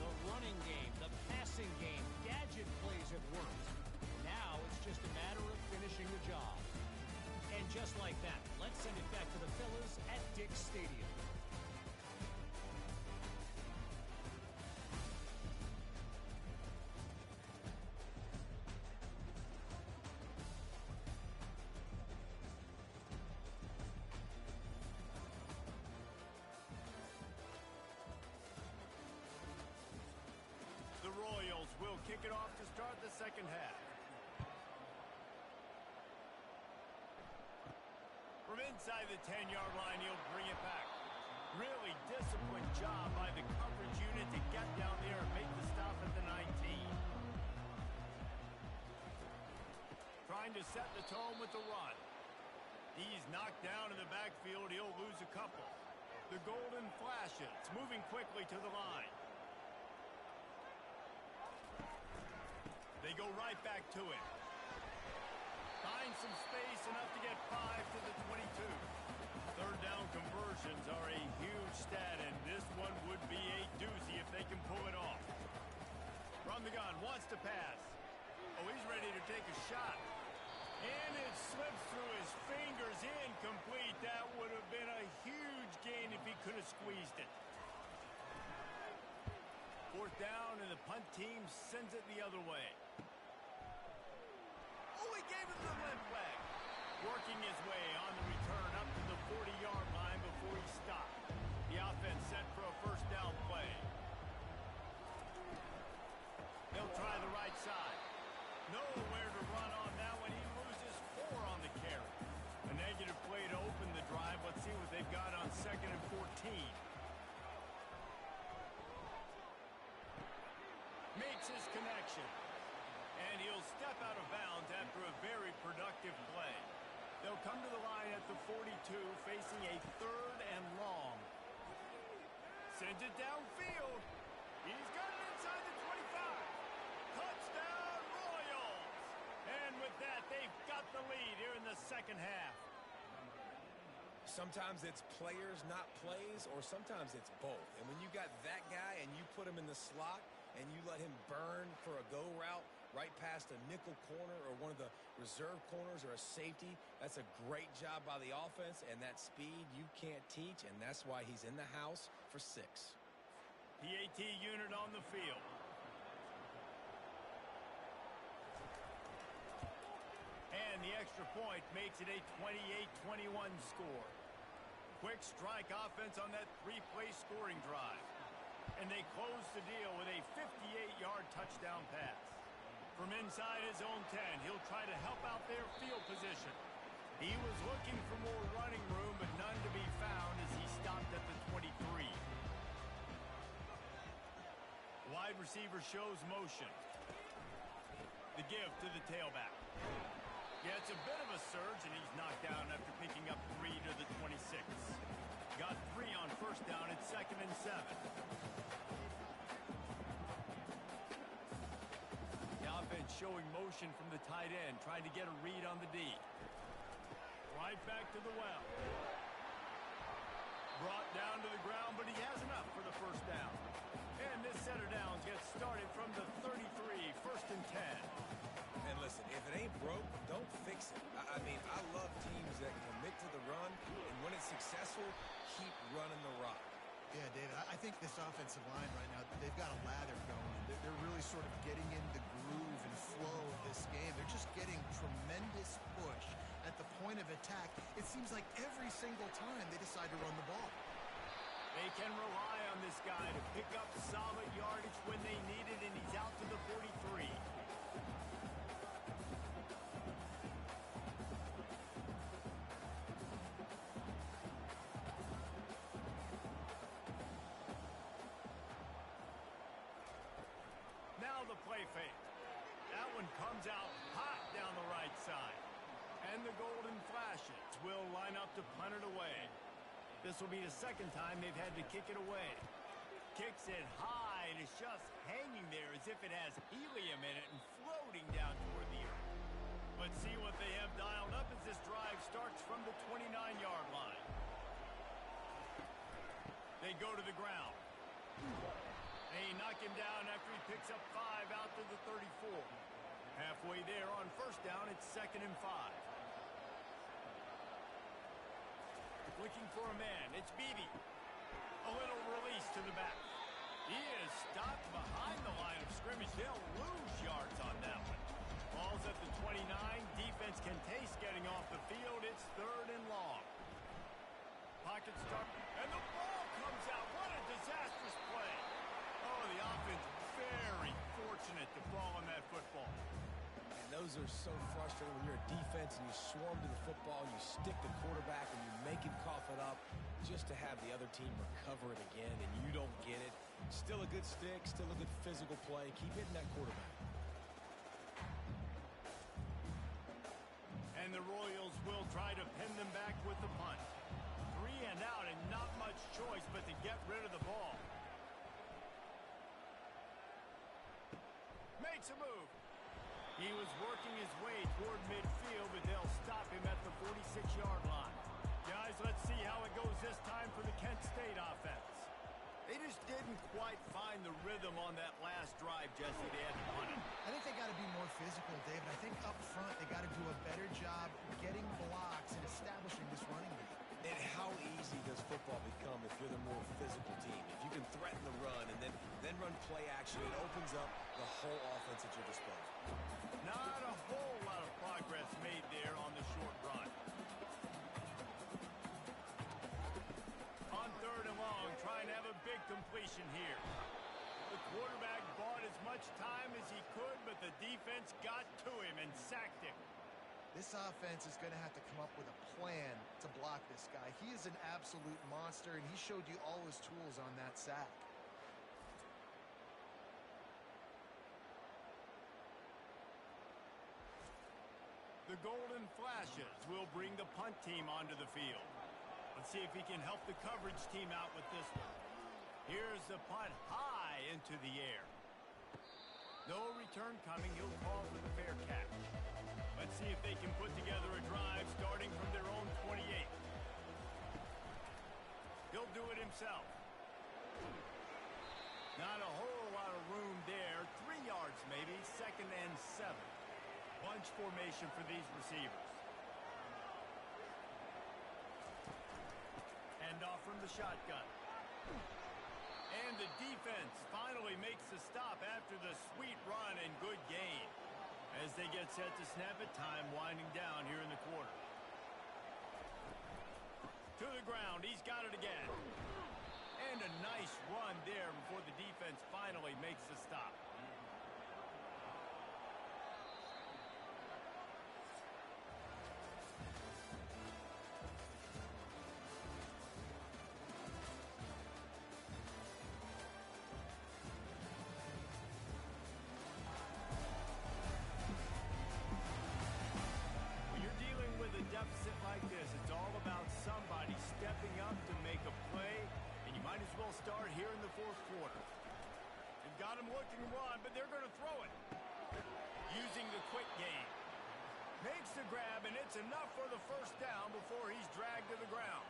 The running game, the passing game, gadget plays have worked. Now it's just a matter of finishing the job. And just like that, let's send it back to the fellas at Dick's Stadium. The Royals will kick it off to start the second half. From inside the 10-yard line, he'll bring it back. Really disciplined job by the coverage unit to get down there and make the stop at the 19. Trying to set the tone with the run. He's knocked down in the backfield. He'll lose a couple. The golden flashes, moving quickly to the line. They go right back to it. Find some space, enough to get 5 to the 22. Third down conversions are a huge stat, and this one would be a doozy if they can pull it off. From the gun, wants to pass. Oh, he's ready to take a shot. And it slips through his fingers, incomplete. That would have been a huge gain if he could have squeezed it. Fourth down, and the punt team sends it the other way. Oh, he gave him the limp leg. Working his way on the return up to the 40-yard line before he stopped. The offense set for a first down play. They'll try the right side. Nowhere to run on that one. He loses 4 on the carry. A negative play to open the drive. Let's see what they've got on 2nd and 14. Makes his connection. And he'll step out of bounds after a very productive play. They'll come to the line at the 42, facing a 3rd and long. Sends it downfield. He's got it inside the 25. Touchdown, Royals! And with that, they've got the lead here in the second half. Sometimes it's players, not plays, or sometimes it's both. And when you got that guy and you put him in the slot and you let him burn for a go route right past a nickel corner or one of the reserve corners or a safety, that's a great job by the offense, and that speed you can't teach, and that's why he's in the house for 6. PAT unit on the field. And the extra point makes it a 28-21 score. Quick strike offense on that 3-play scoring drive. And they close the deal with a 58-yard touchdown pass. From inside his own 10, he'll try to help out their field position. He was looking for more running room, but none to be found as he stopped at the 23. Wide receiver shows motion. The give to the tailback. Yeah, it's a bit of a surge, and he's knocked down after picking up 3 to the 26. Got 3 on first down at 2nd and 7. The offense showing motion from the tight end, trying to get a read on the D. Right back to the well. Brought down to the ground, but he has enough for the first down. And this set of downs gets started from the 33, 1st and 10. And listen, if it ain't broke, don't fix it. I mean, I love teams that commit to the run, and when it's successful, keep running the rock. Yeah, David, I think this offensive line right now, they've got a lather going. They're really sort of getting in the groove and flow of this game. They're just getting tremendous push at the point of attack. It seems like every single time they decide to run the ball. They can rely on this guy to pick up solid yardage when they need it, and he's out to the 43. Now the play fake. That one comes out hot down the right side. And the golden flashes will line up to punt it away. This will be the second time they've had to kick it away. Kicks it high, and it's just hanging there as if it has helium in it and floating down toward the earth. Let's see what they have dialed up as this drive starts from the 29-yard line. They go to the ground. They knock him down after he picks up 5 out to the 34. Halfway there on first down, it's 2nd and 5. Looking for a man, it's Beebe. A little release to the back. He is stopped behind the line of scrimmage. They'll lose yards on that one. Ball's at the 29. Defense can taste getting off the field. It's 3rd and long. Pocket start, and the ball comes out. What a disastrous play. Oh, the offense very fortunate to fall on that football. And those are so frustrating when you're a defense and you swarm to the football, you stick the quarterback, and you make him cough it up just to have the other team recover it again, and you don't get it. Still a good stick, still a good physical play. Keep hitting that quarterback. And the Royals will try to pin them back with the punt. 3 and out, and not much choice but to get rid of the ball. Makes a move. He was working his way toward midfield, but they'll stop him at the 46-yard line. Guys, let's see how it goes this time for the Kent State offense. They just didn't quite find the rhythm on that last drive, Jesse. They had to punt it. I think they got to be more physical, David. I think up front they got to do a better job getting blocks and establishing this running game. And how easy does football become if you're the more physical team? If you can threaten the run and then run play action, it opens up the whole offense at your disposal. Not a whole lot of progress made there on the short run. On 3rd and long, trying to have a big completion here. The quarterback bought as much time as he could, but the defense got to him and sacked him. This offense is going to have to come up with a plan to block this guy. He is an absolute monster, and he showed you all his tools on that sack. The Golden Flashes will bring the punt team onto the field. Let's see if he can help the coverage team out with this one. Here's the punt high into the air. No return coming. He'll call for the fair catch. Let's see if they can put together a drive starting from their own 28. He'll do it himself. Not a whole lot of room there. 3 yards maybe. 2nd and 7. Bunch formation for these receivers. Hand off from the shotgun. And the defense finally makes the stop after the sweet run and good gain. As they get set to snap it, time winding down here in the quarter. To the ground, he's got it again. And a nice run there before the defense finally makes the stop. Deficit like this, it's all about somebody stepping up to make a play, and you might as well start here in the 4th quarter. They've got him looking to run, but they're going to throw it. Using the quick game. Makes the grab, and it's enough for the first down before he's dragged to the ground.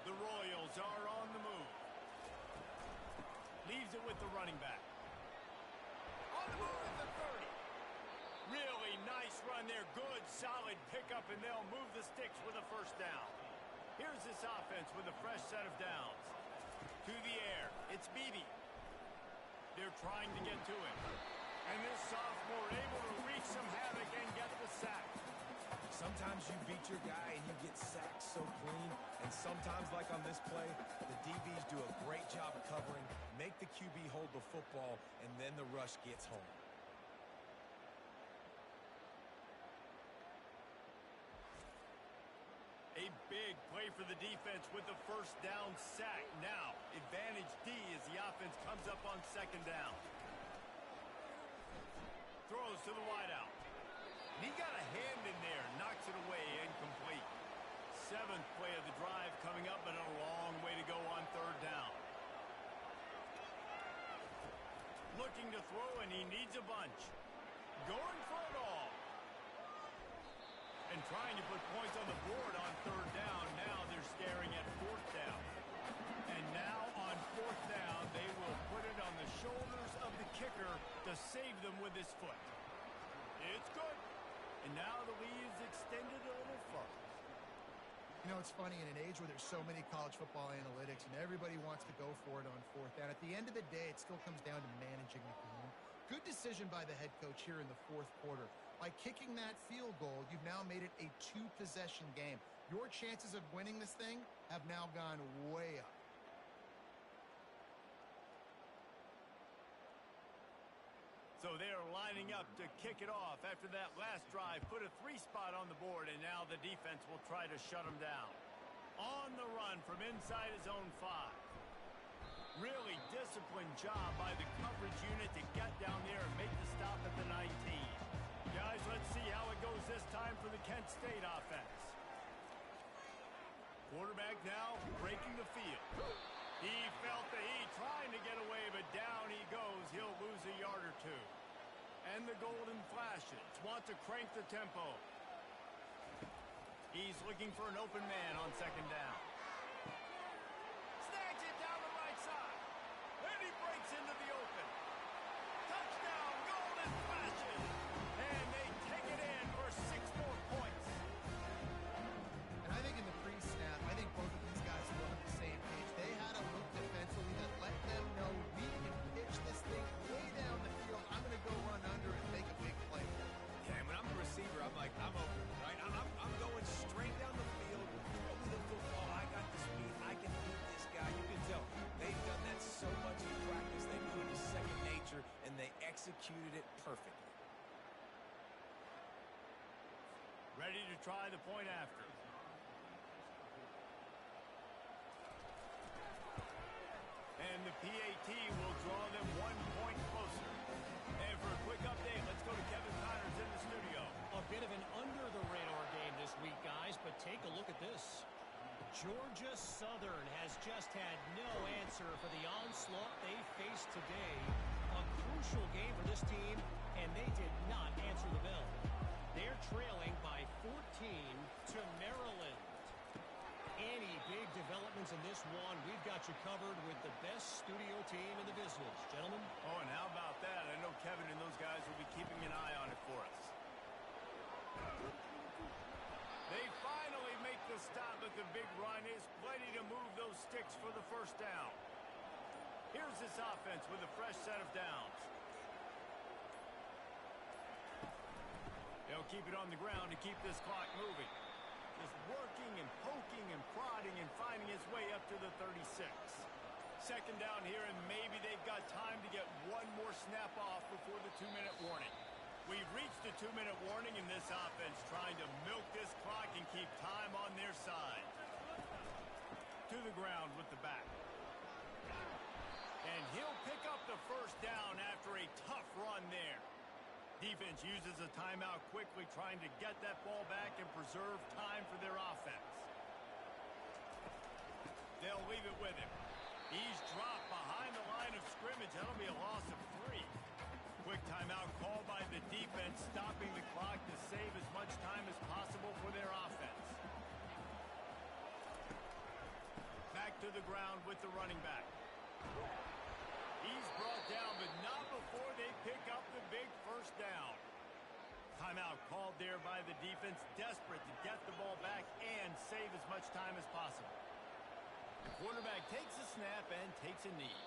The Royals are on the move. Leaves it with the running back. On the move at the 30. Really nice run there. Good, solid pickup, and they'll move the sticks with a first down. Here's this offense with a fresh set of downs. To the air. It's Beebe. They're trying to get to him. And this sophomore able to wreak some havoc and get the sack. Sometimes you beat your guy and you get sacked so clean. And sometimes, like on this play, the DBs do a great job of covering, make the QB hold the football, and then the rush gets home. A big play for the defense with the first down sack. Now, advantage D as the offense comes up on 2nd down. Throws to the wideout. And he got a hand in there, knocks it away, incomplete. 7th play of the drive coming up, but a long way to go on 3rd down. Looking to throw, and he needs a bunch. Going for it all. And trying to put points on the board on 3rd down. Now they're staring at 4th down. And now on 4th down, they will put it on the shoulders of the kicker to save them with his foot. It's good. And now the lead is extended a little further. You know, it's funny, in an age where there's so many college football analytics and everybody wants to go for it on 4th down, at the end of the day, it still comes down to managing the game. Good decision by the head coach here in the 4th quarter. By kicking that field goal, you've now made it a 2-possession game. Your chances of winning this thing have now gone way up. So they are lining up to kick it off after that last drive. Put a 3 spot on the board, and now the defense will try to shut them down. On the run from inside his own 5. Really disciplined job by the coverage unit to get down there and make the stop at the 19. Guys, let's see how it goes this time for the Kent State offense. Quarterback now breaking the field. He felt the heat trying to get away, but down he goes. He'll lose a yard or 2. And the golden flashes want to crank the tempo. He's looking for an open man on 2nd down. Snags it down the right side. And he breaks into the open. Touchdown, golden flashes. And they take it in for 6 more points. And I think in the pre-snap, I think both of these guys were on the same page. They had a look defensively that let them know we can pitch this thing way down the field. I'm going to go run under and make a big play. Yeah, and when I'm a receiver, I'm like, I'm open, right? I'm going straight down the field. Throw me the football. I got the speed. I can beat this guy. You can tell they've done that so much in practice. They knew it was second nature, and they executed it perfectly. Ready to try the point after. And the PAT will draw them 1 point closer. And for a quick update, let's go to Kevin Connors in the studio. A bit of an under-the-radar game this week, guys, but take a look at this. Georgia Southern has just had no answer for the onslaught they faced today. A crucial game for this team, and they did not answer the bell. They're trailing by 14 to Maryland. Any big developments in this one, we've got you covered with the best studio team in the business. Gentlemen? Oh, and how about that? I know Kevin and those guys will be keeping an eye on it for us. They finally make the stop, but the big run is plenty to move those sticks for the 1st down. Here's this offense with a fresh set of downs. They'll keep it on the ground to keep this clock moving. Just working and poking and prodding and finding his way up to the 36. 2nd down here, and maybe they've got time to get 1 more snap off before the 2-minute warning. We've reached the 2-minute warning, and this offense trying to milk this clock and keep time on their side. To the ground with the back. And he'll pick up the 1st down after a tough run there. Defense uses a timeout quickly, trying to get that ball back and preserve time for their offense. They'll leave it with him. He's dropped behind the line of scrimmage. That'll be a loss of 3. Quick timeout called by the defense, stopping the clock to save as much time as possible for their offense. Back to the ground with the running back. He's brought down, but not before they pick up the big 1st down. Timeout called there by the defense, desperate to get the ball back and save as much time as possible. The quarterback takes a snap and takes a knee.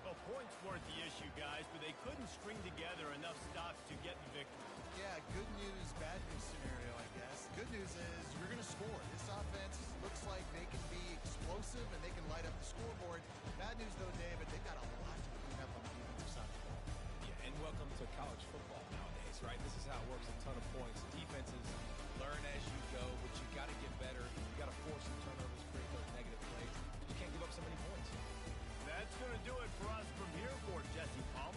Well, points weren't the issue, guys, but they couldn't string together enough stops to get the victory. Yeah, good news, bad news scenario, I guess. Good news is you're going to score. This offense looks like they can be explosive and they can light up the scoreboard. Bad news, though, David, they've got a lot to clean up on the defensive side of the ball. Yeah, and welcome to college football nowadays, right? This is how it works, a ton of points. Defenses learn as you go, but you got to get better. You got to force some turnovers, create those negative plays. You can't give up so many points. That's going to do it for us from here for Jesse Paul.